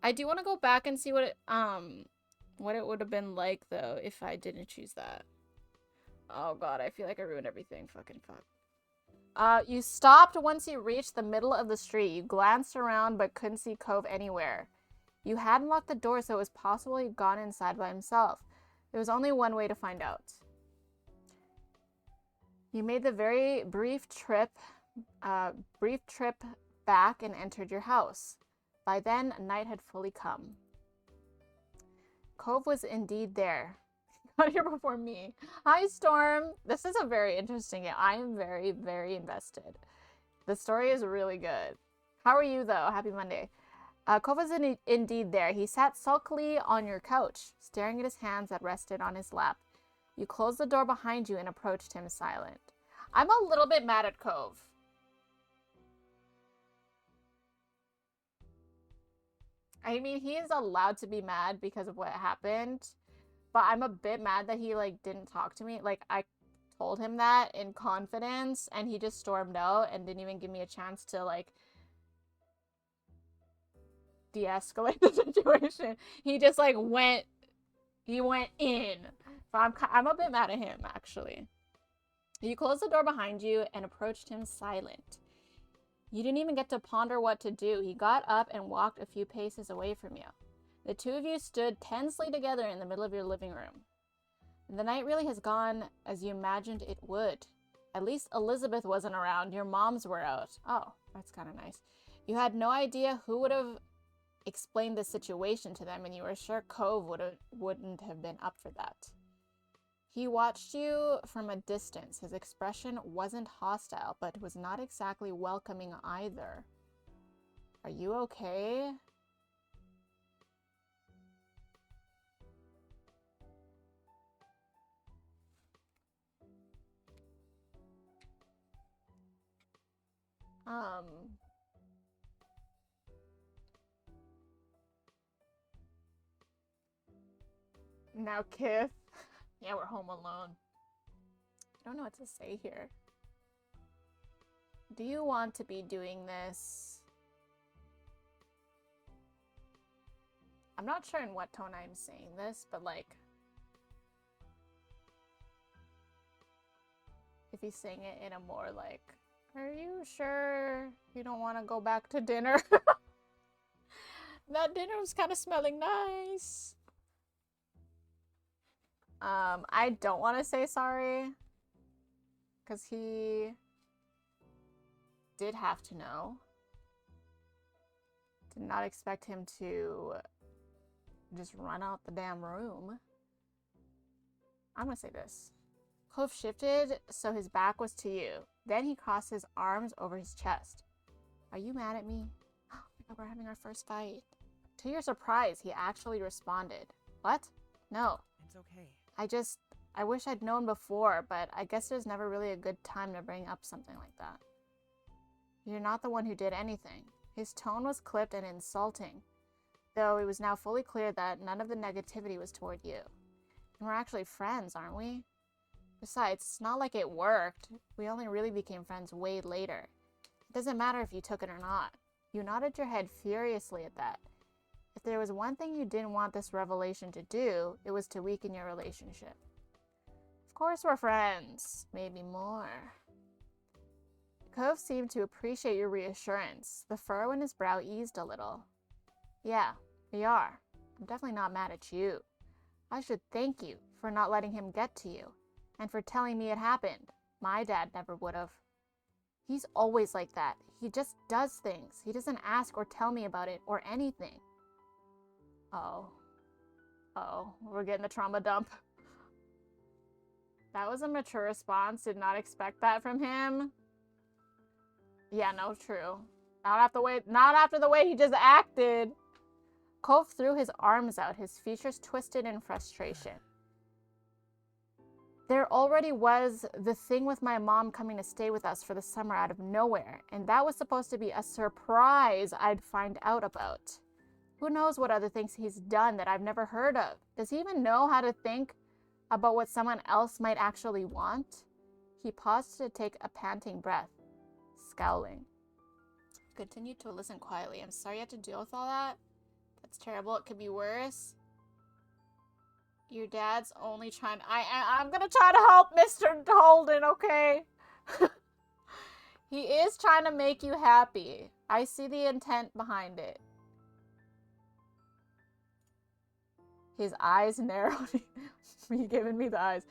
I do want to go back and see what it would have been like, though, if I didn't choose that. Oh god, I feel like I ruined everything. Fucking fuck. You stopped once you reached the middle of the street. You glanced around but couldn't see Cove anywhere. You hadn't locked the door, so it was possible he'd gone inside by himself. There was only one way to find out. You made the very brief trip back and entered your house. By then, night had fully come. Cove was indeed there. Got here before me. Hi, Storm. This is a very interesting game. I am very, very invested. The story is really good. How are you, though? Happy Monday. Cove was indeed there. He sat sulkily on your couch, staring at his hands that rested on his lap. You closed the door behind you and approached him silent. I'm a little bit mad at Cove. I mean, he is allowed to be mad because of what happened, but I'm a bit mad that he, like, didn't talk to me. Like, I told him that in confidence, and he just stormed out and didn't even give me a chance to, like, de-escalate the situation. He just, like, went in. So I'm a bit mad at him, actually. You closed the door behind you and approached him silent. You didn't even get to ponder what to do. He got up and walked a few paces away from you. The two of you stood tensely together in the middle of your living room. The night really has gone as you imagined it would. At least Elizabeth wasn't around. Your moms were out. Oh, that's kind of nice. You had no idea who would have explained the situation to them, and you were sure Cove wouldn't have been up for that. He watched you from a distance. His expression wasn't hostile, but was not exactly welcoming either. Are you okay? Now, Kith. Yeah, we're home alone. I don't know what to say here. Do you want to be doing this? I'm not sure in what tone I'm saying this, but like, if he's saying it in a more like, are you sure you don't want to go back to dinner? That dinner was kind of smelling nice. I don't want to say sorry, because he did have to know. Did not expect him to just run out the damn room. I'm gonna say this. Cove shifted so his back was to you. Then he crossed his arms over his chest. Are you mad at me? Oh my god, we're having our first fight. To your surprise, he actually responded. What? No. It's okay. I wish I'd known before, but I guess there's never really a good time to bring up something like that. You're not the one who did anything. His tone was clipped and insulting, though it was now fully clear that none of the negativity was toward you. And we're actually friends, aren't we? Besides, it's not like it worked. We only really became friends way later. It doesn't matter if you took it or not. You nodded your head furiously at that. If there was one thing you didn't want this revelation to do, it was to weaken your relationship. Of course we're friends. Maybe more. Cove seemed to appreciate your reassurance. The furrow in his brow eased a little. Yeah, we are. I'm definitely not mad at you. I should thank you for not letting him get to you, and for telling me it happened. My dad never would have. He's always like that. He just does things. He doesn't ask or tell me about it or anything. Oh. Oh, we're getting the trauma dump. That was a mature response. Did not expect that from him. Yeah, no, true. Not after the way he just acted. Cove threw his arms out, his features twisted in frustration. There already was the thing with my mom coming to stay with us for the summer out of nowhere, and that was supposed to be a surprise I'd find out about. Who knows what other things he's done that I've never heard of? Does he even know how to think about what someone else might actually want? He paused to take a panting breath, scowling. Continued to listen quietly. I'm sorry you had to deal with all that. That's terrible. It could be worse. Your dad's only trying... I'm gonna try to help Mr. Holden, okay? He is trying to make you happy. I see the intent behind it. His eyes narrowed. He giving me the eyes.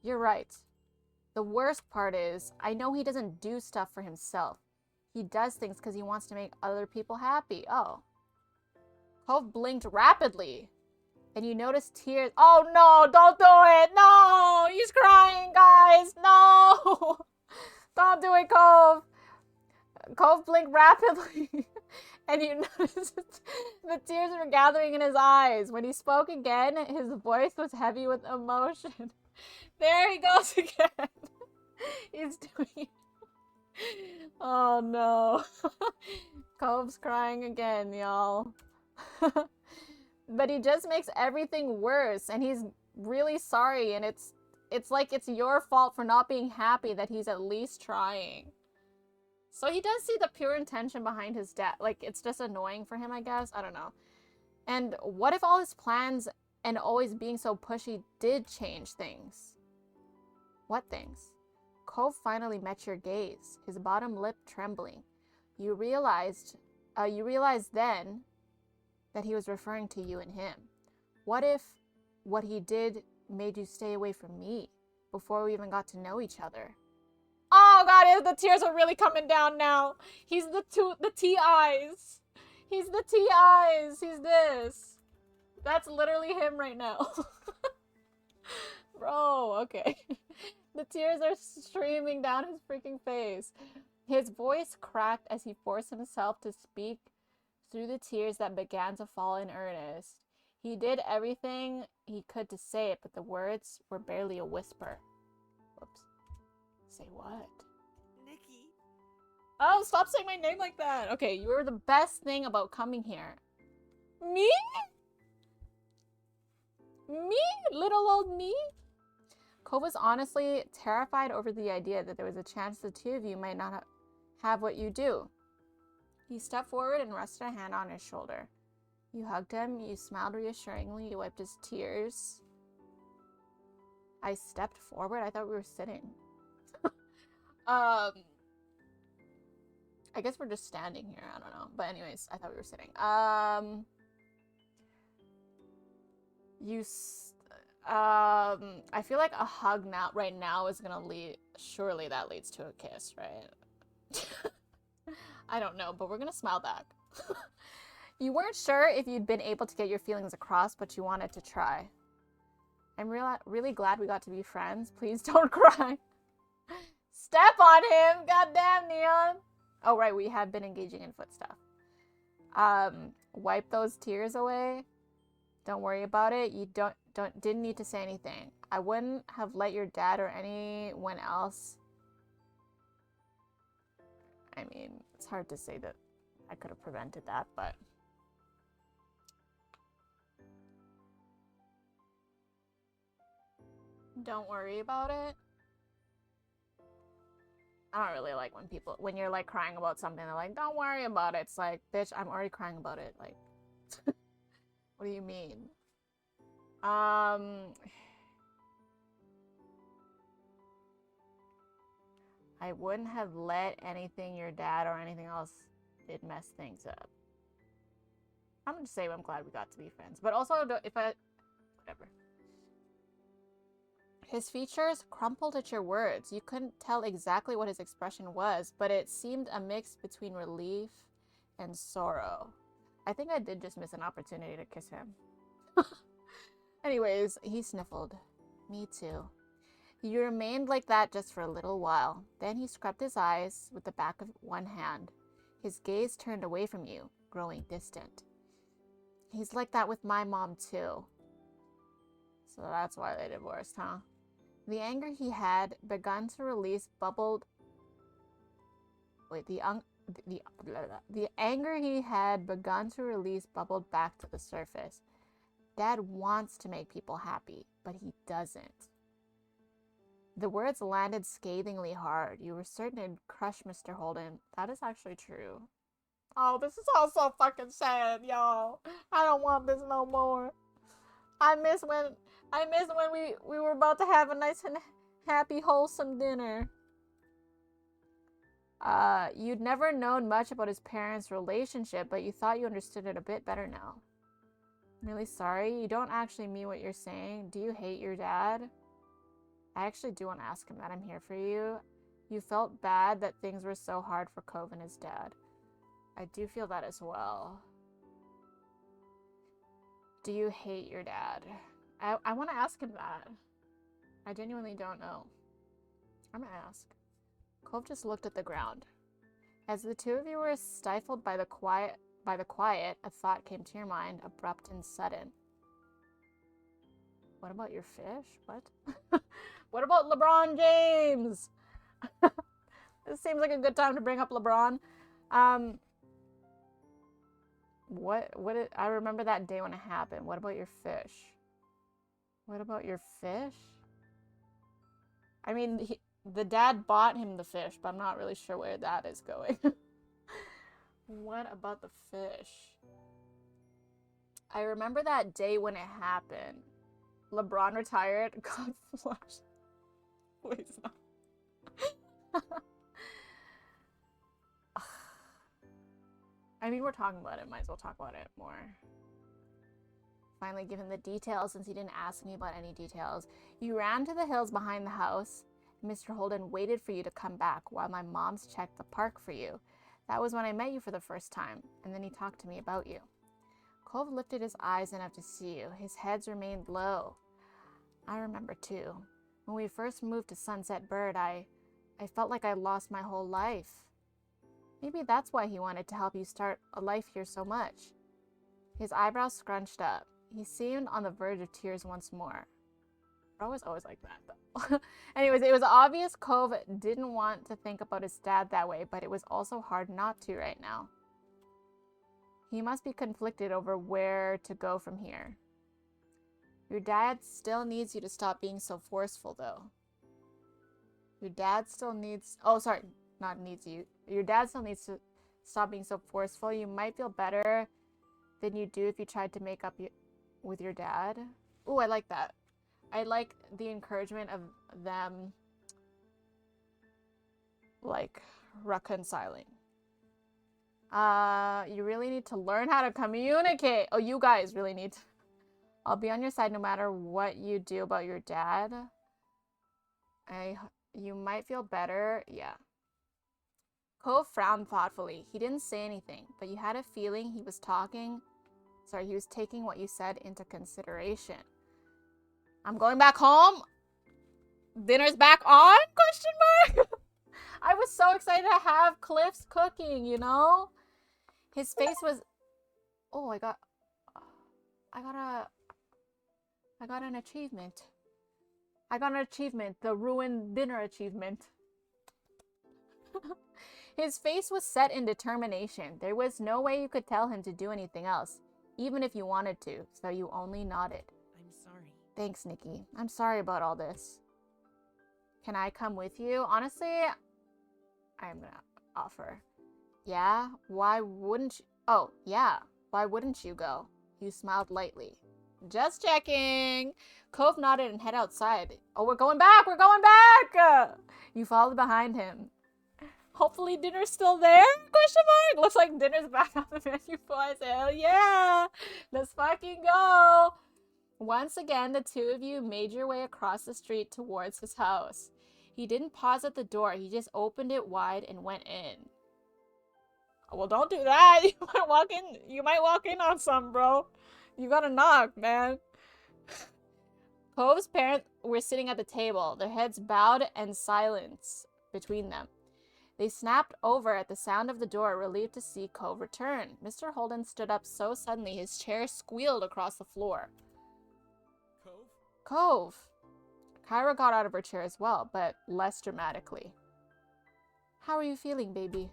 You're right. The worst part is, I know he doesn't do stuff for himself. He does things because he wants to make other people happy. Oh. Cove blinked rapidly. And you notice tears. Oh no, don't do it. No, he's crying, guys. No. Don't do it, Cove. Cove blinked rapidly. And you notice the tears were gathering in his eyes. When he spoke again, his voice was heavy with emotion. There he goes again. He's doing it. Oh no. Cove's crying again, y'all. But he just makes everything worse, and he's really sorry, and it's like it's your fault for not being happy that he's at least trying. So he does see the pure intention behind his death. Like, it's just annoying for him, I guess. I don't know. And what if all his plans and always being so pushy did change things? What things? Cove finally met your gaze, his bottom lip trembling. You realized then that he was referring to you and him. What if what he did made you stay away from me before we even got to know each other? Oh god, the tears are really coming down now. He's the T-eyes. He's the T-eyes. He's this. That's literally him right now. Bro, okay. The tears are streaming down his freaking face. His voice cracked as he forced himself to speak through the tears that began to fall in earnest. He did everything he could to say it, but the words were barely a whisper. Whoops. Say what? Nikki. Oh, stop saying my name like that. Okay, you were the best thing about coming here. Me? Me? Little old me? Cove was honestly terrified over the idea that there was a chance the two of you might not have what you do. He stepped forward and rested a hand on his shoulder. You hugged him, you smiled reassuringly, you wiped his tears. I stepped forward? I thought we were sitting. I guess we're just standing here, I don't know. But anyways, I thought we were sitting. I feel like a hug now, right now, is gonna lead, surely that leads to a kiss, right? I don't know, but we're gonna smile back. You weren't sure if you'd been able to get your feelings across, but you wanted to try. I'm really glad we got to be friends. Please don't cry. Step on him! Goddamn, Neon! Oh, right, we have been engaging in foot stuff. Wipe those tears away. Don't worry about it. You didn't need to say anything. I wouldn't have let your dad or anyone else. I mean, it's hard to say that. I could have prevented that, but don't worry about it. I don't really like when you're like crying about something, they're like, don't worry about it. It's like, bitch, I'm already crying about it. Like, what do you mean? I wouldn't have let anything your dad or anything else did mess things up. I'm gonna say I'm glad we got to be friends, but also whatever. His features crumpled at your words. You couldn't tell exactly what his expression was, but it seemed a mix between relief and sorrow. I think I did just miss an opportunity to kiss him. Anyways, he sniffled. Me too. You remained like that just for a little while. Then he scrubbed his eyes with the back of one hand. His gaze turned away from you, growing distant. He's like that with my mom too. So that's why they divorced, huh? The anger he had begun to release bubbled. Wait, the anger he had begun to release bubbled back to the surface. Dad wants to make people happy, but he doesn't. The words landed scathingly hard. You were certain it'd crush Mr. Holden. That is actually true. Oh, this is all so fucking sad, y'all. I don't want this no more. I miss when we were about to have a nice and happy, wholesome dinner. You'd never known much about his parents' relationship, but you thought you understood it a bit better now. I'm really sorry. You don't actually mean what you're saying. Do you hate your dad? I actually do want to ask him that. I'm here for you. You felt bad that things were so hard for Cove and his dad. I do feel that as well. Do you hate your dad? I want to ask him that. I genuinely don't know. I'm gonna ask. Cove just looked at the ground. As the two of you were stifled by the quiet, a thought came to your mind, abrupt and sudden. What about your fish? What? What about LeBron James? This seems like a good time to bring up LeBron. I remember that day when it happened. What about your fish? What about your fish? I mean, the dad bought him the fish, but I'm not really sure where that is going. What about the fish? I remember that day when it happened. LeBron retired. God flush. Please not. I mean, we're talking about it. Might as well talk about it more. Finally, given the details, since he didn't ask me about any details, you ran to the hills behind the house. Mr. Holden waited for you to come back while my mom's checked the park for you. That was when I met you for the first time, and then he talked to me about you. Cove lifted his eyes enough to see you. His head remained low. I remember too. When we first moved to Sunset Bird, I felt like I lost my whole life. Maybe that's why he wanted to help you start a life here so much. His eyebrows scrunched up. He seemed on the verge of tears once more. Bro was always like that, though. Anyways, it was obvious Cove didn't want to think about his dad that way, but it was also hard not to right now. He must be conflicted over where to go from here. Your dad still needs you to stop being so forceful, though. Your dad still needs... Oh, sorry. Not needs you. Your dad still needs to stop being so forceful. You might feel better than you do if you tried to make up with your dad. Ooh, I like that. I like the encouragement of them, like, reconciling. You really need to learn how to communicate. Oh, you guys really need to. I'll be on your side no matter what you do about your dad. You might feel better. Yeah. Cove frowned thoughtfully. He didn't say anything, but you had a feeling he was taking what you said into consideration. I'm going back home? Dinner's back on? Question mark. I was so excited to have Cliff's cooking, you know? His face was... Oh, I got an achievement. I got an achievement. The ruined dinner achievement. His face was set in determination. There was no way you could tell him to do anything else, even if you wanted to, so you only nodded. I'm sorry. Thanks, Nikki. I'm sorry about all this. Can I come with you? Honestly, I'm gonna offer. Yeah? Why wouldn't you? Oh, yeah. Why wouldn't you go? You smiled lightly. Just checking. Cove nodded and head outside. Oh, we're going back! We're going back! You followed behind him. Hopefully dinner's still there? Question mark. Looks like dinner's back on the menu, boys. Hell yeah! Let's fucking go! Once again, the two of you made your way across the street towards his house. He didn't pause at the door. He just opened it wide and went in. Well, don't do that. You might walk in on some, bro. You gotta knock, man. Cove's parents were sitting at the table, their heads bowed and silence between them. They snapped over at the sound of the door, relieved to see Cove return. Mr. Holden stood up so suddenly his chair squealed across the floor. Cove? Cove! Kyra got out of her chair as well, but less dramatically. How are you feeling, baby?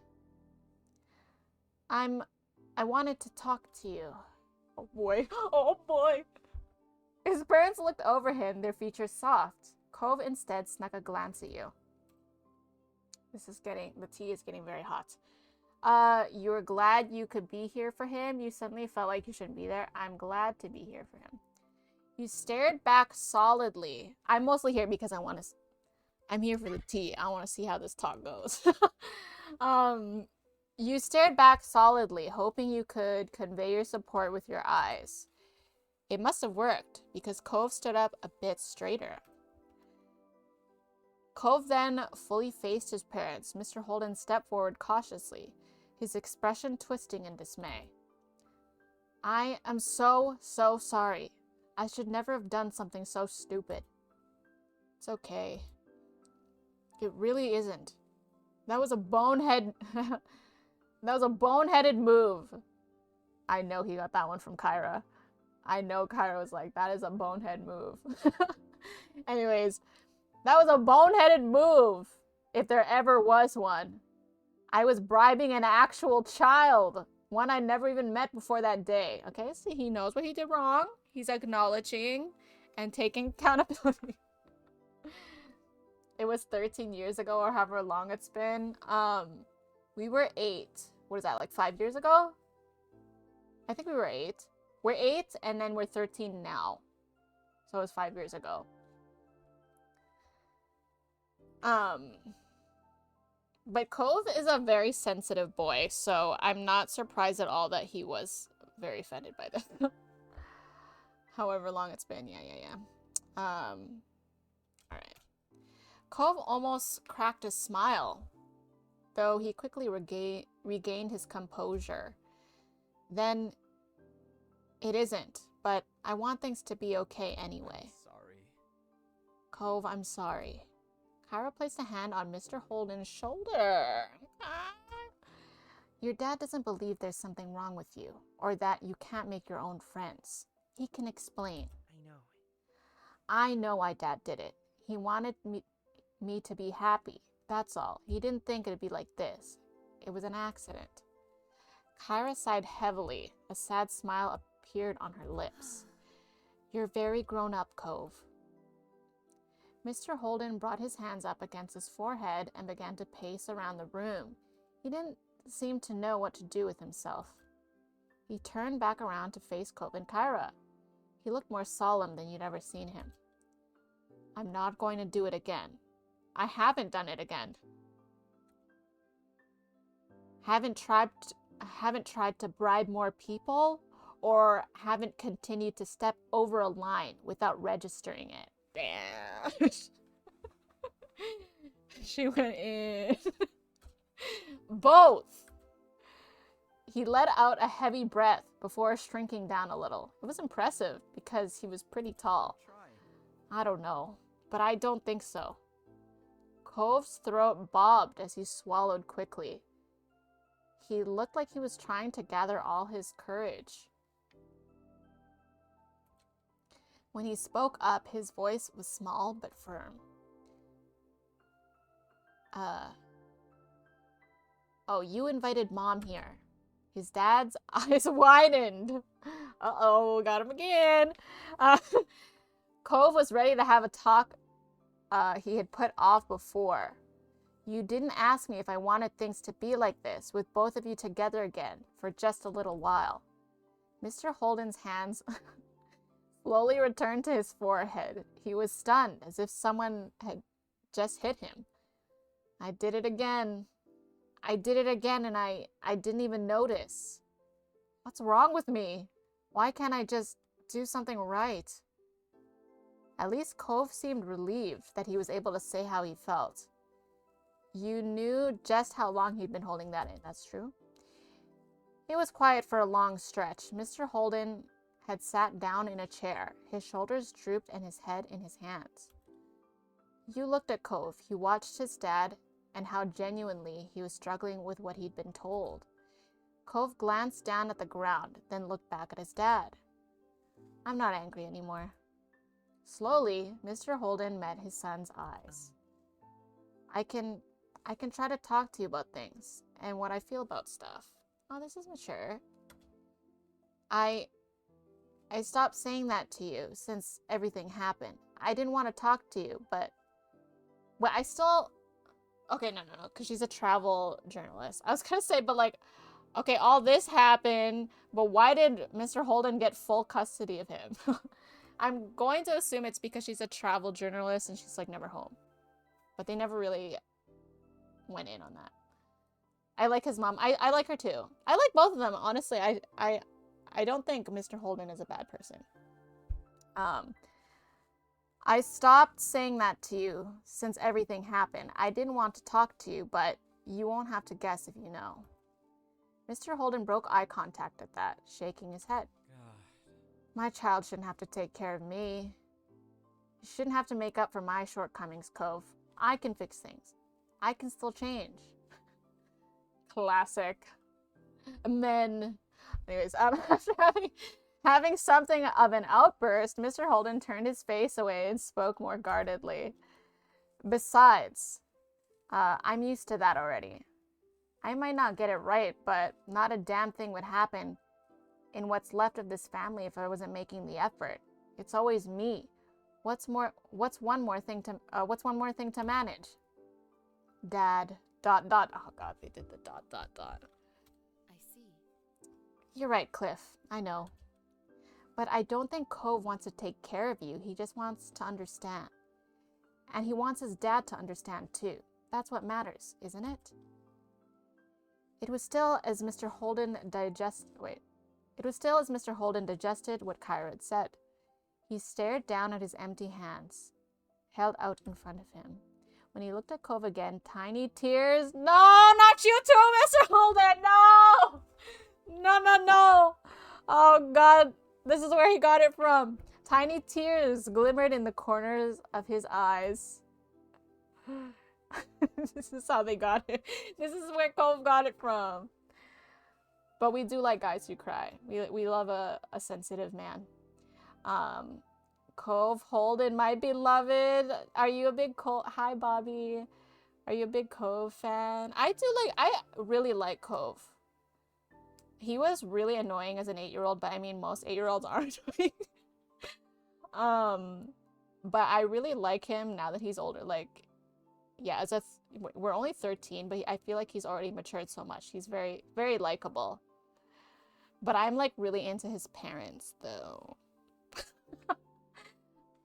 I wanted to talk to you. Oh boy. Oh boy. His parents looked over him, their features soft. Cove instead snuck a glance at you. The tea is getting very hot. You were glad you could be here for him. You suddenly felt like you shouldn't be there. I'm glad to be here for him. You stared back solidly. I'm mostly here because I'm here for the tea. I want to see how this talk goes. You stared back solidly, hoping you could convey your support with your eyes. It must have worked, because Cove stood up a bit straighter. Cove then fully faced his parents. Mr. Holden stepped forward cautiously, his expression twisting in dismay. I am so sorry. I should never have done something so stupid. It's okay. It really isn't. That was a boneheaded move. I know he got that one from Kyra. I know Kyra was like, that is a bonehead move. Anyways, that was a boneheaded move, if there ever was one. I was bribing an actual child, one I never even met before that day. Okay, see, he knows what he did wrong. He's acknowledging and taking accountability. It was 13 years ago, or however long it's been. We were 8. What is that, like 5 years ago? I think we were 8. We're 8, and then we're 13 now. So it was 5 years ago. But Cove is a very sensitive boy, so I'm not surprised at all that he was very offended by this. However long it's been, yeah. Alright. Cove almost cracked a smile, though he quickly regained his composure. Then, it isn't, but I want things to be okay anyway. I'm sorry. Cove, I'm sorry. Kyra placed a hand on Mr. Holden's shoulder. Your dad doesn't believe there's something wrong with you, or that you can't make your own friends. He can explain. I know why Dad did it. He wanted me to be happy. That's all. He didn't think it'd be like this. It was an accident. Kyra sighed heavily. A sad smile appeared on her lips. You're very grown up, Cove. Mr. Holden brought his hands up against his forehead and began to pace around the room. He didn't seem to know what to do with himself. He turned back around to face Cove and Kyra. He looked more solemn than you'd ever seen him. I'm not going to do it again. I haven't done it again. Haven't tried to bribe more people, or haven't continued to step over a line without registering it. Damn. She went in. Both. He let out a heavy breath before shrinking down a little. It was impressive because he was pretty tall. I don't know, but I don't think so. Cove's throat bobbed as he swallowed quickly. He looked like he was trying to gather all his courage. When he spoke up, his voice was small but firm. Oh, you invited Mom here. His dad's eyes widened. Uh-oh, got him again. Uh, Cove was ready to have a talk he had put off before. You didn't ask me if I wanted things to be like this, with both of you together again, for just a little while. Mr. Holden's hands slowly returned to his forehead. He was stunned, as if someone had just hit him. I did it again. I did it again, and I didn't even notice. What's wrong with me? Why can't I just do something right? At least Cove seemed relieved that he was able to say how he felt. You knew just how long he'd been holding that in, that's true. It was quiet for a long stretch. Mr. Holden had sat down in a chair, his shoulders drooped and his head in his hands. You looked at Cove. You watched his dad and how genuinely he was struggling with what he'd been told. Cove glanced down at the ground, then looked back at his dad. I'm not angry anymore. Slowly, Mr. Holden met his son's eyes. I can try to talk to you about things and what I feel about stuff. Oh, this is mature. I stopped saying that to you since everything happened. I didn't want to talk to you, but I still... Okay, no, because she's a travel journalist. I was gonna say, but like, okay, all this happened, but why did Mr. Holden get full custody of him? I'm going to assume it's because she's a travel journalist and she's like never home. But they never really went in on that. I like his mom. I like her too. I like both of them, honestly. I don't think Mr. Holden is a bad person. I stopped saying that to you since everything happened. I didn't want to talk to you, but you won't have to guess if you know. Mr. Holden broke eye contact at that, shaking his head. My child shouldn't have to take care of me. You shouldn't have to make up for my shortcomings, Cove. I can fix things. I can still change. Classic. Men. Anyways, after having something of an outburst, Mr. Holden turned his face away and spoke more guardedly. Besides, I'm used to that already. I might not get it right, but not a damn thing would happen in what's left of this family if I wasn't making the effort. It's always me. What's one more thing to manage? Dad. ... Oh god, they did the ... I see. You're right, Cliff. I know. But I don't think Cove wants to take care of you. He just wants to understand. And he wants his dad to understand too. That's what matters, isn't it? It was still as Mr. Holden digested what Kyra had said. He stared down at his empty hands, held out in front of him. When he looked at Cove again, tiny tears... No, not you too, Mr. Holden! No! No. Oh, God. This is where he got it from. Tiny tears glimmered in the corners of his eyes. This is how they got it. This is where Cove got it from. But we do like guys who cry. We love a sensitive man. Cove Holden, my beloved. Are you a big Cove? Hi, Bobby. Are you a big Cove fan? I really like Cove. He was really annoying as an 8-year-old, but I mean, most 8-year-olds are annoying. But I really like him now that he's older. Like, yeah, we're only 13, but I feel like he's already matured so much. He's very, very likable. But I'm like really into his parents, though.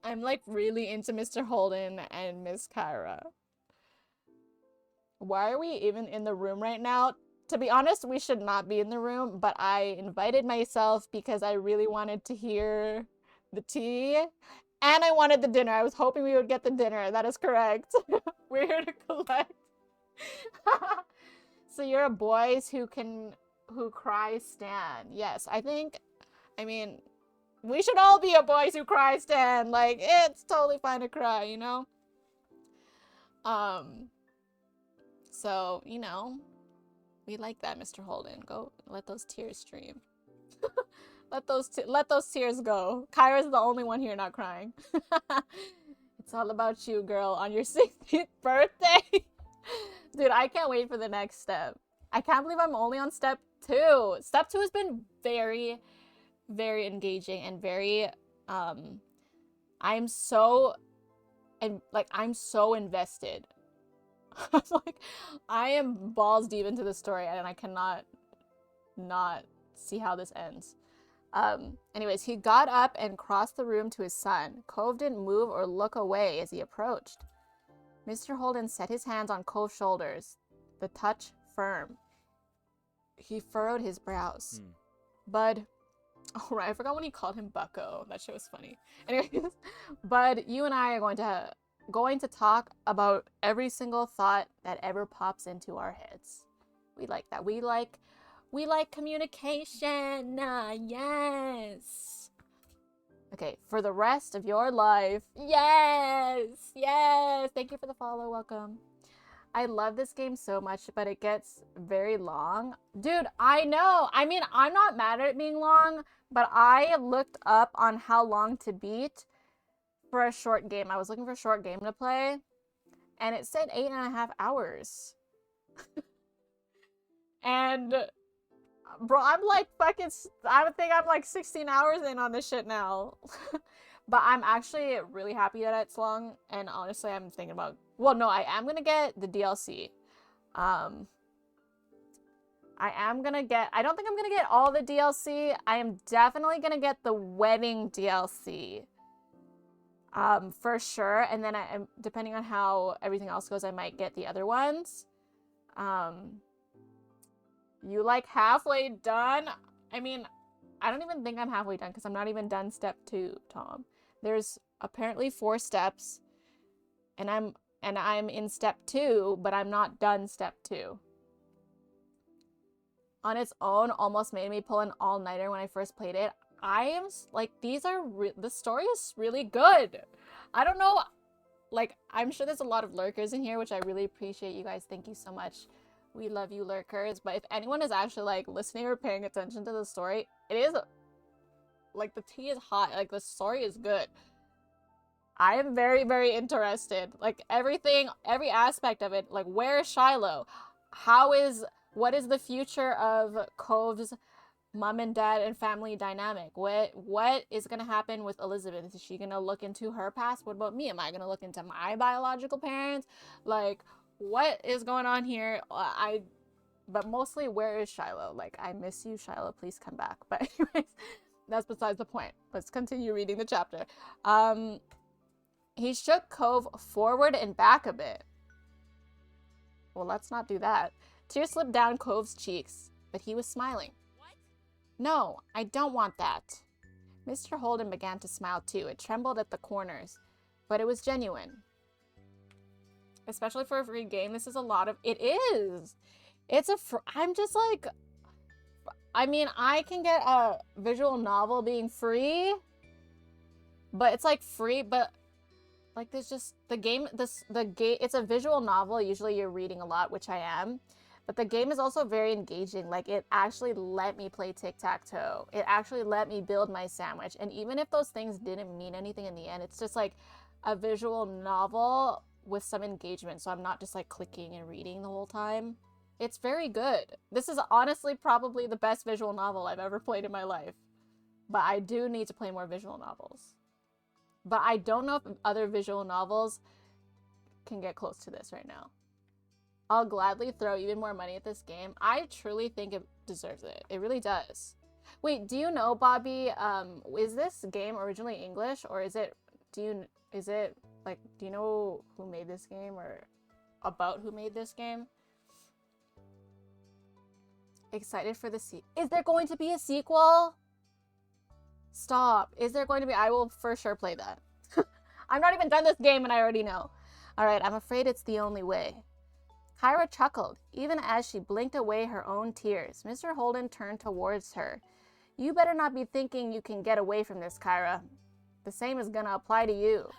I'm like really into Mr. Holden and Miss Kyra. Why are we even in the room right now? To be honest, we should not be in the room, but I invited myself because I really wanted to hear the tea. And I wanted the dinner. I was hoping we would get the dinner. That is correct. We're here to collect. So you're a boys who cry stan. Yes, I mean, we should all be a boys who cry stan. Like, it's totally fine to cry, you know? So, you know, we like that, Mr. Holden. Go, let those tears stream. Let those tears go. Kyra's the only one here not crying. It's all about you, girl, on your 16th birthday. Dude, I can't wait for the next step. I can't believe I'm only on step 2. Step 2 has been very, very engaging and very, I'm so, and like, I'm so invested. Like, I am balls deep into the story and I cannot not see how this ends. Anyways, he got up and crossed the room to his son. Cove didn't move or look away as he approached. Mr. Holden set his hands on Cove's shoulders, the touch firm. He furrowed his brows. Bud, oh right, I forgot when he called him Bucko. That shit was funny. Anyways, Bud, you and I are going to talk about every single thought that ever pops into our heads. We like that. We like communication. Yes. Okay, for the rest of your life. Yes. Yes. Thank you for the follow. Welcome. I love this game so much, but it gets very long. Dude, I know. I mean, I'm not mad at it being long, but I looked up on how long to beat for a short game. I was looking for a short game to play, and it said 8.5 hours. And bro, I'm like fucking, I would think I'm like 16 hours in on this shit now. But I'm actually really happy that it's long, and honestly, I'm thinking about, well, no, I am gonna get the DLC. I don't think I'm gonna get all the DLC. I am definitely gonna get the wedding DLC. For sure, and then depending on how everything else goes, I might get the other ones. You like halfway done? I mean, I don't even think I'm halfway done because I'm not even done step 2, Tom. There's apparently 4 steps, and I'm in step 2, but I'm not done step 2. On its own, almost made me pull an all-nighter when I first played it. I am like, the story is really good. I don't know, like, I'm sure there's a lot of lurkers in here, which I really appreciate you guys. Thank you so much. We love you, lurkers. But if anyone is actually like listening or paying attention to the story, it is like, the tea is hot. Like, the story is good. I am very, very interested. Like, everything, every aspect of it. Like, where is Shiloh? What is the future of Cove's mom and dad and family dynamic? What is gonna happen with Elizabeth? Is she gonna look into her past? What about me? Am I gonna look into my biological parents? Like, what is going on here? But mostly, where is Shiloh? Like, I miss you, Shiloh. Please come back. But anyways, that's besides the point. Let's continue reading the chapter. He shook Cove forward and back a bit. Well, let's not do that. Tears slipped down Cove's cheeks, but he was smiling. What? No, I don't want that. Mr. Holden began to smile too. It trembled at the corners, but it was genuine. Especially for a free game, this is a lot of... It is! I'm just like... I mean, I can get a visual novel being free, but it's like free, but like there's just the game, it's a visual novel. Usually you're reading a lot, which I am, but the game is also very engaging. Like, it actually let me play tic-tac-toe. It actually let me build my sandwich. And even if those things didn't mean anything in the end, it's just like a visual novel with some engagement. So I'm not just like clicking and reading the whole time. It's very good. This is honestly probably the best visual novel I've ever played in my life. But I do need to play more visual novels. But I don't know if other visual novels can get close to this right now. I'll gladly throw even more money at this game. I truly think it deserves it. It really does. Wait, do you know, Bobby, is this game originally English, or do you know who made this game, or about who made this game? Excited for the sequel. Is there going to be a sequel? Stop. Is there going to be? I will for sure play that. I'm not even done this game and I already know. Alright, I'm afraid it's the only way. Kyra chuckled, even as she blinked away her own tears. Mr. Holden turned towards her. You better not be thinking you can get away from this, Kyra. The same is gonna apply to you.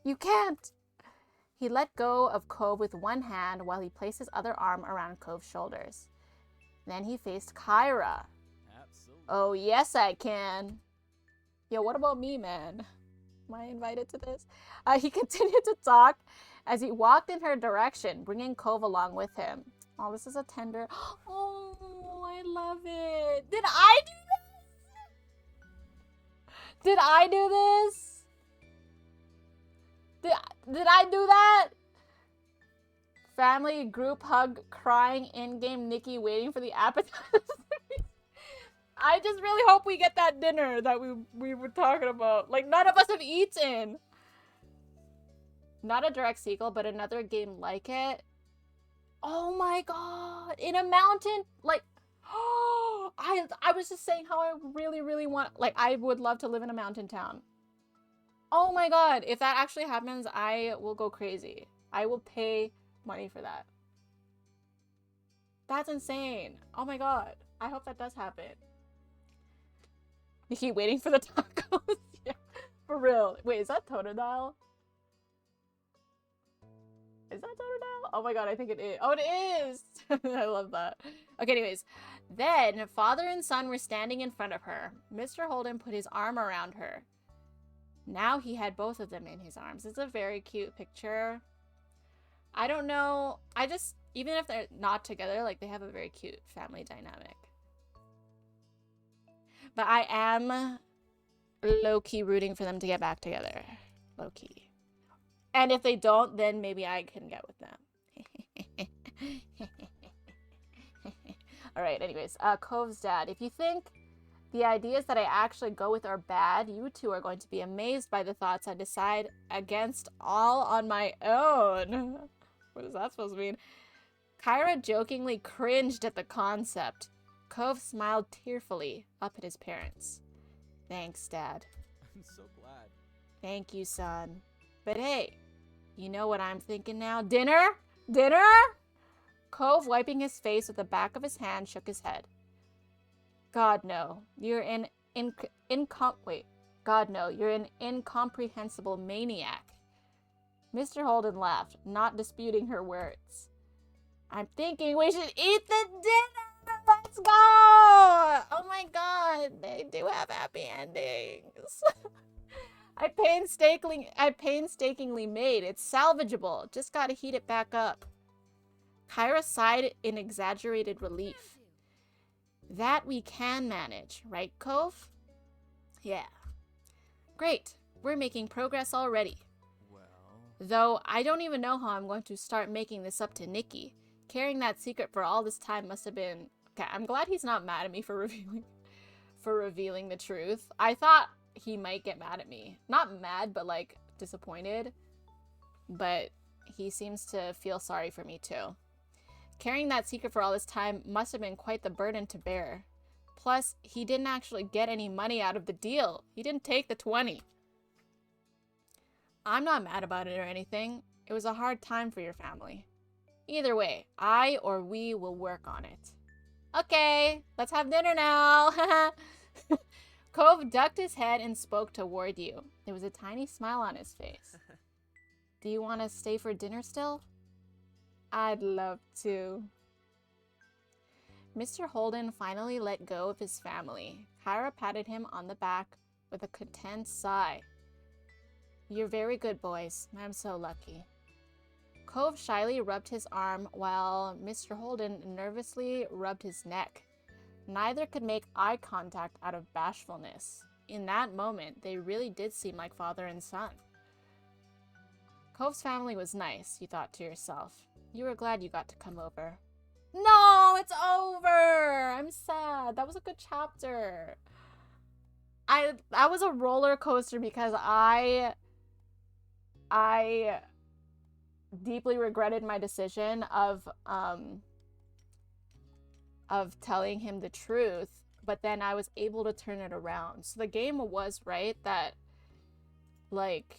You can't! He let go of Cove with one hand while he placed his other arm around Cove's shoulders. Then he faced Kyra. Absolutely. Oh, yes, I can. Yo, what about me, man? Am I invited to this? He continued to talk as he walked in her direction, bringing Cove along with him. Oh, this is a tender. Oh, I love it. Did I do this? Did I do this? Did I do that? Family group hug, crying in-game, Nikki waiting for the appetizers. I just really hope we get that dinner that we were talking about. Like, none of us have eaten. Not a direct sequel, but another game like it. Oh my god. In a mountain, like, oh, I was just saying how I really, really want, like, I would love to live in a mountain town. Oh my god. If that actually happens, I will go crazy. I will pay money for that. That's insane. Oh my god. I hope that does happen. You keep waiting for the tacos? Yeah, for real. Wait, is that Totodile? Is that Totodile? Oh my god, I think it is. Oh, it is! I love that. Okay, anyways. Then, father and son were standing in front of her. Mr. Holden put his arm around her. Now he had both of them in his arms. It's a very cute picture. I don't know. Even if they're not together, like, they have a very cute family dynamic. But I am low-key rooting for them to get back together. Low-key. And if they don't, then maybe I can get with them. Alright, anyways. Cove's dad. If you think the ideas that I actually go with are bad, you two are going to be amazed by the thoughts I decide against all on my own. What is that supposed to mean? Kyra jokingly cringed at the concept. Cove smiled tearfully up at his parents. Thanks, Dad. I'm so glad. Thank you, son. But hey, you know what I'm thinking now? Dinner? Dinner? Cove, wiping his face with the back of his hand, shook his head. God, no. You're an God, no. You're an incomprehensible maniac. Mr. Holden laughed, not disputing her words. I'm thinking we should eat the dinner! Let's go! Oh my god, they do have happy endings. I painstakingly made. It's salvageable. Just gotta heat it back up. Kyra sighed in exaggerated relief. That we can manage, right, Cove? Yeah. Great. We're making progress already. Well... Though I don't even know how I'm going to start making this up to Nikki. Carrying that secret for all this time must have been... Okay, I'm glad he's not mad at me for revealing the truth. I thought he might get mad at me. Not mad, but like disappointed. But he seems to feel sorry for me too. Carrying that secret for all this time must have been quite the burden to bear. Plus, he didn't actually get any money out of the deal. He didn't take the 20. I'm not mad about it or anything. It was a hard time for your family. Either way, I or we will work on it. Okay, let's have dinner now. Cove ducked his head and spoke toward you. There was a tiny smile on his face. Do you want to stay for dinner still? I'd love to. Mr. Holden finally let go of his family. Kyra patted him on the back with a content sigh. You're very good, boys. I'm so lucky. Cove shyly rubbed his arm while Mr. Holden nervously rubbed his neck. Neither could make eye contact out of bashfulness. In that moment, they really did seem like father and son. Cove's family was nice, you thought to yourself. You were glad you got to come over. No, it's over! I'm sad. That was a good chapter. That was a roller coaster because I deeply regretted my decision of telling him the truth, but then I was able to turn it around. So the game was right that, like,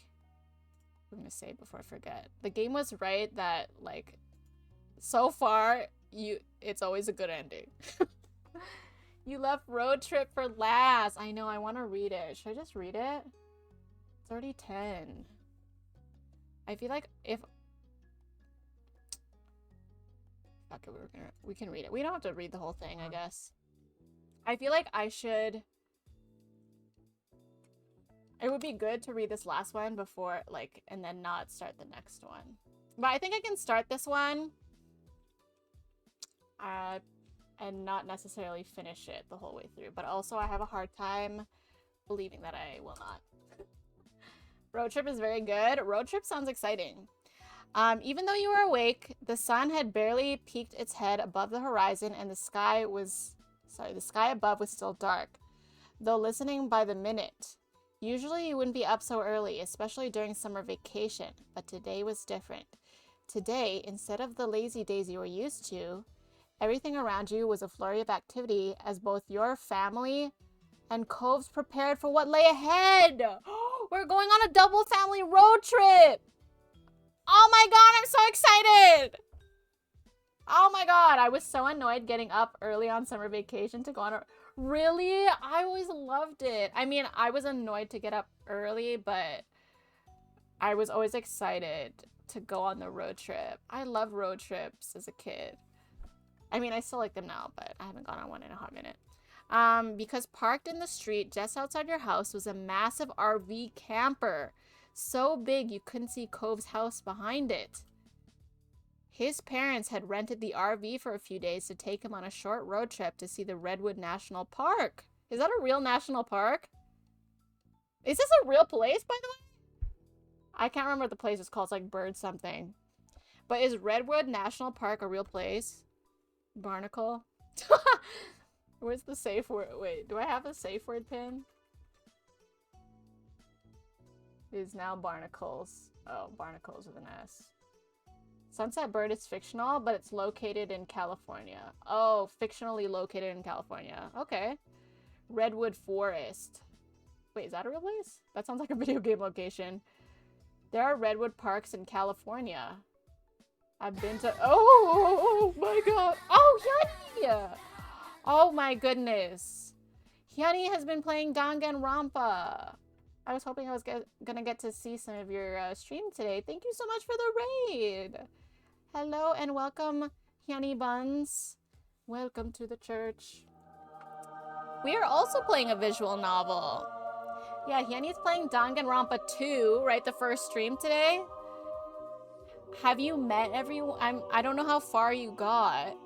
I'm gonna say before I forget. The game was right that, like, so far, it's always a good ending. You left road trip for last. I know, I want to read it. Should I just read it? It's already 10. I feel like if... Fuck it, we can read it. We don't have to read the whole thing, I guess. I feel like I should... It would be good to read this last one before, like, and then not start the next one. But I think I can start this one. and not necessarily finish it the whole way through. But also I have a hard time believing that I will not. Road trip is very good. Road trip sounds exciting. Even though you were awake, the sun had barely peeked its head above the horizon and the sky above was still dark, though listening by the minute. Usually you wouldn't be up so early, especially during summer vacation, but today was different. Today, instead of the lazy days you were used to, everything around you was a flurry of activity as both your family and Coves prepared for what lay ahead. We're going on a double family road trip. Oh my god, I'm so excited. Oh my god, I was so annoyed getting up early on summer vacation to go on a... Really? I always loved it. I mean, I was annoyed to get up early, but I was always excited to go on the road trip. I love road trips as a kid. I mean, I still like them now, but I haven't gone on one in a hot minute. Because parked in the street just outside your house was a massive RV camper. So big you couldn't see Cove's house behind it. His parents had rented the RV for a few days to take him on a short road trip to see the Redwood National Park. Is that a real national park? Is this a real place, by the way? I can't remember what the place is called. It's like Bird something. But is Redwood National Park a real place? Barnacle? Where's the safe word? Wait, do I have a safe word pin? It is now Barnacles. Oh, Barnacles with an S. Sunset Bird is fictional, but it's located in California. Oh, fictionally located in California. Okay. Redwood Forest. Wait, is that a real place? That sounds like a video game location. There are redwood parks in California. I've been to... Oh my god. Oh, Hyuni! Oh my goodness. Hyuni has been playing Danganronpa. I was hoping I was gonna get to see some of your stream today. Thank you so much for the raid. Hello and welcome, Hyuni Buns. Welcome to the church. We are also playing a visual novel. Yeah, Hyuni's playing Danganronpa 2, right? The first stream today. Have you met everyone? I don't know how far you got.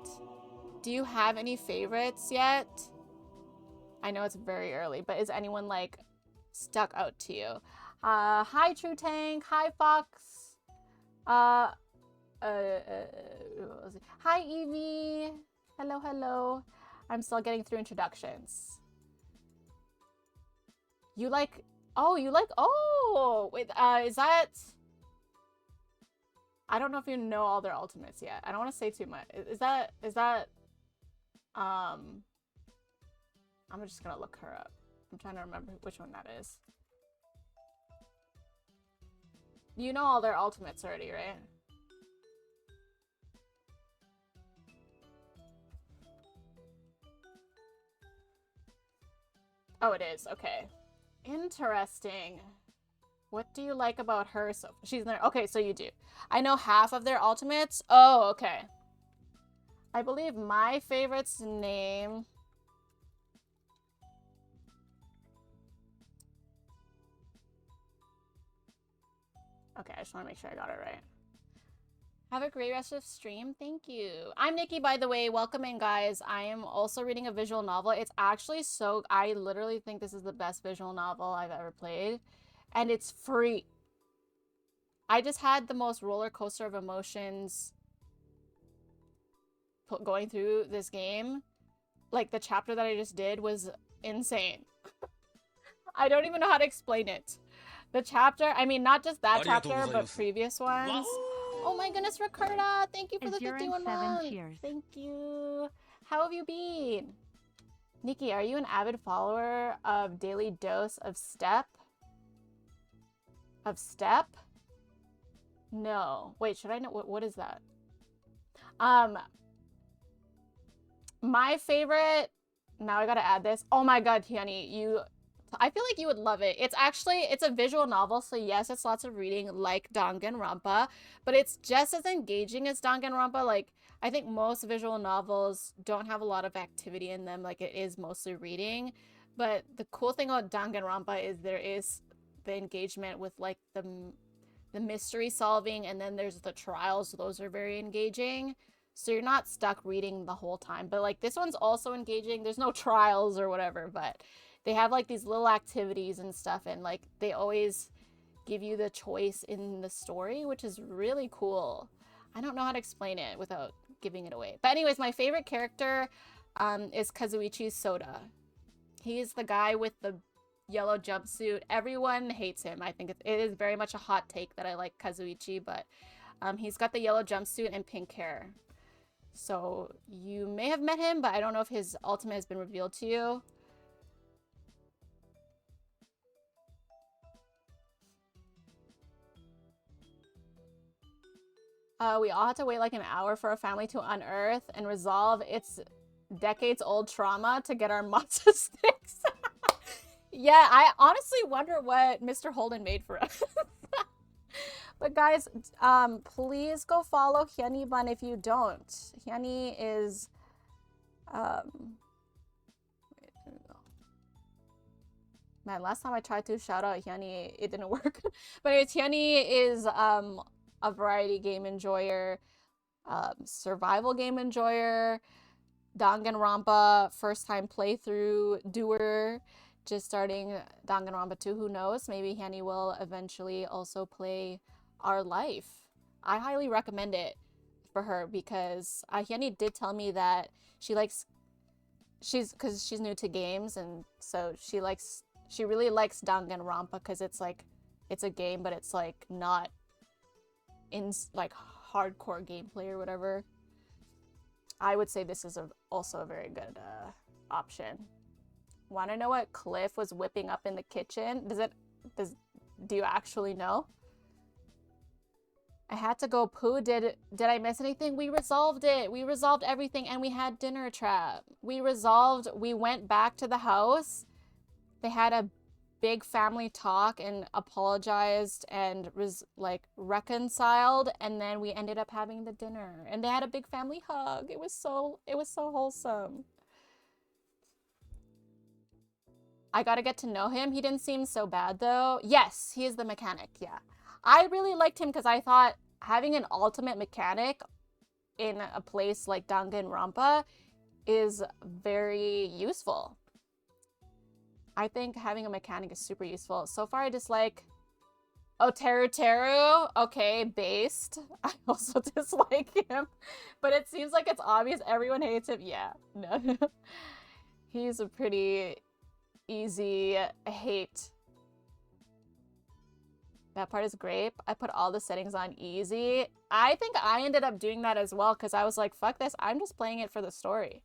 Do you have any favorites yet? I know it's very early, but is anyone like stuck out to you? Hi True Tank, hi Fox. Hi Evie. Hello, hello. I'm still getting through introductions. You like, oh, wait, is that, I don't know if you know all their ultimates yet. I don't want to say too much. Is that, I'm just gonna look her up. I'm trying to remember which one that is. You know all their ultimates already, right? Oh, it is. Okay. Interesting. What do you like about her? So she's there. Okay, so you do. I know half of their ultimates. Oh, okay. I believe my favorite's name... Okay, I just want to make sure I got it right. Have a great rest of stream. Thank you. I'm Nikki, by the way. Welcome in, guys. I am also reading a visual novel. It's actually so... I literally think this is the best visual novel I've ever played. And it's free. I just had the most roller coaster of emotions going through this game. Like, the chapter that I just did was insane. I don't even know how to explain it. The chapter, I mean, not just that chapter, but previous ones. Oh my goodness, Ricarda, thank you for the 51 months. Thank you. How have you been? Nikki, are you an avid follower of Daily Dose of Step? Of Step? No. Wait, should I know? What is that? My favorite... Now I gotta add this. Oh my god, Hyuni, I feel like you would love it. It's a visual novel, so yes, it's lots of reading like Danganronpa, but it's just as engaging as Danganronpa. Like, I think most visual novels don't have a lot of activity in them, like it is mostly reading. But the cool thing about Danganronpa is there is the engagement with like the mystery solving, and then there's the trials. Those are very engaging. So you're not stuck reading the whole time. But like this one's also engaging. There's no trials or whatever, but they have like these little activities and stuff, and like they always give you the choice in the story, which is really cool. I don't know how to explain it without giving it away. But anyways, my favorite character is Kazuichi Soda. He's the guy with the yellow jumpsuit. Everyone hates him. I think it is very much a hot take that I like Kazuichi, but he's got the yellow jumpsuit and pink hair. So you may have met him, but I don't know if his ultimate has been revealed to you. We all had to wait like an hour for a family to unearth and resolve its decades-old trauma to get our matzo sticks. Yeah, I honestly wonder what Mr. Holden made for us. But guys, please go follow Hyunibun if you don't. Hyuni is, wait, there we go. Man, last time I tried to shout out Hyuni, it didn't work. But anyways, Hyuni is a variety game enjoyer, survival game enjoyer, Danganronpa first time playthrough doer, just starting Danganronpa 2. Who knows? Maybe Hyuni will eventually also play Our Life. I highly recommend it for her because Hyuni did tell me that because she's new to games, and so she really likes Danganronpa because it's like, it's a game, but it's like not in like hardcore gameplay or whatever. I would say this is also a very good option. Want to know what Cliff was whipping up in the kitchen? Do you actually know? I had to go poo. Did I miss anything? We resolved it. We resolved everything, and we had dinner trap. We went back to the house. They had a big family talk and apologized and reconciled, and then we ended up having the dinner, and they had a big family hug. It was so wholesome. I gotta get to know him. He didn't seem so bad though. Yes, he is the mechanic. Yeah, I really liked him because I thought having an ultimate mechanic in a place like Danganronpa is very useful. I think having a mechanic is super useful. So far, I dislike Oteru. Okay, based. I also dislike him. But it seems like it's obvious everyone hates him. Yeah, no. He's a pretty easy hate. That part is great. I put all the settings on easy. I think I ended up doing that as well because I was like, fuck this. I'm just playing it for the story.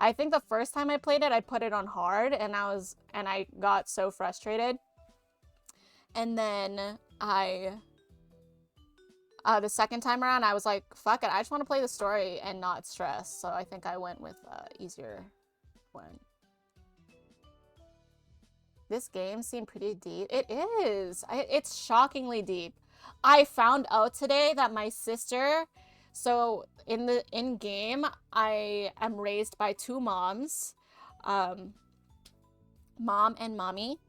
I think the first time I played it, I put it on hard, and I got so frustrated. And then the second time around, I was like, fuck it, I just want to play the story and not stress. So I think I went with easier one. This game seemed pretty deep. It is. It's shockingly deep. I found out today that my sister, so in game, I am raised by two moms, mom and mommy,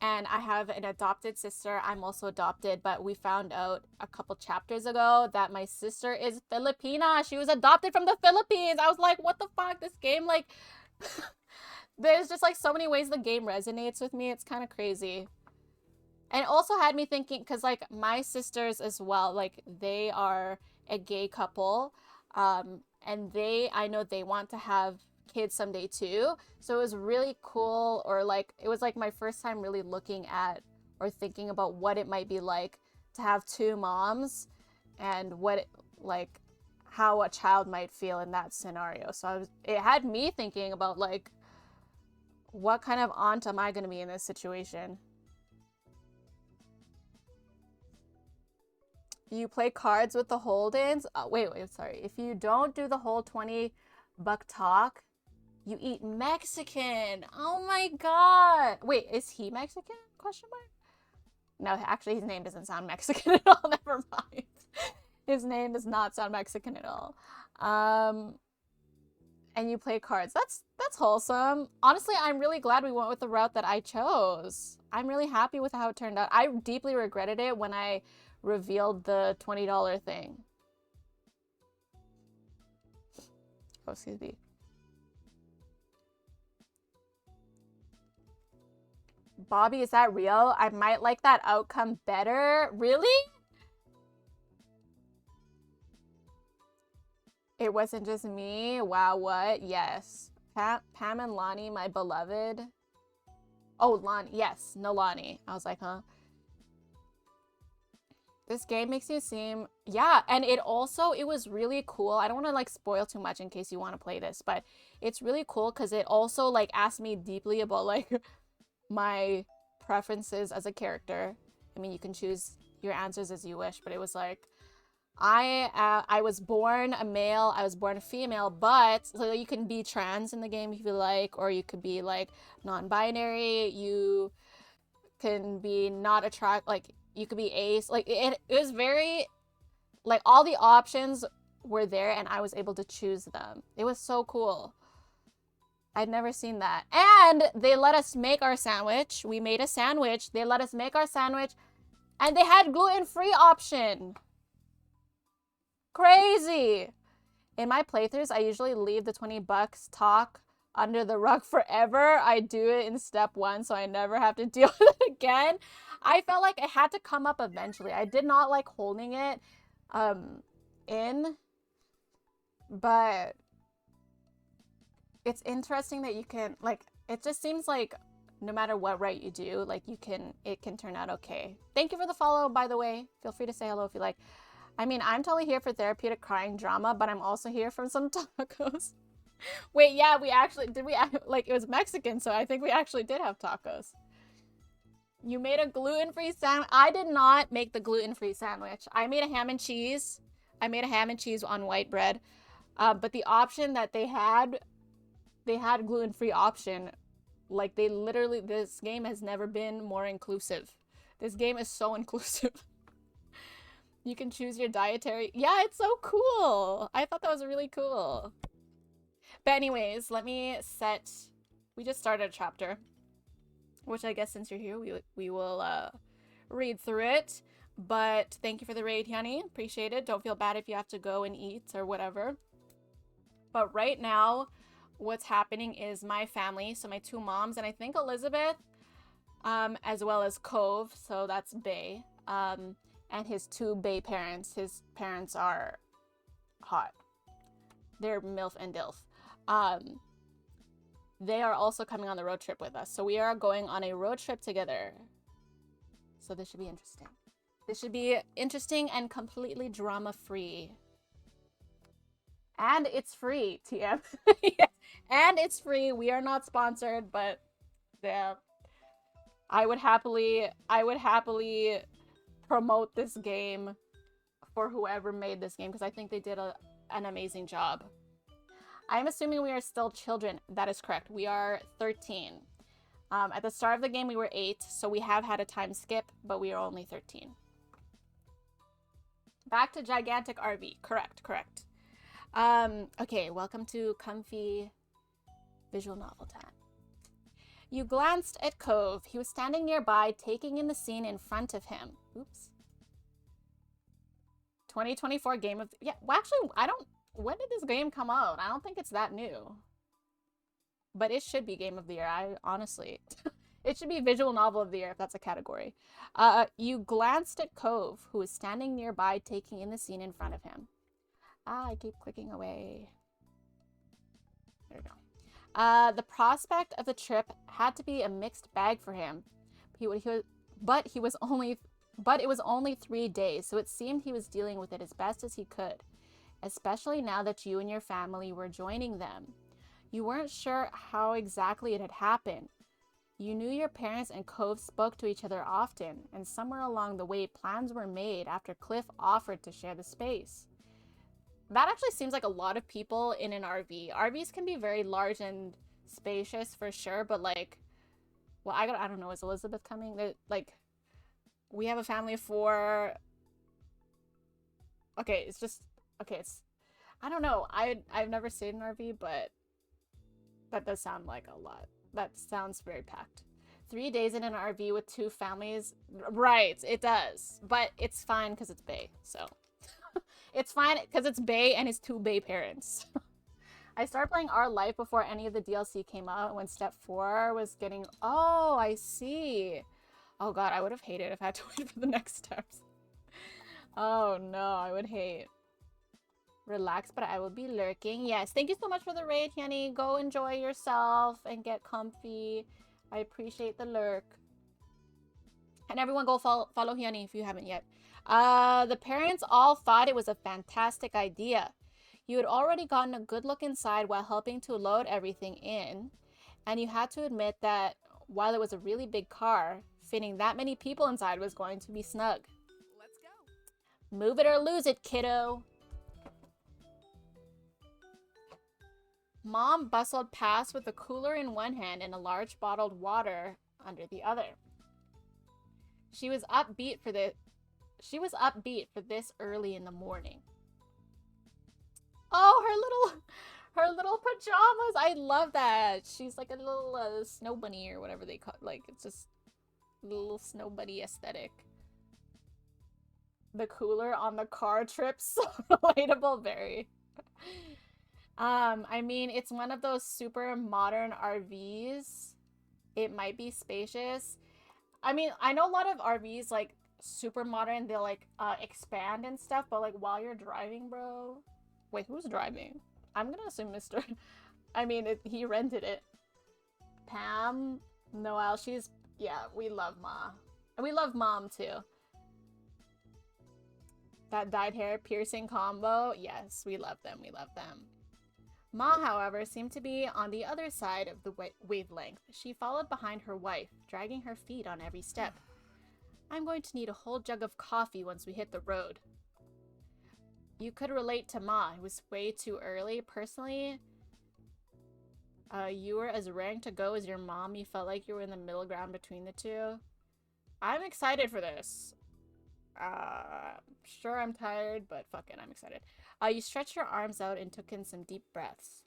and I have an adopted sister. I'm also adopted, but we found out a couple chapters ago that my sister is Filipina. She was adopted from the Philippines. I was like, what the fuck? This game, like, there's just like so many ways the game resonates with me. It's kind of crazy. And it also had me thinking, because like my sisters as well, like they are a gay couple, and I know they want to have kids someday too. So it was really cool, or like it was like my first time really looking at or thinking about what it might be like to have two moms and how a child might feel in that scenario. So it had me thinking about like, what kind of aunt am I going to be in this situation? You play cards with the Holdens? Wait, sorry. If you don't do the whole 20 buck talk, you eat Mexican. Oh my god. Wait, is he Mexican? Question mark? No, actually his name doesn't sound Mexican at all. Never mind. His name does not sound Mexican at all. And you play cards. That's wholesome. Honestly, I'm really glad we went with the route that I chose. I'm really happy with how it turned out. I deeply regretted it when I revealed the $20 thing. Oh, excuse me. Bobby, is that real? I might like that outcome better. Really? It wasn't just me. Wow, what? Yes. Pam and Lonnie, my beloved. Oh, Lonnie. Yes, Nolani. I was like, huh? This game makes you seem... Yeah, and it was really cool. I don't want to, like, spoil too much in case you want to play this, but it's really cool because it also, like, asked me deeply about, like, my preferences as a character. I mean, you can choose your answers as you wish, but it was like, I was born a male, I was born a female, but so you can be trans in the game if you like, or you could be like non-binary, you can be not like you could be ace, like it was very, like all the options were there and I was able to choose them. It was so cool. I'd never seen that. And they let us make our sandwich. We made a sandwich. They let us make our sandwich and they had gluten-free option. Crazy. In my playthroughs, I usually leave the $20 talk under the rug forever. I do it in step 1 so I never have to deal with it again. I felt like it had to come up eventually. I did not like holding it in, but it's interesting that you can, like, it just seems like no matter what right you do, like it can turn out okay. Thank you for the follow, by the way. Feel free to say hello if you like. I mean, I'm totally here for therapeutic crying drama, but I'm also here for some tacos. Wait, yeah, we actually, like, it was Mexican, so I think we actually did have tacos. You made a gluten-free sandwich. I did not make the gluten-free sandwich. I made a ham and cheese. I made a ham and cheese on white bread. But the option that they had gluten-free option. Like, they literally, this game has never been more inclusive. This game is so inclusive. You can choose your dietary. Yeah, it's so cool. I thought that was really cool. But anyways, let me set... We just started a chapter. Which I guess since you're here, we will read through it. But thank you for the raid, honey. Appreciate it. Don't feel bad if you have to go and eat or whatever. But right now, what's happening is my family, so my 2 moms, and I think Elizabeth, as well as Cove, so that's Bay, and his 2 Bay parents. His parents are hot. They're MILF and DILF. They are also coming on the road trip with us. So we are going on a road trip together. So this should be interesting. This should be interesting and completely drama-free. And it's free, TM. Yes. And it's free. We are not sponsored, but yeah. I would happily promote this game for whoever made this game because I think they did an amazing job. I'm assuming we are still children. That is correct. We are 13. At the start of the game, we were 8, so we have had a time skip, but we are only 13. Back to Gigantic RV. Correct. Okay, welcome to comfy visual novel time. You glanced at Cove. He was standing nearby, taking in the scene in front of him. Oops. 2024 game of... Yeah, well, actually, I don't... When did this game come out? I don't think it's that new. But it should be Game of the Year. I honestly... It should be Visual Novel of the Year if that's a category. You glanced at Cove, who was standing nearby, taking in the scene in front of him. I keep clicking away. There we go. The prospect of the trip had to be a mixed bag for him. But it was only 3 days, so it seemed he was dealing with it as best as he could. Especially now that you and your family were joining them. You weren't sure how exactly it had happened. You knew your parents and Cove spoke to each other often, and somewhere along the way plans were made after Cliff offered to share the space. That actually seems like a lot of people in an RV. RVs can be very large and spacious for sure, but like, well, I don't know, is Elizabeth coming? Like, we have a family of 4. Okay, it's just... Okay, it's... I don't know. I've never stayed in an RV, but that does sound like a lot. That sounds very packed. 3 days in an RV with 2 families. Right, it does. But it's fine because it's Bay, so... It's fine because it's Bay and his 2 Bay parents. I started playing Our Life before any of the DLC came out when Step 4 was getting... Oh, I see. Oh god, I would have hated if I had to wait for the next steps. Oh no, I would hate. Relax, but I will be lurking. Yes, thank you so much for the raid, Henny. Go enjoy yourself and get comfy. I appreciate the lurk. And everyone go follow Hyuni if you haven't yet. The parents all thought it was a fantastic idea. You had already gotten a good look inside while helping to load everything in. And you had to admit that while it was a really big car, fitting that many people inside was going to be snug. Let's go. Move it or lose it, kiddo. Mom bustled past with a cooler in one hand and a large bottled water under the other. She was upbeat for this early in the morning. Oh, her little pajamas. I love that. She's like a little snow bunny or whatever they call it. Like, it's just a little snow bunny aesthetic. The cooler on the car trip, so relatable, very. I mean, it's one of those super modern RVs. It might be spacious. I mean, I know a lot of RVs, like, super modern, they'll, like, expand and stuff, but, like, while you're driving, bro... Wait, who's driving? I'm gonna assume Mr. I mean, he rented it. Pam, Noelle, she's... Yeah, we love Ma. And we love Mom, too. That dyed hair piercing combo, yes, we love them, we love them. Ma, however, seemed to be on the other side of the wavelength. She followed behind her wife, dragging her feet on every step. I'm going to need a whole jug of coffee once we hit the road. You could relate to Ma. It was way too early. Personally, you were as raring to go as your mom. You felt like you were in the middle ground between the two. I'm excited for this. Sure I'm tired, but fuck it, I'm excited. You stretched your arms out and took in some deep breaths.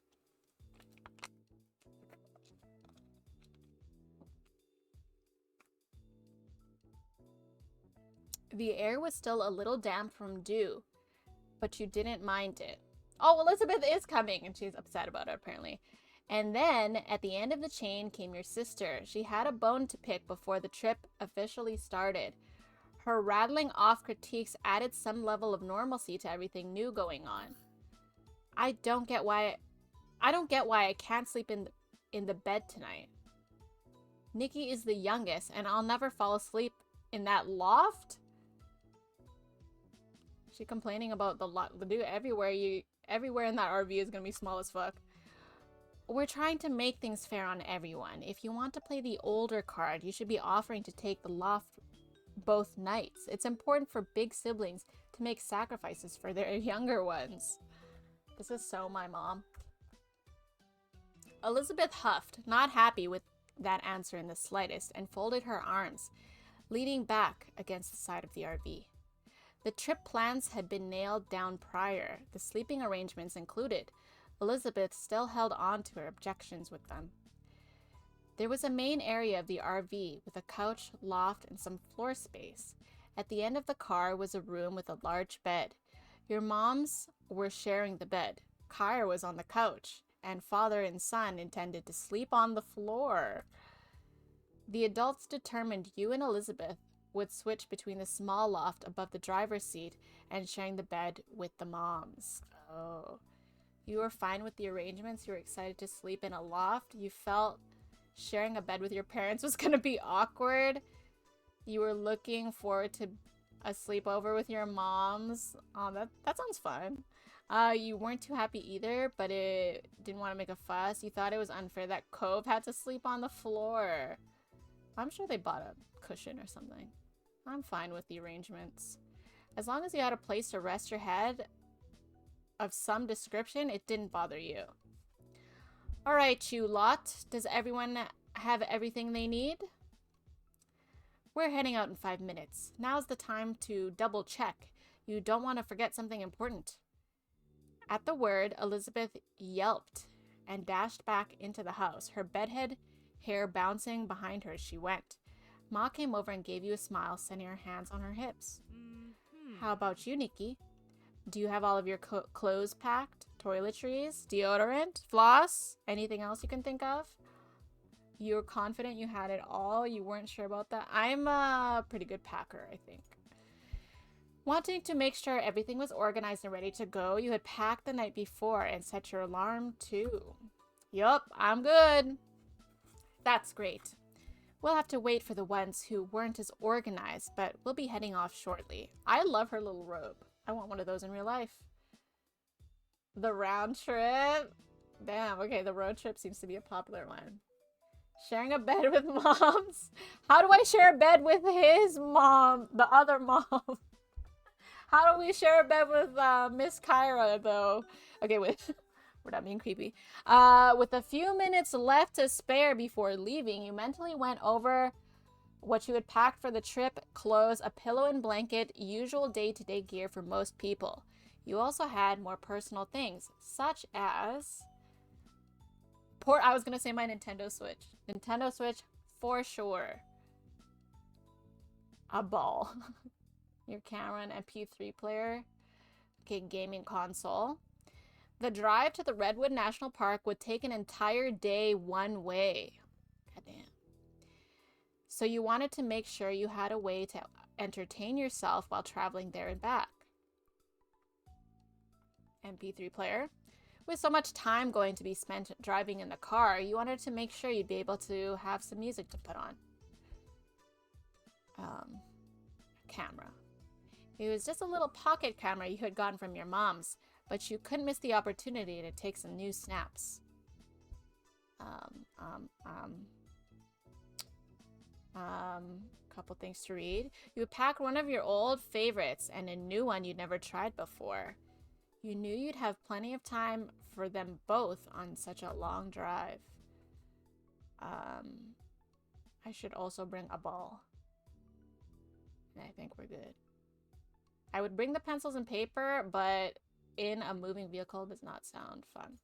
The air was still a little damp from dew, but you didn't mind it. Oh, Elizabeth is coming, and she's upset about it, apparently. And then, at the end of the chain came your sister. She had a bone to pick before the trip officially started. Her rattling off critiques added some level of normalcy to everything new going on. I don't get why I can't sleep in the bed tonight. Nikki is the youngest, and I'll never fall asleep in that loft? She complaining about the lot. Dude, everywhere in that RV is gonna be small as fuck. We're trying to make things fair on everyone. If you want to play the older card, you should be offering to take the loft both nights. It's important for big siblings to make sacrifices for their younger ones. This is so my mom. Elizabeth huffed, not happy with that answer in the slightest, and folded her arms, leaning back against the side of the RV. The trip plans had been nailed down prior, the sleeping arrangements included. Elizabeth still held on to her objections with them. There was a main area of the RV with a couch, loft, and some floor space. At the end of the car was a room with a large bed. Your moms were sharing the bed. Kyra was on the couch, and father and son intended to sleep on the floor. The adults determined you and Elizabeth would switch between the small loft above the driver's seat and sharing the bed with the moms. Oh. You were fine with the arrangements? You were excited to sleep in a loft? You felt sharing a bed with your parents was gonna be awkward? You were looking forward to a sleepover with your moms? Oh, that sounds fun. You weren't too happy either, but it didn't want to make a fuss. You thought it was unfair that Cove had to sleep on the floor. I'm sure they bought a cushion or something. I'm fine with the arrangements. As long as you had a place to rest your head of some description, it didn't bother you. Alright, you lot. Does everyone have everything they need? We're heading out in 5 minutes. Now's the time to double check. You don't want to forget something important. At the word, Elizabeth yelped and dashed back into the house, her bedhead hair bouncing behind her as she went. Ma came over and gave you a smile, sending her hands on her hips. How about you, Nikki? Do you have all of your clothes packed? toiletries, deodorant, floss, anything else you can think of. You were confident you had it all. You weren't sure about that. I'm a pretty good packer, I think. Wanting to make sure everything was organized and ready to go, you had packed the night before and set your alarm too. Yup, I'm good. That's great. We'll have to wait for the ones who weren't as organized, but we'll be heading off shortly. I love her little robe. I want one of those in real life. The round trip? Damn, okay, the road trip seems to be a popular one. Sharing a bed with moms? How do I share a bed with his mom? The other mom? How do we share a bed with Miss Kyra, though? Okay, wait. We're not being creepy. With a few minutes left to spare before leaving, you mentally went over what you had packed for the trip: clothes, a pillow and blanket, usual day-to-day gear for most people. You also had more personal things, such as... I was going to say my Nintendo Switch. Nintendo Switch, for sure. A ball. Your camera and MP3 player. Okay, gaming console. The drive to the Redwood National Park would take an entire day one way. Goddamn. So you wanted to make sure you had a way to entertain yourself while traveling there and back. MP3 player. With so much time going to be spent driving in the car, you wanted to make sure you'd be able to have some music to put on. Camera. It was just a little pocket camera you had gotten from your mom's, but you couldn't miss the opportunity to take some new snaps. Couple things to read. You packed one of your old favorites and a new one you'd never tried before. You knew you'd have plenty of time for them both on such a long drive. I should also bring a ball. And I think we're good. I would bring the pencils and paper, but in a moving vehicle does not sound fun.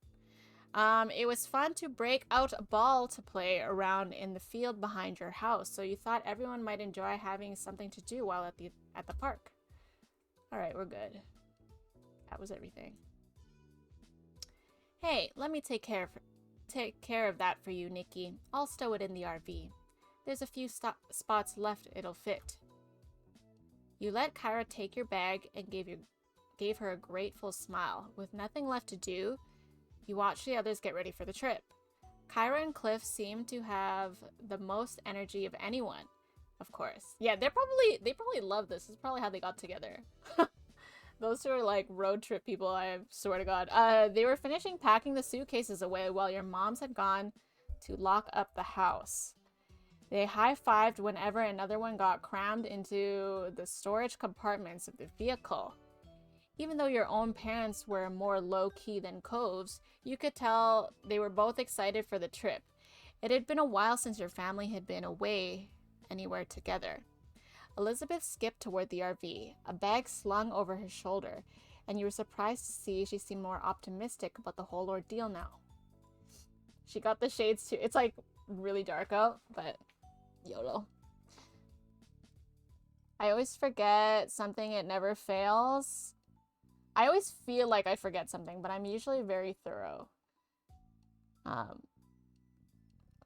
It was fun to break out a ball to play around in the field behind your house, so you thought everyone might enjoy having something to do while at the park. All right, we're good. That was everything. Hey, let me take care of that for you, Nikki. I'll stow it in the RV. There's a few spots left it'll fit. You let Kyra take your bag and gave her a grateful smile. With nothing left to do, you watched the others get ready for the trip. Kyra and Cliff seemed to have the most energy of anyone, of course. Yeah, they probably love this. This is probably how they got together. Those two are like road trip people, I swear to God. They were finishing packing the suitcases away while your moms had gone to lock up the house. They high-fived whenever another one got crammed into the storage compartments of the vehicle. Even though your own parents were more low-key than Coves, you could tell they were both excited for the trip. It had been a while since your family had been away anywhere together. Elizabeth skipped toward the RV, a bag slung over her shoulder, and you were surprised to see she seemed more optimistic about the whole ordeal now. She got the shades too. It's like really dark out, but YOLO. I always forget something, it never fails. I always feel like I forget something, but I'm usually very thorough.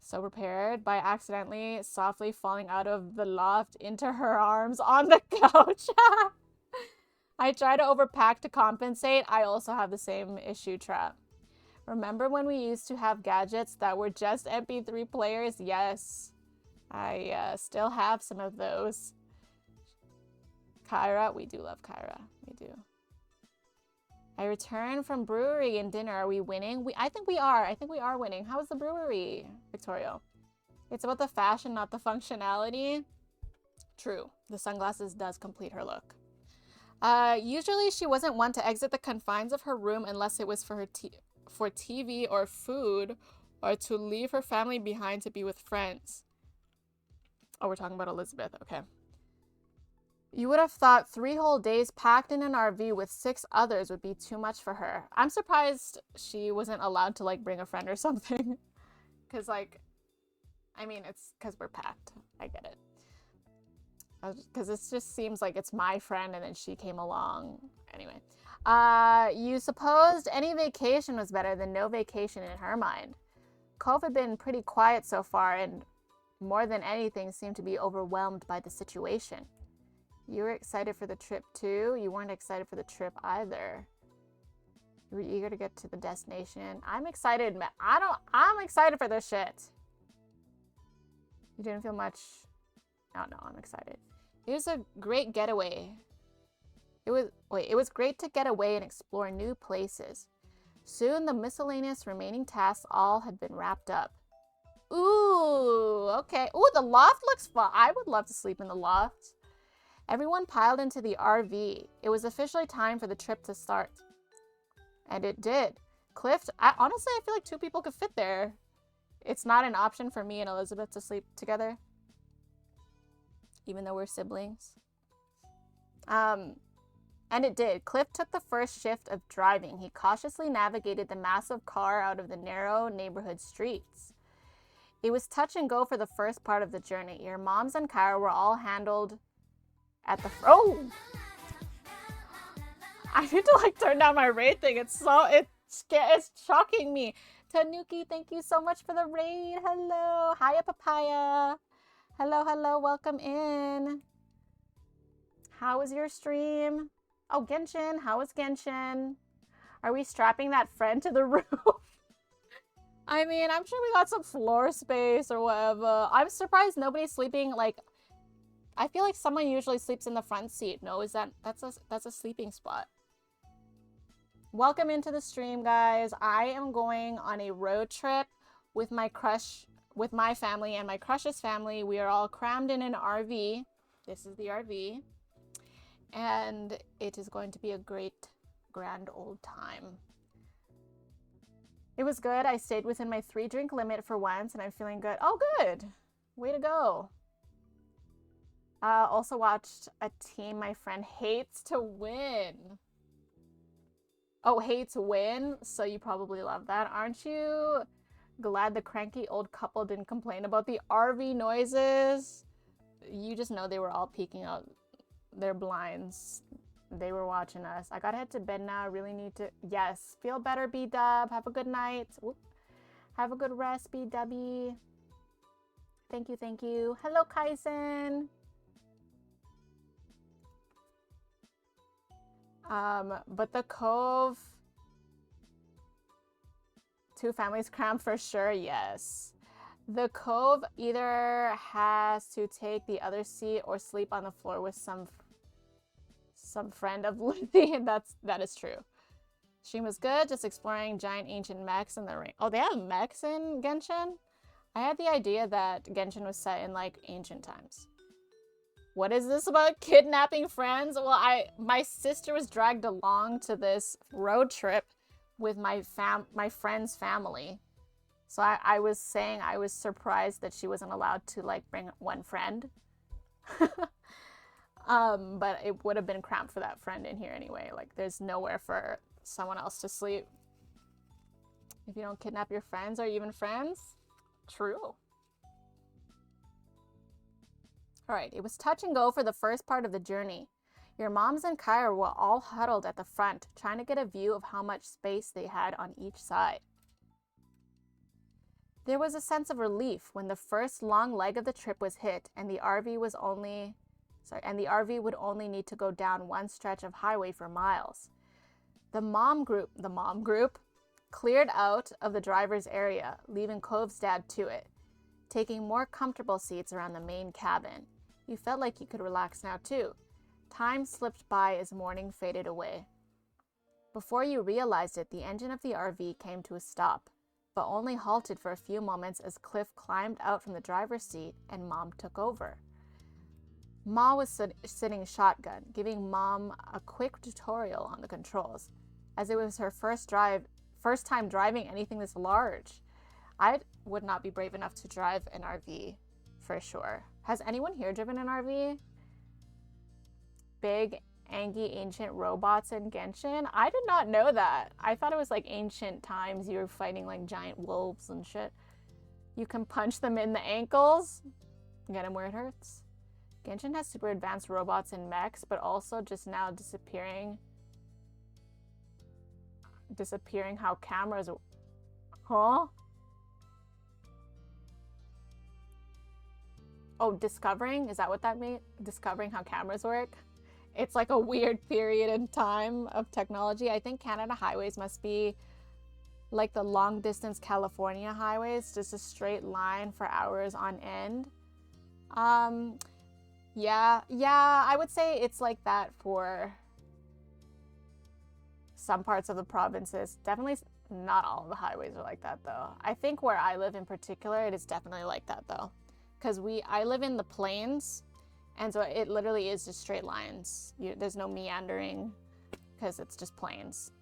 So prepared by accidentally softly falling out of the loft into her arms on the couch. I try to overpack to compensate. I also have the same issue, Trap. Remember when we used to have gadgets that were just MP3 players? Yes. I still have some of those. Kyra, we do love Kyra. We do. I returned from brewery and dinner. Are we winning? I think we are. I think we are winning. How was the brewery, Victoria? It's about the fashion, not the functionality. True. The sunglasses does complete her look. Usually she wasn't one to exit the confines of her room unless it was for TV or food, or to leave her family behind to be with friends. Oh, we're talking about Elizabeth. Okay. You would have thought 3 whole days packed in an RV with 6 others would be too much for her. I'm surprised she wasn't allowed to, like, bring a friend or something. Because, like, I mean, it's because we're packed. I get it. Because it just seems like it's my friend and then she came along. Anyway. You supposed any vacation was better than no vacation in her mind. Cove had been pretty quiet so far and more than anything seemed to be overwhelmed by the situation. You were excited for the trip too? You weren't excited for the trip either. You were eager to get to the destination. I'm excited, man. I'm excited for this shit. You didn't feel much. Oh no, I'm excited. It was a great getaway. It was great to get away and explore new places. Soon the miscellaneous remaining tasks all had been wrapped up. Ooh, okay. Ooh, the loft looks fun. I would love to sleep in the loft. Everyone piled into the RV. It was officially time for the trip to start. And it did. Cliff, honestly, I feel like 2 people could fit there. It's not an option for me and Elizabeth to sleep together. Even though we're siblings. And it did. Cliff took the first shift of driving. He cautiously navigated the massive car out of the narrow neighborhood streets. It was touch and go for the first part of the journey. Your moms and Kyra were all handled at the oh! I need to like turn down my raid thing. It's shocking me. Tanuki, thank you so much for the raid. Hello. Hiya, Papaya. Hello, hello. Welcome in. How was your stream? Oh, Genshin. How was Genshin? Are we strapping that friend to the roof? I mean, I'm sure we got some floor space or whatever. I'm surprised nobody's sleeping, like, I feel like someone usually sleeps in the front seat. No, that's a sleeping spot. Welcome into the stream, guys. I am going on a road trip with my family and my crush's family. We are all crammed in an RV. This is the RV. And it is going to be a great, grand old time. It was good. I stayed within my 3-drink limit for once, and I'm feeling good. Oh, good. Way to go. Also watched a team my friend hates to win. Oh, hates win? So you probably love that, aren't you? Glad the cranky old couple didn't complain about the RV noises. You just know they were all peeking out their blinds. They were watching us. I gotta head to bed now. I really need to. Yes. Feel better, B-Dub. Have a good night. Whoop. Have a good rest, B-Dubby. Thank you, thank you. Hello, Kaisen. But the Cove. 2 families crammed for sure, yes. The Cove either has to take the other seat or sleep on the floor with some friend of Lizzie. That is true. Stream was good, just exploring giant ancient mechs in the ring. Oh, they have mechs in Genshin? I had the idea that Genshin was set in like ancient times. What is this about kidnapping friends? Well, my sister was dragged along to this road trip with my friend's family. So I was saying I was surprised that she wasn't allowed to like bring one friend. But it would have been cramped for that friend in here anyway. Like there's nowhere for someone else to sleep. If you don't kidnap your friends, are you even friends? True. Alright, it was touch and go for the first part of the journey. Your moms and Kyra were all huddled at the front, trying to get a view of how much space they had on each side. There was a sense of relief when the first long leg of the trip was hit and the RV would only need to go down one stretch of highway for miles. The mom group cleared out of the driver's area, leaving Cove's dad to it, taking more comfortable seats around the main cabin. You felt like you could relax now too. Time slipped by as morning faded away. Before you realized it, the engine of the RV came to a stop, but only halted for a few moments as Cliff climbed out from the driver's seat and Mom took over. Ma was sitting shotgun, giving Mom a quick tutorial on the controls, as it was her first time driving anything this large. I would not be brave enough to drive an RV, for sure. Has anyone here driven an RV? Big, angry, ancient robots in Genshin? I did not know that. I thought it was like ancient times you were fighting like giant wolves and shit. You can punch them in the ankles. Get them where it hurts. Genshin has super advanced robots and mechs, but also just now disappearing disappearing how cameras... Huh? Oh, discovering? Is that what that means? Discovering how cameras work? It's like a weird period in time of technology. I think Canada highways must be like the long distance California highways, just a straight line for hours on end. Yeah, I would say it's like that for some parts of the provinces. Definitely not all of the highways are like that though. I think where I live in particular, it is definitely like that though. Because I live in the plains, and so it literally is just straight lines. There's no meandering because it's just plains.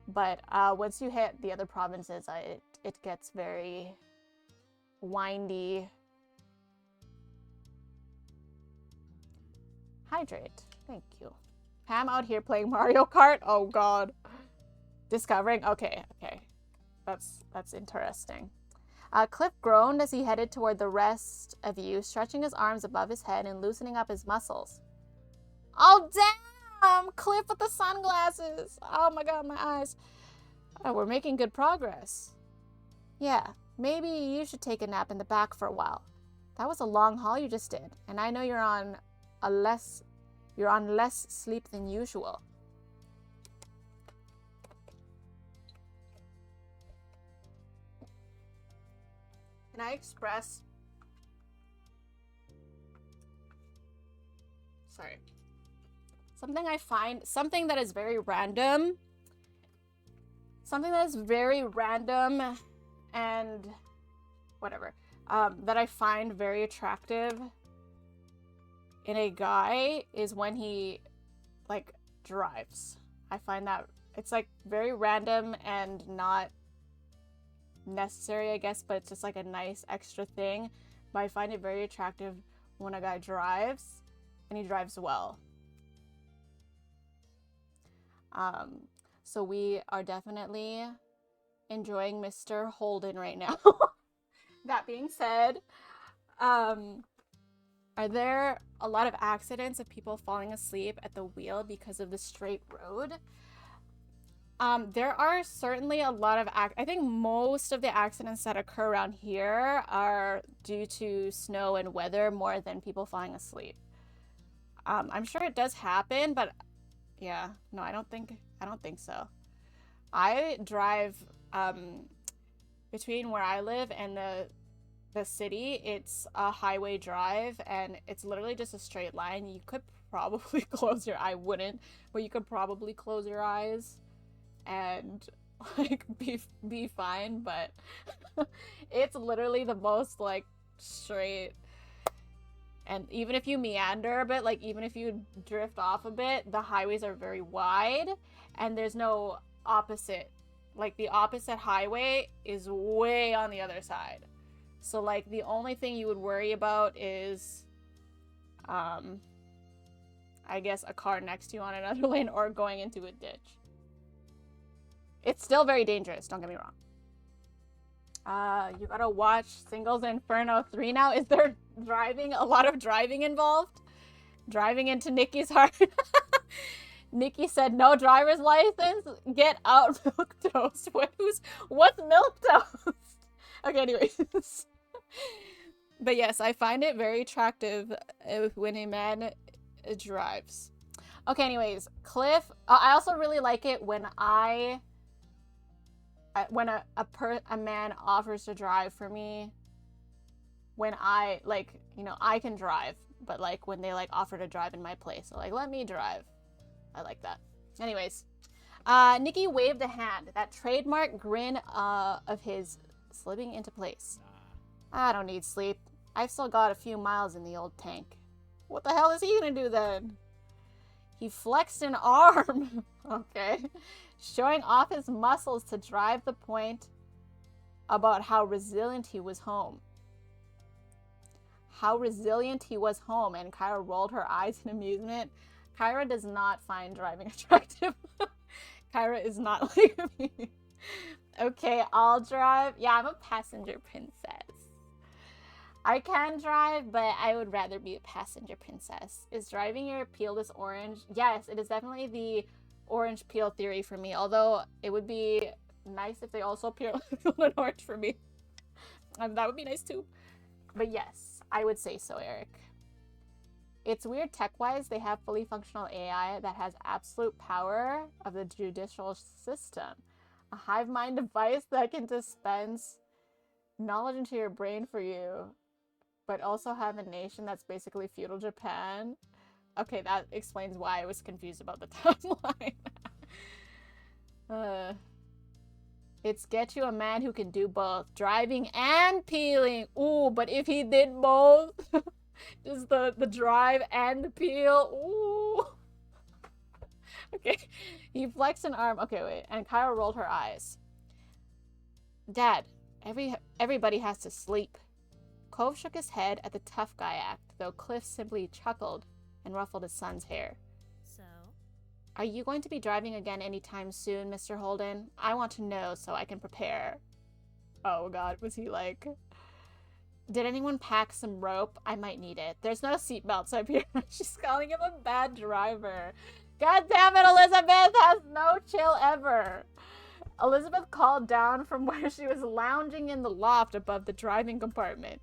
But once you hit the other provinces, it gets very windy. Hydrate. Thank you. Pam out here playing Mario Kart? Oh god. Discovering? Okay. That's interesting. Cliff groaned as he headed toward the rest of you, stretching his arms above his head and loosening up his muscles. Oh, damn! Cliff with the sunglasses! Oh my god, my eyes. Oh, we're making good progress. Yeah, maybe you should take a nap in the back for a while. That was a long haul you just did, and I know you're on less sleep than usual. Can I express... Sorry. Something I find... Something that is very random. Something that is very random and... whatever. That I find very attractive in a guy is when he, like, drives. I find that it's, like, very random and not necessary, I guess, but it's just like a nice extra thing. But I find it very attractive when a guy drives, and he drives well. So we are definitely enjoying Mr. Holden right now. That being said, are there a lot of accidents of people falling asleep at the wheel because of the straight road? There are certainly a lot of I think most of the accidents that occur around here are due to snow and weather more than people falling asleep. I'm sure it does happen, but yeah, no, I don't think so. I drive between where I live and the city. It's a highway drive, and it's literally just a straight line. You could probably close your eye, wouldn't, but you could probably close your eyes and like be fine, but it's literally the most like straight. And even if you meander a bit, like even if you drift off a bit, the highways are very wide and there's no opposite. Like the opposite highway is way on the other side. So like the only thing you would worry about is I guess a car next to you on another lane or going into a ditch. It's still very dangerous, don't get me wrong. You gotta watch Singles Inferno 3 now. Is there a lot of driving involved? Driving into Nikki's heart. Nikki said, no driver's license? Get out, milquetoast. What's milquetoast? Okay, anyways. But yes, I find it very attractive when a man drives. Okay, anyways, Cliff. I also really like it when a man offers to drive for me. When I, like, you know, I can drive, but like when they like offer to drive in my place, so like let me drive. I like that. Anyways, Nikki waved a hand, that trademark grin of his slipping into place. I don't need sleep. I've still got a few miles in the old tank. What the hell is he gonna do then? He flexed an arm. Okay. Showing off his muscles to drive the point about how resilient he was home. How resilient he was home, and Kyra rolled her eyes in amusement. Kyra does not find driving attractive. Kyra is not like me. Okay, I'll drive. Yeah, I'm a passenger princess. I can drive, but I would rather be a passenger princess. Is driving your peel this orange? Yes, it is definitely the orange peel theory for me, although it would be nice if they also peel an orange for me. That would be nice too. But yes, I would say so, Eric. It's weird tech-wise, they have fully functional AI that has absolute power of the judicial system. A hive mind device that can dispense knowledge into your brain for you, but also have a nation that's basically feudal Japan. Okay, that explains why I was confused about the timeline. It's get you a man who can do both, driving and peeling. Ooh, but if he did both, just the drive and the peel. Ooh. Okay, he flexed an arm. Okay, wait. And Kyra rolled her eyes. Dad, everybody has to sleep. Cove shook his head at the tough guy act, though Cliff simply chuckled and ruffled his son's hair. So? Are you going to be driving again anytime soon, Mr. Holden? I want to know so I can prepare. Oh god, was he like... Did anyone pack some rope? I might need it. There's no seatbelts up here. She's calling him a bad driver. God damn it, Elizabeth has no chill ever. Elizabeth called down from where she was lounging in the loft above the driving compartment.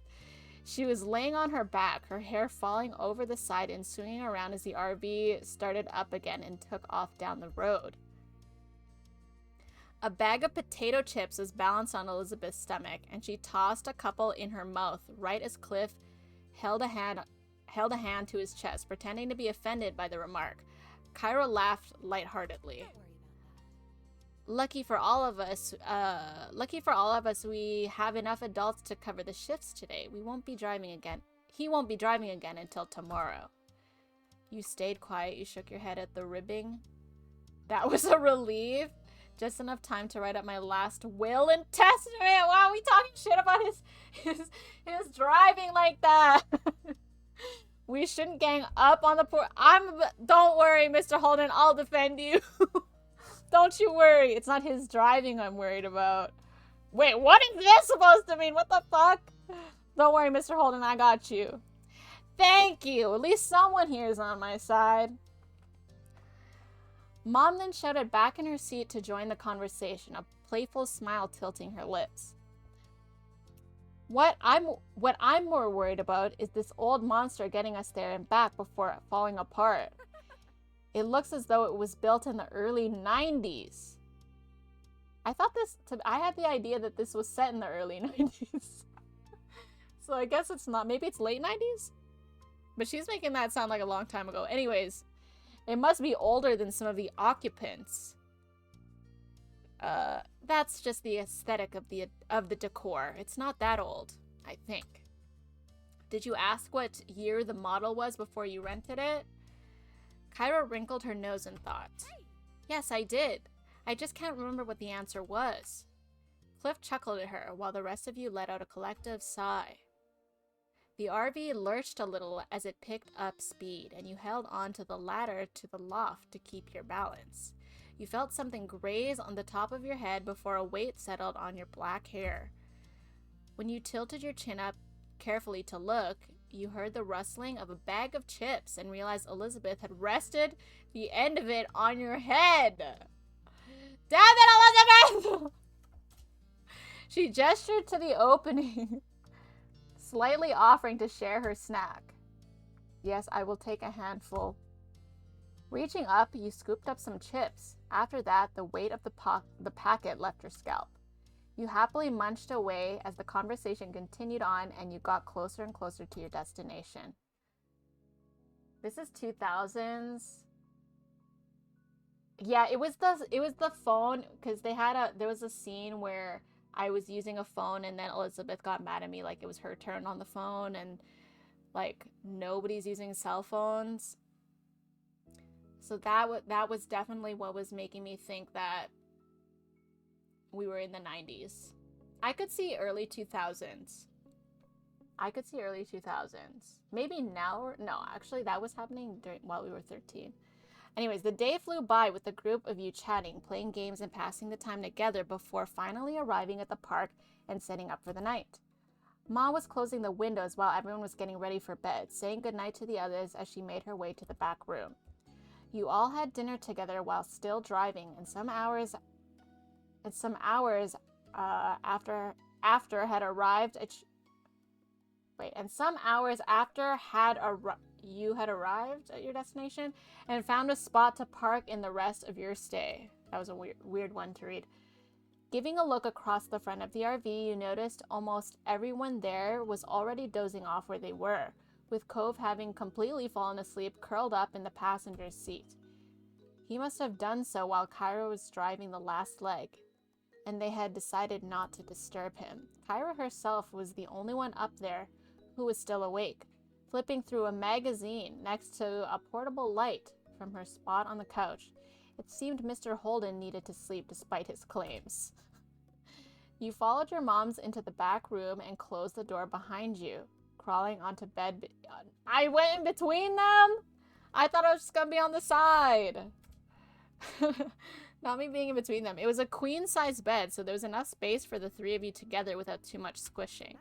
She was laying on her back, her hair falling over the side and swinging around as the RV started up again and took off down the road. A bag of potato chips was balanced on Elizabeth's stomach, and she tossed a couple in her mouth right as Cliff held a hand to his chest, pretending to be offended by the remark. Kyra laughed lightheartedly. Lucky for all of us, we have enough adults to cover the shifts today. We won't be driving again. He won't be driving again until tomorrow. You stayed quiet. You shook your head at the ribbing. That was a relief. Just enough time to write up my last will and testament. Wow, we talking shit about his driving like that. We shouldn't gang up on the poor. Don't worry, Mr. Holden. I'll defend you. Don't you worry. It's not his driving I'm worried about. Wait, what is this supposed to mean? What the fuck? Don't worry, Mr. Holden. I got you. Thank you. At least someone here is on my side. Mom then shouted back in her seat to join the conversation, a playful smile tilting her lips. What I'm more worried about is this old monster getting us there and back before falling apart. It looks as though it was built in the early 90s. I had the idea that this was set in the early 90s. So I guess it's not. Maybe it's late 90s? But she's making that sound like a long time ago. Anyways, it must be older than some of the occupants. That's just the aesthetic of the decor. It's not that old, I think. Did you ask what year the model was before you rented it? Kyra wrinkled her nose in thought. Yes, I did. I just can't remember what the answer was. Cliff chuckled at her, while the rest of you let out a collective sigh. The RV lurched a little as it picked up speed, and you held on to the ladder to the loft to keep your balance. You felt something graze on the top of your head before a weight settled on your black hair. When you tilted your chin up carefully to look, you heard the rustling of a bag of chips and realized Elizabeth had rested the end of it on your head. Damn it, Elizabeth! She gestured to the opening, slightly offering to share her snack. Yes, I will take a handful. Reaching up, you scooped up some chips. After that, the weight of the packet left your scalp. You happily munched away as the conversation continued on and you got closer and closer to your destination. This is 2000s. Yeah, it was the phone, because there was a scene where I was using a phone and then Elizabeth got mad at me like it was her turn on the phone, and like nobody's using cell phones. So that was definitely what was making me think that we were in the 90s. I could see early 2000s. Maybe now. No, actually that was happening while we were 13. Anyways, the day flew by with the group of you chatting, playing games, and passing the time together before finally arriving at the park and setting up for the night. Ma was closing the windows while everyone was getting ready for bed, saying goodnight to the others as she made her way to the back room. You all had dinner together while still driving, and some hours after had arrived at you had arrived at your destination and found a spot to park in the rest of your stay. That was a weird one to read. Giving a look across the front of the RV, you noticed almost everyone there was already dozing off where they were, with Cove having completely fallen asleep curled up in the passenger's seat. He must have done so while Kyra was driving the last leg, and they had decided not to disturb him. Kyra herself was the only one up there who was still awake, flipping through a magazine next to a portable light from her spot on the couch. It seemed Mr. Holden needed to sleep despite his claims. You followed your moms into the back room and closed the door behind you, crawling onto bed. I went in between them? I thought I was just gonna be on the side. Not me being in between them. It was a queen-size bed, so there was enough space for the three of you together without too much squishing.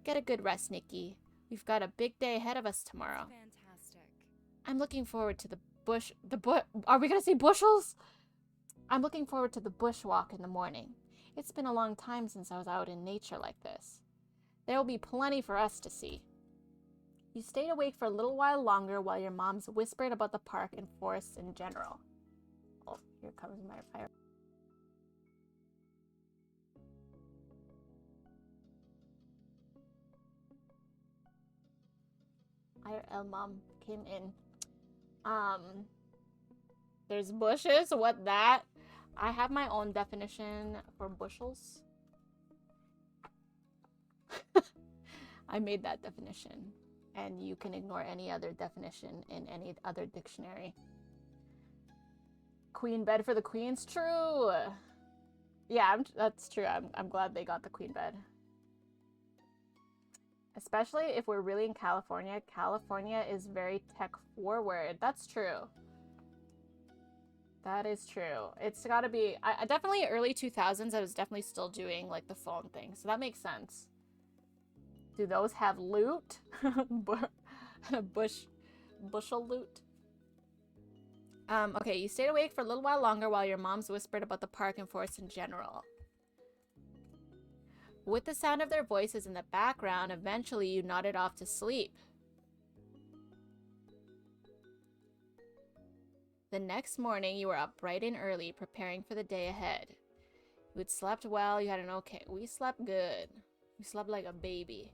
Get a good rest, Nikki. We've got a big day ahead of us tomorrow. Fantastic. I'm looking forward to are we gonna see bushels? I'm looking forward to the bushwalk in the morning. It's been a long time since I was out in nature like this. There will be plenty for us to see. You stayed awake for a little while longer while your moms whispered about the park and forests in general. Oh, here comes my fire. IRL mom came in. There's bushes. What that? I have my own definition for bushels. I made that definition, and you can ignore any other definition in any other dictionary. Queen bed for the queens? True. Yeah, that's true. I'm glad they got the queen bed. Especially if we're really in California. California is very tech forward. That's true. That is true. It's gotta be... I definitely early 2000s, I was definitely still doing like the phone thing. So that makes sense. Do those have loot? Bushel loot? Okay, you stayed awake for a little while longer while your moms whispered about the park and forest in general. With the sound of their voices in the background, eventually you nodded off to sleep. The next morning, you were up bright and early, preparing for the day ahead. You had slept well, you had an okay... We slept good. We slept like a baby.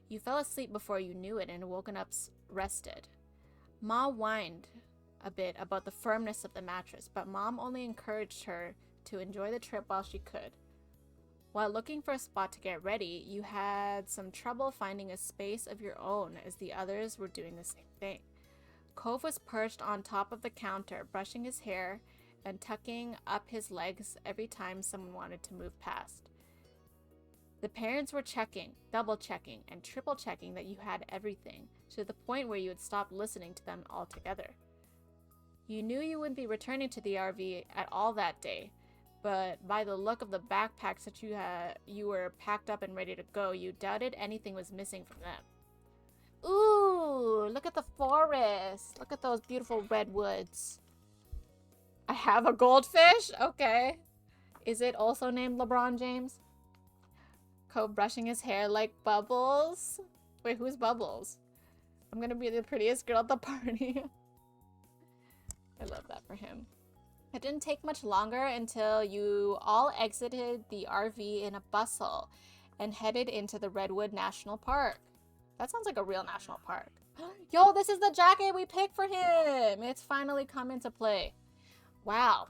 You fell asleep before you knew it and woken up rested. Ma whined a bit about the firmness of the mattress, but Mom only encouraged her to enjoy the trip while she could. While looking for a spot to get ready, you had some trouble finding a space of your own as the others were doing the same thing. Cove was perched on top of the counter, brushing his hair and tucking up his legs every time someone wanted to move past. The parents were checking, double-checking, and triple-checking that you had everything, to the point where you had stopped listening to them altogether. You knew you wouldn't be returning to the RV at all that day, but by the look of the backpacks that you were packed up and ready to go, you doubted anything was missing from them. Ooh, look at the forest. Look at those beautiful redwoods. I have a goldfish? Okay. Is it also named LeBron James? Cove brushing his hair like Bubbles. Wait, who's Bubbles? I'm gonna be the prettiest girl at the party. I love that for him. It didn't take much longer until you all exited the RV in a bustle and headed into the Redwood National Park. That sounds like a real national park. Yo, this is the jacket we picked for him! It's finally come into play. Wow.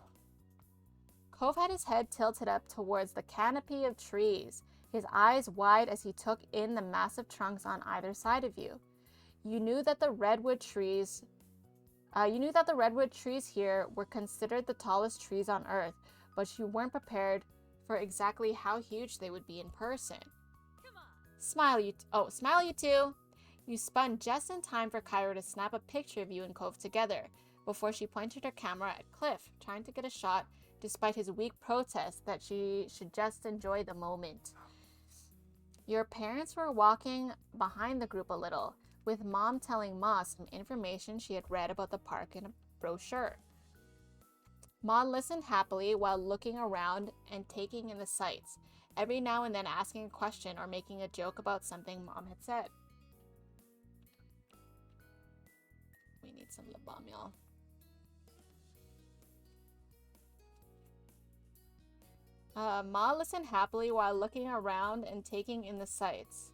Cove had his head tilted up towards the canopy of trees, his eyes wide as he took in the massive trunks on either side of you. You knew that the redwood trees here were considered the tallest trees on Earth, but you weren't prepared for exactly how huge they would be in person. Smile, you two! You spun just in time for Kyra to snap a picture of you and Cove together, before she pointed her camera at Cliff, trying to get a shot despite his weak protest that she should just enjoy the moment. Your parents were walking behind the group a little, with Mom telling Ma some information she had read about the park brochure. Mon listened happily while looking around and taking in the sights, every now and then asking a question or making a joke about something Mom had said. We need some lip balm, y'all. Ma listened happily while looking around and taking in the sights,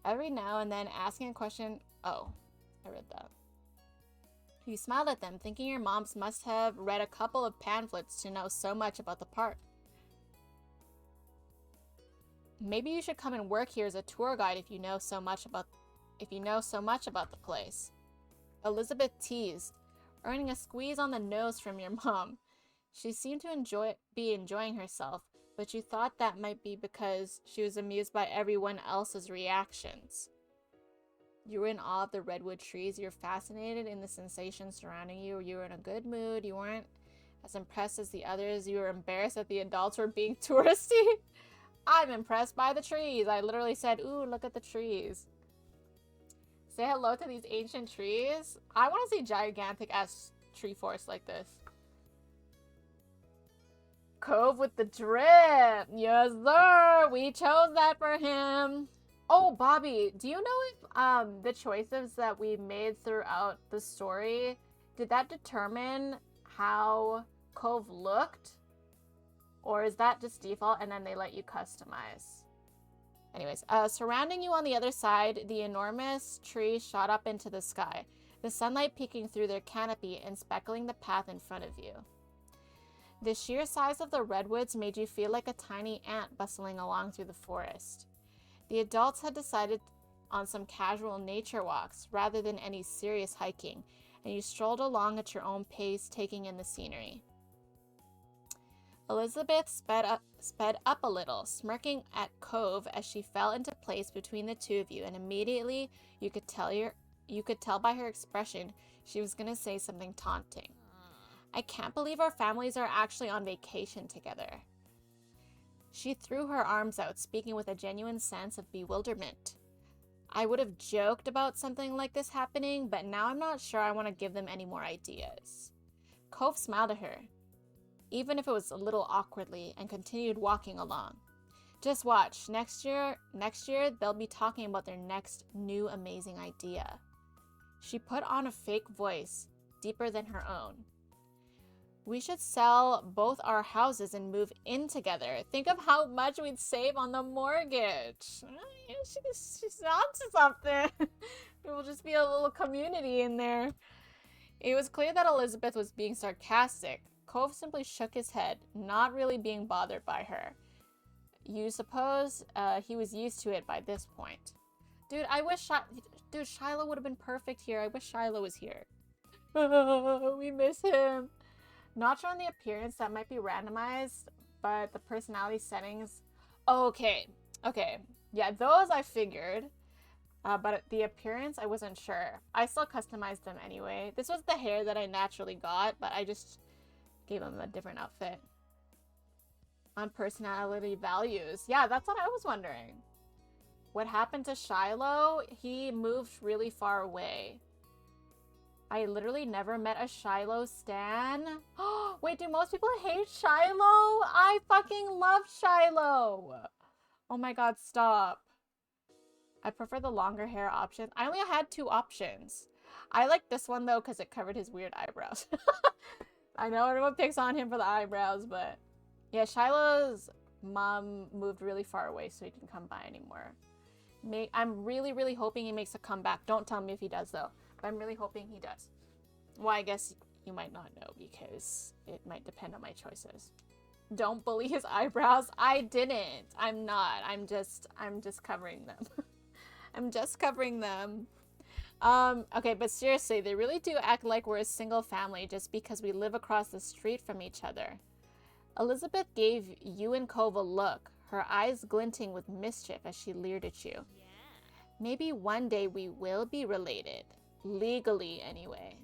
every now and then asking a question. Oh, I read that. You smiled at them, thinking your moms must have read a couple of pamphlets to know so much about the park. Maybe you should come and work here as a tour guide if you know so much about the place. Elizabeth teased, earning a squeeze on the nose from your mom. She seemed to be enjoying herself, but you thought that might be because she was amused by everyone else's reactions. You were in awe of the redwood trees. You were fascinated in the sensations surrounding you. You were in a good mood. You weren't as impressed as the others. You were embarrassed that the adults were being touristy. I'm impressed by the trees. I literally said, ooh, look at the trees. Say hello to these ancient trees. I want to see gigantic ass tree forest like this. Cove with the drip. Yes, sir. We chose that for him. Oh, Bobby, do you know if the choices that we made throughout the story, did that determine how Cove looked? Or is that just default and then they let you customize? Anyways, surrounding you on the other side, the enormous tree shot up into the sky, the sunlight peeking through their canopy and speckling the path in front of you. The sheer size of the redwoods made you feel like a tiny ant bustling along through the forest. The adults had decided on some casual nature walks rather than any serious hiking, and you strolled along at your own pace, taking in the scenery. Elizabeth sped up a little, smirking at Cove as she fell into place between the two of you, and immediately you could tell by her expression she was going to say something taunting. I can't believe our families are actually on vacation together. She threw her arms out, speaking with a genuine sense of bewilderment. I would have joked about something like this happening, but now I'm not sure I want to give them any more ideas. Cove smiled at her, even if it was a little awkwardly, and continued walking along. Just watch. Next year, they'll be talking about their next new amazing idea. She put on a fake voice, deeper than her own. We should sell both our houses and move in together. Think of how much we'd save on the mortgage. She's onto something. It will just be a little community in there. It was clear that Elizabeth was being sarcastic. Cove simply shook his head, not really being bothered by her. You suppose he was used to it by this point. Dude, Shiloh would have been perfect here. I wish Shiloh was here. We miss him. Not sure on the appearance, that might be randomized, but the personality settings... Okay. Yeah, those I figured. But the appearance, I wasn't sure. I still customized them anyway. This was the hair that I naturally got, but I just gave him a different outfit. On personality values. Yeah, that's what I was wondering. What happened to Shiloh? He moved really far away. I literally never met a Shiloh stan. Wait, do most people hate Shiloh? I fucking love Shiloh. Oh my god, stop. I prefer the longer hair option. I only had 2 options. I like this one though because it covered his weird eyebrows. I know everyone picks on him for the eyebrows, but yeah, Shiloh's mom moved really far away so he didn't come by anymore. I'm really, really hoping he makes a comeback. Don't tell me if he does though. But I'm really hoping he does. Well, I guess you might not know because it might depend on my choices. Don't bully his eyebrows. I didn't. I'm not. I'm just covering them. I'm just covering them. Okay, but seriously, they really do act like we're a single family just because we live across the street from each other. Elizabeth gave you and Cove a look, her eyes glinting with mischief as she leered at you. Yeah. Maybe one day we will be related. Legally, anyway.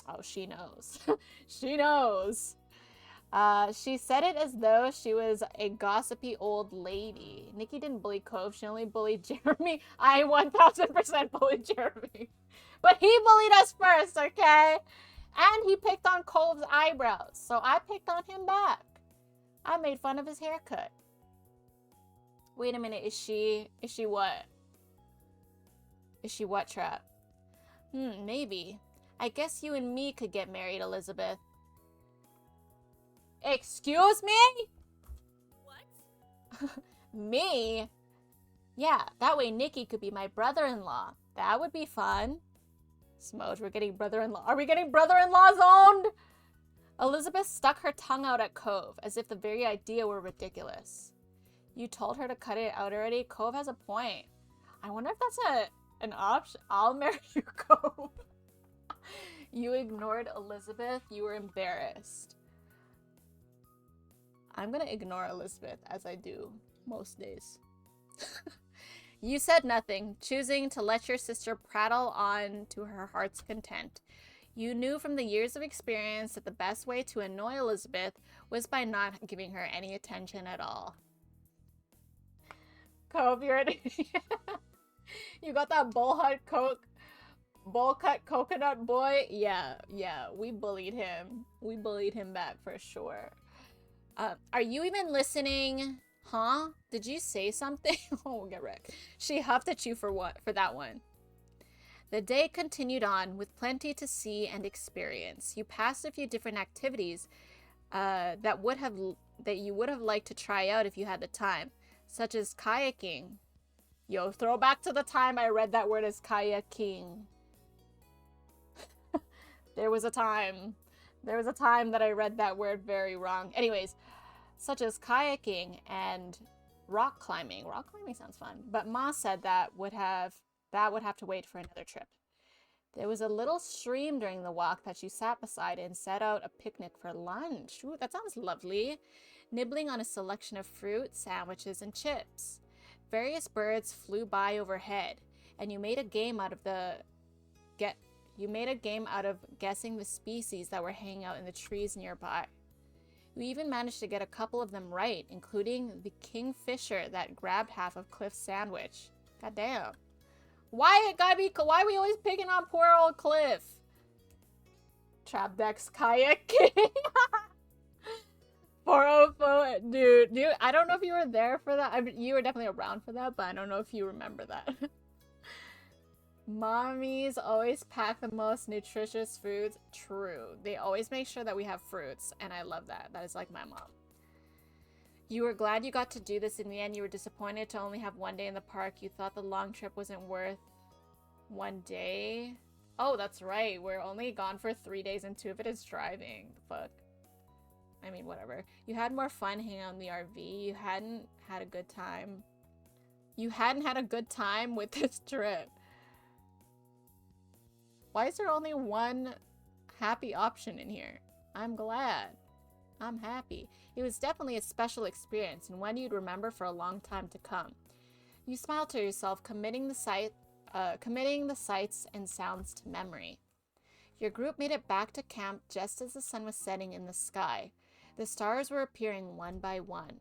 Oh, she knows. She knows. She said it as though she was a gossipy old lady. Nikki didn't bully Cove. She only bullied Jeremy. I 1000% bullied Jeremy. But he bullied us first, okay? And he picked on Cove's eyebrows, so I picked on him back. I made fun of his haircut. Wait a minute, is she what? Is she what, Trap? Maybe. I guess you and me could get married, Elizabeth. Excuse me? What? Me? Yeah, that way Nikki could be my brother-in-law. That would be fun. Smoj, we're getting brother-in-law. Are we getting brother-in-law zoned? Elizabeth stuck her tongue out at Cove, as if the very idea were ridiculous. You told her to cut it out already? Cove has a point. I wonder if that's an option. I'll marry you, Cove. You ignored Elizabeth. You were embarrassed. I'm gonna ignore Elizabeth, as I do most days. You said nothing, choosing to let your sister prattle on to her heart's content. You knew from the years of experience that the best way to annoy Elizabeth was by not giving her any attention at all. Cove, you're an idiot. You got that bowl cut coconut boy? Yeah, we bullied him. We bullied him back for sure. Are you even listening? Huh? Did you say something? Oh, get wrecked. She huffed at you for that one. The day continued on with plenty to see and experience. You passed a few different activities that you would have liked to try out if you had the time, such as kayaking. Yo, throw back to the time I read that word as kayaking. There was a time that I read that word very wrong. Anyways, such as kayaking and rock climbing. Rock climbing sounds fun, but Ma said that would have to wait for another trip. There was a little stream during the walk that you sat beside and set out a picnic for lunch. Ooh, that sounds lovely. Nibbling on a selection of fruit, sandwiches, and chips. Various birds flew by overhead, and you made a game out of guessing the species that were hanging out in the trees nearby. You even managed to get a couple of them right, including the kingfisher that grabbed half of Cliff's sandwich. God damn. Why are we always picking on poor old Cliff? Trap decks kayaking. 404, dude, I don't know if you were there for that. I mean, you were definitely around for that, but I don't know if you remember that. Mommies always pack the most nutritious foods. True. They always make sure that we have fruits, and I love that. That is like my mom. You were glad you got to do this in the end. You were disappointed to only have one day in the park. You thought the long trip wasn't worth one day. Oh, that's right. We're only gone for 3 days, and 2 of it is driving. Fuck. I mean, whatever. You had more fun hanging out in the RV. You hadn't had a good time. You hadn't had a good time with this trip. Why is there only one happy option in here? I'm glad. I'm happy. It was definitely a special experience and one you'd remember for a long time to come. You smiled to yourself, committing the sights and sounds to memory. Your group made it back to camp just as the sun was setting in the sky. The stars were appearing one by one.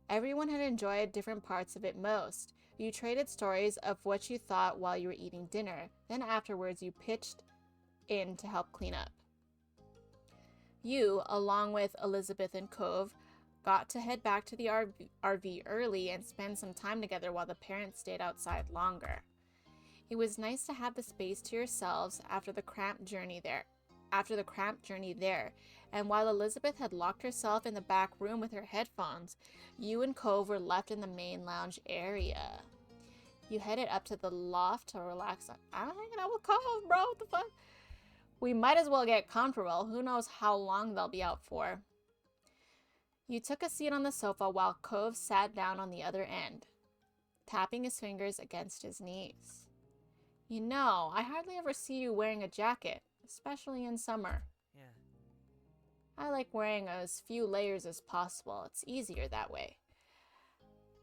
Everyone had enjoyed different parts of it most. You traded stories of what you thought while you were eating dinner. Then afterwards, you pitched in to help clean up. You, along with Elizabeth and Cove, got to head back to the RV early and spend some time together while the parents stayed outside longer. It was nice to have the space to yourselves after the cramped journey there. And while Elizabeth had locked herself in the back room with her headphones, you and Cove were left in the main lounge area. You headed up to the loft to relax. I'm hanging out with Cove, bro. What the fuck? We might as well get comfortable. Who knows how long they'll be out for. You took a seat on the sofa while Cove sat down on the other end, tapping his fingers against his knees. You know, I hardly ever see you wearing a jacket, especially in summer. Yeah. I like wearing as few layers as possible. It's easier that way.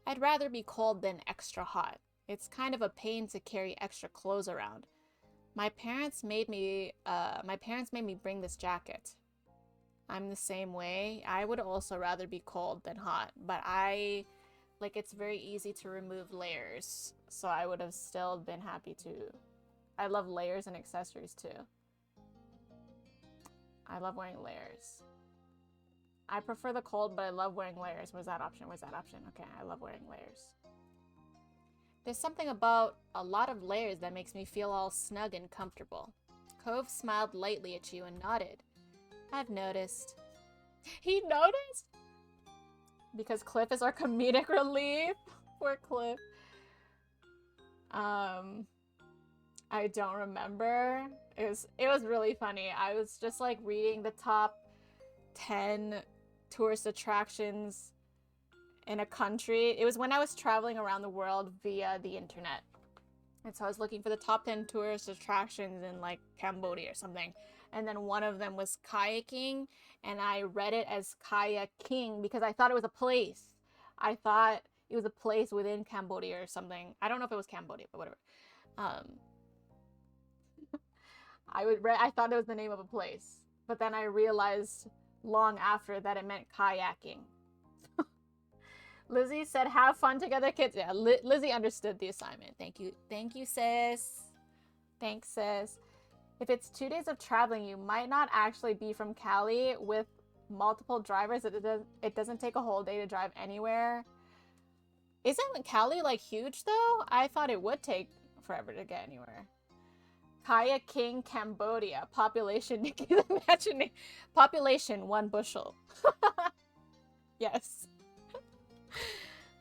I'd rather be cold than extra hot. It's kind of a pain to carry extra clothes around. My parents made me bring this jacket. I'm the same way. I would also rather be cold than hot, but it's very easy to remove layers, so I would have still been happy to. I love layers and accessories too. I love wearing layers. I prefer the cold, but I love wearing layers. Where's that option? Where's that option? Okay, I love wearing layers. There's something about a lot of layers that makes me feel all snug and comfortable. Cove smiled lightly at you and nodded. I've noticed. He noticed? Because Cliff is our comedic relief. Poor Cliff. I don't remember. It was really funny. I was just like reading the top 10 tourist attractions in a country. It was when I was traveling around the world via the internet. And so I was looking for the top 10 tourist attractions in like Cambodia or something. And then one of them was kayaking, and I read it as kayaking because I thought it was a place. I thought it was a place within Cambodia or something. I don't know if it was Cambodia, but whatever. I thought it was the name of a place, but then I realized long after that it meant kayaking. Lizzie said, have fun together, kids. Yeah, Lizzie understood the assignment. Thank you, sis. Thanks, sis. If it's 2 days of traveling, you might not actually be from Cali with multiple drivers. It doesn't take a whole day to drive anywhere. Isn't Cali like huge though? I thought it would take forever to get anywhere. Kayaking Cambodia. Population, Nikki's imagining. Population, 1 bushel. Yes.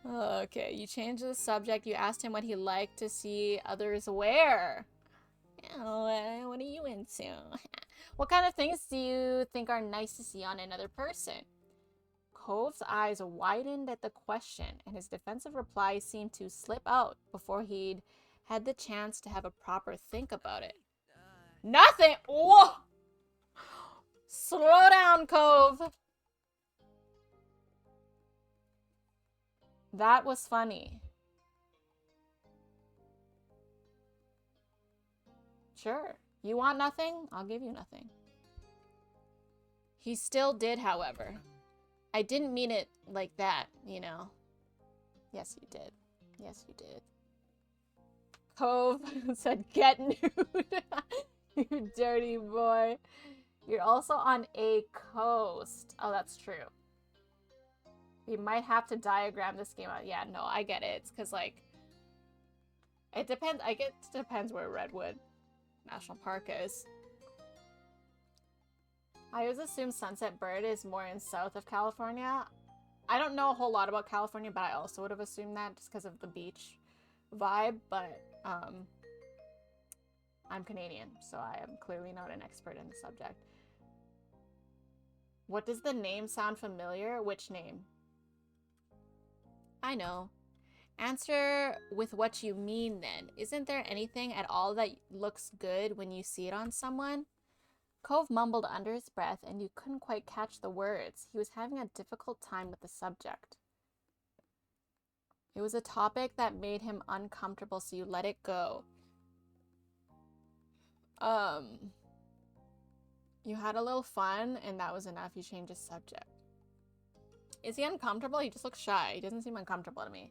Okay, you changed the subject. You asked him what he liked to see others wear. Oh, what are you into? What kind of things do you think are nice to see on another person? Cove's eyes widened at the question, and his defensive reply seemed to slip out before he'd had the chance to have a proper think about it. Nothing! Whoa! Slow down, Cove! That was funny. Sure. You want nothing? I'll give you nothing. He still did, however. I didn't mean it like that, you know. Yes, you did. Yes, you did. Cove said, get nude. You dirty boy. You're also on a coast. Oh, that's true. We might have to diagram this game out. Yeah, no, I get it. It's because, like, it depends. I guess it depends where Redwood National Park is. I always assume Sunset Bird is more in south of California. I don't know a whole lot about California, but I also would have assumed that just because of the beach vibe. But I'm Canadian, so I am clearly not an expert in the subject. What does the name sound familiar? Which name? I know. Answer with what you mean then. Isn't there anything at all that looks good when you see it on someone? Cove mumbled under his breath, and you couldn't quite catch the words. He was having a difficult time with the subject. It was a topic that made him uncomfortable, so you let it go. You had a little fun, and that was enough. You changed the subject. Is he uncomfortable? He just looks shy. He doesn't seem uncomfortable to me.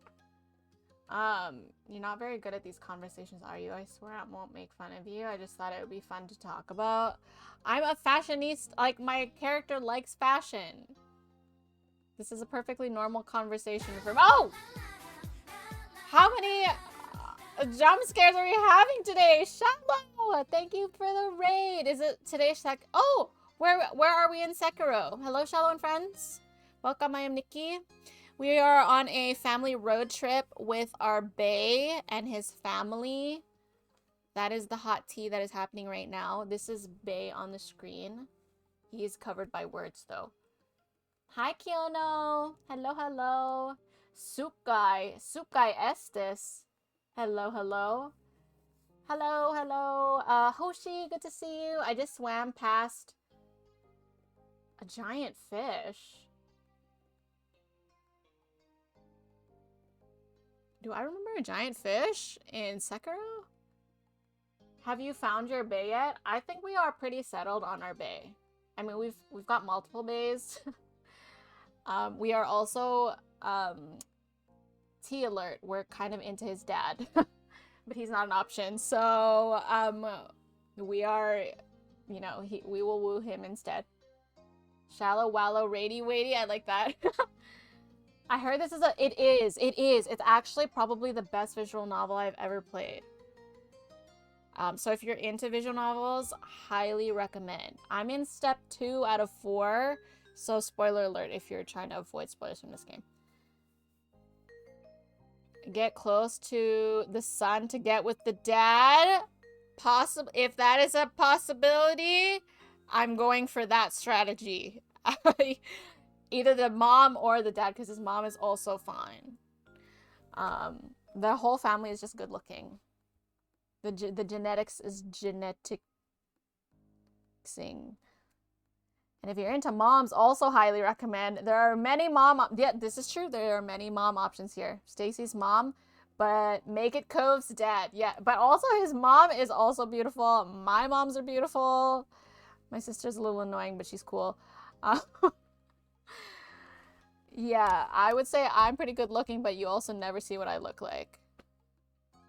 You're not very good at these conversations, are you? I swear I won't make fun of you. I just thought it would be fun to talk about. I'm a fashionista. Like, my character likes fashion. This is a perfectly normal conversation for— Oh! How many jump scares are we having today? Shallow! Thank you for the raid. Is it today? Oh! Where are we in Sekiro? Hello, Shallow and friends. Welcome, I am Nikki. We are on a family road trip with our bae and his family. That is the hot tea that is happening right now. this is bae on the screen. He is covered by words, though. Hi, Kiono. Hello, hello. Soup guy Estes. Hello, hello. Hello, hello. Hoshi, good to see you. I just swam past a giant fish. Do I remember a giant fish in Sekiro? Have you found your bae yet? I think we are pretty settled on our bae. I mean, we've got multiple baes. We are also T alert. We're kind of into his dad, but he's not an option. So we are you know, we will woo him instead. Shallow, wallow, rady, weighty. I like that. I heard this is it is. It's actually probably the best visual novel I've ever played. So if you're into visual novels, highly recommend. I'm in step 2 out of 4, so spoiler alert if you're trying to avoid spoilers from this game. Get close to the son to get with the dad. If that is a possibility, I'm going for that strategy. Either the mom or the dad, because his mom is also fine. The whole family is just good looking. The genetics is geneticsing. And if you're into moms, also highly recommend. There are many yeah, this is true. There are many mom options here. Stacy's mom, but make it Cove's dad. Yeah, but also his mom is also beautiful. My moms are beautiful. My sister's a little annoying, but she's cool. Yeah, I would say I'm pretty good looking, but you also never see what I look like.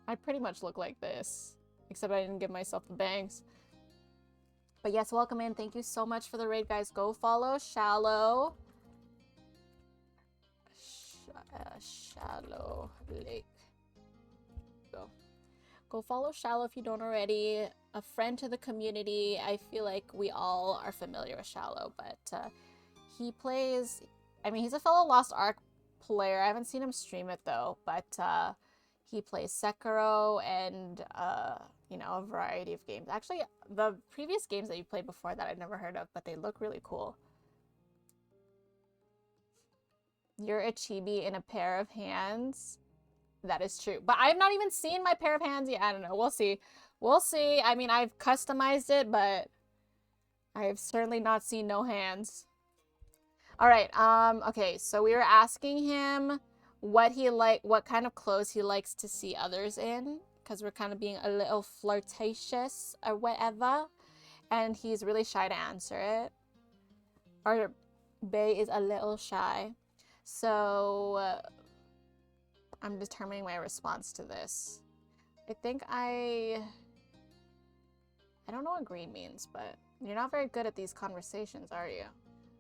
I pretty much look like this, except I didn't give myself the bangs. But yes, welcome in. Thank you so much for the raid, guys. Go follow Shallow. Shallow Lake. Go follow Shallow if you don't already. A friend to the community. I feel like we all are familiar with Shallow, but he plays... I mean, he's a fellow Lost Ark player. I haven't seen him stream it, though, but he plays Sekiro and, you know, a variety of games. Actually, the previous games that you played before that I'd never heard of, but they look really cool. You're a chibi in a pair of hands. That is true. But I have not even seen my pair of hands yet. I don't know. We'll see. We'll see. I mean, I've customized it, but I have certainly not seen no hands. All right. Okay. So we were asking him what kind of clothes he likes to see others in, because we're kind of being a little flirtatious or whatever, and he's really shy to answer it. Or Bay is a little shy. So I'm determining my response to this. I think I don't know what green means, but you're not very good at these conversations, are you?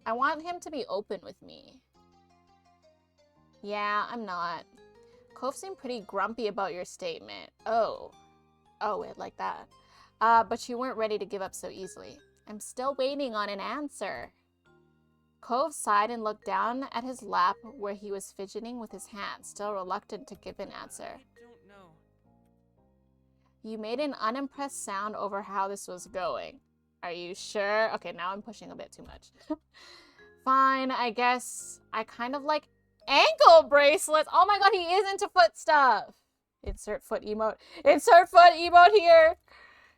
I want him to be open with me. Yeah, I'm not. Cove seemed pretty grumpy about your statement. Oh, it like that. But you weren't ready to give up so easily. I'm still waiting on an answer. Cove sighed and looked down at his lap where he was fidgeting with his hands, still reluctant to give an answer. I don't know. You made an unimpressed sound over how this was going. Are you sure? Okay, now I'm pushing a bit too much. Fine, I guess I kind of like ankle bracelets. Oh my god, he is into foot stuff. Insert foot emote. Insert foot emote here.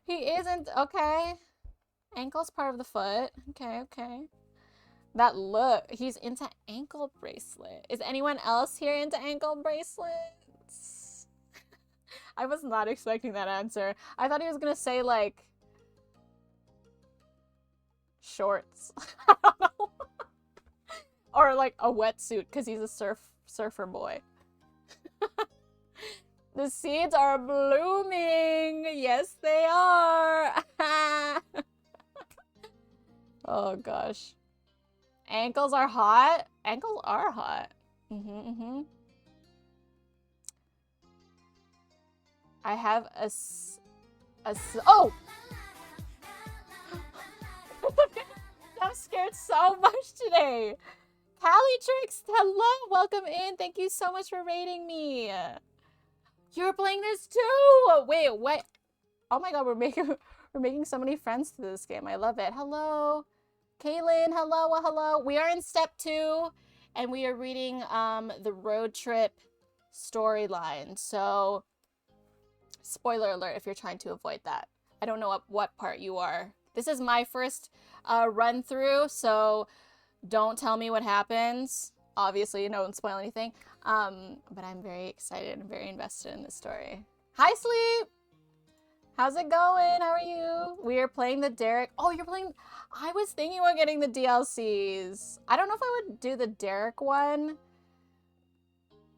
He isn't. Okay. Ankle's part of the foot. Okay, okay. That look. He's into ankle bracelet. Is anyone else here into ankle bracelets? I was not expecting that answer. I thought he was gonna say, like, shorts. I don't know. Or, like, a wetsuit, because he's a surfer boy. The seeds are blooming. Yes, they are. Oh, gosh. Ankles are hot. Ankles are hot. I have oh! I'm scared so much today. Calitrix, hello, welcome in. Thank you so much for raiding me. You're playing this too. Wait, what? Oh my god, we're making so many friends to this game. I love it. Hello, Kaylin. Hello, hello. We are in step 2, and we are reading the road trip storyline. So, spoiler alert if you're trying to avoid that. I don't know what part you are. This is my first run through, so don't tell me what happens. Obviously, don't spoil anything. But I'm very excited and very invested in this story. Hi, Sleep! How's it going? How are you? We are playing the Derek. Oh, you're playing... I was thinking about getting the DLCs. I don't know if I would do the Derek one.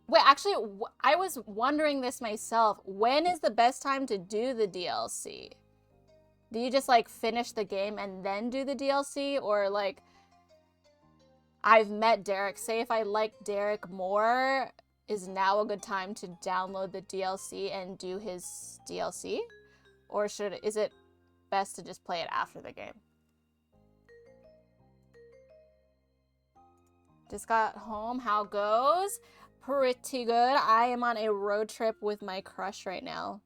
Wait, actually, I was wondering this myself. When is the best time to do the DLC? Do you just like finish the game and then do the DLC? Or like, I've met Derek. Say if I like Derek more, is now a good time to download the DLC and do his DLC? Or is it best to just play it after the game? Just got home. How goes? Pretty good. I am on a road trip with my crush right now.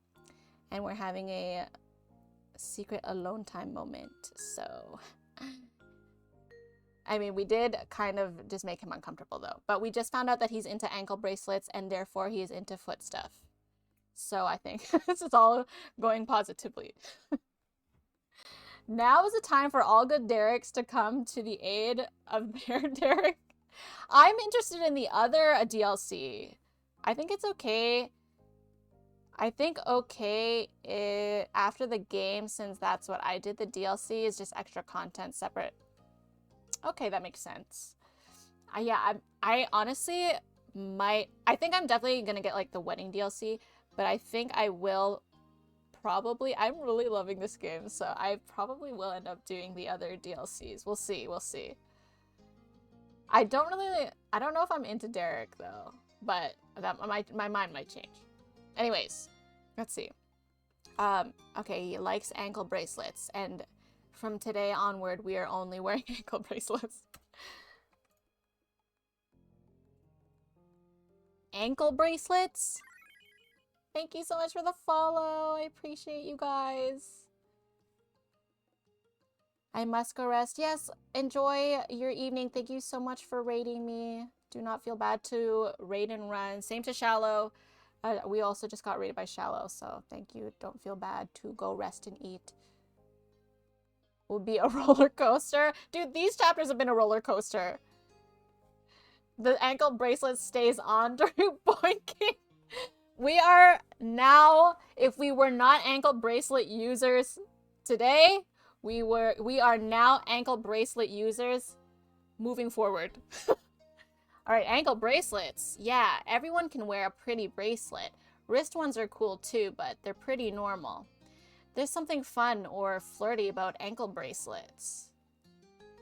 And we're having a secret alone time moment. So, I mean, we did kind of just make him uncomfortable though. But we just found out that he's into ankle bracelets and therefore he's into foot stuff. So I think this is all going positively. Now is the time for all good Dereks to come to the aid of their Derek. I'm interested in the other DLC. I think it's okay. I think okay after the game, since that's what I did. The DLC is just extra content separate. Okay, that makes sense. Yeah, I honestly might... I think I'm definitely going to get like the wedding DLC, but I think I will probably... I'm really loving this game, so I probably will end up doing the other DLCs. We'll see, we'll see. I don't know if I'm into Derek though, but that my mind might change. Anyways, let's see. Okay, he likes ankle bracelets, and from today onward, we are only wearing ankle bracelets. Ankle bracelets? Thank you so much for the follow. I appreciate you guys. I must go rest. Yes, enjoy your evening. Thank you so much for raiding me. Do not feel bad to raid and run. Same to Shallow. We also just got raided by Shallow, so thank you. Don't feel bad to go rest and eat. Will be a roller coaster. Dude, these chapters have been a roller coaster. The ankle bracelet stays on during boinking. We are now, if we were not ankle bracelet users today, we are now ankle bracelet users moving forward. All right, ankle bracelets. Yeah, everyone can wear a pretty bracelet. Wrist ones are cool too, but they're pretty normal. There's something fun or flirty about ankle bracelets.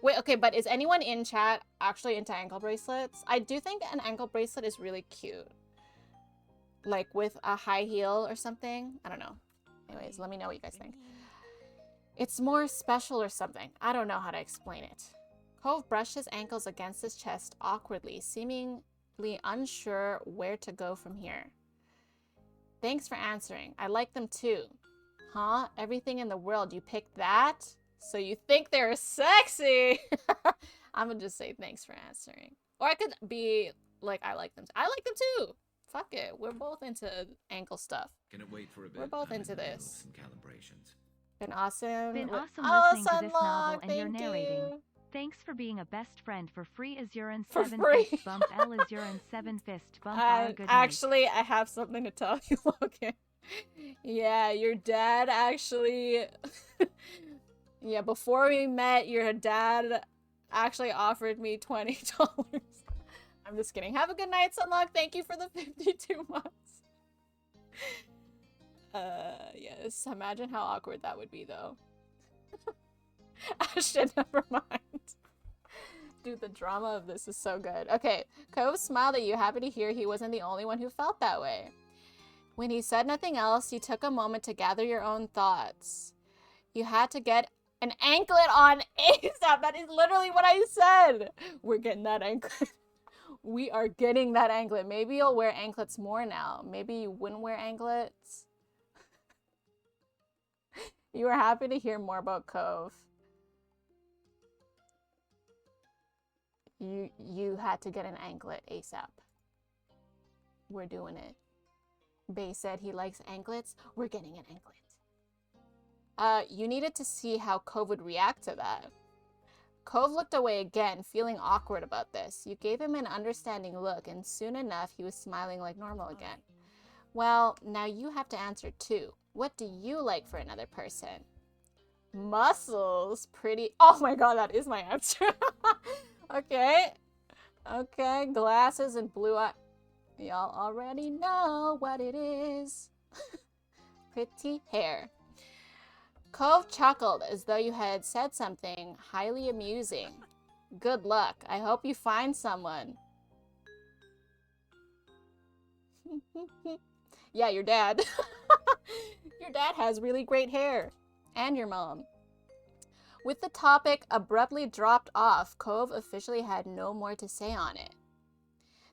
Wait, okay, but is anyone in chat actually into ankle bracelets? I do think an ankle bracelet is really cute. Like with a high heel or something. I don't know. Anyways, let me know what you guys think. It's more special or something. I don't know how to explain it. Cove brushed his ankles against his chest awkwardly, seemingly unsure where to go from here. Thanks for answering. I like them too. Huh? Everything in the world, you picked that? So you think they're sexy? I'm gonna just say thanks for answering. Or I could be like, I like them. I like them too. Fuck it. We're both into ankle stuff. Gonna wait for a bit. We're both I'm into in the middle of this. some calibrations. Been awesome. Been awesome Oh, listening to this novel Sunlock, and your thank narrating. you. Thanks for being a best friend for free. Azuran For 7 free. fist bump L Azuran 7 fist bump R. Good night. Actually, I have something to tell you, Logan. Yeah, your dad actually... yeah, before we met, your dad actually offered me $20. I'm just kidding. Have a good night, Sunlock. Thank you for the 52 months. Yes. Imagine how awkward that would be, though. Ashton, never mind. Dude, the drama of this is so good. Okay, Cove smiled at you, happy to hear he wasn't the only one who felt that way. When he said nothing else, you took a moment to gather your own thoughts. You had to get an anklet on ASAP. That is literally what I said. We're getting that anklet. We are getting that anklet. Maybe you'll wear anklets more now. Maybe you wouldn't wear anklets. You were happy to hear more about Cove. You had to get an anklet ASAP. We're doing it. Bay said he likes anklets. We're getting an anklet. You needed to see how Cove would react to that. Cove looked away again, feeling awkward about this. You gave him an understanding look, and soon enough, he was smiling like normal again. Well, now you have to answer too. What do you like for another person? Muscles. Pretty. Oh my god, that is my answer. Okay. Okay, glasses and blue eye. Y'all already know what it is. Pretty hair. Cove chuckled as though you had said something highly amusing. Good luck. I hope you find someone. Yeah, your dad. Your dad has really great hair. And your mom. With the topic abruptly dropped off, Cove officially had no more to say on it.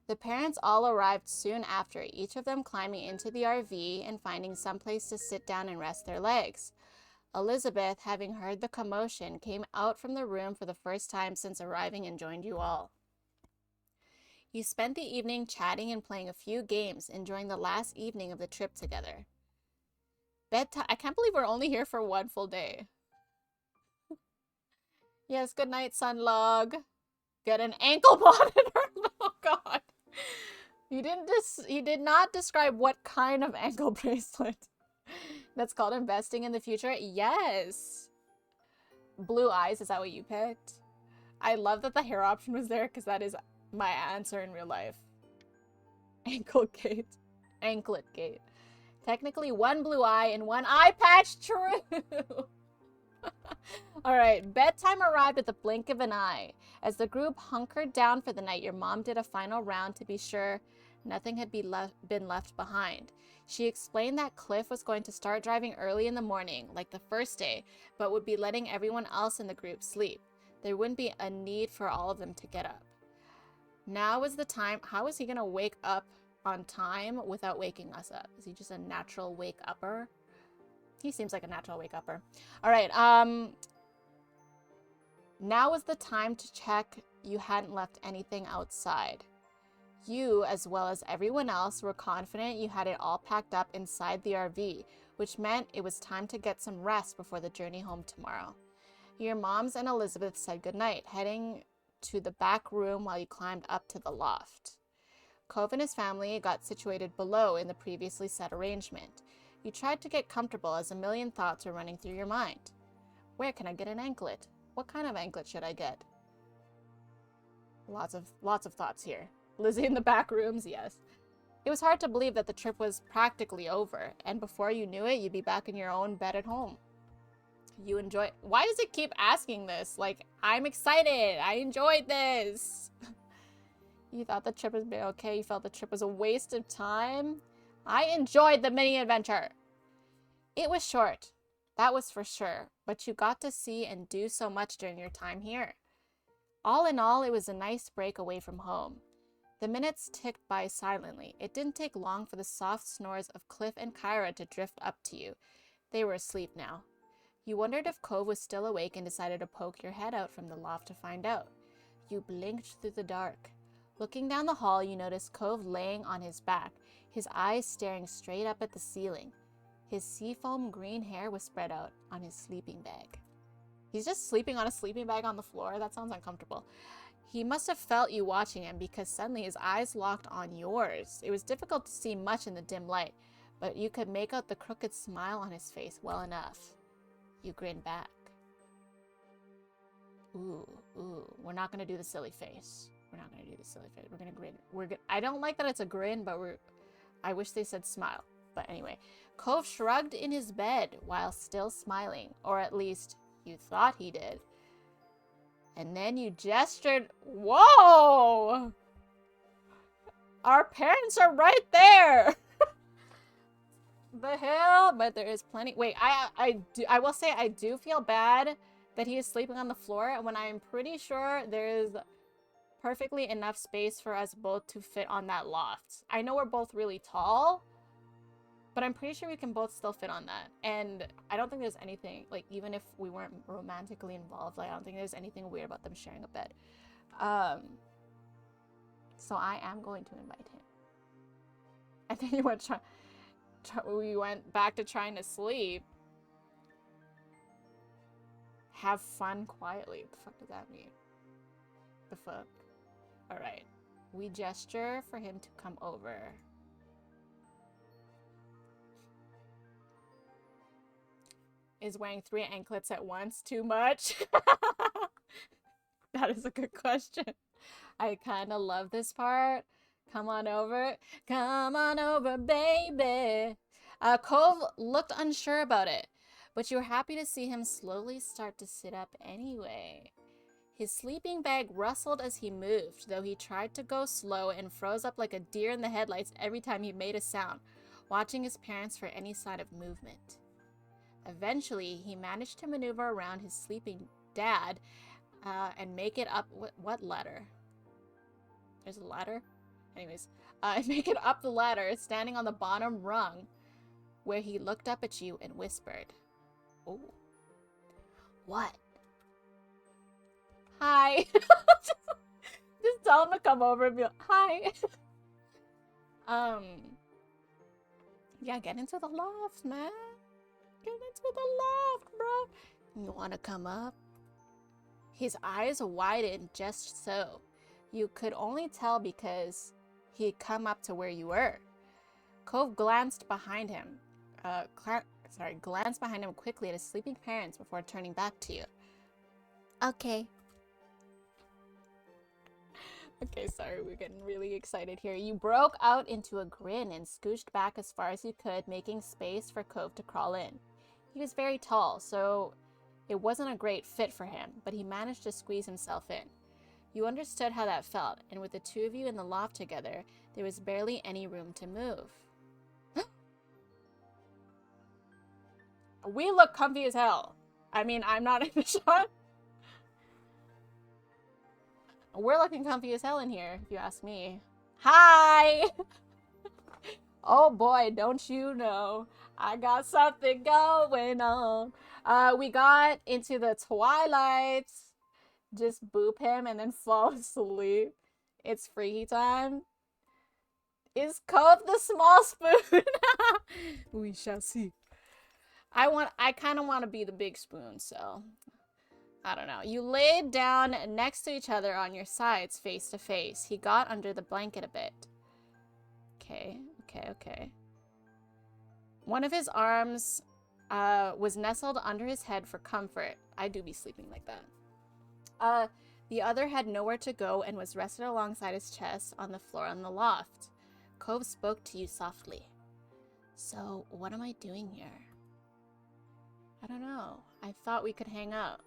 The parents all arrived soon after, each of them climbing into the RV and finding someplace to sit down and rest their legs. Elizabeth, having heard the commotion, came out from the room for the first time since arriving and joined you all. You spent the evening chatting and playing a few games, enjoying the last evening of the trip together. Bedtime. I can't believe we're only here for one full day. Yes, good night, Sunlog. Get an ankle monitor. Oh God. He did not describe what kind of ankle bracelet. That's called investing in the future. Yes. Blue eyes, is that what you picked? I love that the hair option was there because that is my answer in real life. Anklet gate. Technically one blue eye and one eye patch. True. Alright, bedtime arrived at the blink of an eye. As the group hunkered down for the night, your mom did a final round to be sure nothing had been left behind. She explained that Cliff was going to start driving early in the morning, like the first day, but would be letting everyone else in the group sleep. There wouldn't be a need for all of them to get up. Now is the time. How is he going to wake up on time without waking us up? Is he just a natural wake-upper? He seems like a natural wake-upper. All right, now is the time to check you hadn't left anything outside. You, as well as everyone else, were confident you had it all packed up inside the RV, which meant it was time to get some rest before the journey home tomorrow. Your moms and Elizabeth said goodnight, heading to the back room while you climbed up to the loft. Cove and his family got situated below in the previously set arrangement. You tried to get comfortable as a million thoughts were running through your mind. Where can I get an anklet? What kind of anklet should I get? Lots of thoughts here. Lizzie in the back rooms, yes. It was hard to believe that the trip was practically over, and before you knew it, you'd be back in your own bed at home. You enjoy— Why does it keep asking this? Like, I'm excited. I enjoyed this. You thought the trip was okay. You felt the trip was a waste of time. I enjoyed the mini adventure. It was short. That was for sure. But you got to see and do so much during your time here. All in all, it was a nice break away from home. The minutes ticked by silently. It didn't take long for the soft snores of Cliff and Kyra to drift up to you. They were asleep now. You wondered if Cove was still awake and decided to poke your head out from the loft to find out. You blinked through the dark. Looking down the hall, you noticed Cove laying on his back, his eyes staring straight up at the ceiling. His seafoam green hair was spread out on his sleeping bag. He's just sleeping on a sleeping bag on the floor? That sounds uncomfortable. He must have felt you watching him because suddenly his eyes locked on yours. It was difficult to see much in the dim light, but you could make out the crooked smile on his face well enough. You grinned back. Ooh, we're not gonna do the silly face. We're not gonna do the silly face. We're gonna grin. I don't like that it's a grin, but I wish they said smile. But anyway, Cove shrugged in his bed while still smiling, or at least you thought he did. And then you gestured. Whoa! Our parents are right there. The hell? But there is plenty. Wait, I will say I do feel bad that he is sleeping on the floor when I'm pretty sure there is perfectly enough space for us both to fit on that loft. I know we're both really tall, but I'm pretty sure we can both still fit on that. And I don't think there's anything, like, even if we weren't romantically involved, like, I don't think there's anything weird about them sharing a bed. So I am going to invite him. I think we went back to trying to sleep. Have fun quietly. What the fuck does that mean? The fuck? Alright. We gesture for him to come over. Is wearing 3 anklets at once too much? That is a good question. I kind of love this part. Come on over. Come on over, baby. Cove looked unsure about it, but you were happy to see him slowly start to sit up anyway. His sleeping bag rustled as he moved, though he tried to go slow and froze up like a deer in the headlights every time he made a sound, watching his parents for any sign of movement. Eventually, he managed to maneuver around his sleeping dad and make it up. What ladder? There's a ladder? Anyways, make it up the ladder, standing on the bottom rung, where he looked up at you and whispered, "Oh, what?" Hi. Just tell him to come over and be like, hi. Yeah, get into the loft, man. Get into the loft, bro. You want to come up? His eyes widened just so. You could only tell because he had come up to where you were. Cove glanced behind him. Glanced behind him quickly at his sleeping parents before turning back to you. Okay. Okay, sorry, we're getting really excited here. You broke out into a grin and scooched back as far as you could, making space for Cove to crawl in. He was very tall, so it wasn't a great fit for him, but he managed to squeeze himself in. You understood how that felt, and with the two of you in the loft together, there was barely any room to move. We look comfy as hell. I mean, I'm not in the shot. We're looking comfy as hell in here, if you ask me. Hi! Oh boy, don't you know, I got something going on. We got into the twilight. Just boop him and then fall asleep. It's freaky time. Is Cove the small spoon? We shall see. I kind of want to be the big spoon, so I don't know. You laid down next to each other on your sides, face to face. He got under the blanket a bit. Okay. One of his arms was nestled under his head for comfort. I do be sleeping like that. The other had nowhere to go and was rested alongside his chest on the floor in the loft. Cove spoke to you softly. So, what am I doing here? I don't know. I thought we could hang out.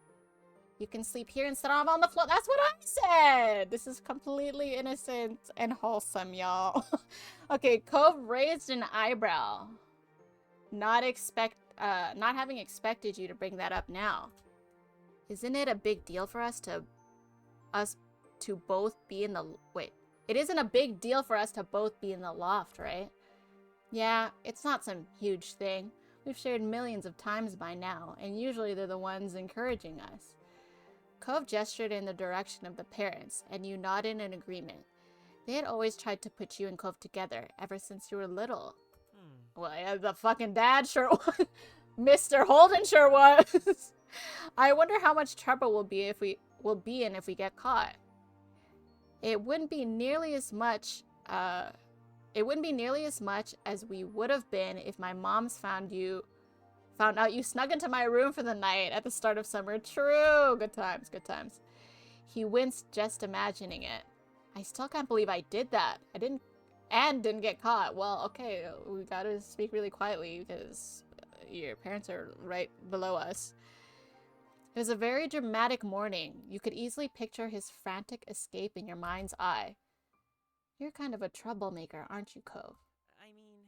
You can sleep here instead of on the floor. That's what I said! This is completely innocent and wholesome, y'all. Okay, Cove raised an eyebrow. Not having expected you to bring that up now. Isn't it a big deal for us to both be in the... Wait. It isn't a big deal for us to both be in the loft, right? Yeah, it's not some huge thing. We've shared millions of times by now, and usually they're the ones encouraging us. Cove gestured in the direction of the parents, and you nodded in agreement. They had always tried to put you and Cove together, ever since you were little. Well, yeah, the fucking dad sure was. Mr. Holden sure was. I wonder how much trouble we'll be in if we get caught. It wouldn't be nearly as much as we would have been if my mom's found out you snuck into my room for the night at the start of summer. True. Good times, good times. He winced just imagining it. I still can't believe I did that. I didn't get caught. Well, okay, we gotta speak really quietly because your parents are right below us. It was a very dramatic morning. You could easily picture his frantic escape in your mind's eye. You're kind of a troublemaker, aren't you, Cove? I mean...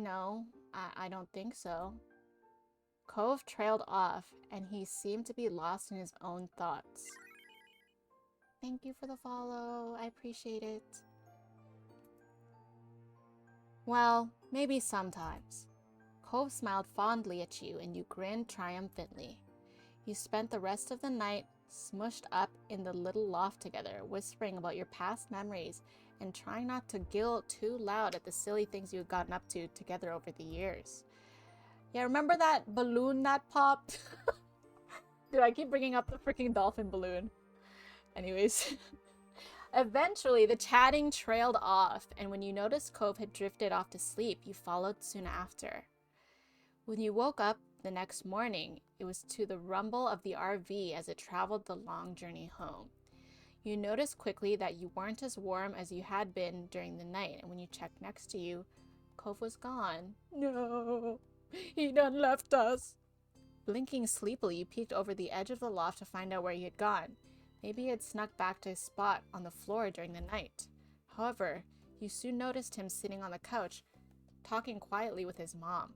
No, I don't think so. Cove trailed off, and he seemed to be lost in his own thoughts. Thank you for the follow. I appreciate it. Well, maybe sometimes. Cove smiled fondly at you, and you grinned triumphantly. You spent the rest of the night smushed up in the little loft together, whispering about your past memories and trying not to giggle too loud at the silly things you had gotten up to together over the years. Yeah, remember that balloon that popped? Dude, I keep bringing up the freaking dolphin balloon. Anyways. Eventually, the chatting trailed off, and when you noticed Cove had drifted off to sleep, you followed soon after. When you woke up the next morning, it was to the rumble of the RV as it traveled the long journey home. You noticed quickly that you weren't as warm as you had been during the night, and when you checked next to you, Cove was gone. No, he done left us. Blinking sleepily, you peeked over the edge of the loft to find out where he had gone. Maybe he had snuck back to his spot on the floor during the night. However, you soon noticed him sitting on the couch, talking quietly with his mom.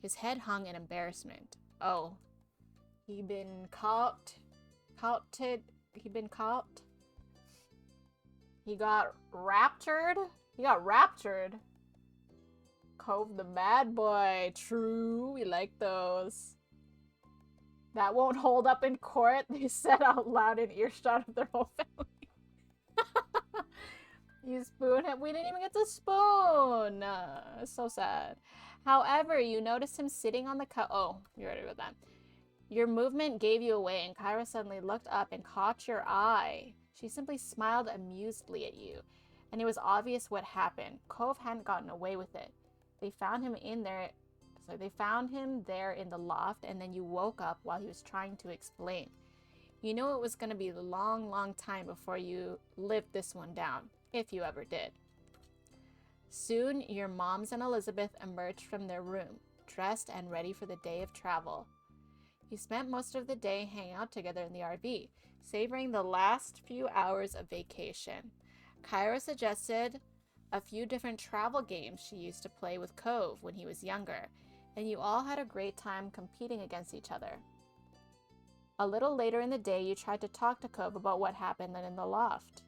His head hung in embarrassment. Oh. He been caught? He been caught? He got raptured? He got raptured. Cove the bad boy. True, we like those. That won't hold up in court, they said out loud in earshot of their whole family. You spoon him. We didn't even get to spoon. So sad. However, you noticed him sitting on the couch. Oh, you already read that. Your movement gave you away, and Kyra suddenly looked up and caught your eye. She simply smiled amusedly at you, and it was obvious what happened. Cove hadn't gotten away with it. They found him there in the loft, and then you woke up while he was trying to explain. You knew it was going to be a long, long time before you lived this one down, if you ever did. Soon, your moms and Elizabeth emerged from their room, dressed and ready for the day of travel. You spent most of the day hanging out together in the RV, savoring the last few hours of vacation. Kyra suggested a few different travel games she used to play with Cove when he was younger, and you all had a great time competing against each other. A little later in the day, you tried to talk to Cove about what happened in the loft,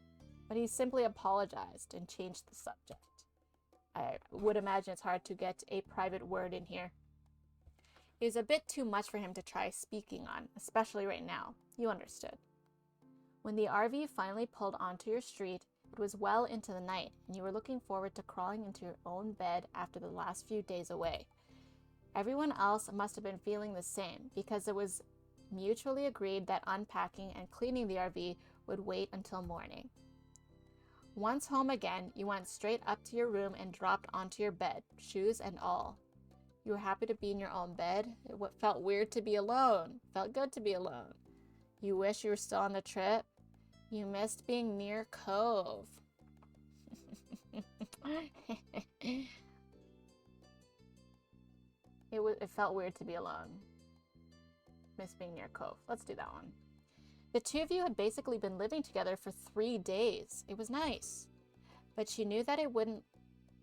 but he simply apologized and changed the subject. I would imagine it's hard to get a private word in here. It was a bit too much for him to try speaking on, especially right now. You understood. When the RV finally pulled onto your street, it was well into the night, and you were looking forward to crawling into your own bed after the last few days away. Everyone else must have been feeling the same, because it was mutually agreed that unpacking and cleaning the RV would wait until morning. Once home again, you went straight up to your room and dropped onto your bed, shoes and all. You were happy to be in your own bed. It felt weird to be alone. Felt good to be alone. You wish you were still on the trip. You missed being near Cove. It felt weird to be alone. Miss being near Cove. Let's do that one. The two of you had basically been living together for 3 days. It was nice. But she knew that it wouldn't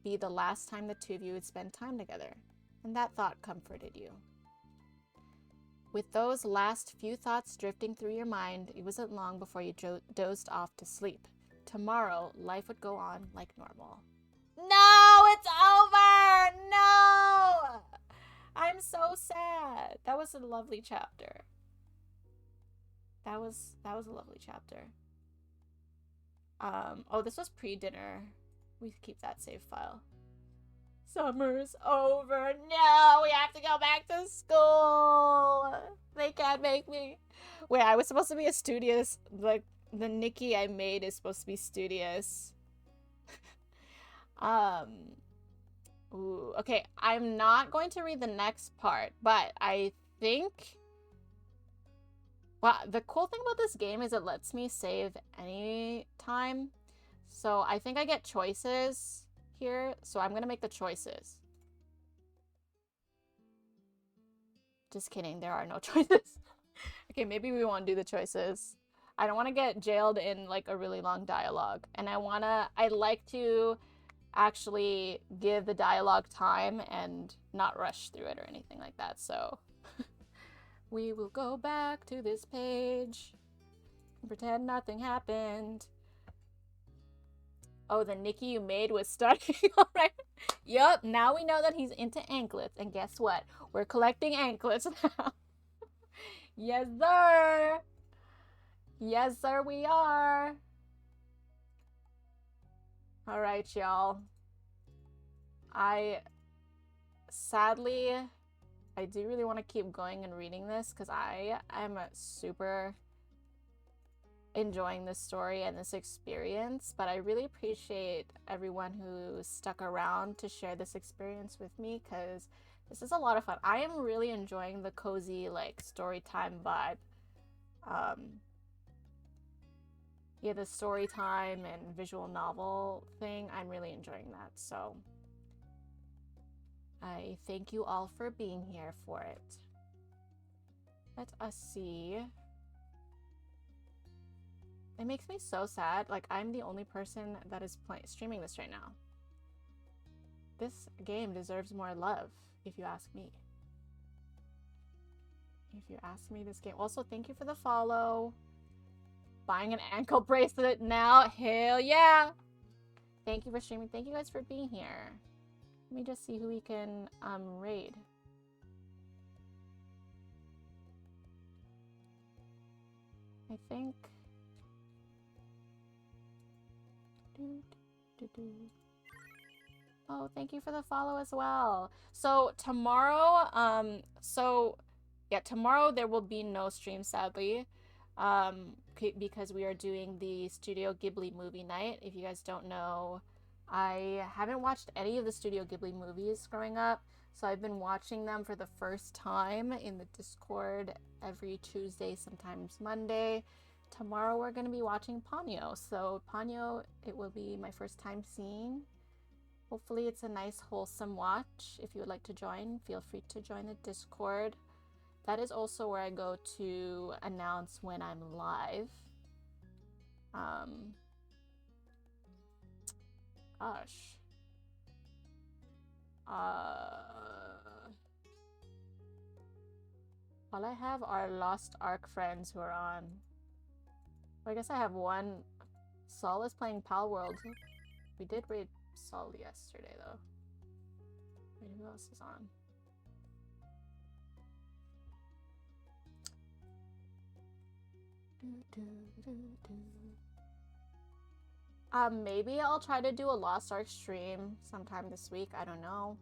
be the last time the two of you would spend time together. And that thought comforted you. With those last few thoughts drifting through your mind, it wasn't long before you dozed off to sleep. Tomorrow, life would go on like normal. No, it's over! No! I'm so sad. That was a lovely chapter. That was a lovely chapter. Oh, this was pre-dinner. We keep that save file. Summer's over. No, we have to go back to school. They can't make me. Wait, I was supposed to be a studious. Like, the Nikki I made is supposed to be studious. Ooh, okay, I'm not going to read the next part, but I think... Well, the cool thing about this game is it lets me save any time. So I think I get choices here, so I'm gonna make the choices. Just kidding, there are no choices. Okay, maybe we won't do the choices. I don't want to get jailed in like a really long dialogue, and I'd like to actually give the dialogue time and not rush through it or anything like that. So we will go back to this page and pretend nothing happened. Oh, the Nikki you made was starting. All right. Yup, now we know that he's into anklets. And guess what? We're collecting anklets now. Yes, sir. Yes, sir, we are. All right, y'all. Sadly, I do really want to keep going and reading this because I am super enjoying this story and this experience, but I really appreciate everyone who stuck around to share this experience with me because this is a lot of fun. I am really enjoying the cozy like story time vibe. Yeah, the story time and visual novel thing, I'm really enjoying that. So I thank you all for being here for it. Let us see. It makes me so sad. Like, I'm the only person that is streaming this right now. This game deserves more love, if you ask me. If you ask me, this game. Also, thank you for the follow. Buying an ankle bracelet now. Hell yeah. Thank you for streaming. Thank you guys for being here. Let me just see who we can raid. I think... Oh, thank you for the follow as well. So tomorrow, tomorrow there will be no stream, sadly, because we are doing the Studio Ghibli movie night. If you guys don't know, I haven't watched any of the Studio Ghibli movies growing up, so I've been watching them for the first time in the Discord every Tuesday, sometimes Monday. Tomorrow we're going to be watching Ponyo, so Ponyo, it will be my first time seeing. Hopefully it's a nice wholesome watch. If you would like to join, feel free to join the Discord. That is also where I go to announce when I'm live. Gosh. All I have are Lost Ark friends who are on. I guess I have one. Saul is playing Pal World. We did raid Saul yesterday, though. Wait, who else is on? Maybe I'll try to do a Lost Ark stream sometime this week. I don't know.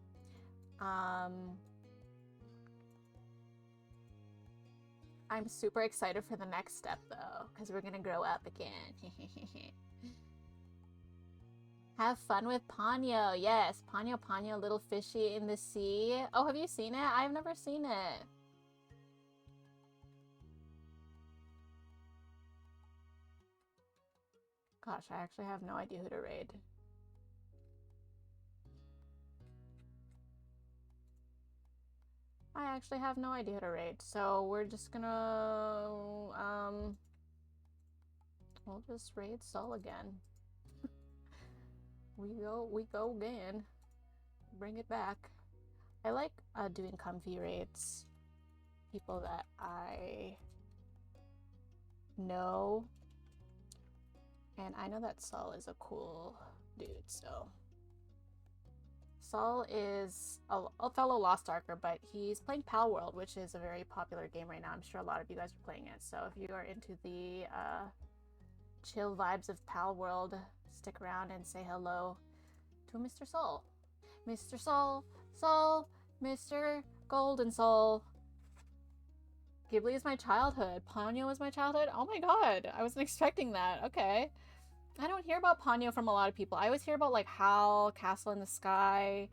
I'm super excited for the next step, though, because we're gonna grow up again. Have fun with Ponyo. Yes, Ponyo, Ponyo, little fishy in the sea. Oh, have you seen it? I've never seen it. Gosh, I actually have no idea who to raid. I actually have no idea who to raid, so we're just gonna, we'll just raid Sol again. we go again. Bring it back. I like doing comfy raids. People that I know. And I know that Sol is a cool dude, so. Sol is a fellow Lost Arker, but he's playing Pal World, which is a very popular game right now. I'm sure a lot of you guys are playing it. So if you are into the chill vibes of Pal World, stick around and say hello to Mr. Sol. Mr. Sol, Sol, Mr. Golden Sol. Ghibli is my childhood. Ponyo is my childhood. Oh my god, I wasn't expecting that. Okay. I don't hear about Ponyo from a lot of people. I always hear about, like, Howl, Castle in the Sky.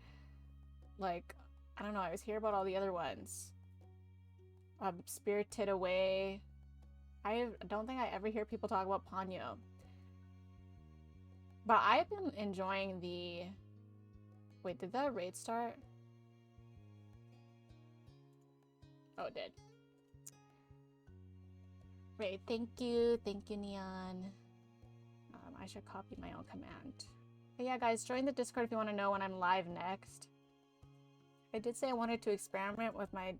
Like, I don't know. I always hear about all the other ones. Spirited Away. I don't think I ever hear people talk about Ponyo. But I've been enjoying the... Wait, did the raid start? Oh, it did. Raid, thank you. Thank you, Neon. I should copy my own command. But yeah, guys, join the Discord if you want to know when I'm live next. I did say I wanted to experiment with my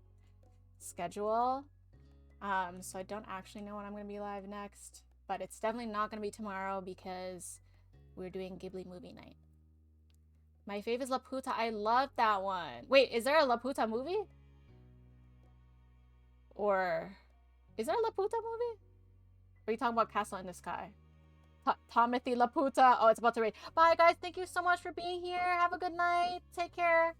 schedule. So I don't actually know when I'm going to be live next. But it's definitely not going to be tomorrow because we're doing Ghibli movie night. My fave is Laputa. I love that one. Wait, is there a Laputa movie? Or is there a Laputa movie? Or are you talking about Castle in the Sky? Timothy Laputa. Oh, it's about to raid. Bye, guys. Thank you so much for being here. Have a good night. Take care.